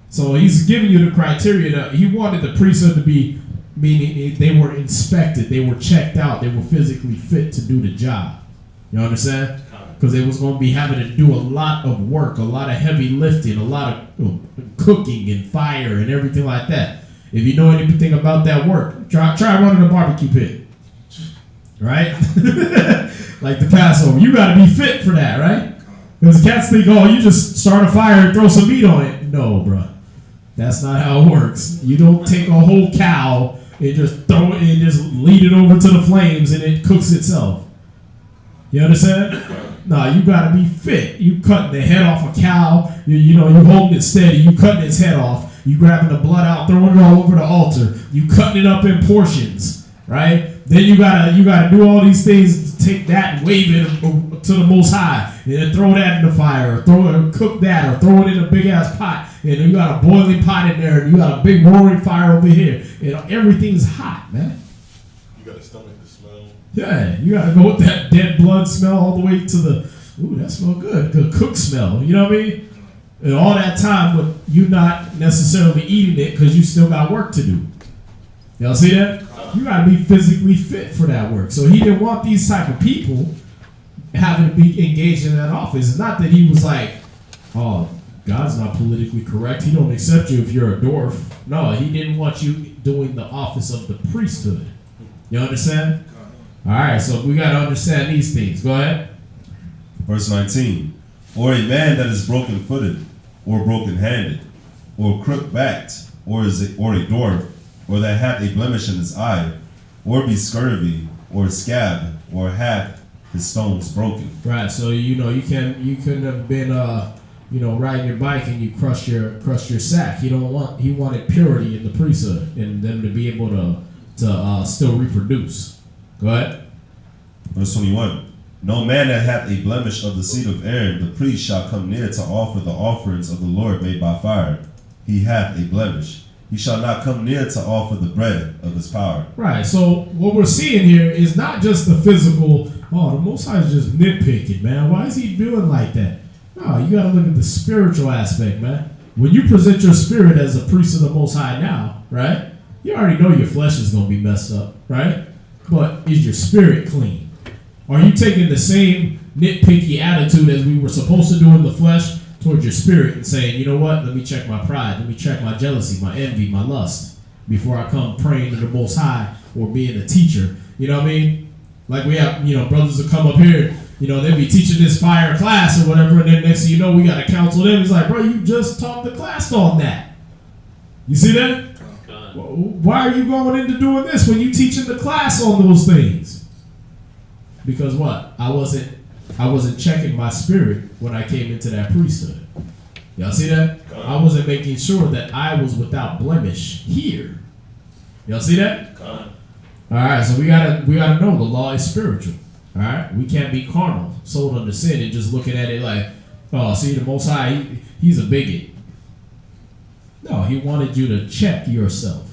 So he's giving you the criteria that he wanted the priesthood to be, meaning they were inspected, they were checked out, they were physically fit to do the job. You understand? Because they was going to be having to do a lot of work, a lot of heavy lifting, a lot of cooking and fire and everything like that. If you know anything about that work, try running a barbecue pit. Right? Like the Passover. You got to be fit for that, right? Because cats think, oh, you just start a fire and throw some meat on it. No, bro. That's not how it works. You don't take a whole cow and just throw it and just lead it over to the flames and it cooks itself. You understand? No, you gotta be fit. You cutting the head off a cow. You holding it steady. You cutting its head off. You grabbing the blood out, throwing it all over the altar. You cutting it up in portions, right? Then you gotta do all these things. Take that and wave it to the Most High, and then throw that in the fire, or cook that, or throw it in a big ass pot. And you got a boiling pot in there, and you got a big roaring fire over here, and everything's hot, man. You got to stomach the smell. Yeah, you gotta go with that dead blood smell all the way to the, ooh, that smell good, the cook smell, you know what I mean? And all that time with you not necessarily eating it because you still got work to do. Y'all see that? You gotta be physically fit for that work. So he didn't want these type of people having to be engaged in that office. It's not that he was like, oh, God's not politically correct. He don't accept you if you're a dwarf. No, he didn't want you doing the office of the priesthood. You understand? All right, so we got to understand these things. Go ahead. Verse 19. Or a man that is broken-footed, or broken-handed, or crook-backed, or a dwarf, or that hath a blemish in his eye, or be scurvy, or scab, or hath his stones broken. Right, so you couldn't have been riding your bike and you crush your sack. He wanted purity in the priesthood and them to be able to still reproduce. Go ahead. Verse 21. No man that hath a blemish of the seed of Aaron, the priest shall come near to offer the offerings of the Lord made by fire. He hath a blemish. He shall not come near to offer the bread of his power. Right. So what we're seeing here is not just the physical. Oh, the Most High is just nitpicking, man. Why is he doing like that? No, you got to look at the spiritual aspect, man. When you present your spirit as a priest of the Most High now, right? You already know your flesh is going to be messed up, right? But is your spirit clean? Are you taking the same nitpicky attitude as we were supposed to do in the flesh towards your spirit and saying, you know what? Let me check my pride. Let me check my jealousy, my envy, my lust before I come praying to the Most High or being a teacher. You know what I mean? Like we have, brothers that come up here, they'll be teaching this fire class or whatever, and then next thing you know, we got to counsel them. It's like, bro, you just taught the class on that. You see that? Why are you going into doing this when you teaching the class on those things? Because what? I wasn't checking my spirit when I came into that priesthood. Y'all see that? I wasn't making sure that I was without blemish here. Y'all see that? All right, so we gotta know the law is spiritual. All right, we can't be carnal, sold under sin, and just looking at it like, oh, see, the Most High, he's a bigot. No, he wanted you to check yourself.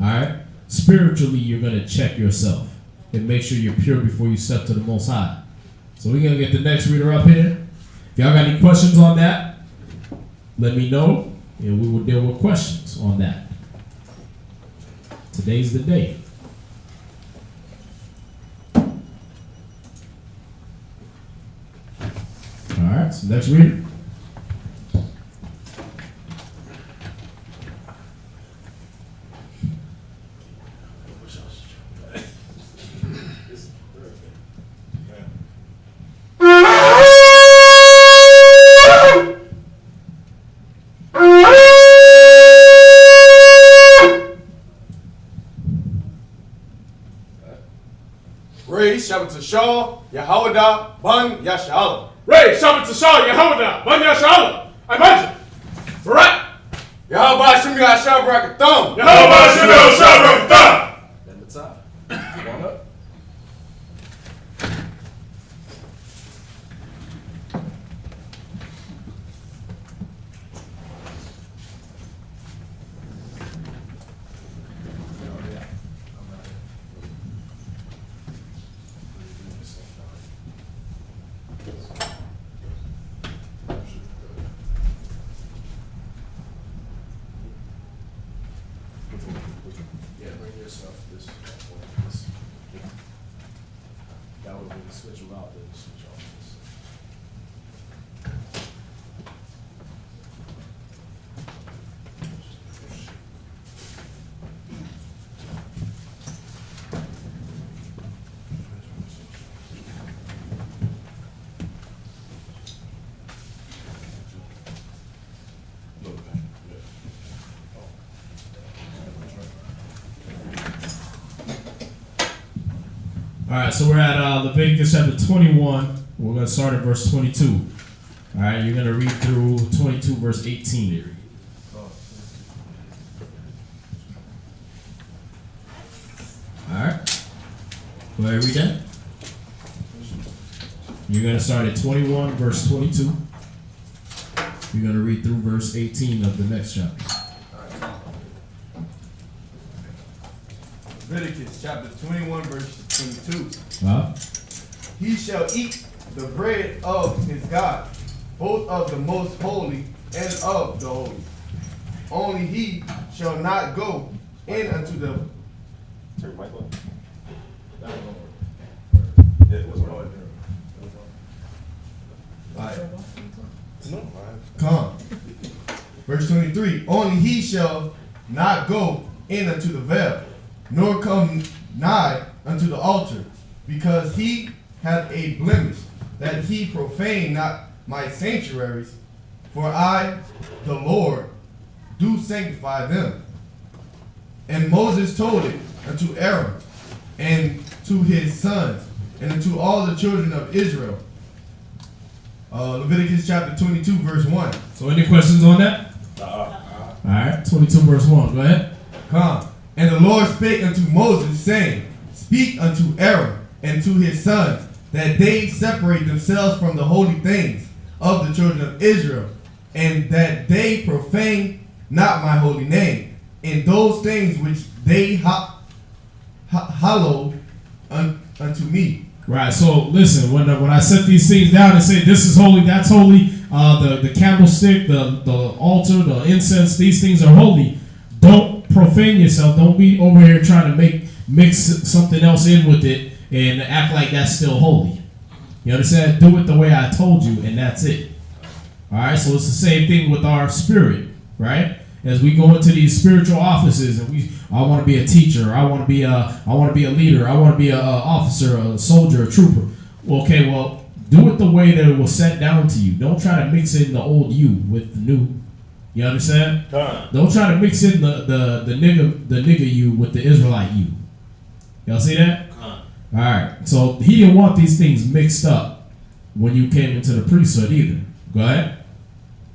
All right, spiritually, you're gonna check yourself and make sure you're pure before you step to the Most High. So we're gonna get the next reader up here. If y'all got any questions on that, let me know, and we will deal with questions on that. Today's the day. All right, so next reader. Shabbat Shah, Yahawada, Ban Yashala. Ray, Shabbat Shah, Yahawada, Ban Yashala. I imagine. Right. Yahawah Shem Yahshua Brakatham. Yahawah Shem Yahshua Brakatham. Then the top. Come on up. All right, so we're at Leviticus chapter 21. We're going to start at verse 22. All right, you're going to read through 22, verse 18. All right. Go ahead and read that. You're going to start at 21, verse 22. You're going to read through verse 18 of the next chapter. Leviticus chapter 21, verse 22. Huh? He shall eat the bread of his God, both of the most holy and of the holy. Only he shall not go in unto the. Turn your mic on. Come. Verse 23. Only he shall not go in unto the veil, nor come nigh unto the altar, because he hath a blemish, that he profane not my sanctuaries, for I, the Lord, do sanctify them. And Moses told it unto Aaron, and to his sons, and unto all the children of Israel, Leviticus chapter 22, verse 1. So any questions on that? Alright, 22 verse 1. Go ahead. Come. And the Lord spake unto Moses, saying, Speak unto Aaron and to his sons, that they separate themselves from the holy things of the children of Israel, and that they profane not my holy name in those things which they hallow unto me. Right. So listen, when I set these things down and say this is holy, that's holy, the candlestick, the altar, the incense, these things are holy. Don't profane yourself. Don't be over here trying to mix something else in with it and act like that's still holy. You understand? Do it the way I told you, and that's it. All right. So it's the same thing with our spirit, right? As we go into these spiritual offices, and I want to be a teacher, I want to be a leader, I want to be a officer, a soldier, a trooper. Okay, well, do it the way that it was set down to you. Don't try to mix in the old you with the new. You understand? Don't try to mix in the nigga you with the Israelite you. Y'all see that? All right. So he didn't want these things mixed up when you came into the priesthood either. Go ahead.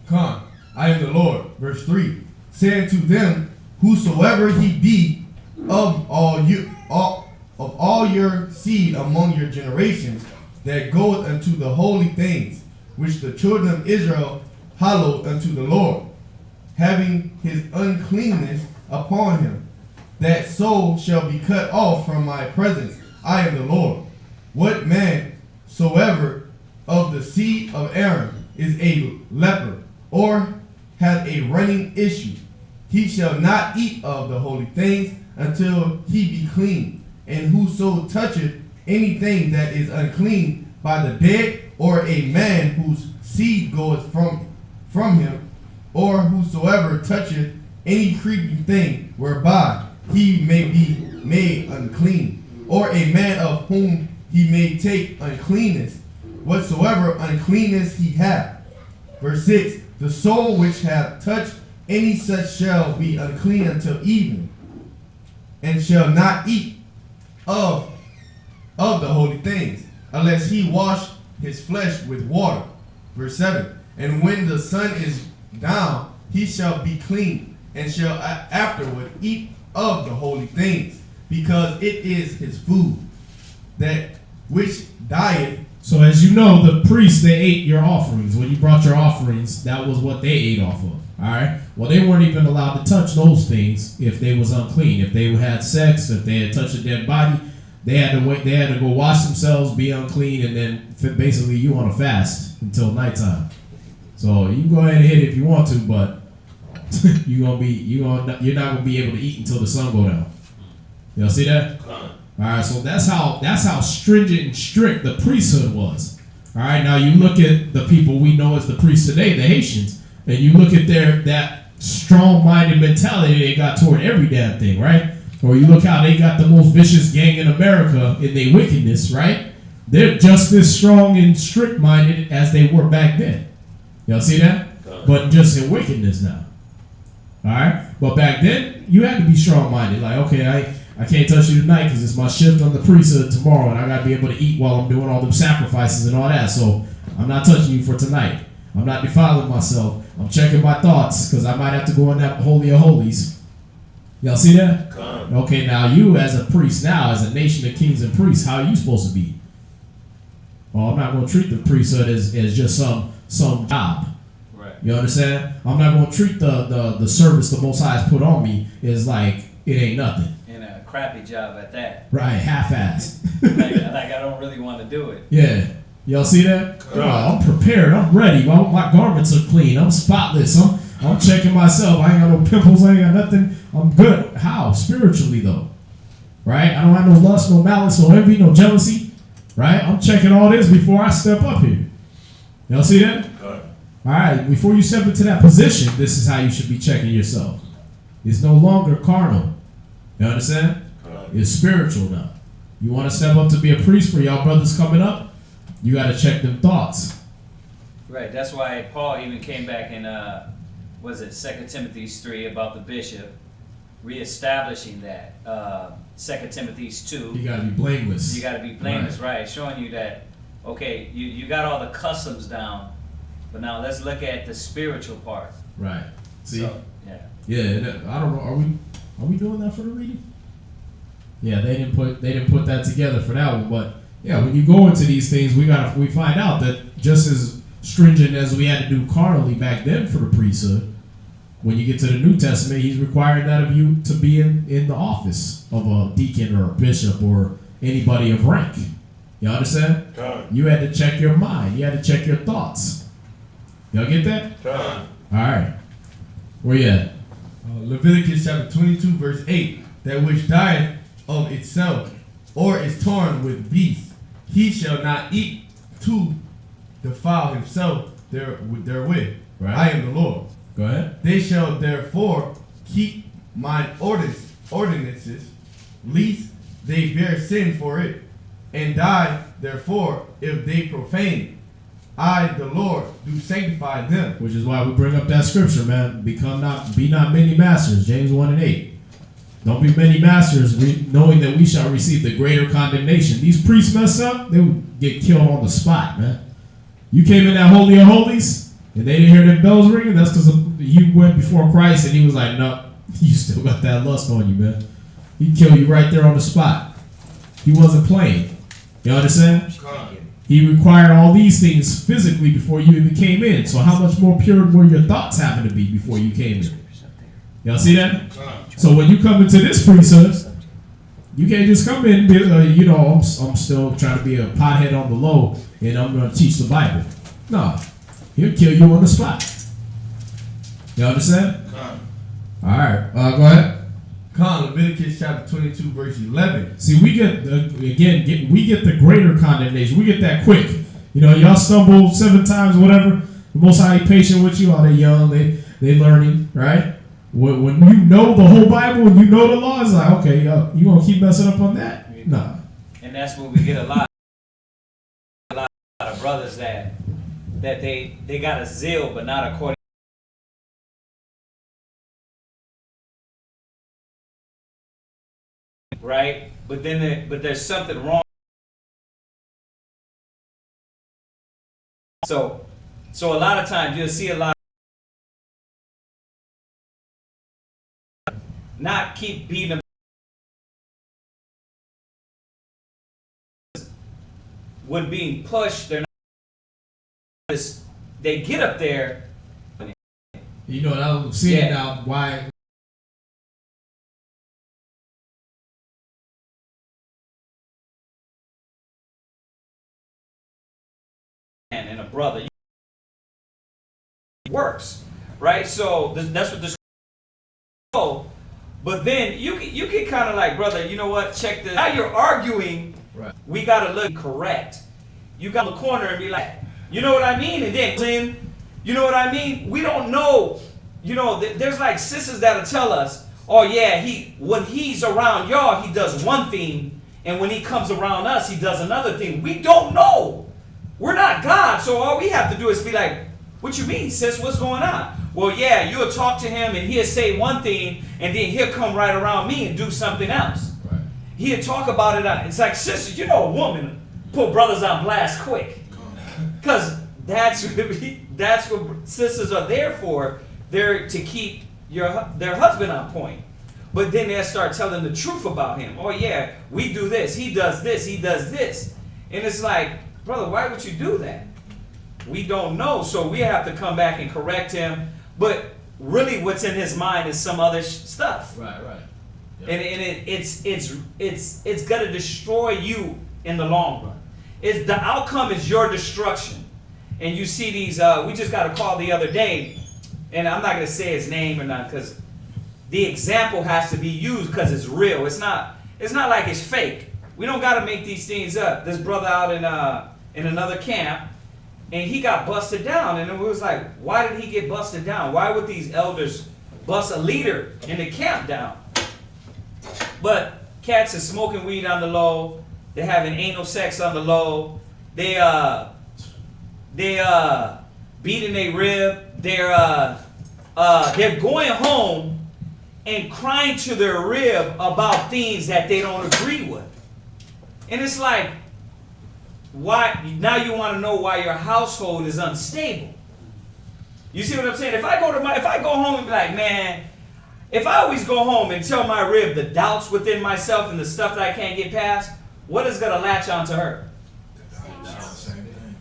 Come, I am the Lord. Verse 3. Saying to them, whosoever he be of all your seed among your generations, that goeth unto the holy things which the children of Israel hallowed unto the Lord, having his uncleanness upon him, that soul shall be cut off from my presence. I am the Lord. What man soever of the seed of Aaron is a leper, or hath a running issue, he shall not eat of the holy things until he be clean. And whoso toucheth anything that is unclean by the dead, or a man whose seed goeth from him, or whosoever toucheth any creeping thing whereby he may be made unclean, or a man of whom he may take uncleanness, whatsoever uncleanness he hath. Verse 6. The soul which hath touched any such shall be unclean until evening, and shall not eat of the holy things, unless he wash his flesh with water. Verse 7. And when the sun is down, he shall be clean, and shall afterward eat of the holy things, because it is his food, that which dieth. So as you know, the priests, they ate your offerings. When you brought your offerings, that was what they ate off of. All right. Well, they weren't even allowed to touch those things if they was unclean. If they had sex, if they had touched a dead body, they had to wait. They had to go wash themselves, be unclean, and then basically you on a fast until nighttime. So you can go ahead and hit it if you want to, but you're not gonna be able to eat until the sun go down. Y'all see that? All right. So that's how stringent and strict the priesthood was. All right. Now you look at the people we know as the priests today, the Haitians. And you look at that strong-minded mentality they got toward every damn thing, right? Or you look how they got the most vicious gang in America in their wickedness, right? They're just as strong and strict-minded as they were back then. Y'all see that? But just in wickedness now. All right? But back then, you had to be strong-minded. Like, okay, I can't touch you tonight because it's my shift on the priesthood tomorrow, and I got to be able to eat while I'm doing all them sacrifices and all that. So I'm not touching you for tonight. I'm not defiling myself. I'm checking my thoughts because I might have to go in that holy of holies. Y'all see that? Okay, now you as a priest, now as a nation of kings and priests, how are you supposed to be? Well, I'm not going to treat the priesthood as just some job. Right. You understand? I'm not going to treat the service the Most High has put on me as like it ain't nothing. And a crappy job at that. Right, half-assed. like I don't really want to do it. Yeah. Y'all see that? I'm prepared. I'm ready. My garments are clean. I'm spotless. I'm checking myself. I ain't got no pimples. I ain't got nothing. I'm good. How? Spiritually, though. Right? I don't have no lust, no malice, no envy, no jealousy. Right? I'm checking all this before I step up here. Y'all see that? All right. Before you step into that position, this is how you should be checking yourself. It's no longer carnal. You understand? It's spiritual now. You want to step up to be a priest for y'all brothers coming up? You got to check them thoughts. Right. That's why Paul even came back in, 2 Timothy 3 about the bishop, reestablishing that. 2 Timothy 2. You got to be blameless. You got to be blameless, right. Showing you that Okay, you got all the customs down, but now let's look at the spiritual part. Right. See? So, yeah. Yeah, I don't know. Are we doing that for the reading? Yeah, they didn't put that together for that one, but yeah, when you go into these things, we find out that just as stringent as we had to do carnally back then for the priesthood, when you get to the New Testament, he's requiring that of you to be in the office of a deacon or a bishop or anybody of rank. You understand? God. You had to check your mind. You had to check your thoughts. Y'all get that? God. All right. Where you at? Leviticus chapter 22, verse 8. That which dieth of itself, or is torn with beasts, he shall not eat to defile himself therewith. Right. I am the Lord. Go ahead. They shall therefore keep mine ordinances, lest they bear sin for it, and die therefore if they profane it. I, the Lord, do sanctify them. Which is why we bring up that scripture, man. Be not many masters. James 1:8. Don't be many masters, knowing that we shall receive the greater condemnation. These priests mess up, they would get killed on the spot, man. You came in that Holy of Holies, and they didn't hear them bells ringing. That's because you went before Christ, and he was like, no, you still got that lust on you, man. He'd kill you right there on the spot. He wasn't playing. You understand? He required all these things physically before you even came in. So how much more pure were your thoughts having to be before you came in? Y'all see that? So when you come into this priesthood, you can't just come in and be, I'm still trying to be a pothead on the low and I'm going to teach the Bible. No. He'll kill you on the spot. You understand? All right. Go ahead. Leviticus chapter 22, verse 11. See, we get the greater condemnation. We get that quick. Y'all stumble 7 times, whatever. The Most High patient with you. Oh, they're young. They learning, right? When you know the whole Bible and you know the law, it's like, okay, you gonna keep messing up on that? Nah. And that's what we get a lot of brothers that they got a zeal, but not according. Right? But there's something wrong. So a lot of times you'll see a lot not keep beating them when being pushed. They get up there. I'm seeing now why. And a brother works, right? So that's what this. But then you can kind of like, brother, you know what? Check this. Now you're arguing. Right. We gotta look correct. You got in the corner and be like, you know what I mean? And then, you know what I mean? We don't know. There's like sisters that'll tell us, oh yeah, when he's around y'all, he does one thing, and when he comes around us, he does another thing. We don't know. We're not God, so all we have to do is be like, what you mean, sis? What's going on? Well, yeah, you'll talk to him and he'll say one thing and then he'll come right around me and do something else. Right. He'll talk about it. It's like, sisters, a woman put brothers on blast quick. Because that's what sisters are there for. They're to keep their husband on point. But then they'll start telling the truth about him. Oh, yeah, we do this. He does this. He does this. And it's like, brother, why would you do that? We don't know, so we have to come back and correct him. But really, what's in his mind is some other stuff. Right. Yep. And it's gonna destroy you in the long run. The outcome is your destruction. And you see these. We just got a call the other day, and I'm not gonna say his name or not because the example has to be used because it's real. It's not like it's fake. We don't gotta make these things up. This brother out in another camp. And he got busted down, and it was like, why did he get busted down? Why would these elders bust a leader in the camp down? But cats are smoking weed on the low. They're having anal sex on the low. They beating their rib. They're going home and crying to their rib about things that they don't agree with. And it's like, why now you want to know why your household is unstable. You see what I'm saying? If I go home and be like, man, if I always go home and tell my rib the doubts within myself and the stuff that I can't get past, what is gonna latch onto her?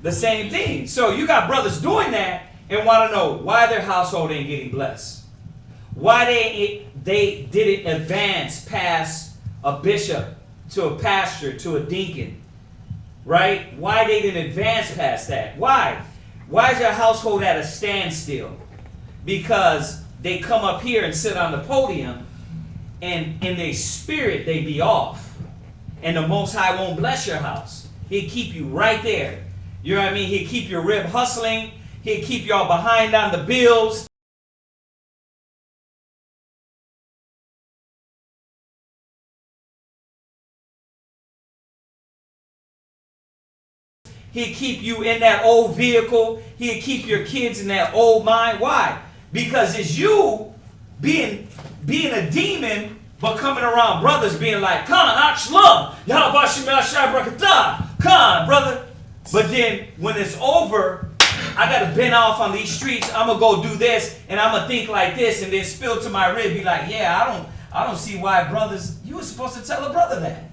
The same thing. So you got brothers doing that and want to know why their household ain't getting blessed. Why they didn't advance past a bishop to a pastor to a deacon. Right? Why they didn't advance past that? Why? Why is your household at a standstill? Because they come up here and sit on the podium and in their spirit they be off. And the Most High won't bless your house. He'll keep you right there. You know what I mean? He'll keep your rib hustling. He'll keep y'all behind on the bills. He'll keep you in that old vehicle. He'll keep your kids in that old mind. Why? Because it's you being a demon, but coming around brothers being like, Khan, Achlam, Khan, brother. But then when it's over, I got to bend off on these streets. I'm going to go do this, and I'm going to think like this, and then spill to my rib, be like, yeah, I don't see why brothers, you were supposed to tell a brother that.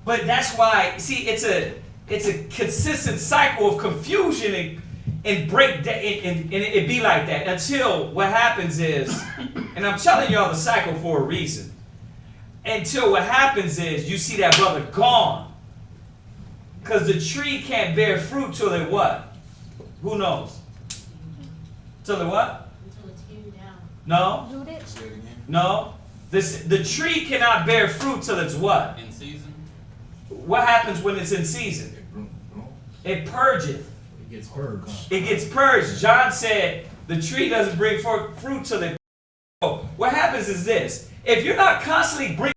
But that's why, see, it's a consistent cycle of confusion and break and it be like that until what happens is, and I'm telling y'all the cycle for a reason. Until what happens is you see that brother gone. Because the tree can't bear fruit till it what? Who knows? Till it what? Until it's hewn down. No. Root it. No. The tree cannot bear fruit till it's what? In season. What happens when it's in season? It purgeth. It gets purged. It gets purged. John said the tree doesn't bring forth fruit till it. What happens is this: if you're not constantly bringing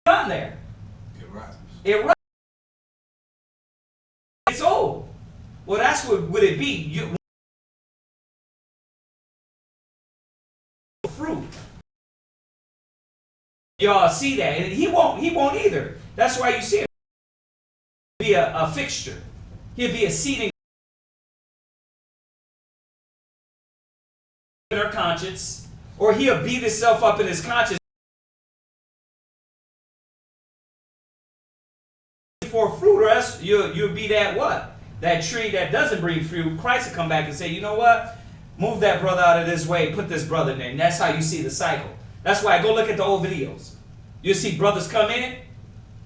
on there, it rots. It's old. Well, that's what would it be? Fruit. Y'all see that, and he won't either. That's why you see him be a fixture. He'll be a seating in her conscience, or he'll beat himself up in his conscience for fruit, or else you'll be that what? That tree that doesn't bring fruit. Christ will come back and say, you know what? Move that brother out of this way, put this brother in there. And that's how you see the cycle. That's why I go look at the old videos. You see brothers come in,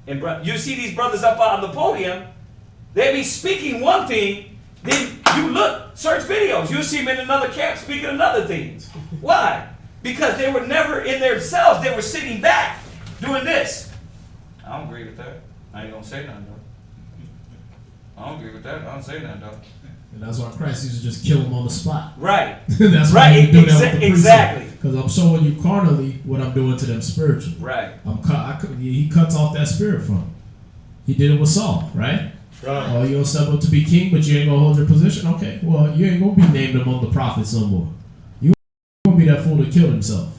and you see these brothers up on the podium, they be speaking one thing, then you look, search videos, you see them in another camp speaking another things. Why? Because they were never in themselves, they were sitting back, doing this. I don't agree with that. I ain't gonna say nothing though. I don't agree with that. I don't say nothing though. And that's why Christ used to just kill him on the spot. Right. That's why right. he do that with the Exactly. Because I'm showing you carnally what I'm doing to them spiritually. Right. He cuts off that spirit from him. He did it with Saul, right? Oh, you gonna step up to be king, but you ain't gonna hold your position? Okay, well, you ain't gonna be named among the prophets no more. You gonna be that fool to kill himself.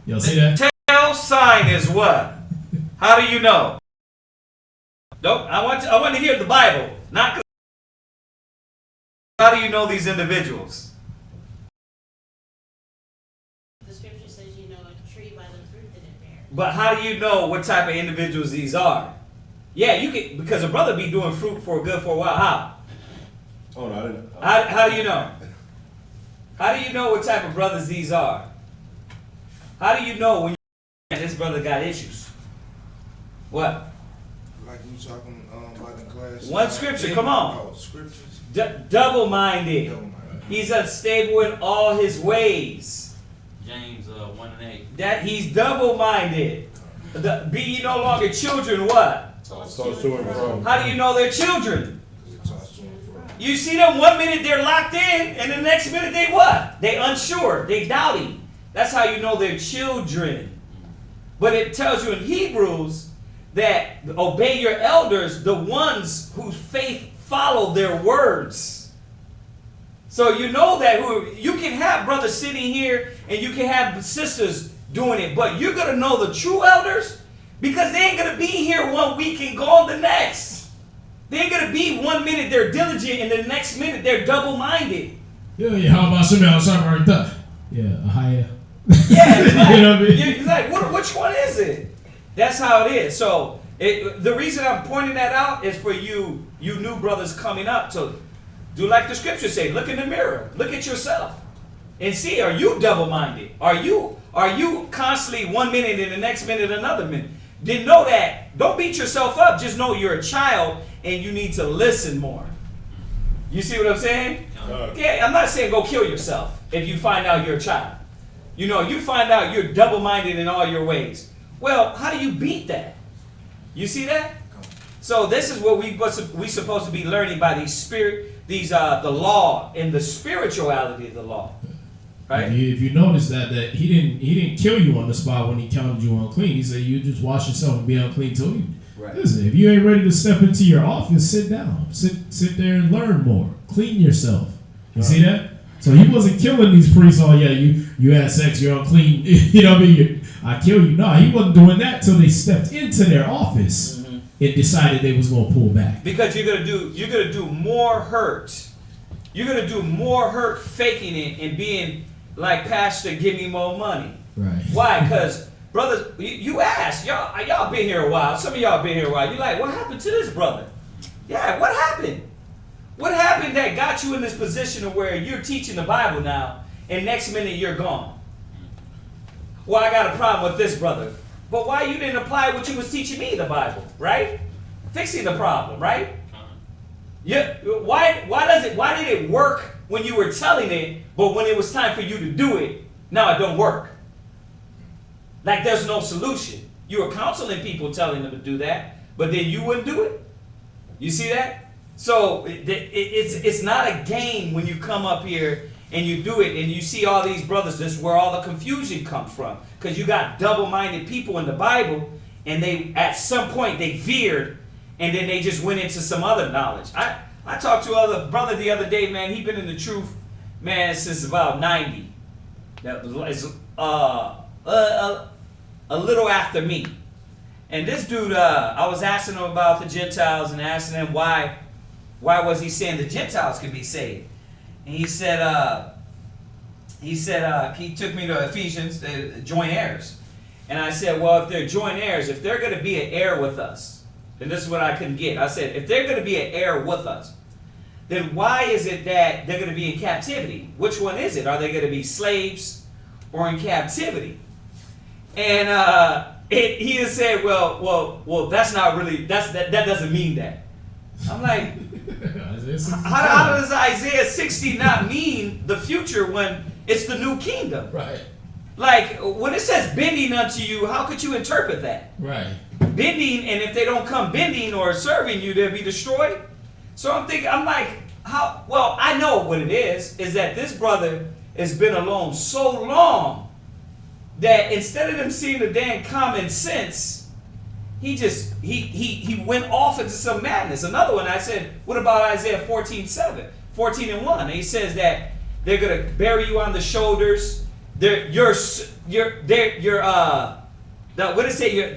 Y'all see that? Tell sign is what? How do you know? Nope. I want to hear the Bible, not. How do you know these individuals? The scripture says you know a tree by the fruit that it bears. But how do you know what type of individuals these are? Yeah, you can, because a brother be doing fruit for a while. How? Oh, no, I didn't. How do you know? How do you know what type of brothers these are? How do you know when this brother got issues? What? Like you talking about in class. One scripture, come on. Oh, scriptures. Double-minded. He's unstable in all his ways. James 1:8. That he's double-minded. Be ye no longer children, what? How do you know they're children? You see them one minute they're locked in, and the next minute they what? They unsure, they doubting. That's how you know they're children. But it tells you in Hebrews that obey your elders, the ones whose faith follow their words. So you know that you can have brothers sitting here and you can have sisters doing it, but you're going to know the true elders Because they ain't going to be here 1 week and gone the next. They ain't going to be 1 minute they're diligent and the next minute they're double-minded. Yeah, how about something else right there? Yeah, a higher. Yeah, it's like, you know what I mean? You're like, which one is it? That's how it is. So the reason I'm pointing that out is for you new brothers coming up to do like the scriptures say. Look in the mirror. Look at yourself. And see, are you double-minded? Are you constantly 1 minute and the next minute another minute? Then know that. Don't beat yourself up. Just know you're a child and you need to listen more. You see what I'm saying? Yeah, I'm not saying go kill yourself if you find out you're a child. You know, you find out you're double-minded in all your ways. Well, how do you beat that? You see that? So this is what we supposed to be learning by the law and the spirituality of the law. Right? If you notice that he didn't kill you on the spot when he counted you unclean. He said you just wash yourself and be unclean till you. Right. Listen, if you ain't ready to step into your office, sit down. Sit there and learn more. Clean yourself. You see that? So he wasn't killing these priests. Oh yeah, you had sex, you're unclean. You know what I mean? I kill you. No, he wasn't doing that till they stepped into their office and decided they was gonna pull back. Because you're gonna do more hurt. You're gonna do more hurt faking it and being like, Pastor, give me more money. Right. Why? Because brothers, you ask, y'all been here a while. Some of y'all been here a while. You're like, what happened to this brother? Yeah, what happened? What happened that got you in this position of where you're teaching the Bible now, and next minute you're gone? Well, I got a problem with this brother. But why you didn't apply what you was teaching me, the Bible, right? Fixing the problem, right? Yeah. Why did it work when you were telling it, but when it was time for you to do it, now it don't work? Like there's no solution. You were counseling people telling them to do that, but then you wouldn't do it. You see that? So it's not a game when you come up here and you do it and you see all these brothers. This is where all the confusion comes from, because you got double-minded people in the Bible, and they at some point they veered, and then they just went into some other knowledge. I talked to another brother the other day, man. He been in the truth, man, since about 90. That was a little after me. And this dude, I was asking him about the Gentiles and asking him why was he saying the Gentiles could be saved. And he said he took me to Ephesians, joint heirs. And I said, well, if they're joint heirs, if they're going to be an heir with us, and this is what I couldn't get. I said, if they're going to be an heir with us, then why is it that they're going to be in captivity? Which one is it? Are they going to be slaves or in captivity? And he has said, well, that's not really, that doesn't mean that. I'm like, how does Isaiah 60 not mean the future when it's the new kingdom? Right. Like, when it says bending unto you, how could you interpret that? Right. Bending, and if they don't come bending or serving you, they'll be destroyed. So I'm like, how? Well, I know what it is that this brother has been alone so long that instead of them seeing the damn common sense, he went off into some madness. Another one, I said, what about Isaiah 14:7, 14:1? And he says that they're gonna bury you on the shoulders. What did it say?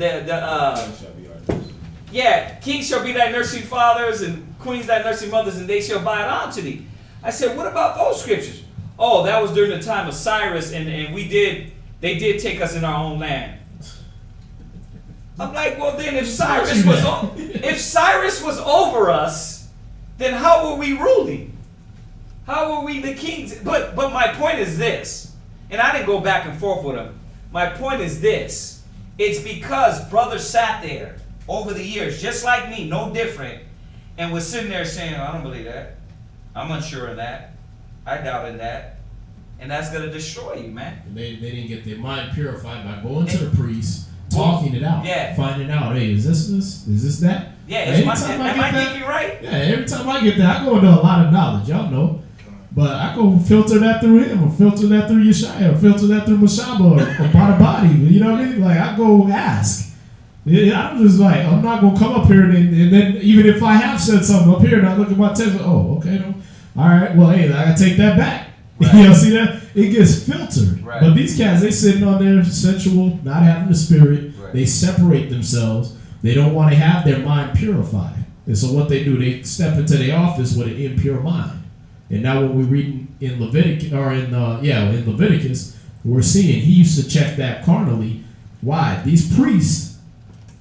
Yeah, kings shall be thy nursing fathers, and queens thy nursing mothers, and they shall bide unto thee. I said, what about those scriptures? Oh, that was during the time of Cyrus, and they did take us in our own land. I'm like, well then if Cyrus was over us, then how were we ruling? How were we the kings? But my point is this, and I didn't go back and forth with him. My point is this. It's because brothers sat there over the years, just like me, no different, and was sitting there saying, I don't believe that. I'm unsure of that. I doubt in that. And that's going to destroy you, man. They didn't get their mind purified by going to the priest, talking it out, yeah, finding out, hey, is this? Is this that? Yeah, am I thinking right? Yeah, every time I get that, I go into a lot of knowledge, y'all know. But I go filter that through him, or filter that through Yeshaya, or filter that through Mashaba, or Bada Body. You know what I mean? Like, I go ask. I'm just like, I'm not going to come up here and then even if I have said something up here and I look at my text, like, oh, okay, no. All right, well, hey, I got to take that back. Right. You know, see that? It gets filtered. Right. But these cats, they sitting on there sensual, not having the spirit. Right. They separate themselves. They don't want to have their mind purified. And so what they do, they step into the office with an impure mind. And now when we read in Leviticus, or in Leviticus, we're seeing he used to check that carnally. Why? These priests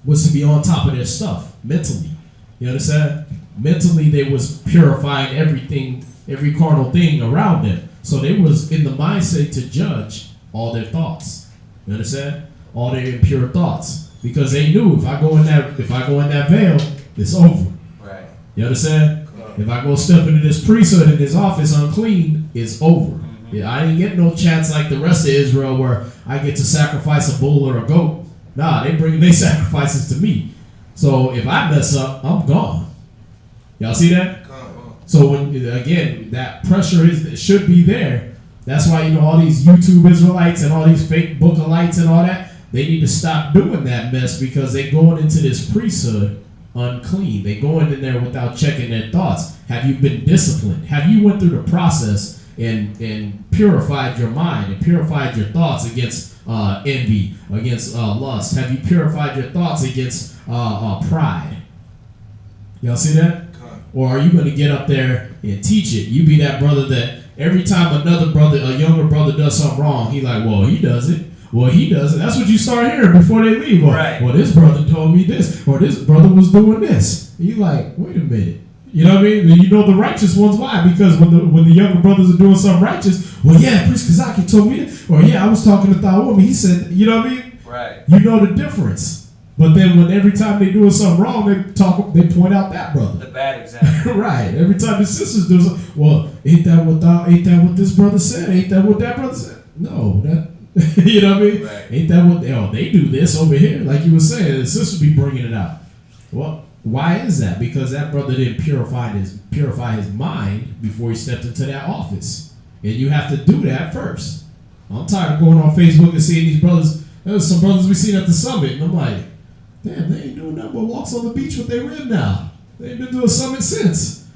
was to be on top of their stuff mentally. You understand? Mentally, they was purifying everything, every carnal thing around them. So they was in the mindset to judge all their thoughts. You understand? All their impure thoughts, because they knew if I go in that veil, it's over. Right. You understand? If I go step into this priesthood in this office unclean, it's over. Yeah, I didn't get no chance like the rest of Israel where I get to sacrifice a bull or a goat. Nah, they bring their sacrifices to me. So if I mess up, I'm gone. Y'all see that? So when again, that pressure should be there. That's why all these YouTube Israelites and all these fake bookalites and all that, they need to stop doing that mess, because they going into this priesthood unclean. They going in there without checking their thoughts. Have you been disciplined? Have you went through the process and purified your mind and purified your thoughts against envy, against lust? Have you purified your thoughts against pride? Y'all see that? Or are you going to get up there and teach it? You be that brother that every time another brother, a younger brother, does something wrong, he like, well, he does it. Well, he does it. That's what you start hearing before they leave. Or, Right. Well, this brother told me this, or this brother was doing this. You like, wait a minute. You know what I mean? You know the righteous ones. Why? Because when the younger brothers are doing something righteous, well, yeah, Priest Kazaki told me that. Or yeah, I was talking to Thou woman. He said, you know what I mean? Right. You know the difference. But then when every time they doing something wrong, they point out that brother. The bad example. Right. Every time the sisters do something, well, ain't that what this brother said? Ain't that what that brother said? No, that you know what I mean? Right. Ain't that what they do this over here? Like you were saying, the sisters be bringing it out. Well, why is that? Because that brother didn't purify his mind before he stepped into that office. And you have to do that first. I'm tired of going on Facebook and seeing these brothers. There's some brothers we seen at the summit, and I'm like, damn, they ain't doing nothing but walks on the beach with their rib now. They ain't been to a summit since.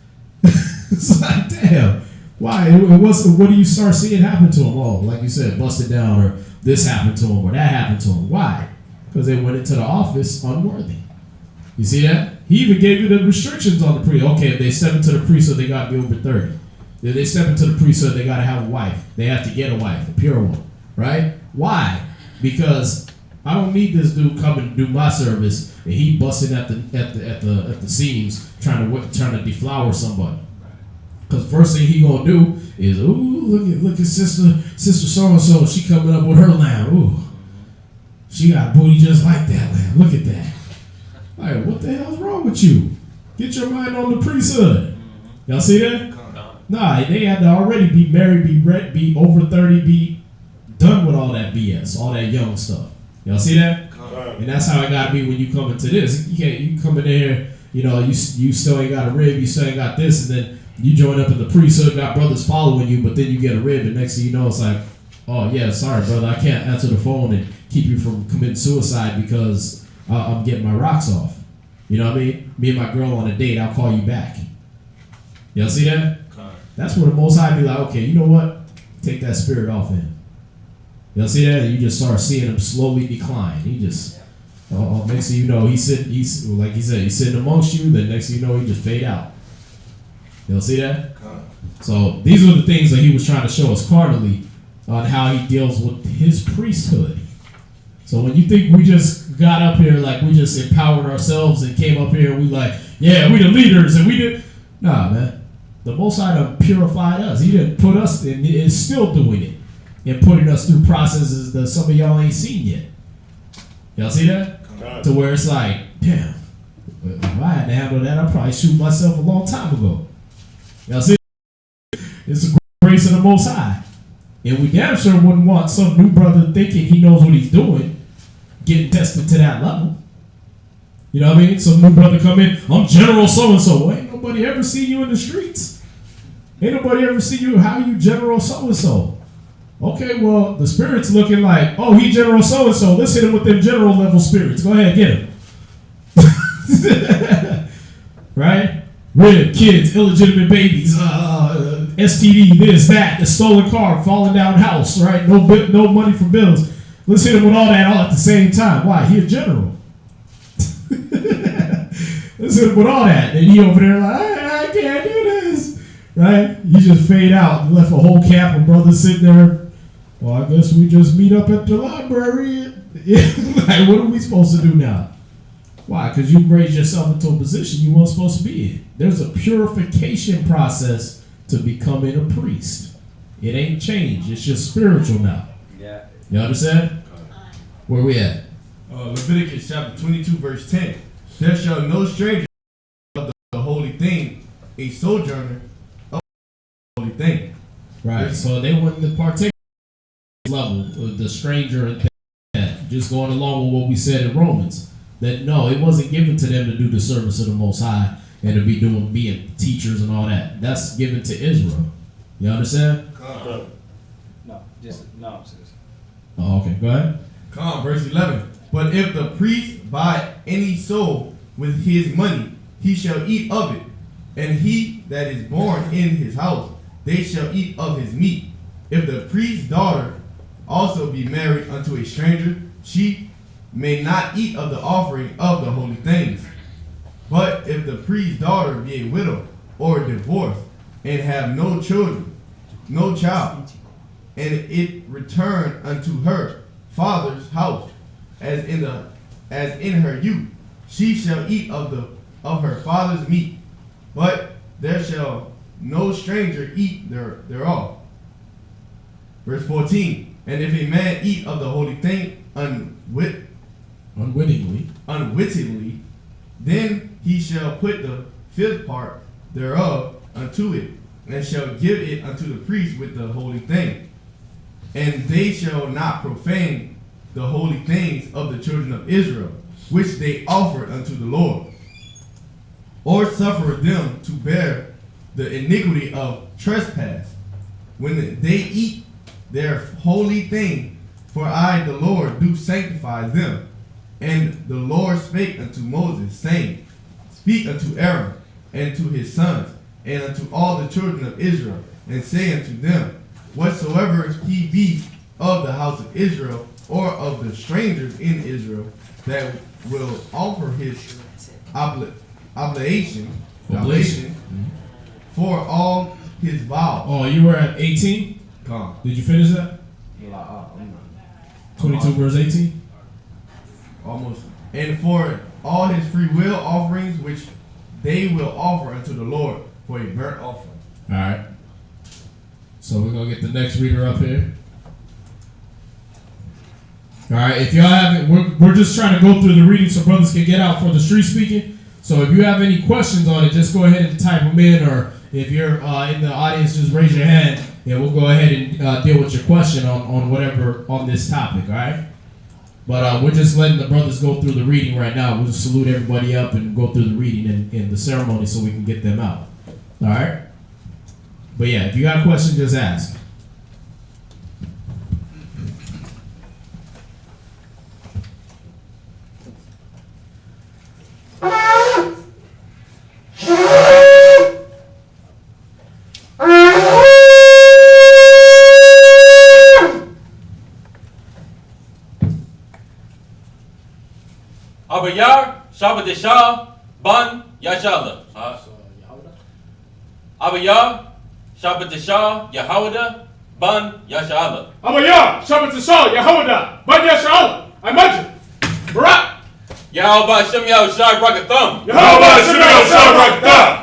It's like, damn. Why? What do you start seeing happen to them? Oh, like you said, busted down, or this happened to them, or that happened to them. Why? Because they went into the office unworthy. You see that? He even gave you the restrictions on the priest. Okay, if they step into the priesthood, they got to be over 30. If they step into the priesthood, they got to have a wife. They have to get a wife, a pure one, right? Why? Because I don't need this dude coming to do my service and he busting at the seams trying to deflower somebody. Because first thing he gonna do is, ooh, look at sister so and so. She coming up with her lamb. Ooh, she got a booty just like that lamb. Look at that. Like, what the hell's wrong with you? Get your mind on the priesthood. Y'all see that? Nah, they had to already be married, be over 30, be done with all that BS, all that young stuff. Y'all see that? And that's how it gotta be when you come into this. You come in there, you still ain't got a rib, you still ain't got this, and then you join up in the priesthood, got brothers following you, but then you get a rib, and next thing you know, it's like, oh yeah, sorry brother, I can't answer the phone and keep you from committing suicide because I'm getting my rocks off. You know what I mean? Me and my girl on a date, I'll call you back. Y'all see that? That's where the Most High be like, okay, you know what? Take that spirit off him. Y'all see that? And you just start seeing him slowly decline. He just, next thing you know, he's like he said, he's sitting amongst you. Then next thing you know, he just fade out. Y'all see that? So these are the things that he was trying to show us carnally on how he deals with his priesthood. So when you think we just got up here, like we just empowered ourselves and came up here and we like, yeah, we the leaders and we did. Nah, man. The Most High done purified us. He didn't put us in, is still doing it. And putting us through processes that some of y'all ain't seen yet. Y'all see that? To where it's like, damn, if I had to handle that, I'd probably shoot myself a long time ago. Y'all see? It's the grace of the Most High. And we damn sure wouldn't want some new brother thinking he knows what he's doing, getting tested to that level. You know what I mean? Some new brother come in, I'm General so-and-so. Well, ain't nobody ever seen you in the streets. Ain't nobody ever seen you, how you General so-and-so. Okay, well, the spirit's looking like, oh, he General so-and-so. Let's hit him with them general level spirits. Go ahead, get him. Right? Rib, kids, illegitimate babies, STD, this, that, the stolen car, falling down house, right? No money for bills. Let's hit him with all that all at the same time. Why? He a general. Let's hit him with all that. And he over there like, I can't do this. Right? You just fade out. You left a whole camp of brothers sitting there. Well, I guess we just meet up at the library. Like, what are we supposed to do now? Why? Because you raised yourself into a position you weren't supposed to be in. There's a purification process to becoming a priest. It ain't changed. It's just spiritual now. Yeah. You understand? Where we at? Leviticus chapter 22, verse 10. There shall no stranger of the holy thing, a sojourner of the holy thing. Right. So they wouldn't partake level of the stranger and that. Just going along with what we said in Romans. That no, it wasn't given to them to do the service of the Most High and to be being teachers and all that. That's given to Israel. You understand? No, sis. Oh, okay, go ahead. Verse 11. But if the priest buy any soul with his money, he shall eat of it, and he that is born in his house, they shall eat of his meat. If the priest's daughter also be married unto a stranger, she may not eat of the offering of the holy things. But if the priest's daughter be a widow or divorced, and have no children, no child, and it return unto her father's house, as in her youth, she shall eat of her father's meat, but there shall no stranger eat thereof. Verse 14. And if a man eat of the holy thing unwittingly, then he shall put the fifth part thereof unto it, and shall give it unto the priest with the holy thing. And they shall not profane the holy things of the children of Israel, which they offered unto the Lord, or suffer them to bear the iniquity of trespass, when they eat their holy thing, for I, the Lord, do sanctify them. And the Lord spake unto Moses, saying, Speak unto Aaron and to his sons, and unto all the children of Israel, and say unto them, Whatsoever he be of the house of Israel, or of the strangers in Israel, that will offer his oblation for all his vows. Oh, you were at 18? Did you finish that? 22 verse 18? Almost. And for all his free will offerings, which they will offer unto the Lord for a burnt offering. All right. So we're going to get the next reader up here. All right. If y'all haven't, we're just trying to go through the reading so brothers can get out for the street speaking. So if you have any questions on it, just go ahead and type them in, or if you're in the audience, just raise your hand, and we'll go ahead and deal with your question on whatever on this topic, all right? But we're just letting the brothers go through the reading right now. We'll just salute everybody up and go through the reading in the ceremony so we can get them out, all right? But yeah, if you got a question, just ask. Abayar, Shabbat Shah, Ban, Yashala. Abayar, Shabbat Shah, Yahawada, Ban, Yashala. Abayar, Shabbat Shah, Yahawada, Ban, Yashala. I imagine. Barak. Yahawah Shem Yahushai Brakatham. Yahawah Shem Yahushai Brakatham.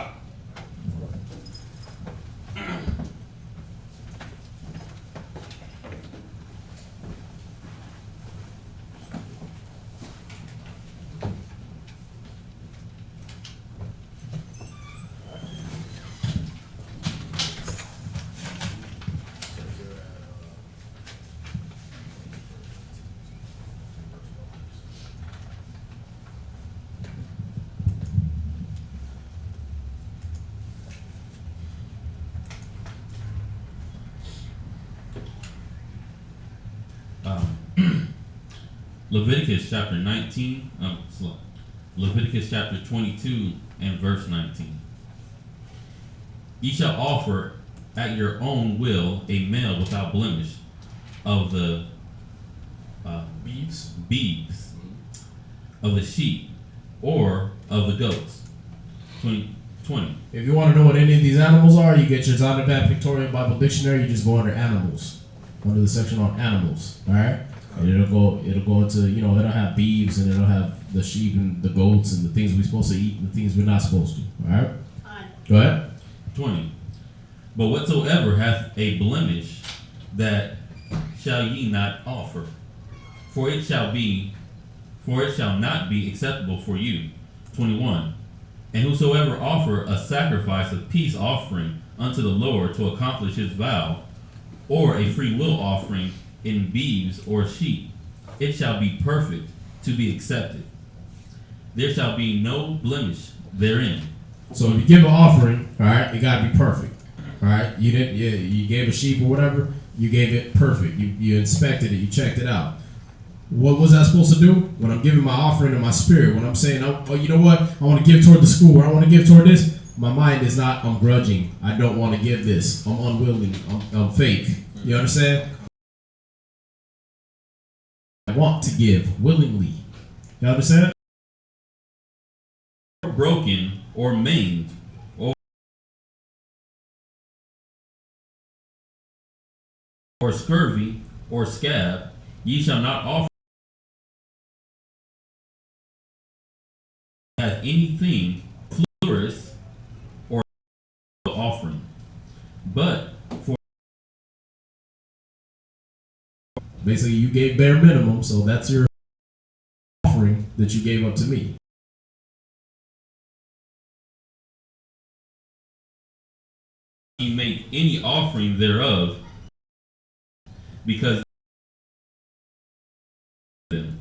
Leviticus chapter 19, Leviticus chapter 22 and verse 19. Ye shall offer at your own will a male without blemish of the beeves of the sheep or of the goats. 20. If you want to know what any of these animals are, you get your Zondervan Victorian Bible Dictionary. You just go under animals, under the section on animals. All right, and it'll go into, it'll have beeves and it'll have the sheep and the goats and the things we're supposed to eat and the things we're not supposed to. All right, go ahead. 20. But whatsoever hath a blemish, that shall ye not offer, for it shall not be acceptable for you. 21. And whosoever offer a sacrifice of peace offering unto the Lord to accomplish his vow, or a free will offering in beeves or sheep, it shall be perfect to be accepted. There shall be no blemish therein. So if you give an offering, all right, it got to be perfect. All right, you gave a sheep or whatever, you gave it perfect. You inspected it, you checked it out. What was I supposed to do when I'm giving my offering in my spirit? When I'm saying, oh, you know what? I want to give toward the school, or I want to give toward this. My mind is not, I'm grudging. I don't want to give this. I'm unwilling. I'm fake. You understand? I want to give willingly. You understand? Broken or maimed or scurvy or scab, ye shall not offer. Hath anything plurus or offering, but for basically you gave bare minimum, so that's your offering that you gave up to me. Ye make any offering thereof, because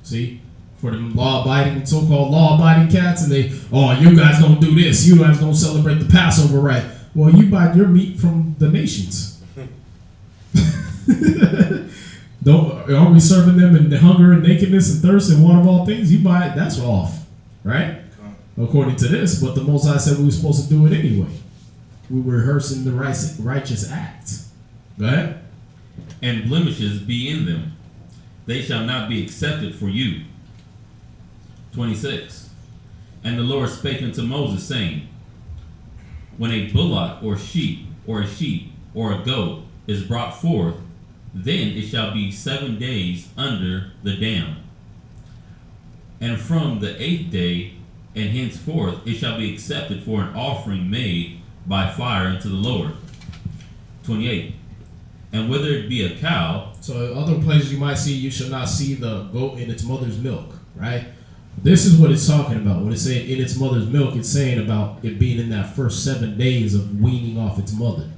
see, for them law-abiding, so-called law-abiding cats, and they, oh, you guys don't do this, you guys don't celebrate the Passover right. Well, you buy your meat from the nations. Are we serving them in hunger and nakedness and thirst and want of all things? You buy it, that's off, right? According to this, but the Most High said we were supposed to do it anyway. We were rehearsing the righteous acts. Go ahead. And blemishes be in them, they shall not be accepted for you. 26. And the Lord spake unto Moses, saying, when a bullock or sheep or a goat is brought forth, then it shall be 7 days under the dam. And from the 8th day and henceforth it shall be accepted for an offering made by fire unto the Lord. 28. And whether it be a cow. So other places you might see, you shall not see the goat in its mother's milk, right? This is what it's talking about. When it's saying in its mother's milk, it's saying about it being in that first 7 days of weaning off its mother.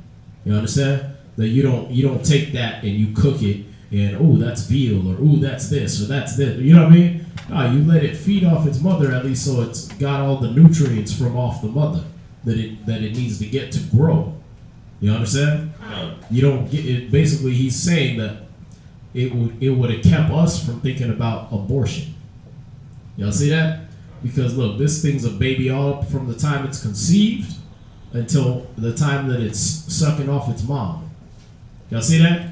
You understand? That you don't take that and you cook it and, oh, that's veal, or oh, that's this, or that's this. You know what I mean? No, you let it feed off its mother, at least, so it's got all the nutrients from off the mother that it needs to get to grow. You understand? You don't get it. Basically, he's saying that it would have kept us from thinking about abortion. Y'all see that? Because look, this thing's a baby all up from the time it's conceived until the time that it's sucking off its mom. Y'all see that?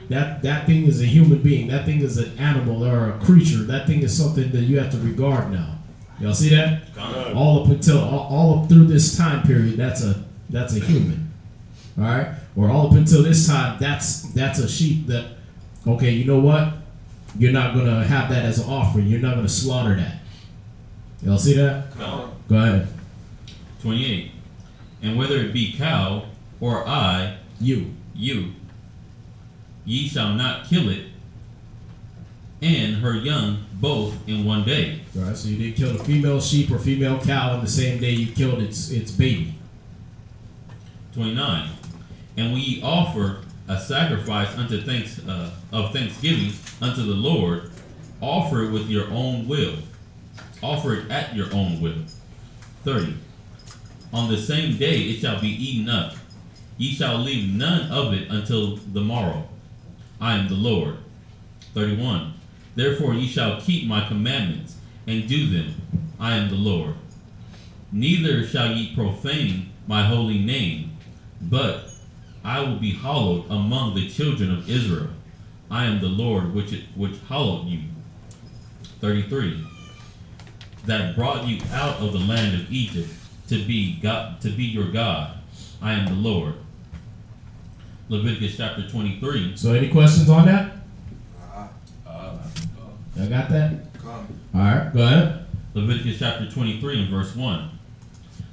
That thing is a human being. That thing is an animal or a creature. That thing is something that you have to regard now. Y'all see that? All up through this time period, that's a human. All right? Or all up until this time, that's a sheep that, okay, you know what? You're not going to have that as an offering. You're not going to slaughter that. Y'all see that? Go ahead. 28. And whether it be cow or you, ye shall not kill it and her young both in 1 day. Right, so you didn't kill the female sheep or female cow in the same day you killed its baby. 29. And when ye offer a sacrifice unto of thanksgiving unto the Lord, offer it with your own will. Offer it at your own will. 30. On the same day it shall be eaten up. Ye shall leave none of it until the morrow. I am the Lord. 31. Therefore ye shall keep my commandments and do them. I am the Lord. Neither shall ye profane my holy name, but I will be hallowed among the children of Israel. I am the Lord which hallowed you. 33. That brought you out of the land of Egypt to be your God. I am the Lord. Leviticus chapter 23. So any questions on that? Y'all got that? Alright, go ahead. Leviticus chapter 23 and verse 1.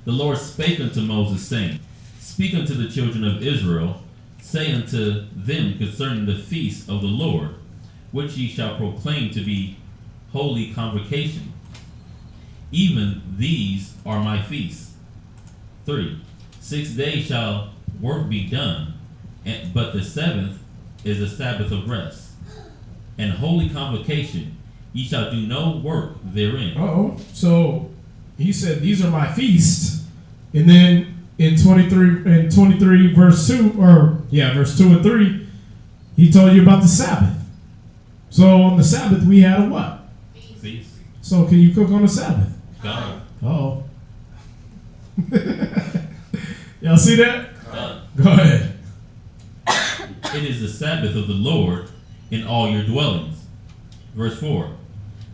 The Lord spake unto Moses, saying, Speak unto the children of Israel, say unto them concerning the feast of the Lord, which ye shall proclaim to be holy convocation. Even these are my feasts. 3. 6 days shall work be done, but the seventh is a Sabbath of rest. And holy convocation, ye shall do no work therein. So he said, these are my feasts. And then in 23 verse 2, verse 2 and 3, he told you about the Sabbath. So on the Sabbath we had a what? Feast. So can you cook on the Sabbath? God. Oh. Y'all see that? God. Go ahead. It is the Sabbath of the Lord in all your dwellings. Verse 4.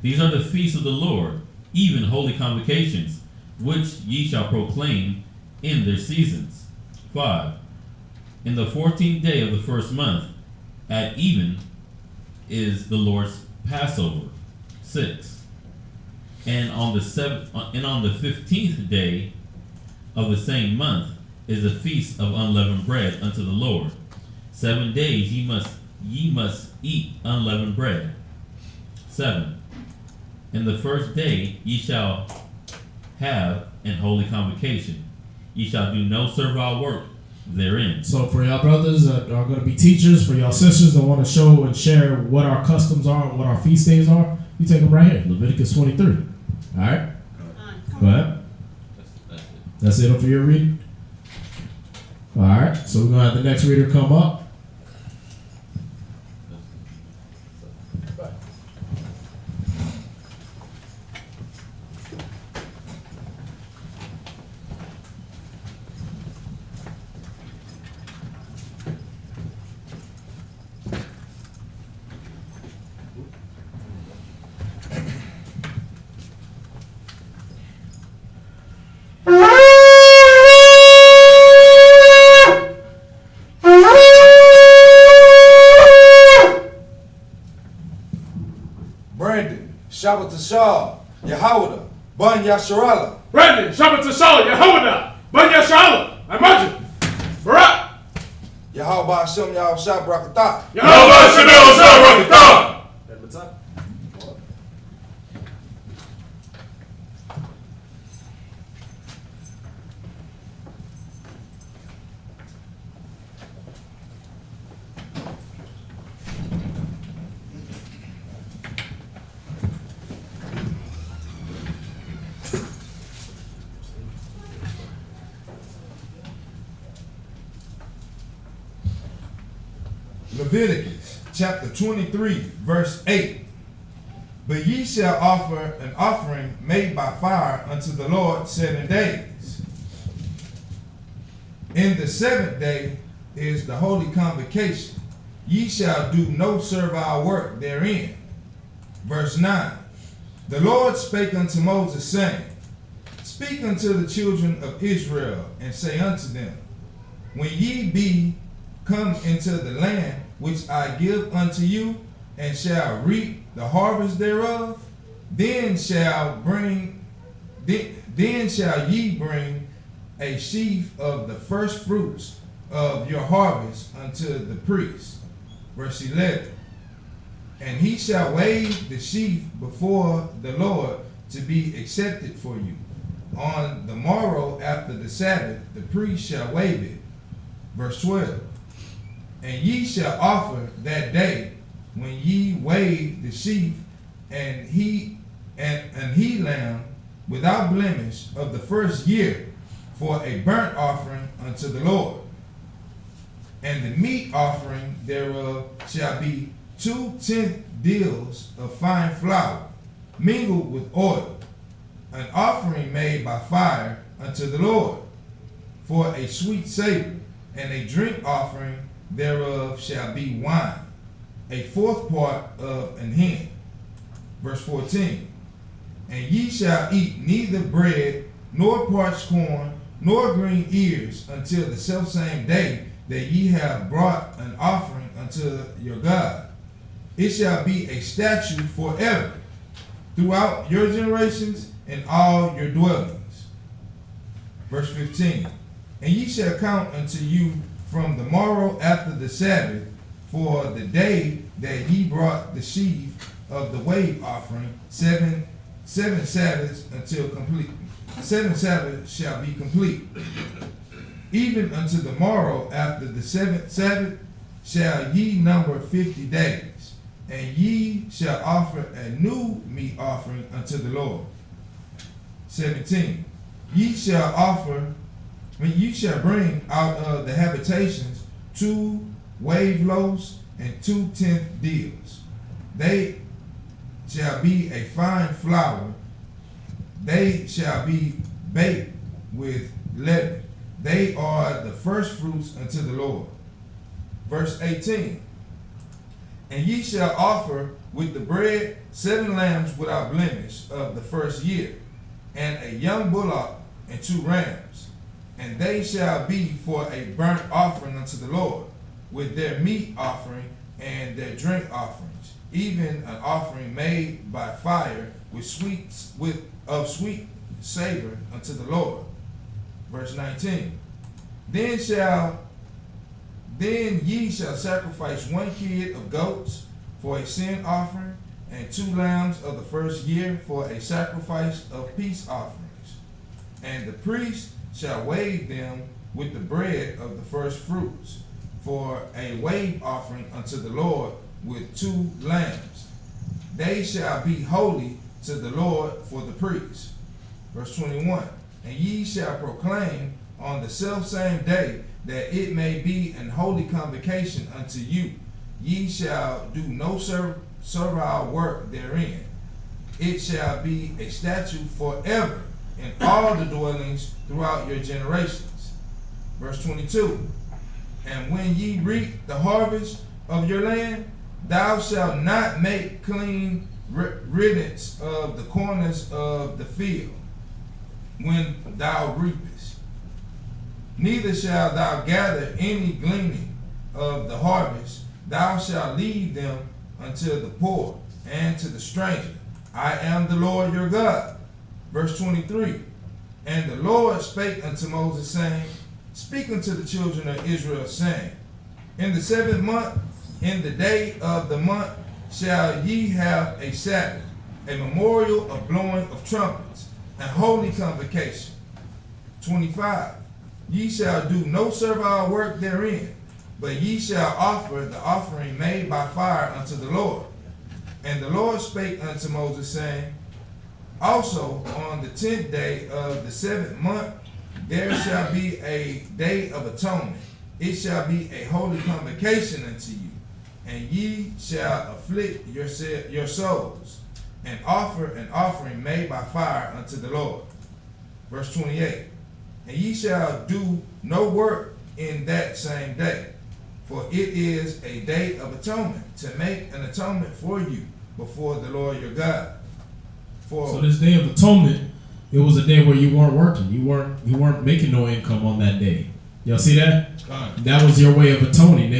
These are the feasts of the Lord, even holy convocations, which ye shall proclaim in their seasons. 5. In the 14th day of the first month, at even, is the Lord's Passover. 6. And on the 15th day of the same month is the feast of unleavened bread unto the Lord. 7 days ye must eat unleavened bread. 7. In the first day ye shall have an holy convocation. Ye shall do no servile work therein. So for y'all brothers that are going to be teachers, for y'all sisters that want to show and share what our customs are and what our feast days are, you take them right here, Leviticus 23. All right? Go ahead. That's it for your reading? All right, so we're going to have the next reader come up. Shabbat Tashal, Yahawada, Ban Yasharala. Brandon, Shabbat Tashal, Yahawada, Ban Yasharala. Imagine. Barak. Yahawah Hashem Yahushua Barakatah. Yahawah Hashem Yahushua Barakatah. Leviticus chapter 23, verse 8. But ye shall offer an offering made by fire unto the Lord 7 days. In the 7th day is the holy convocation. Ye shall do no servile work therein. Verse 9. The Lord spake unto Moses, saying, Speak unto the children of Israel, and say unto them, When ye be come into the land which I give unto you, and shall reap the harvest thereof, then shall ye bring a sheaf of the first fruits of your harvest unto the priest. Verse 11. And he shall wave the sheaf before the Lord to be accepted for you. On the morrow after the Sabbath, the priest shall wave it. Verse 12. And ye shall offer that day, when ye wave the sheaf, and he lamb without blemish of the first year, for a burnt offering unto the Lord. And the meat offering thereof shall be 2/10 deals of fine flour, mingled with oil, an offering made by fire unto the Lord, for a sweet savor, and a drink offering thereof shall be wine. a fourth part of an hin. Verse 14. And ye shall eat neither bread, nor parched corn, nor green ears, until the selfsame day that ye have brought an offering unto your God. It shall be a statute forever throughout your generations and all your dwellings. Verse 15. And ye shall count unto you from the morrow after the Sabbath, for the day that ye brought the sheaf of the wave offering, seven Sabbaths until complete. 7 Sabbaths shall be complete. Even unto the morrow after the 7th Sabbath shall ye number 50 days, and ye shall offer a new meat offering unto the Lord. 17. Ye shall bring out of the habitations 2 wave loaves and 2 tenth deals. They shall be a fine flour. They shall be baked with leaven. They are the first fruits unto the Lord. Verse 18. And ye shall offer with the bread 7 lambs without blemish of the first year, and a young bullock and 2 rams. And they shall be for a burnt offering unto the Lord, with their meat offering and their drink offerings, even an offering made by fire with sweet savor unto the Lord. Verse 19. Then ye shall sacrifice 1 kid of goats for a sin offering, and 2 lambs of the first year for a sacrifice of peace offerings. And the priest shall wave them with the bread of the first fruits for a wave offering unto the Lord with 2 lambs. They shall be holy to the Lord for the priest. Verse 21. And ye shall proclaim on the selfsame day that it may be an holy convocation unto you. Ye shall do no servile work therein. It shall be a statute forever in all the dwellings throughout your generations. Verse 22. And when ye reap the harvest of your land, thou shalt not make clean riddance of the corners of the field when thou reapest. Neither shalt thou gather any gleaning of the harvest. Thou shalt leave them unto the poor and to the stranger. I am the Lord your God. Verse 23. And the Lord spake unto Moses, saying, Speak unto the children of Israel, saying, In the 7th month, in the day of the month, shall ye have a Sabbath, a memorial of blowing of trumpets, a holy convocation. 25. Ye shall do no servile work therein, but ye shall offer the offering made by fire unto the Lord. And the Lord spake unto Moses, saying, Also on the 10th day of the 7th month, there shall be a day of atonement. It shall be a holy convocation unto you, and ye shall afflict your souls, and offer an offering made by fire unto the Lord. Verse 28. And ye shall do no work in that same day, for it is a day of atonement, to make an atonement for you before the Lord your God. So this day of atonement, it was a day where you weren't working. You weren't making no income on that day. Y'all see that? That was your way of atoning.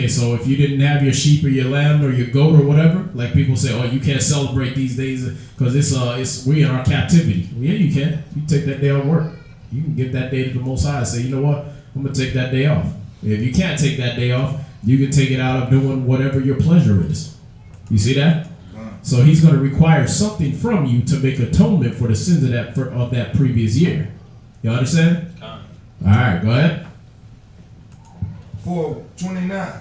So if you didn't have your sheep or your lamb or your goat or whatever, like people say, oh, you can't celebrate these days because we in our captivity. Well, yeah, you can. You take that day off work. You can give that day to the Most High and say, you know what? I'm gonna take that day off. If you can't take that day off, you can take it out of doing whatever your pleasure is. You see that? So he's going to require something from you to make atonement for the sins of that previous year. You understand? All right, go ahead. For 29.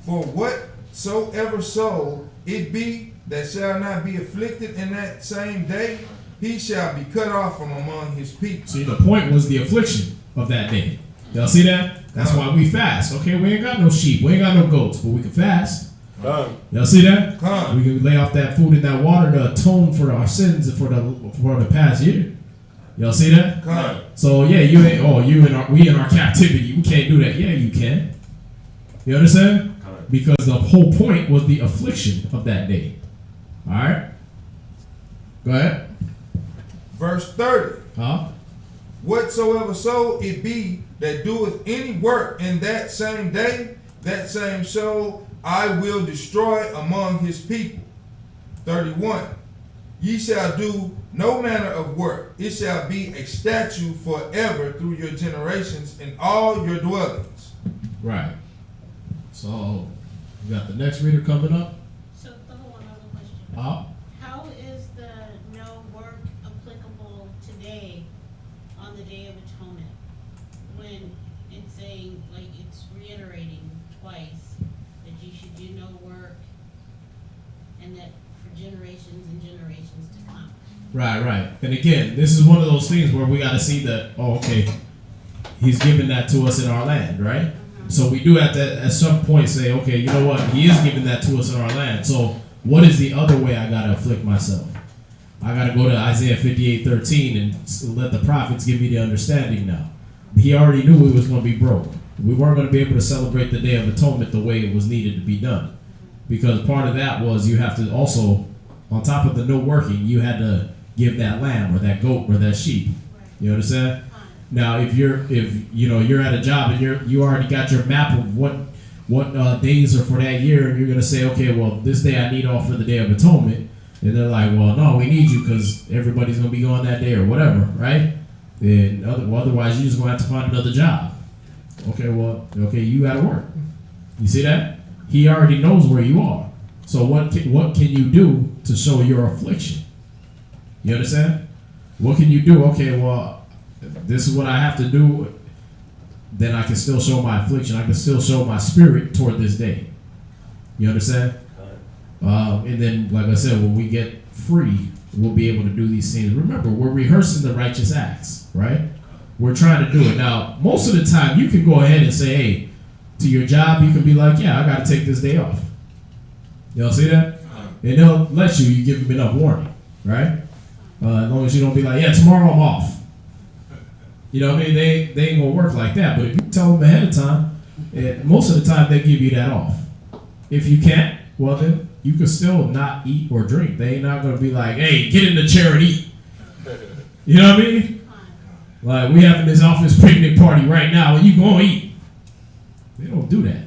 For whatsoever soul it be that shall not be afflicted in that same day, he shall be cut off from among his people. See, the point was the affliction of that day. Y'all see that? That's why we fast. Okay, we ain't got no sheep, we ain't got no goats, but we can fast. Y'all see that? We can lay off that food and that water to atone for our sins for the past year. Y'all see that? So yeah, we in our captivity. We can't do that. Yeah, you can. You understand? Because the whole point was the affliction of that day. All right? Go ahead. Verse 30. Huh? Whatsoever soul it be that doeth any work in that same day, that same soul I will destroy among his people. 31. Ye shall do no manner of work. It shall be a statute forever through your generations in all your dwellings. Right. So, we got the next reader coming up. So, hold on, I have a question. How is the no work applicable today on the Day of Atonement? When it's saying, like, it's reiterating twice that you should do no work and that for generations and generations to come. Right. And again, this is one of those things where we got to see that, oh, okay, he's giving that to us in our land, right? So we do have to, at some point, say, okay, you know what? He is giving that to us in our land. So what is the other way I got to afflict myself? I got to go to Isaiah 58:13 and let the prophets give me the understanding now. He already knew we was going to be broke. We weren't going to be able to celebrate the Day of Atonement the way it was needed to be done. Because part of that was you have to also, on top of the no working, you had to give that lamb or that goat or that sheep. You understand? Now, if you're at a job and you already got your map of what days are for that year, and you're gonna say, okay, well, this day I need off for the Day of Atonement, and they're like, well, no, we need you because everybody's gonna be gone that day or whatever, right? Then otherwise, you're just gonna have to find another job. Okay, you gotta work. You see that? He already knows where you are. So what can you do to show your affliction? You understand? What can you do? Okay, well, this is what I have to do. Then I can still show my affliction. I can still show my spirit toward this day. You understand? And then, like I said, when we get free, we'll be able to do these things. Remember, we're rehearsing the righteous acts, right? We're trying to do it. Now, most of the time, you can go ahead and say, hey, to your job, you can be like, yeah, I got to take this day off. Y'all see that? And they'll let you. You give them enough warning, right? As long as you don't be like, yeah, tomorrow I'm off. You know what I mean? They ain't going to work like that. But if you tell them ahead of time, and most of the time they give you that off. If you can't, well then, you can still not eat or drink. They ain't not going to be like, hey, get in the chair and eat. You know what I mean? Like, we having this office picnic party right now, and you going to eat. They don't do that.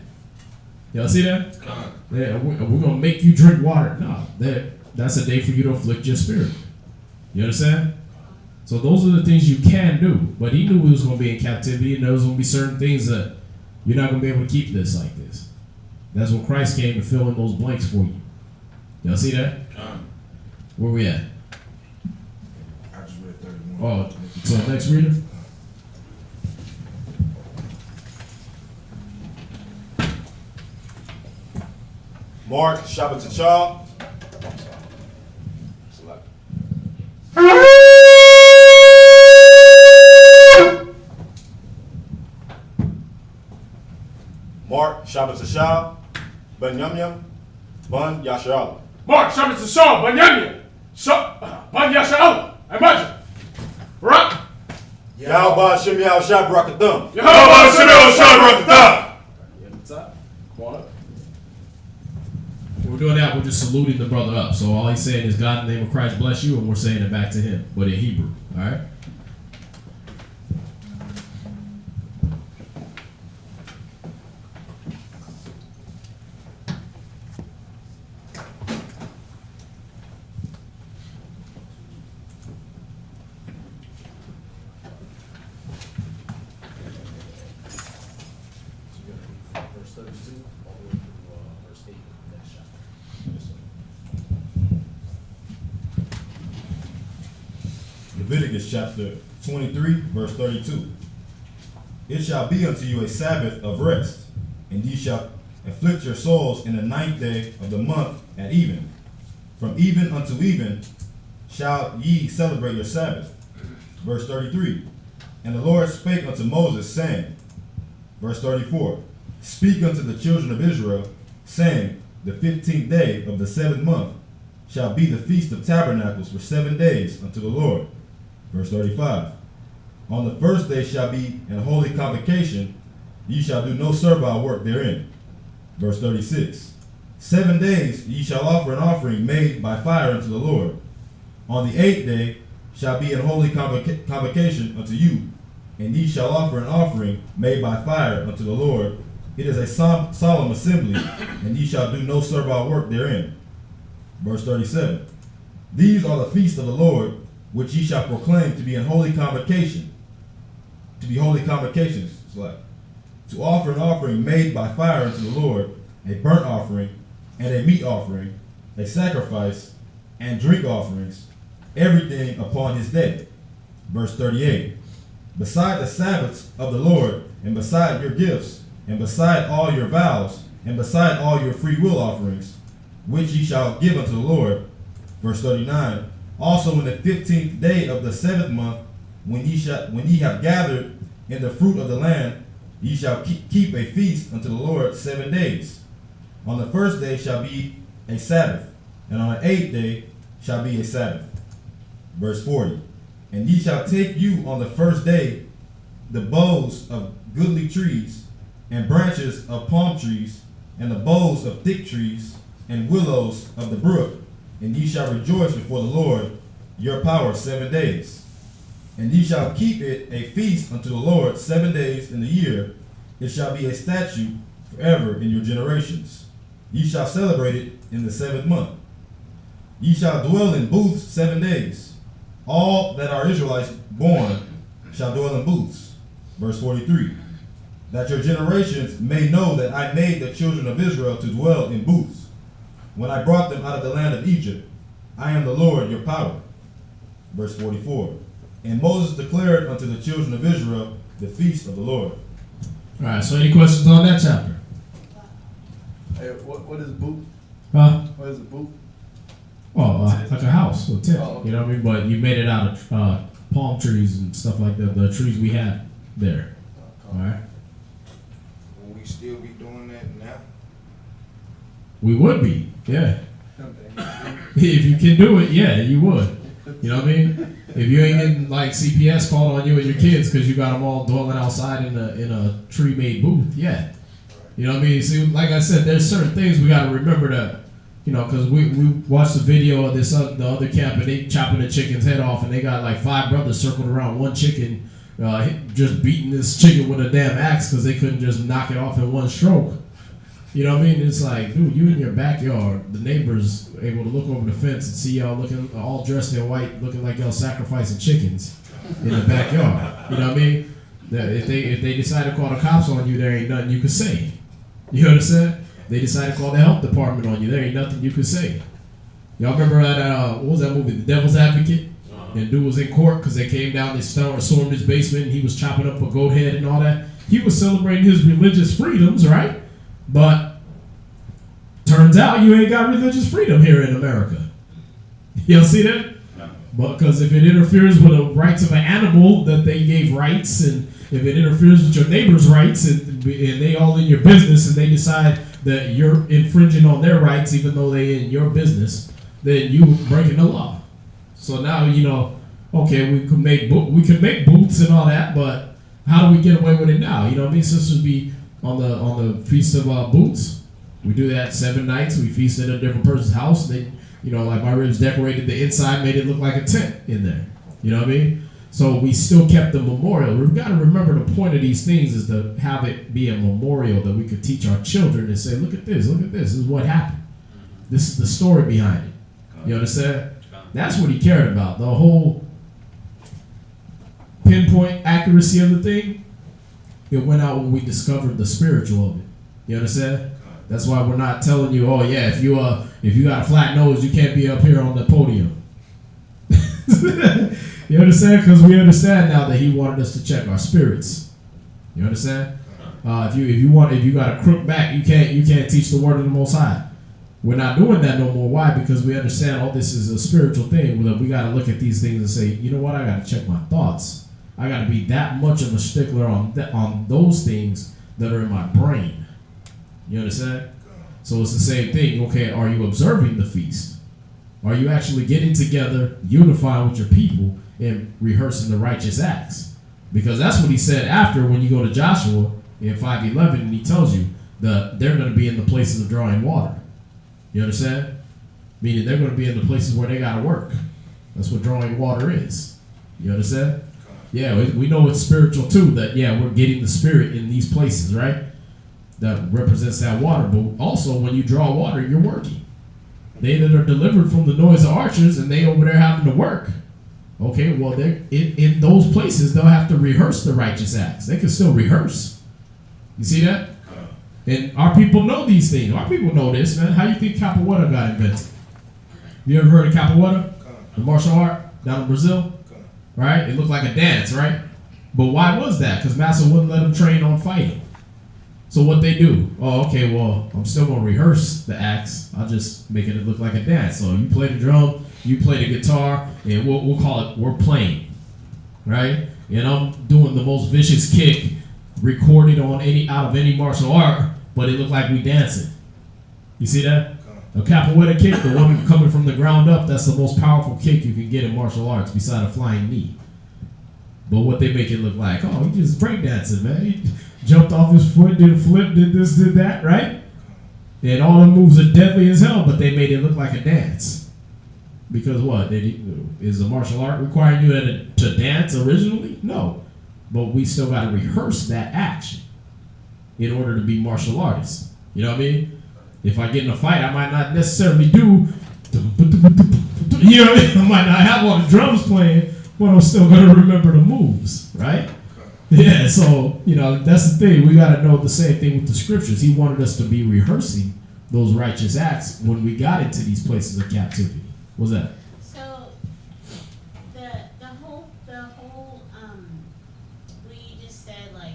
Y'all see that? We're going to make you drink water. No, that's a day for you to afflict your spirit. You understand? So those are the things you can do. But he knew we was going to be in captivity, and there was going to be certain things that you're not going to be able to keep this like this. That's when Christ came to fill in those blanks for you. Y'all see that? Where we at? I just read 31. Oh, so next reader? Mark, Shabbat T'Chal. Mark, Shabbat T'Chal, Ben Yamyam, Ban Yasha'Allah. Mark, Shabbat T'Chal, Ben Yamyam, Ban Yasha'Allah. Imagine. Right? Yahweh Shem Yahweh Shah Barakatham. Yahweh Shem Yahweh Shah Barakatham. Come on up. When we're doing that, we're just saluting the brother up. So all he's saying is, God in the name of Christ bless you, and we're saying it back to him, but in Hebrew. All right? Verse 32, all the way through verse 8 of the next chapter. Leviticus chapter 23, verse 32. It shall be unto you a Sabbath of rest, and ye shall afflict your souls in the 9th day of the month at even. From even unto even shall ye celebrate your Sabbath. Verse 33. And the Lord spake unto Moses, saying, verse 34, speak unto the children of Israel, saying, the 15th day of the 7th month shall be the feast of tabernacles for 7 days unto the Lord. Verse 35. On the first day shall be an holy convocation, ye shall do no servile work therein. Verse 36. 7 days ye shall offer an offering made by fire unto the Lord. On the 8th day shall be an holy convocation unto you, and ye shall offer an offering made by fire unto the Lord. It is a solemn assembly, and ye shall do no servile work therein. Verse 37. These are the feasts of the Lord, which ye shall proclaim to be an holy convocation. To be holy convocations. To offer an offering made by fire unto the Lord, a burnt offering, and a meat offering, a sacrifice, and drink offerings, everything upon his day. Verse 38. Beside the Sabbaths of the Lord, and beside your gifts, and beside all your vows, and beside all your free will offerings, which ye shall give unto the Lord. Verse 39. Also in the 15th day of the 7th month, when ye have gathered in the fruit of the land, ye shall keep a feast unto the Lord 7 days. On the 1st day shall be a Sabbath, and on the 8th day shall be a Sabbath. Verse 40. And ye shall take you on the 1st day the boughs of goodly trees, and branches of palm trees, and the boughs of thick trees, and willows of the brook, and ye shall rejoice before the Lord your power 7 days. And ye shall keep it a feast unto the Lord 7 days in the year. It shall be a statute forever in your generations. Ye shall celebrate it in the 7th month. Ye shall dwell in booths 7 days. All that are Israelites born shall dwell in booths. Verse 43. That your generations may know that I made the children of Israel to dwell in booths, when I brought them out of the land of Egypt. I am the Lord your power. Verse 44. And Moses declared unto the children of Israel the feast of the Lord. All right, so any questions on that chapter? Hey, what is boot? Huh? What is a boot? Well, like a house, a tent. Oh, okay. You know what I mean? But you made it out of palm trees and stuff like that, the trees we had there. All right? Will we still be doing that now? We would be, yeah. If you can do it, yeah, you would. You know what I mean? If you ain't getting like CPS called on you and your kids because you got them all dwelling outside in a tree-made booth, yeah. You know what I mean? See, like I said, there's certain things we got to remember that, you know, because we watched the video of this the other camp and they chopping the chicken's head off and they got like 5 brothers circled around one chicken, just beating this chicken with a damn axe because they couldn't just knock it off in one stroke. You know what I mean? It's like, dude, you in your backyard, the neighbors able to look over the fence and see y'all looking all dressed in white, looking like y'all sacrificing chickens in the backyard. You know what I mean? If they decide to call the cops on you, there ain't nothing you can say. You understand? They decide to call the health department on you, there ain't nothing you can say. Y'all remember that, what was that movie, The Devil's Advocate? And dude was in court because they came down, they stormed his basement, and he was chopping up a goat head and all that. He was celebrating his religious freedoms, right? But turns out you ain't got religious freedom here in America. Y'all see that? Because if it interferes with the rights of an animal that they gave rights, and if it interferes with your neighbor's rights, and they all in your business, and they decide that you're infringing on their rights even though they in your business, then you breaking the law. So now, you know, okay, we could make booths and all that, but how do we get away with it now? You know what I mean? Sisters be on the feast of booths. We do that 7 nights. We feast at a different person's house. They, you know, like my ribs decorated the inside, made it look like a tent in there. You know what I mean? So we still kept the memorial. We've got to remember the point of these things is to have it be a memorial that we could teach our children and say, look at this, this is what happened. This is the story behind it. You understand? That's what he cared about. The whole pinpoint accuracy of the thing, it went out when we discovered the spiritual of it. You understand? That's why we're not telling you, oh yeah, if you got a flat nose, you can't be up here on the podium. You understand? Because we understand now that he wanted us to check our spirits. You understand? If you got a crook back, you can't teach the word of the Most High. We're not doing that no more. Why? Because we understand, oh, this is a spiritual thing. We got to look at these things and say, you know what? I got to check my thoughts. I got to be that much of a stickler on those things that are in my brain. You understand? So it's the same thing. Okay, are you observing the feast? Are you actually getting together, unifying with your people, and rehearsing the righteous acts? Because that's what he said after when you go to Joshua in 5:11, and he tells you, they're going to be in the places of drawing water. You understand? Meaning they're going to be in the places where they got to work. That's what drawing water is. You understand? Yeah, we know it's spiritual too, that, yeah, we're getting the spirit in these places, right? That represents that water. But also, when you draw water, you're working. They that are delivered from the noise of archers, and they over there having to work. Okay, well, they're in those places, they'll have to rehearse the righteous acts. They can still rehearse. You see that? And our people know these things. Our people know this, man. How you think capoeira got invented? You ever heard of capoeira? The martial art down in Brazil? Right? It looked like a dance, right? But why was that? Because Massa wouldn't let them train on fighting. So what they do? Oh, okay, well, I'm still going to rehearse the acts. I'll just make it look like a dance. So you play the drum, you play the guitar, and we'll call it, we're playing. Right? And I'm doing the most vicious kick recorded on out of any martial art, but it looked like we dancing. You see that? A capoeira kick, the one coming from the ground up, that's the most powerful kick you can get in martial arts beside a flying knee. But what they make it look like, oh, he just breakdancing, man. He jumped off his foot, did a flip, did this, did that, right? And all the moves are deadly as hell, but they made it look like a dance. Because what? Is the martial art requiring you to dance originally? No. But we still got to rehearse that action in order to be martial artists. You know what I mean? If I get in a fight, I might not necessarily do, you know what I mean? I might not have all the drums playing, but I'm still going to remember the moves, right? Yeah, so, you know, that's the thing. We got to know the same thing with the scriptures. He wanted us to be rehearsing those righteous acts when we got into these places of captivity. What's that? So, the whole, what you just said, like,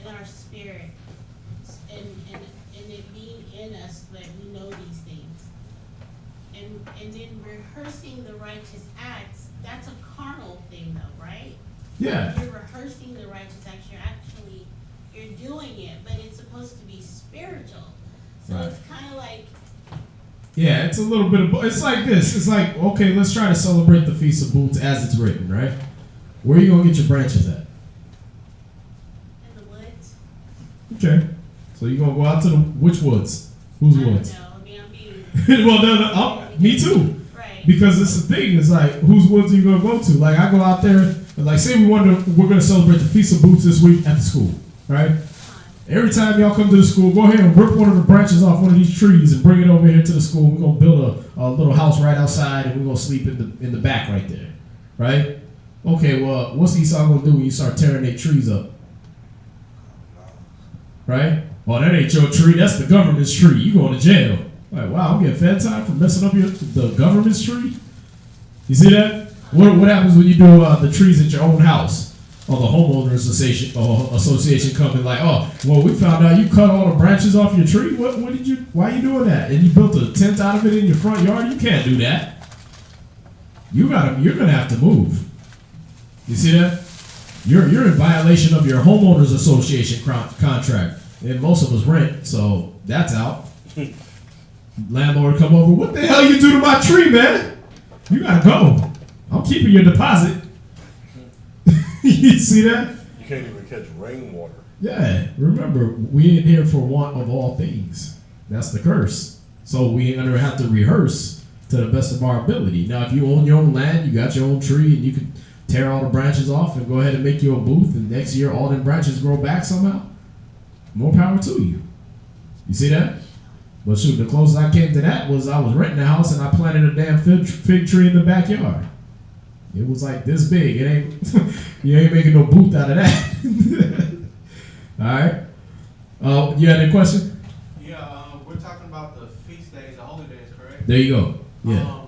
in our spirit, and it being in us, that we know these things. And then rehearsing the righteous acts, that's a carnal thing though, right? Yeah. You're rehearsing the righteous acts, you're doing it, but it's supposed to be spiritual. So right. It's kind of like, yeah, it's a little bit of, it's like this. It's like, okay, let's try to celebrate the Feast of Booths as it's written, right? Where are you going to get your branches at? in the woods. Okay. So you're going to go out to which woods? Whose woods? No, I mean, I'm being... Well, me too. Right. Because it's the thing, it's like, whose woods are you going to go to? Like, I go out there, and like, say we're going to celebrate the Feast of Booths this week at the school, right? Every time y'all come to the school, go ahead and rip one of the branches off one of these trees and bring it over here to the school. We're going to build a little house right outside, and we're going to sleep in the back right there, right? Okay, well, what's Esau going to do when you start tearing their trees up? Right? Well, that ain't your tree. That's the government's tree. You going to jail. Like, wow, I'm getting fed time for messing up the government's tree? You see that? What happens when you do the trees at your own house? Or the homeowners association coming like, oh, well, we found out you cut all the branches off your tree. Why are you doing that? And you built a tent out of it in your front yard? You can't do that. You're gonna have to move. You see that? You're in violation of your homeowners association contract. And most of us rent, so that's out. Landlord come over, what the hell you do to my tree, man? You gotta go. I'm keeping your deposit. You see that? You can't even catch rainwater. Yeah, remember, we ain't here for want of all things. That's the curse. So we ain't gonna have to rehearse to the best of our ability. Now, if you own your own land, you got your own tree, and you can tear all the branches off and go ahead and make you a booth, and next year all them branches grow back somehow, more power to you. You see that? But shoot, the closest I came to that was I was renting a house and I planted a damn fig tree in the backyard. It was like this big. It ain't you ain't making no booth out of that. All right. You had a question? Yeah, we're talking about the feast days, the holy days, correct? There you go. Yeah.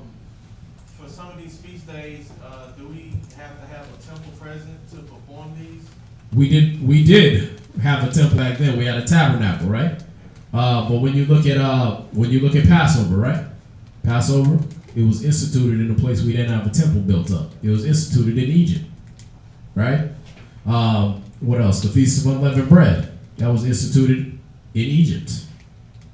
For some of these feast days, do we have to have a temple present to perform these? We did have a temple back then. We had a tabernacle, right? But when you look at Passover, right? Passover, it was instituted in a place we didn't have a temple built up. It was instituted in Egypt, right? What else? The Feast of Unleavened Bread, that was instituted in Egypt.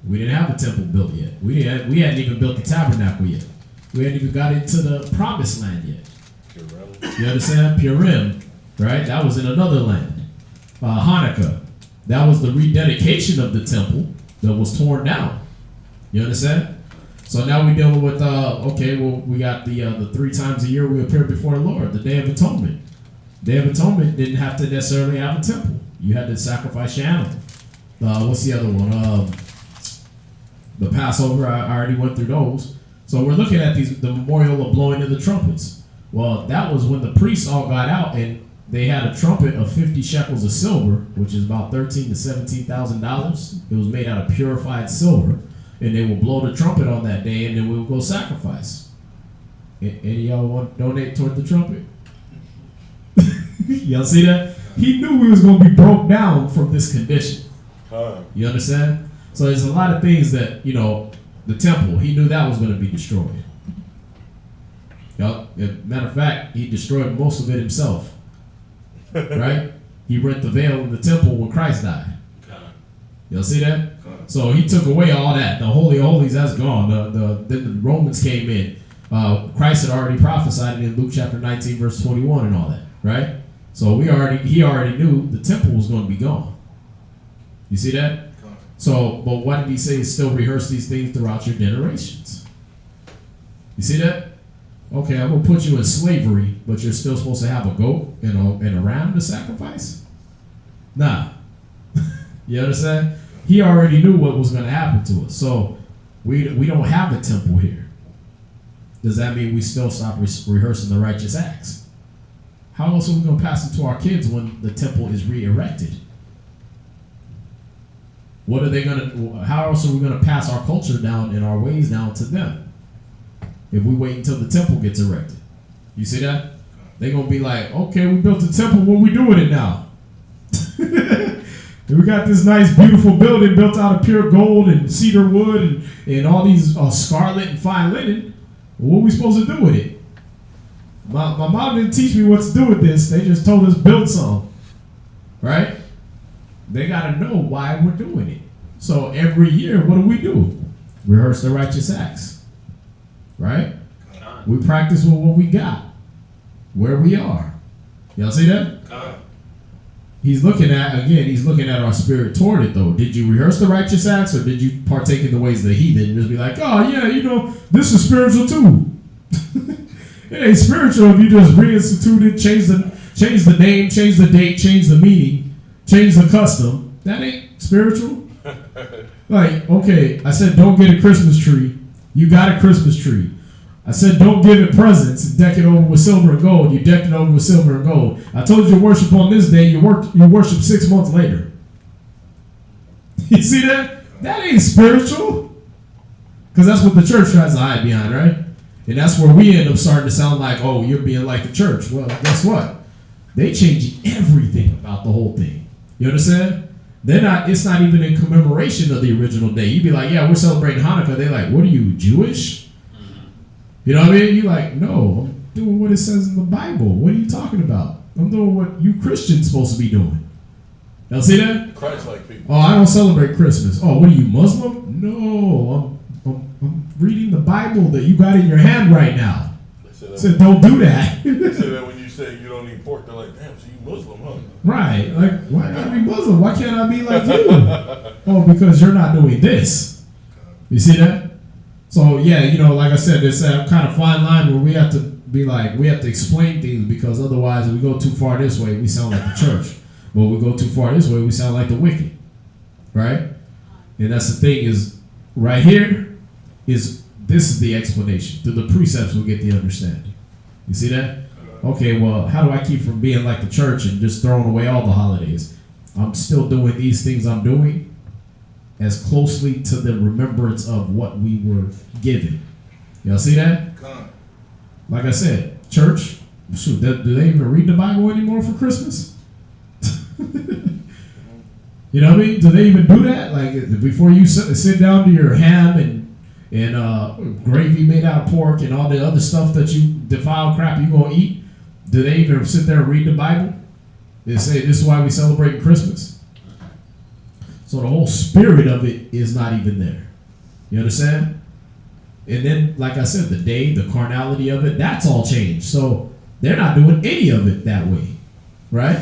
We didn't have a temple built yet. We hadn't even built the tabernacle yet. We hadn't even got into the promised land yet. You understand? Purim, right? That was in another land. Hanukkah, That was the rededication of the temple that was torn down. You understand? So now we're dealing with we got the 3 times a year we appear before the Lord, the Day of Atonement. Day of Atonement didn't have to necessarily have a temple. You had to sacrifice your animal. What's the other one? The Passover, I already went through those. So we're looking at the memorial of blowing of the trumpets. Well, that was when the priests all got out and they had a trumpet of 50 shekels of silver, which is about $13,000 to $17,000. It was made out of purified silver. And they will blow the trumpet on that day, and then we will go sacrifice. Any of y'all want to donate toward the trumpet? Y'all see that? He knew we was going to be broke down from this condition. You understand? So there's a lot of things that, the temple, he knew that was going to be destroyed. Matter of fact, he destroyed most of it himself. Right? He rent the veil in the temple when Christ died. Y'all see that? So he took away all that. The Holy of Holies, that's gone. Then the Romans came in. Christ had already prophesied it in Luke chapter 19, verse 21 and all that, right? So he already knew the temple was going to be gone. You see that? So, but what did he say? Still rehearse these things throughout your generations. You see that? Okay, I'm going to put you in slavery, but you're still supposed to have a goat and a ram to sacrifice? Nah. You understand? He already knew what was going to happen to us. So we don't have a temple here. Does that mean we still stop rehearsing the righteous acts? How else are we going to pass it to our kids when the temple is re-erected? What are they going to? How else are we going to pass our culture down and our ways down to them if we wait until the temple gets erected? You see that? They're going to be like, okay, we built a temple. What we do with it now? We got this nice, beautiful building built out of pure gold and cedar wood and all these scarlet and fine linen. What are we supposed to do with it? My mom didn't teach me what to do with this. They just told us build some. Right? They got to know why we're doing it. So every year, what do? Rehearse the righteous acts. Right? We practice with what we got. Where we are. Y'all see that? He's looking at our spirit toward it, though. Did you rehearse the righteous acts, or did you partake in the ways of the heathen and just be like, oh, yeah, this is spiritual too? It ain't spiritual if you just reinstitute it, change the name, change the date, change the meaning, change the custom. That ain't spiritual. Like, okay, I said don't get a Christmas tree. You got a Christmas tree. I said don't give it presents and deck it over with silver and gold. You decked it over with silver and gold. I told you to worship on this day. You worship 6 months later. You see that? That ain't spiritual. Because that's what the church tries to hide behind, right? And that's where we end up starting to sound like, oh, you're being like the church. Well, guess what? They change everything about the whole thing. You understand? It's not even in commemoration of the original day. You'd be like, yeah, we're celebrating Hanukkah. They're like, what are you, Jewish? You know what I mean? You're like, no, I'm doing what it says in the Bible. What are you talking about? I'm doing what you Christians supposed to be doing. Y'all see that? Christ-like people. Oh, I don't celebrate Christmas. Oh, what are you, Muslim? No, I'm reading the Bible that you got in your hand right now. Said don't do that. They say that when you say you don't eat pork, they're like, damn, so you Muslim, huh? Right. Like, why can't I be Muslim? Why can't I be like you? Oh, because you're not doing this. You see that? So yeah, like I said, there's that kind of fine line where we have to be like, we have to explain things, because otherwise if we go too far this way, we sound like the church. But if we go too far this way, we sound like the wicked. Right? And that's the thing is, right here, this is the explanation. Through the precepts we'll get the understanding. You see that? Okay, well, how do I keep from being like the church and just throwing away all the holidays? I'm still doing these things I'm doing as closely to the remembrance of what we were given. Y'all see that? Like I said, church, shoot, do they even read the Bible anymore for Christmas? You know what I mean? Do they even do that? Like, before you sit down to your ham and gravy made out of pork and all the other stuff that you defile crap you gonna eat, do they even sit there and read the Bible? They say this is why we celebrate Christmas. So the whole spirit of it is not even there. You understand? And then, like I said, the day, the carnality of it, that's all changed. So they're not doing any of it that way, right?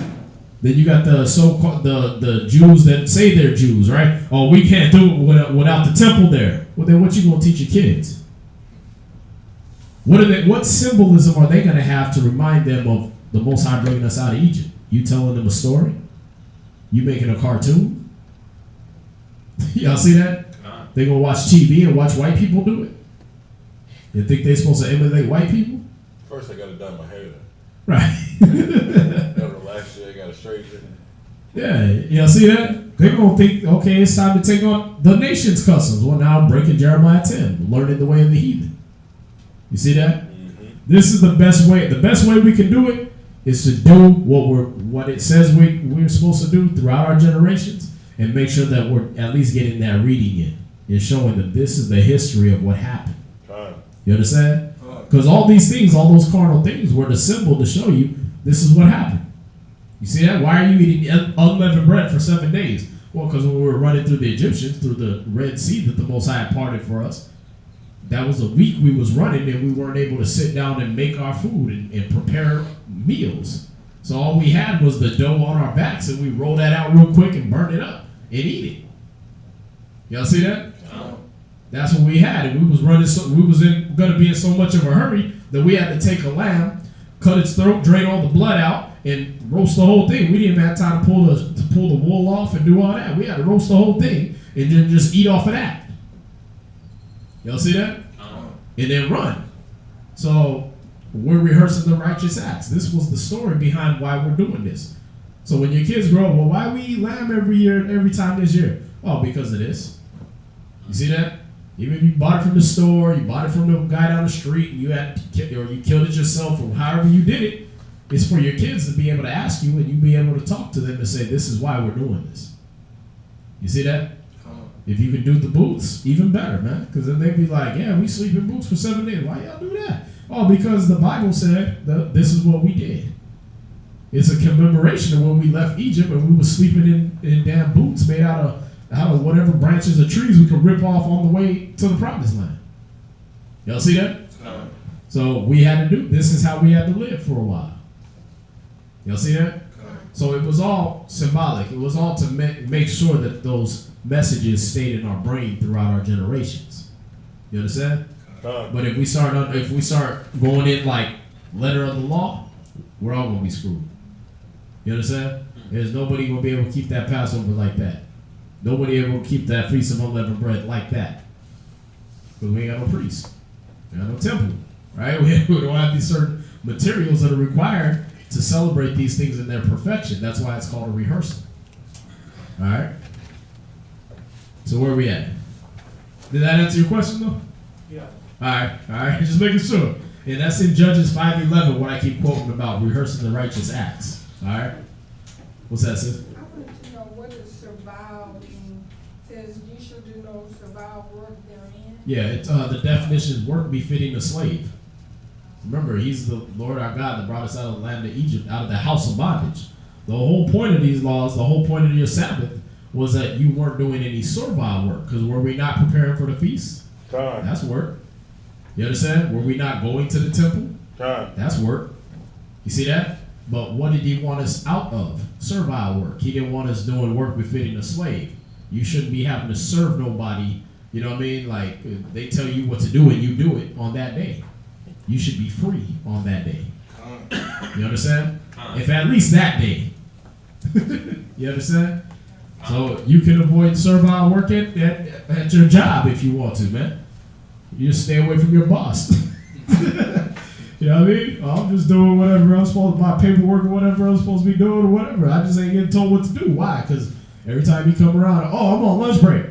Then you got the so-called the Jews that say they're Jews, right? Oh, we can't do it without the temple there. Well, then what you gonna teach your kids? What symbolism are they gonna have to remind them of the Most High bringing us out of Egypt? You telling them a story? You making a cartoon? Y'all see that? They gonna watch TV and watch white people do it? You think they're supposed to emulate white people? First, I gotta dye my hair. Right. Gotta relax it. I gotta straighten it. Yeah, y'all see that? They're gonna think, okay, it's time to take on the nation's customs. Well, now I'm breaking Jeremiah 10, learning the way of the heathen. You see that? This is the best way. The best way we can do it is to do what it says we're supposed to do throughout our generations, and make sure that we're at least getting that reading in. You're showing that this is the history of what happened. You understand? Because all these things, all those carnal things, were the symbol to show you this is what happened. You see that? Why are you eating unleavened bread for 7 days? Well, because when we were running through the Egyptians, through the Red Sea that the Most High parted for us, that was a week we was running, and we weren't able to sit down and make our food and prepare meals. So all we had was the dough on our backs, and we rolled that out real quick and burned it up and eat it. Y'all see that? That's what we had, and we was running. We was gonna be in so much of a hurry that we had to take a lamb, cut its throat, drain all the blood out, and roast the whole thing. We didn't even have time to pull the wool off and do all that. We had to roast the whole thing and then just eat off of that. Y'all see that? And then run. So we're rehearsing the righteous acts. This was the story behind why we're doing this. So when your kids grow up, well, why we eat lamb every year, every time this year? Oh, because of this. You see that? Even if you bought it from the store, you bought it from the guy down the street, and you killed it yourself, or however you did it, it's for your kids to be able to ask you, and you be able to talk to them and say, this is why we're doing this. You see that? If you can do the booths, even better, man. Because then they'd be like, yeah, we sleep in booths for 7 days. Why y'all do that? Oh, because the Bible said this is what we did. It's a commemoration of when we left Egypt and we were sleeping in damn booths made out of whatever branches of trees we could rip off on the way to the promised land. Y'all see that? So we had to do, this is how we had to live for a while. Y'all see that? So it was all symbolic. It was all to make sure that those messages stayed in our brain throughout our generations. You understand? But if we start going in like letter of the law, we're all gonna be screwed. You understand? There's nobody gonna be able to keep that Passover like that. Nobody able to keep that Feast of Unleavened Bread like that. Because we ain't got no priest. We got no temple. Right? We don't have these certain materials that are required to celebrate these things in their perfection. That's why it's called a rehearsal. Alright? So where are we at? Did that answer your question though? Yeah. Alright, just making sure. And that's in Judges 5:11, what I keep quoting about rehearsing the righteous acts. Alright? What's that, sis? I wanted to know what is servile mean. It says you shall do no servile work therein. Yeah, the definition is work befitting a slave. Remember, he's the Lord our God that brought us out of the land of Egypt, out of the house of bondage. The whole point of these laws, the whole point of your Sabbath, was that you weren't doing any servile work. Because were we not preparing for the feast? That's work. You understand? Were we not going to the temple? That's work. You see that? But what did he want us out of? Servile work. He didn't want us doing work befitting a slave. You shouldn't be having to serve nobody. You know what I mean? Like, they tell you what to do and you do it on that day. You should be free on that day. You understand? If at least that day. You understand? So you can avoid servile work at your job if you want to, man. You just stay away from your boss. You know what I mean? I'm just doing whatever I'm supposed to, my paperwork or whatever I'm supposed to be doing or whatever. I just ain't getting told what to do. Why? Because every time you come around, oh, I'm on lunch break.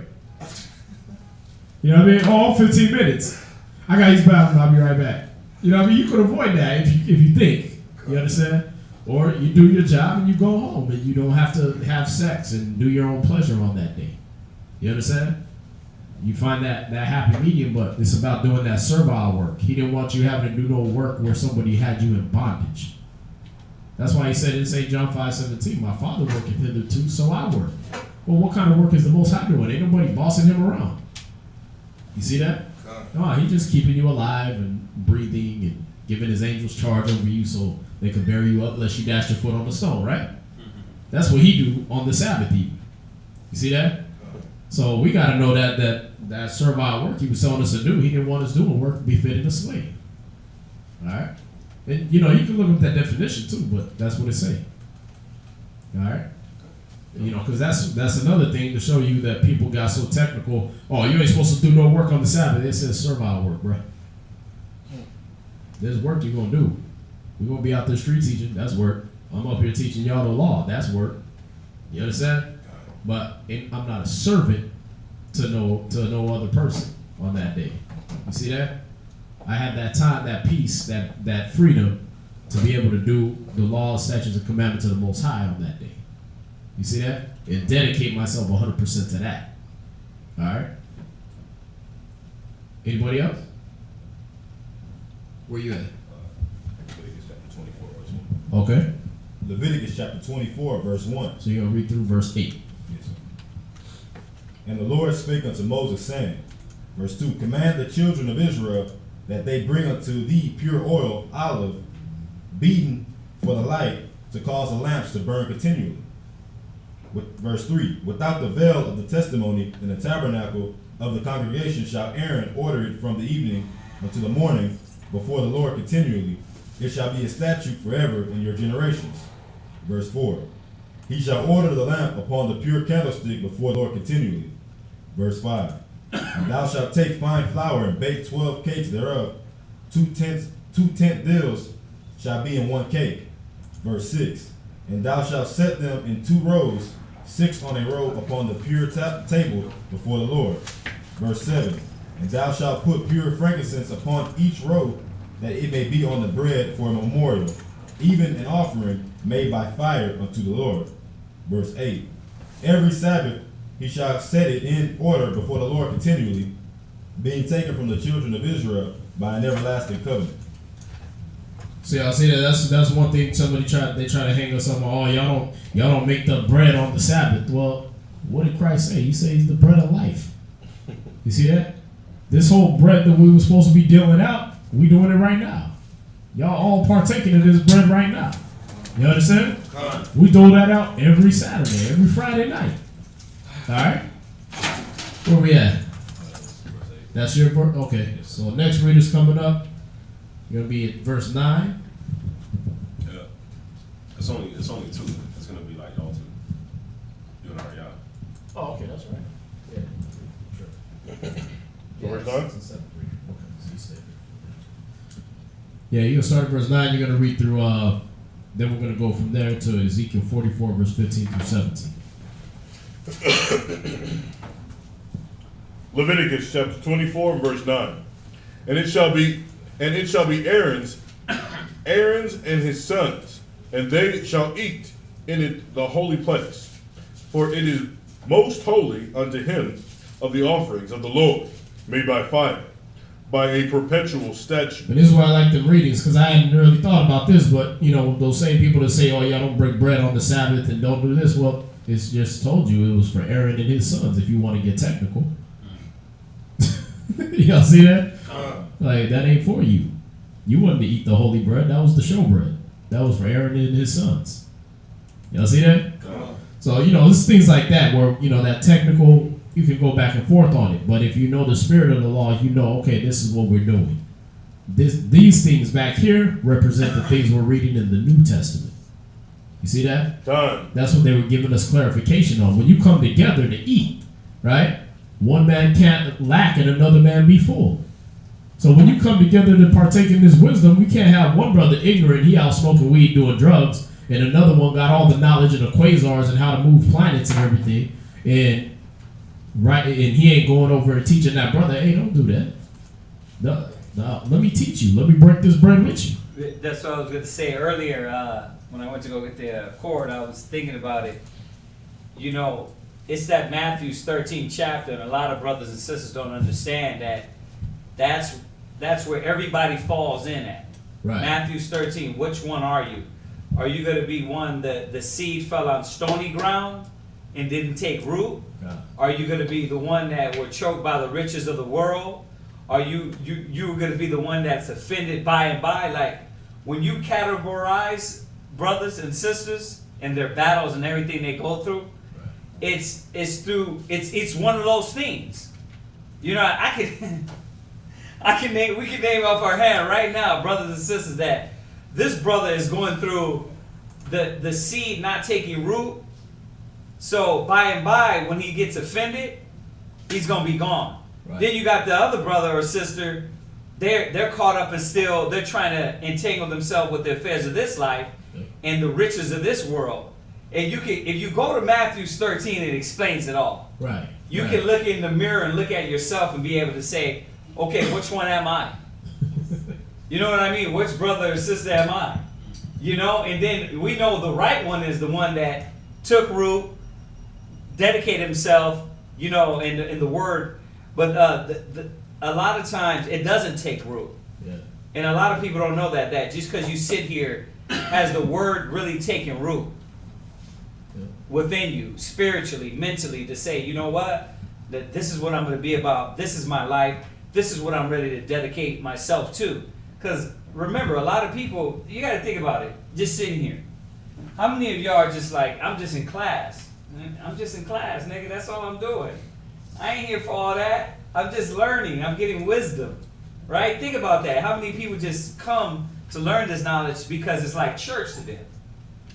You know what I mean? Oh, 15 minutes. I got to use the bathroom. I'll be right back. You know what I mean? You could avoid that if you think. You understand? Or you do your job and you go home and you don't have to have sex and do your own pleasure on that day. You understand? You find that happy medium, but it's about doing that servile work. He didn't want you having to do no work where somebody had you in bondage. That's why he said in St. John 5:17, my Father worketh hitherto, so I work. Well, what kind of work is the Most High doing? Ain't nobody bossing him around. You see that? No, he's just keeping you alive and breathing and giving his angels charge over you so they can bear you up unless you dash your foot on the stone, right? That's what he do on the Sabbath even. You see that? So we got to know that servile work he was telling us to do, he didn't want us doing work befitting a slave. All right? And, you can look up that definition too, but that's what it say. All right? Because that's another thing to show you that people got so technical. Oh, you ain't supposed to do no work on the Sabbath. It says servile work, bro. There's work you're going to do. We're going to be out there street teaching. That's work. I'm up here teaching y'all the law. That's work. You understand? But I'm not a servant to no other person on that day. You see that? I have that time, that peace, that freedom to be able to do the laws, statutes, and commandments of the Most High on that day. You see that? And dedicate myself 100% to that. All right? Anybody else? Where you at? Leviticus chapter 24, verse 1. Okay. Leviticus chapter 24, verse 1. So you're going to read through verse 8. Yes, sir. And the Lord spake unto Moses, saying, verse 2, command the children of Israel that they bring unto thee pure oil, olive, beaten for the light, to cause the lamps to burn continually. With verse 3, without the veil of the testimony in the tabernacle of the congregation shall Aaron order it from the evening unto the morning before the Lord continually. It shall be a statute forever in your generations. Verse 4, he shall order the lamp upon the pure candlestick before the Lord continually. Verse 5, and thou shalt take fine flour and bake 12 cakes thereof. 2 tenth deals shall be in one cake. Verse 6, and thou shalt set them in 2 rows, 6 on a row upon the pure table before the Lord. Verse 7, and thou shalt put pure frankincense upon each row, that it may be on the bread for a memorial, even an offering made by fire unto the Lord. Verse 8, every Sabbath he shall set it in order before the Lord continually, being taken from the children of Israel by an everlasting covenant. See, I see that. That's one thing. Somebody try to hang us on. Oh, y'all don't make the bread on the Sabbath. Well, what did Christ say? He says he's the bread of life. You see that? This whole bread that we were supposed to be dealing out, we doing it right now. Y'all all partaking of this bread right now. You understand? We throw that out every Saturday, every Friday night. All right. Where we at? That's your verse. Okay. So next reader's coming up. You're gonna be at verse 9. Yeah. It's only 2. It's gonna be like y'all 2. You and Ariana. Oh, okay, that's right. Yeah, sure. Verse 9? Yeah, you're gonna start at verse 9. You're gonna read through. Then we're gonna go from there to Ezekiel 44, verse 15 through 17. Leviticus chapter 24 and verse 9. And it shall be Aaron's and his sons, and they shall eat in it the holy place, for it is most holy unto him of the offerings of the Lord, made by fire, by a perpetual statute. And this is why I like the readings, because I hadn't really thought about this, but those same people that say, oh, y'all don't break bread on the Sabbath and don't do this, well, it's just told you it was for Aaron and his sons, if you want to get technical. Y'all see that? Like, that ain't for you. You wanted to eat the holy bread. That was the show bread. That was for Aaron and his sons. Y'all see that? So, it's things like that where, that technical, you can go back and forth on it. But if you know the spirit of the law, okay, this is what we're doing. These things back here represent the things we're reading in the New Testament. You see that? That's what they were giving us clarification on. When you come together to eat, right? One man can't lack and another man be full. So when you come together to partake in this wisdom, we can't have one brother ignorant, he out smoking weed, doing drugs, and another one got all the knowledge of the quasars and how to move planets and everything, and he ain't going over and teaching that brother, hey, don't do that. No, let me teach you. Let me break this bread with you. That's what I was going to say earlier. When I went to go get the cord, I was thinking about it. It's that Matthew 13 chapter, and a lot of brothers and sisters don't understand that's where everybody falls in at. Right. Matthew 13, which one are you? Are you going to be one that the seed fell on stony ground and didn't take root? Yeah. Are you going to be the one that were choked by the riches of the world? Are you going to be the one that's offended by and by? Like, when you categorize brothers and sisters and their battles and everything they go through, it's one of those things. You know, we can name off our hand right now, brothers and sisters, that this brother is going through the seed not taking root. So by and by, when he gets offended, he's gonna be gone. Right. Then you got the other brother or sister, they're caught up and still they're trying to entangle themselves with the affairs of this life and the riches of this world. And you can, if you go to Matthew 13, it explains it all. Right. You can look in the mirror and look at yourself and be able to say, okay, which one am I? You know what I mean? Which brother or sister am I? You know, and then we know the right one is the one that took root, dedicated himself, you know, in the word. But a lot of times it doesn't take root. Yeah. And a lot of people don't know that just because you sit here has the word really taken root within you, spiritually, mentally, to say, you know what, that this is what I'm going to be about. This is my life. This is what I'm ready to dedicate myself to. Because remember, a lot of people, you got to think about it, just sitting here. How many of y'all are just like, I'm just in class. I'm just in class, nigga. That's all I'm doing. I ain't here for all that. I'm just learning. I'm getting wisdom. Right? Think about that. How many people just come to learn this knowledge because it's like church to them?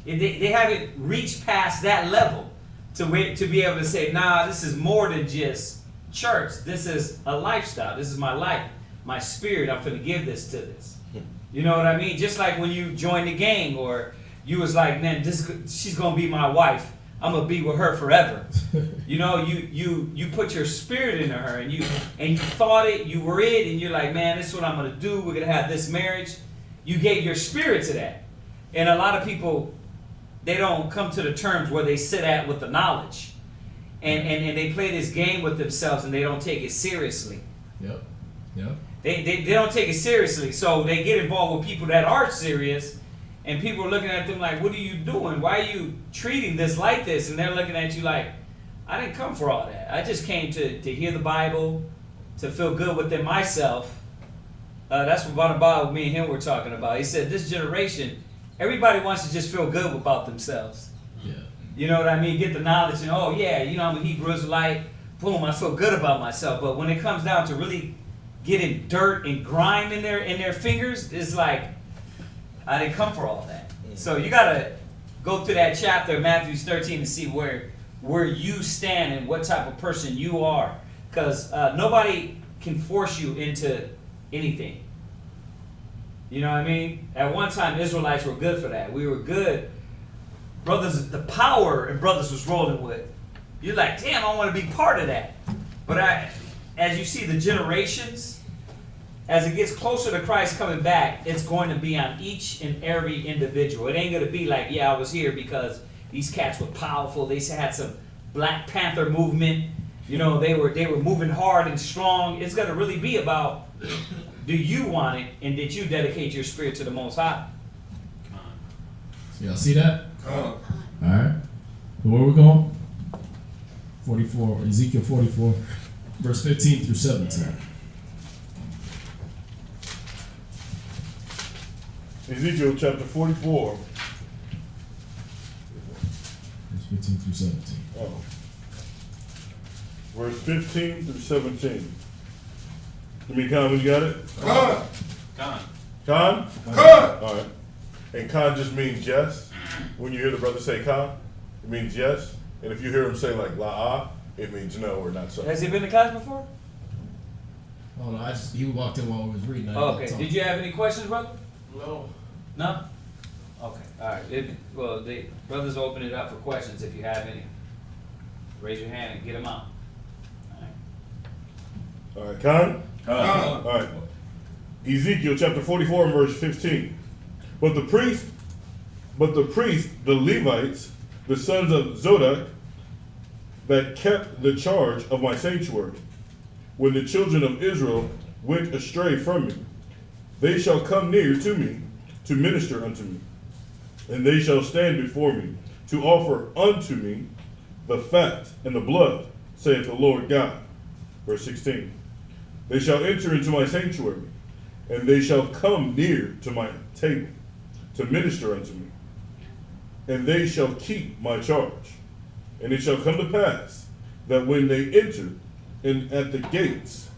They haven't reached past that level to be able to say, nah, this is more than just church. This is a lifestyle. This is my life, my spirit. I'm going to give this to this. You know what I mean? Just like when you join the gang, or you was like, man, she's going to be my wife. I'm going to be with her forever. You know, you put your spirit into her, and you thought it, you were it, and you're like, man, this is what I'm going to do. We're going to have this marriage. You gave your spirit to that. And a lot of people, they don't come to the terms where they sit at with the knowledge. And they play this game with themselves, and they don't take it seriously. Yep. They don't take it seriously. So they get involved with people that are serious, and people are looking at them like, what are you doing? Why are you treating this like this? And they're looking at you like, I didn't come for all that. I just came to hear the Bible, to feel good within myself. That's what me and him were talking about. He said, this generation, everybody wants to just feel good about themselves. Yeah. You know what I mean? Get the knowledge and, oh yeah, you know, I'm a Hebrew Israelite. Boom, I feel good about myself. But when it comes down to really getting dirt and grime in their fingers, it's like, I didn't come for all that. So you gotta go through that chapter of Matthew 13 to see where you stand and what type of person you are. Because nobody can force you into anything. You know what I mean? At one time, Israelites were good for that. We were good. Brothers, the power and brothers was rolling with. You're like, damn, I want to be part of that. But as you see the generations, as it gets closer to Christ coming back, it's going to be on each and every individual. It ain't going to be like, yeah, I was here because these cats were powerful. They had some Black Panther movement. You know, they were moving hard and strong. It's going to really be about, do you want it, and did you dedicate your spirit to the Most High? So y'all see that? All right. So where we going? 44, Ezekiel 44, verse 15 through 17. Ezekiel chapter 44. Verse 15 through 17. Oh. Verse 15 through 17. You mean Khan when you got it? Khan. Khan? Khan. All right. And Khan just means yes. When you hear the brother say Khan, it means yes. And if you hear him say like la'ah, it means no or not so. Has he been to class before? Oh no, he walked in while we was reading. Okay. Did you have any questions, brother? No. No? Okay. All right. The brothers open it up for questions if you have any. Raise your hand and get them out. All right, Khan? Khan. All right. Ezekiel chapter 44 and verse 15. But the priest, the Levites, the sons of S.O.W, that kept the charge of my sanctuary, when the children of Israel went astray from me, they shall come near to me to minister unto me, and they shall stand before me to offer unto me the fat and the blood, saith the Lord God. Verse 16. They shall enter into my sanctuary, and they shall come near to my table to minister unto me. and they shall keep my charge. And it shall come to pass that when they enter in at the gates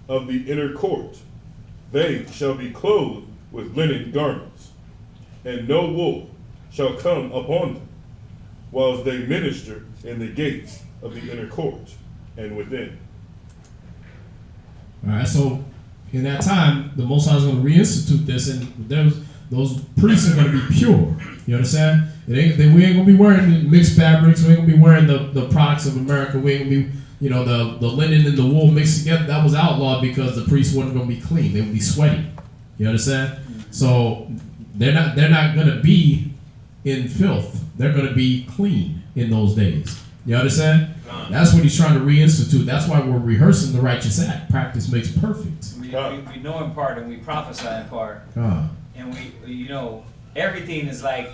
of the inner court, they shall be clothed with linen garments, and no wool shall come upon them, whilst they minister in the gates of the inner court and within. All right, so in that time, the Most High is going to reinstitute this, and those priests are going to be pure. You understand? We ain't going to be wearing mixed fabrics. We ain't going to be wearing the products of America. We ain't going to be, the linen and the wool mixed together. That was outlawed because the priests weren't going to be clean. They would be sweaty. You understand? So they're not going to be in filth. They're going to be clean in those days. You understand? That's what he's trying to reinstitute. That's why we're rehearsing the righteous act. Practice makes perfect. We know in part and we prophesy in part. And we everything is like,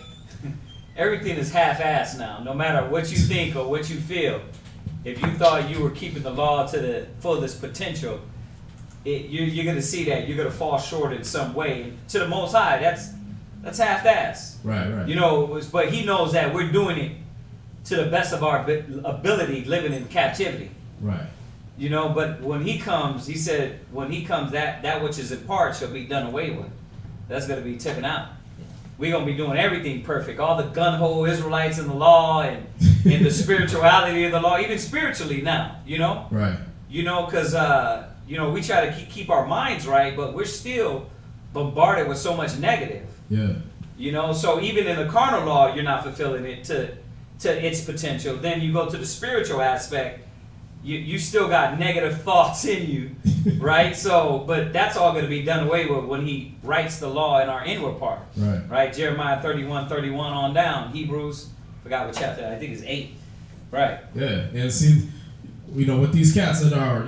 everything is half-assed now. No matter what you think or what you feel, if you thought you were keeping the law to the fullest potential, you're going to see that you're going to fall short in some way. To the Most High, that's half-assed. Right. But he knows that we're doing it to the best of our ability, living in captivity. Right. But when he comes, he said, when he comes, that which is in part shall be done away with. That's going to be taken out. We're going to be doing everything perfect. All the gun-ho Israelites in the law and the spirituality of the law, even spiritually now, Right. Because, we try to keep our minds right, but we're still bombarded with so much negative. Yeah. So even in the carnal law, you're not fulfilling it to its potential. Then you go to the spiritual aspect, you still got negative thoughts in you, right? So, but that's all going to be done away with when he writes the law in our inward part. Right? Jeremiah 31:31 on down. Hebrews, forgot what chapter, I think it's 8. Right. Yeah, and see, with these cats that are,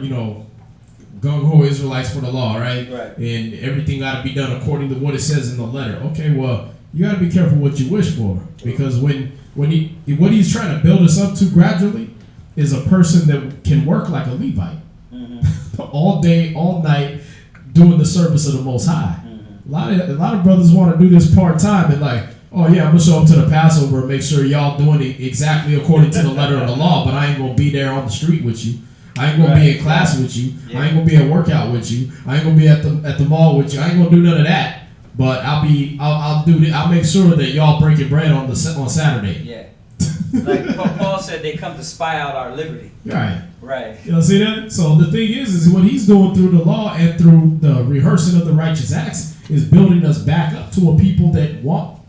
gung-ho Israelites for the law, right? And everything got to be done according to what it says in the letter. Okay, well, you got to be careful what you wish for, because what he's trying to build us up to gradually is a person that can work like a Levite. All day, all night, doing the service of the Most High. A lot of brothers want to do this part-time and like, oh yeah, I'm going to show up to the Passover and make sure y'all doing it exactly according to the letter of the law, but I ain't going to be there on the street with you. I ain't going to be in class with you. I ain't going to be at workout with you. I ain't going to be at the mall with you. I ain't going to do none of that. But I'll make sure that y'all breaking bread on Saturday. Yeah. Like Paul said, they come to spy out our liberty. Right. You see that? So the thing is what he's doing through the law and through the rehearsing of the righteous acts is building us back up to a people that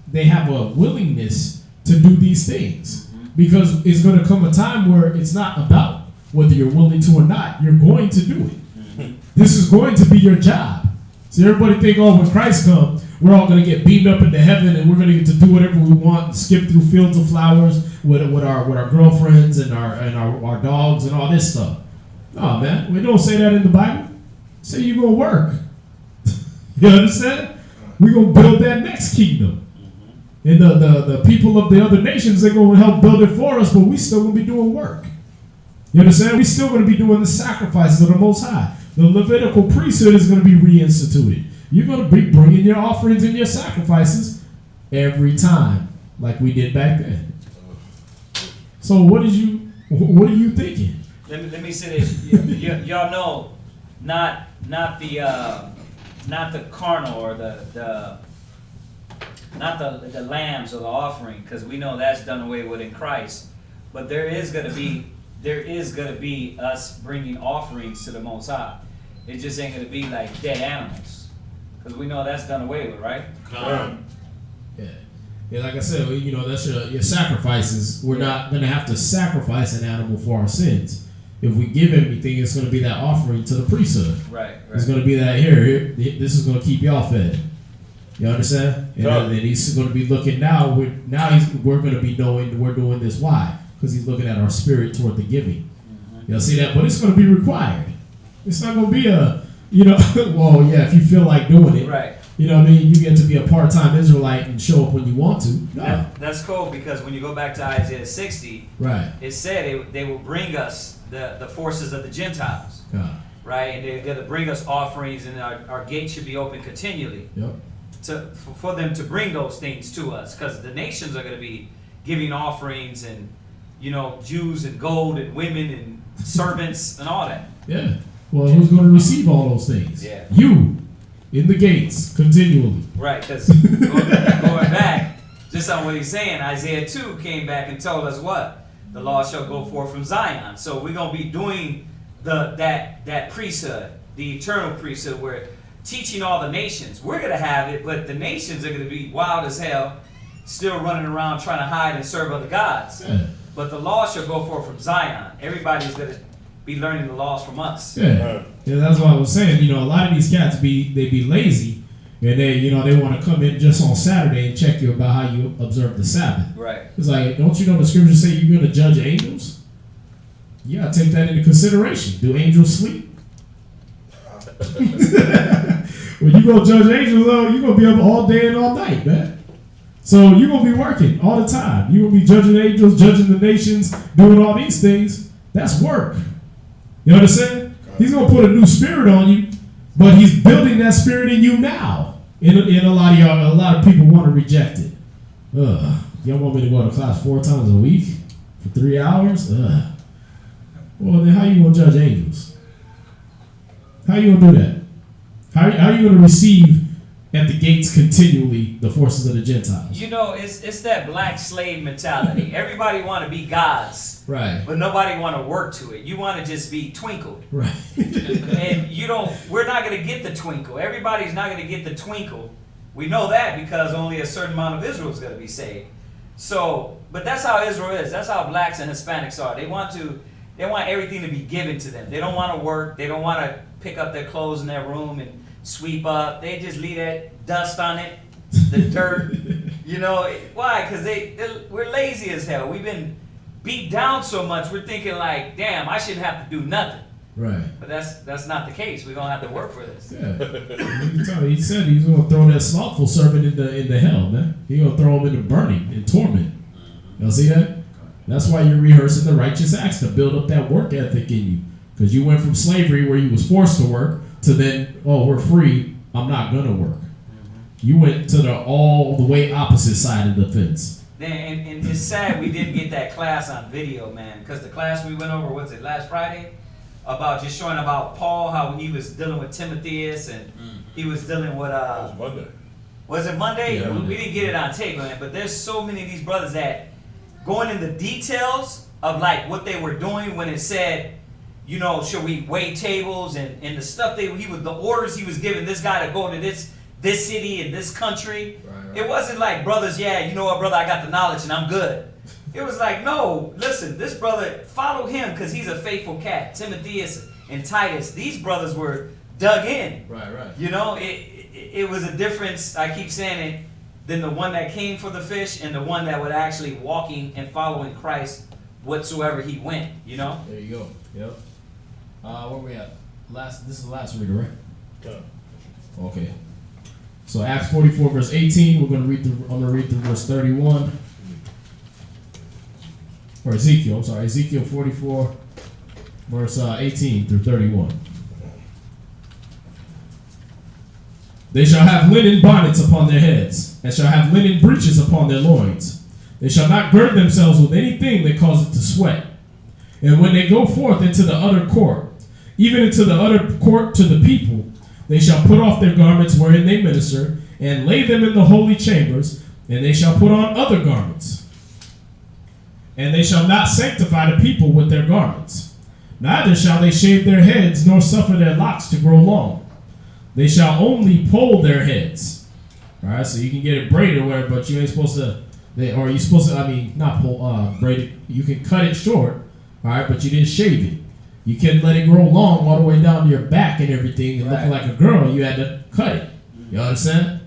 they have a willingness to do these things. Because it's going to come a time where it's not about whether you're willing to or not. You're going to do it. This is going to be your job. So everybody think, when Christ comes, we're all going to get beamed up into heaven and we're going to get to do whatever we want and skip through fields of flowers with our girlfriends and our dogs and all this stuff. No, man. We don't say that in the Bible. Say you're going to work. You understand? We're going to build that next kingdom. And the people of the other nations, they're going to help build it for us, but we still going to be doing work. You understand? We still going to be doing the sacrifices of the Most High. The Levitical priesthood is going to be reinstituted. You're going to be bringing your offerings and your sacrifices every time, like we did back then. So what are you thinking? Let me say this. Y'all know, not the carnal or not the lambs or the offering, because we know that's done away with in Christ. But there is going to be us bringing offerings to the Most High. It just ain't going to be like dead animals, because we know that's done away with, right? Yeah, like I said, that's your sacrifices. We're not going to have to sacrifice an animal for our sins. If we give anything, it's going to be that offering to the priesthood. Right. It's going to be that here. This is going to keep y'all fed. You understand? And then he's going to be looking now. We're going to be knowing we're doing this. Why? Because he's looking at our spirit toward the giving. Y'all see that? But it's going to be required. It's not going to be if you feel like doing it. Right. You know what I mean? You get to be a part-time Israelite and show up when you want to. No. That's cool, because when you go back to Isaiah 60, it said they will bring us the forces of the Gentiles. Right? And they're going to bring us offerings, and our gates should be open continually. Yep. for them to bring those things to us, because the nations are going to be giving offerings and, you know, Jews and gold and women and servants and all that. Yeah. Well, who's going to receive all those things? Yeah. You, in the gates, continually. Right, because going back, just on what he's saying, Isaiah 2 came back and told us what? The law shall go forth from Zion. So we're going to be doing that priesthood, the eternal priesthood, where teaching all the nations. We're going to have it, but the nations are going to be wild as hell, still running around trying to hide and serve other gods. Yeah. But the law shall go forth from Zion. Everybody's going to be learning the laws from us. Yeah. Yeah, that's what I was saying. You know, a lot of these cats be lazy, and they want to come in just on Saturday and check you about how you observe the Sabbath. Right. It's like, don't you know the scriptures say you're going to judge angels? You got to take that into consideration. Do angels sleep? When you go judge angels, though, you're going to be up all day and all night, man. So you're going to be working all the time. You're going to be judging angels, judging the nations, doing all these things. That's work. You understand? He's going to put a new spirit on you, but he's building that spirit in you now. In a lot of y'all, a lot of people want to reject it. Y'all want me to go to class 4 times a week for 3 hours? Well, then how you going to judge angels? How you going to do that? How are you going to receive at the gates continually the forces of the Gentiles? You know, it's that black slave mentality. Everybody want to be gods, right? But nobody want to work to it. You want to just be twinkled, right? And you don't. We're not going to get the twinkle. Everybody's not going to get the twinkle. We know that because only a certain amount of Israel is going to be saved. So, but that's how Israel is. That's how blacks and Hispanics are. They want everything to be given to them. They don't want to work. They don't want to pick up their clothes in their room and sweep up. They just leave that dust on it, the dirt. You know why? Because we're lazy as hell. We've been beat down so much. We're thinking like, damn, I shouldn't have to do nothing. Right. But that's not the case. We're gonna have to work for this. Yeah. He said he's gonna throw that slothful servant into hell, man. He's gonna throw him into burning and torment. Y'all see that? That's why you're rehearsing the righteous acts to build up that work ethic in you. Because you went from slavery where you was forced to work to then, oh, we're free, I'm not gonna work. You went to the all the way opposite side of the fence. And it's sad we didn't get that class on video, man. Because the class we went over, what's it, last Friday? About just showing about Paul, how he was dealing with Timotheus, and he was dealing with It was Monday. Was it Monday? Yeah, we didn't get it on tape, man. But there's so many of these brothers that going into details of like what they were doing when it said, you know, should we wait tables and the stuff the orders he was giving this guy to go to this city and this country. Right. It wasn't like, brothers, yeah, you know what, brother, I got the knowledge and I'm good. It was like, no, listen, this brother, follow him because he's a faithful cat. Timotheus and Titus, these brothers were dug in. Right. You know, it was a difference, I keep saying it, than the one that came for the fish and the one that would actually walking and following Christ whatsoever he went, you know? There you go. Yep. Where we at? This is the last reader, right? Yeah. Okay. So Acts 44 verse 18. I'm gonna read through verse 31. Or Ezekiel. I'm sorry. Ezekiel 44 verse 18 through 31. They shall have linen bonnets upon their heads, and shall have linen breeches upon their loins. They shall not gird themselves with anything that causeth to sweat. And when they go forth into the utter court, even into the utter court to the people, they shall put off their garments wherein they minister, and lay them in the holy chambers, and they shall put on other garments. And they shall not sanctify the people with their garments. Neither shall they shave their heads, nor suffer their locks to grow long. They shall only poll their heads. All right, so you can get it braided or whatever, but you ain't supposed to. Not pull, braid it. You can cut it short. All right, but you didn't shave it. You can't let it grow long all the way down to your back and everything, and looking like a girl. You had to cut it. You understand?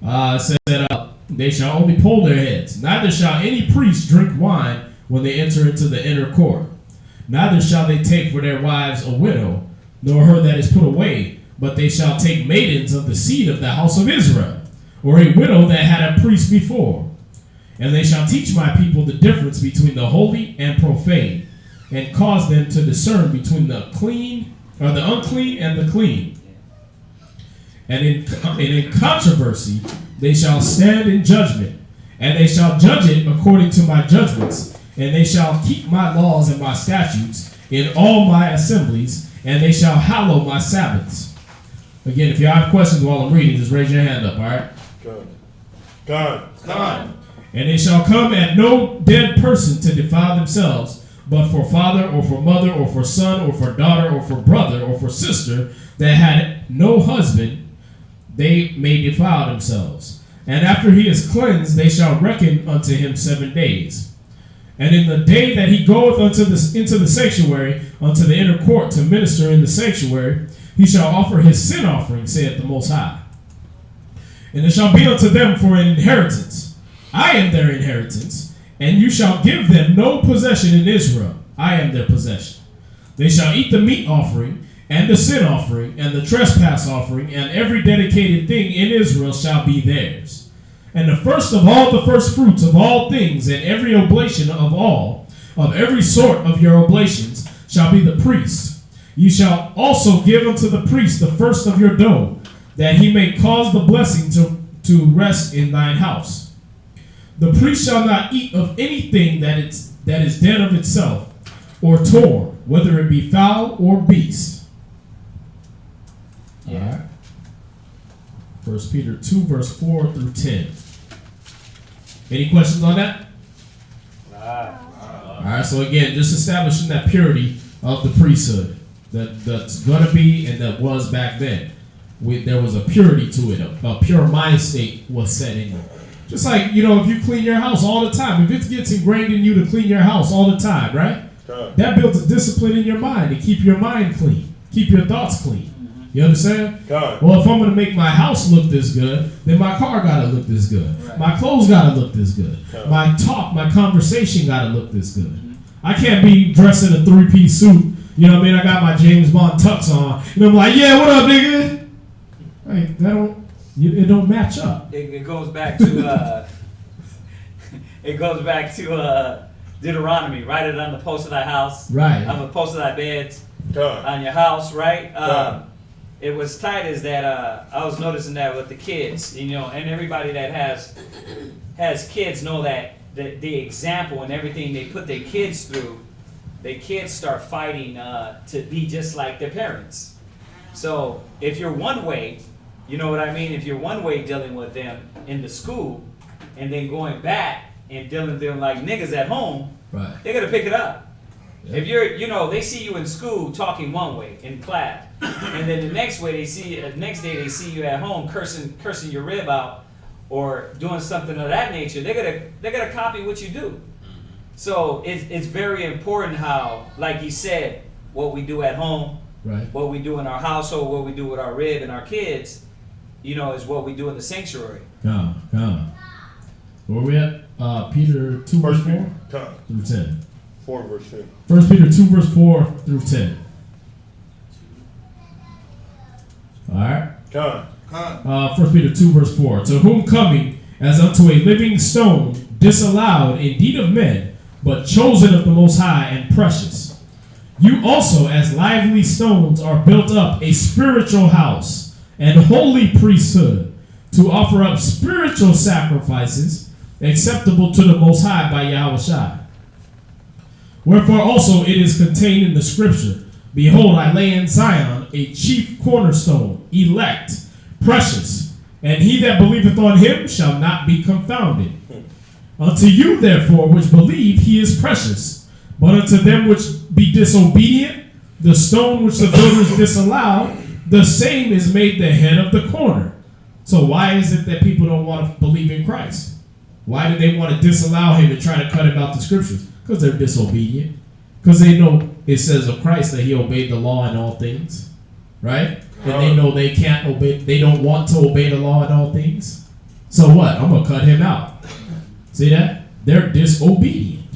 It said they shall only poll their heads. Neither shall any priest drink wine when they enter into the inner court. Neither shall they take for their wives a widow, nor her that is put away. But they shall take maidens of the seed of the house of Israel, or a widow that had a priest before. And they shall teach my people the difference between the holy and profane, and cause them to discern between the unclean and the clean. and in controversy they shall stand in judgment, and they shall judge it according to my judgments, and they shall keep my laws and my statutes in all my assemblies, and they shall hallow my Sabbaths. Again, if you have questions while I'm reading, just raise your hand up, all right? Con. And they shall come at no dead person to defile themselves, but for father or for mother or for son or for daughter or for brother or for sister that had no husband, they may defile themselves. And after he is cleansed, they shall reckon unto him 7 days. And in the day that he goeth into the sanctuary, unto the inner court to minister in the sanctuary, he shall offer his sin offering, saith the Most High. And it shall be unto them for an inheritance. I am their inheritance, and you shall give them no possession in Israel. I am their possession. They shall eat the meat offering, and the sin offering, and the trespass offering, and every dedicated thing in Israel shall be theirs. And the first of all the first fruits of all things, and every oblation of every sort of your oblations, shall be the priest. You shall also give unto the priest the first of your dough, that he may cause the blessing to rest in thine house. The priest shall not eat of anything that is dead of itself, or torn, whether it be fowl or beast. Yeah. All right. 1 Peter 2, verse 4 through 10. Any questions on that? All right, so again, just establishing that purity of the priesthood that's going to be and that was back then. There was a purity to it. A pure mind state was set in you. Just like, if you clean your house all the time, if it gets ingrained in you to clean your house all the time, right? That builds a discipline in your mind to keep your mind clean, keep your thoughts clean. You understand? Well, if I'm going to make my house look this good, then my car got to look this good. Right. My clothes got to look this good. My talk, my conversation got to look this good. I can't be dressed in a 3-piece suit. You know what I mean? I got my James Bond tux on. I'm like, yeah, what up, nigga? Right, it don't match up. It goes back to Deuteronomy. Write it on the post of thy house. Right. On the post of thy beds. On your house, right? It was tight is that I was noticing that with the kids, and everybody that has kids know that the example and everything they put their kids through, their kids start fighting to be just like their parents. So if you're one way, you know what I mean? If you're one way dealing with them in the school, and then going back and dealing with them like niggas at home, right? They're gonna pick it up. Yep. If you're, they see you in school talking one way in class, and then the next day they see you at home cursing your rib out, or doing something of that nature. They're gonna copy what you do. So it's very important how, like he said, what we do at home, right? What we do in our household, what we do with our rib and our kids, is what we do in the sanctuary. Come. Where we at? Peter 2 verse 4 through 10. 4 verse 10. 1 Peter 2 verse 4 through 10. All right. Come. 1 Peter 2 verse 4. To whom coming as unto a living stone, disallowed indeed of men, but chosen of the Most High and precious. You also as lively stones are built up a spiritual house and holy priesthood, to offer up spiritual sacrifices acceptable to the Most High by Yahushua. Wherefore also it is contained in the scripture, behold, I lay in Zion a chief cornerstone, elect, precious, and he that believeth on him shall not be confounded. Unto you therefore which believe he is precious, but unto them which be disobedient, the stone which the builders disallowed, the same is made the head of the corner. So why is it that people don't want to believe in Christ? Why do they want to disallow him and try to cut him out the scriptures? Because they're disobedient. Because they know it says of Christ that he obeyed the law in all things. Right? And they know they can't obey, they don't want to obey the law in all things. So what? I'm going to cut him out. See that? They're disobedient.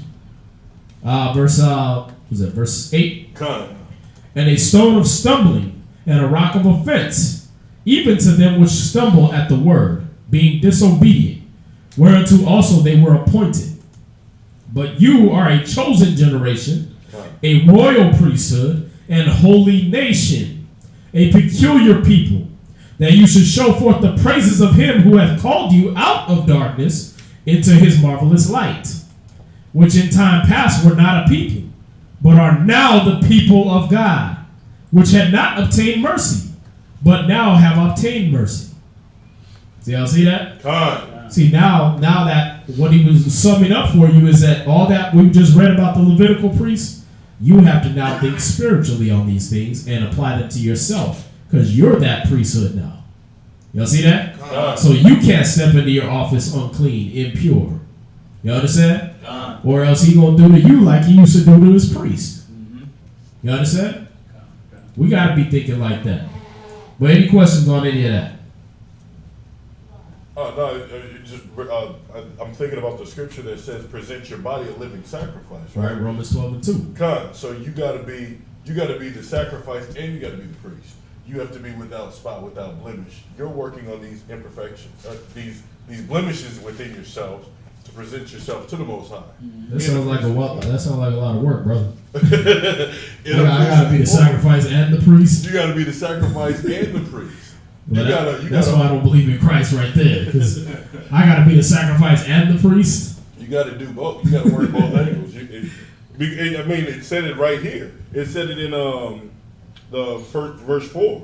Verse 8? And a stone of stumbling and a rock of offense, even to them which stumble at the word, being disobedient, whereunto also they were appointed. But you are a chosen generation, a royal priesthood, and holy nation, a peculiar people, that you should show forth the praises of him who hath called you out of darkness into his marvelous light, which in time past were not a people, but are now the people of God, which had not obtained mercy, but now have obtained mercy. See, y'all see that? See, now that what he was summing up for you is that all that we just read about the Levitical priests, you have to now think spiritually on these things and apply them to yourself, because you're that priesthood now. Y'all see that? So you can't step into your office unclean, impure. You understand? Or else he gonna do to you like he used to do to his priest. You understand? We gotta be thinking like that. But any questions on any of that? I'm thinking about the scripture that says, "Present your body a living sacrifice." Right, Romans 12:2. So you gotta be the sacrifice, and you gotta be the priest. You have to be without spot, without blemish. You're working on these imperfections, these blemishes within yourselves to present yourself to the Most High. That sounds like a lot of work, brother. I gotta be the sacrifice and the priest. You gotta be the sacrifice and the priest. That's why I don't believe in Christ right there, because I got to be the sacrifice and the priest. You got to do both. You got to work both angles. It said it right here. It said it in the first verse 4.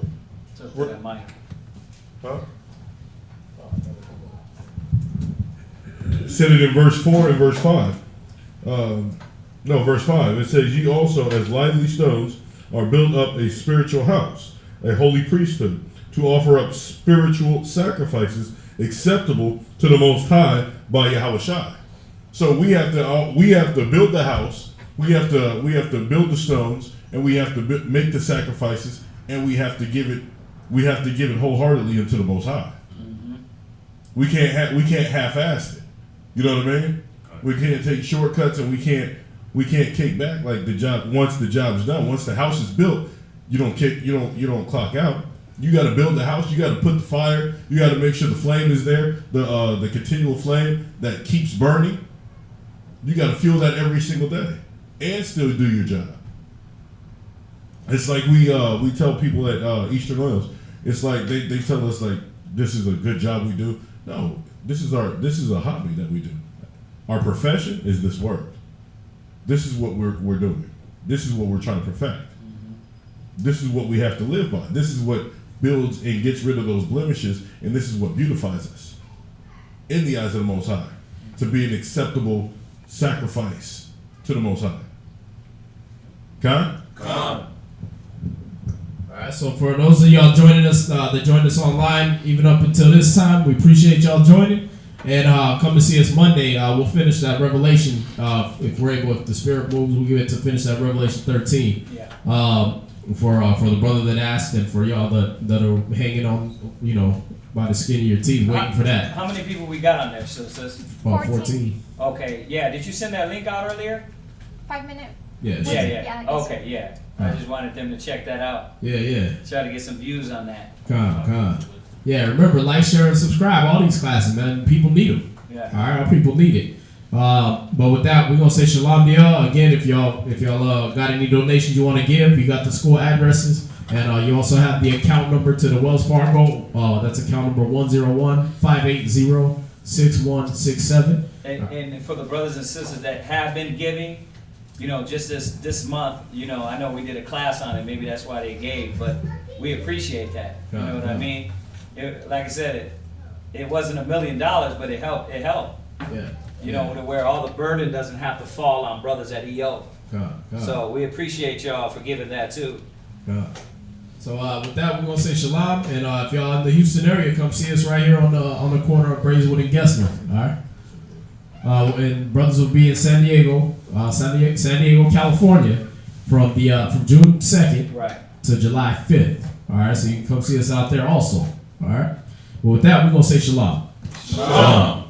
Huh? It said it in verse 4 and verse 5. Verse 5. It says, "Ye also, as lively stones, are built up a spiritual house, a holy priesthood, to offer up spiritual sacrifices acceptable to the Most High by Yahushua." So we have to build the house, we have to build the stones, and we have to make the sacrifices, and we have to give it wholeheartedly unto the Most High. We can't half-ass it. You know what I mean? We can't take shortcuts, and we can't kick back like the job. Once the job's done, once the house is built, you don't clock out. You got to build the house. You got to put the fire. You got to make sure the flame is there, the continual flame that keeps burning. You got to fuel that every single day, and still do your job. It's like we tell people at Eastern Oils. It's like they tell us like this is a good job we do. No, this is a hobby that we do. Our profession is this work. This is what we're doing. This is what we're trying to perfect. This is what we have to live by. This is what builds and gets rid of those blemishes, and this is what beautifies us in the eyes of the Most High, to be an acceptable sacrifice to the Most High. Come. All right, so for those of y'all joining us, that joined us online, even up until this time, we appreciate y'all joining. And come to see us Monday. We'll finish that Revelation. If we're able, if the Spirit moves, we'll get to finish that Revelation 13. Yeah. For the brother that asked, and for y'all that are hanging on, by the skin of your teeth, waiting for that. How many people we got on there, sis? About 14. Okay, yeah. Did you send that link out earlier? 5 minute. Yeah. Okay, yeah. I just wanted them to check that out. Yeah. Try to get some views on that. Come. Yeah, remember, like, share, and subscribe. All these classes, man. People need them. Yeah. All right, our people need it. But with that, we're gonna say shalom to y'all again. If y'all got any donations you want to give, you got the school addresses, and you also have the account number to the Wells Fargo. That's account number 101-580-6167. And for the brothers and sisters that have been giving, just this month, I know we did a class on it. Maybe that's why they gave, but we appreciate that. You know what I mean? Like I said, it wasn't $1 million, but it helped. Yeah. To where all the burden doesn't have to fall on brothers at EO. So we appreciate y'all for giving that too. So with that, we're gonna say shalom, and if y'all in the Houston area, come see us right here on the corner of Brazewood and Gessner. All right. And brothers will be in San Diego, California, from June 2nd to July 5th. All right. So you can come see us out there also. All right. Well, with that, we're gonna say shalom. Shalom.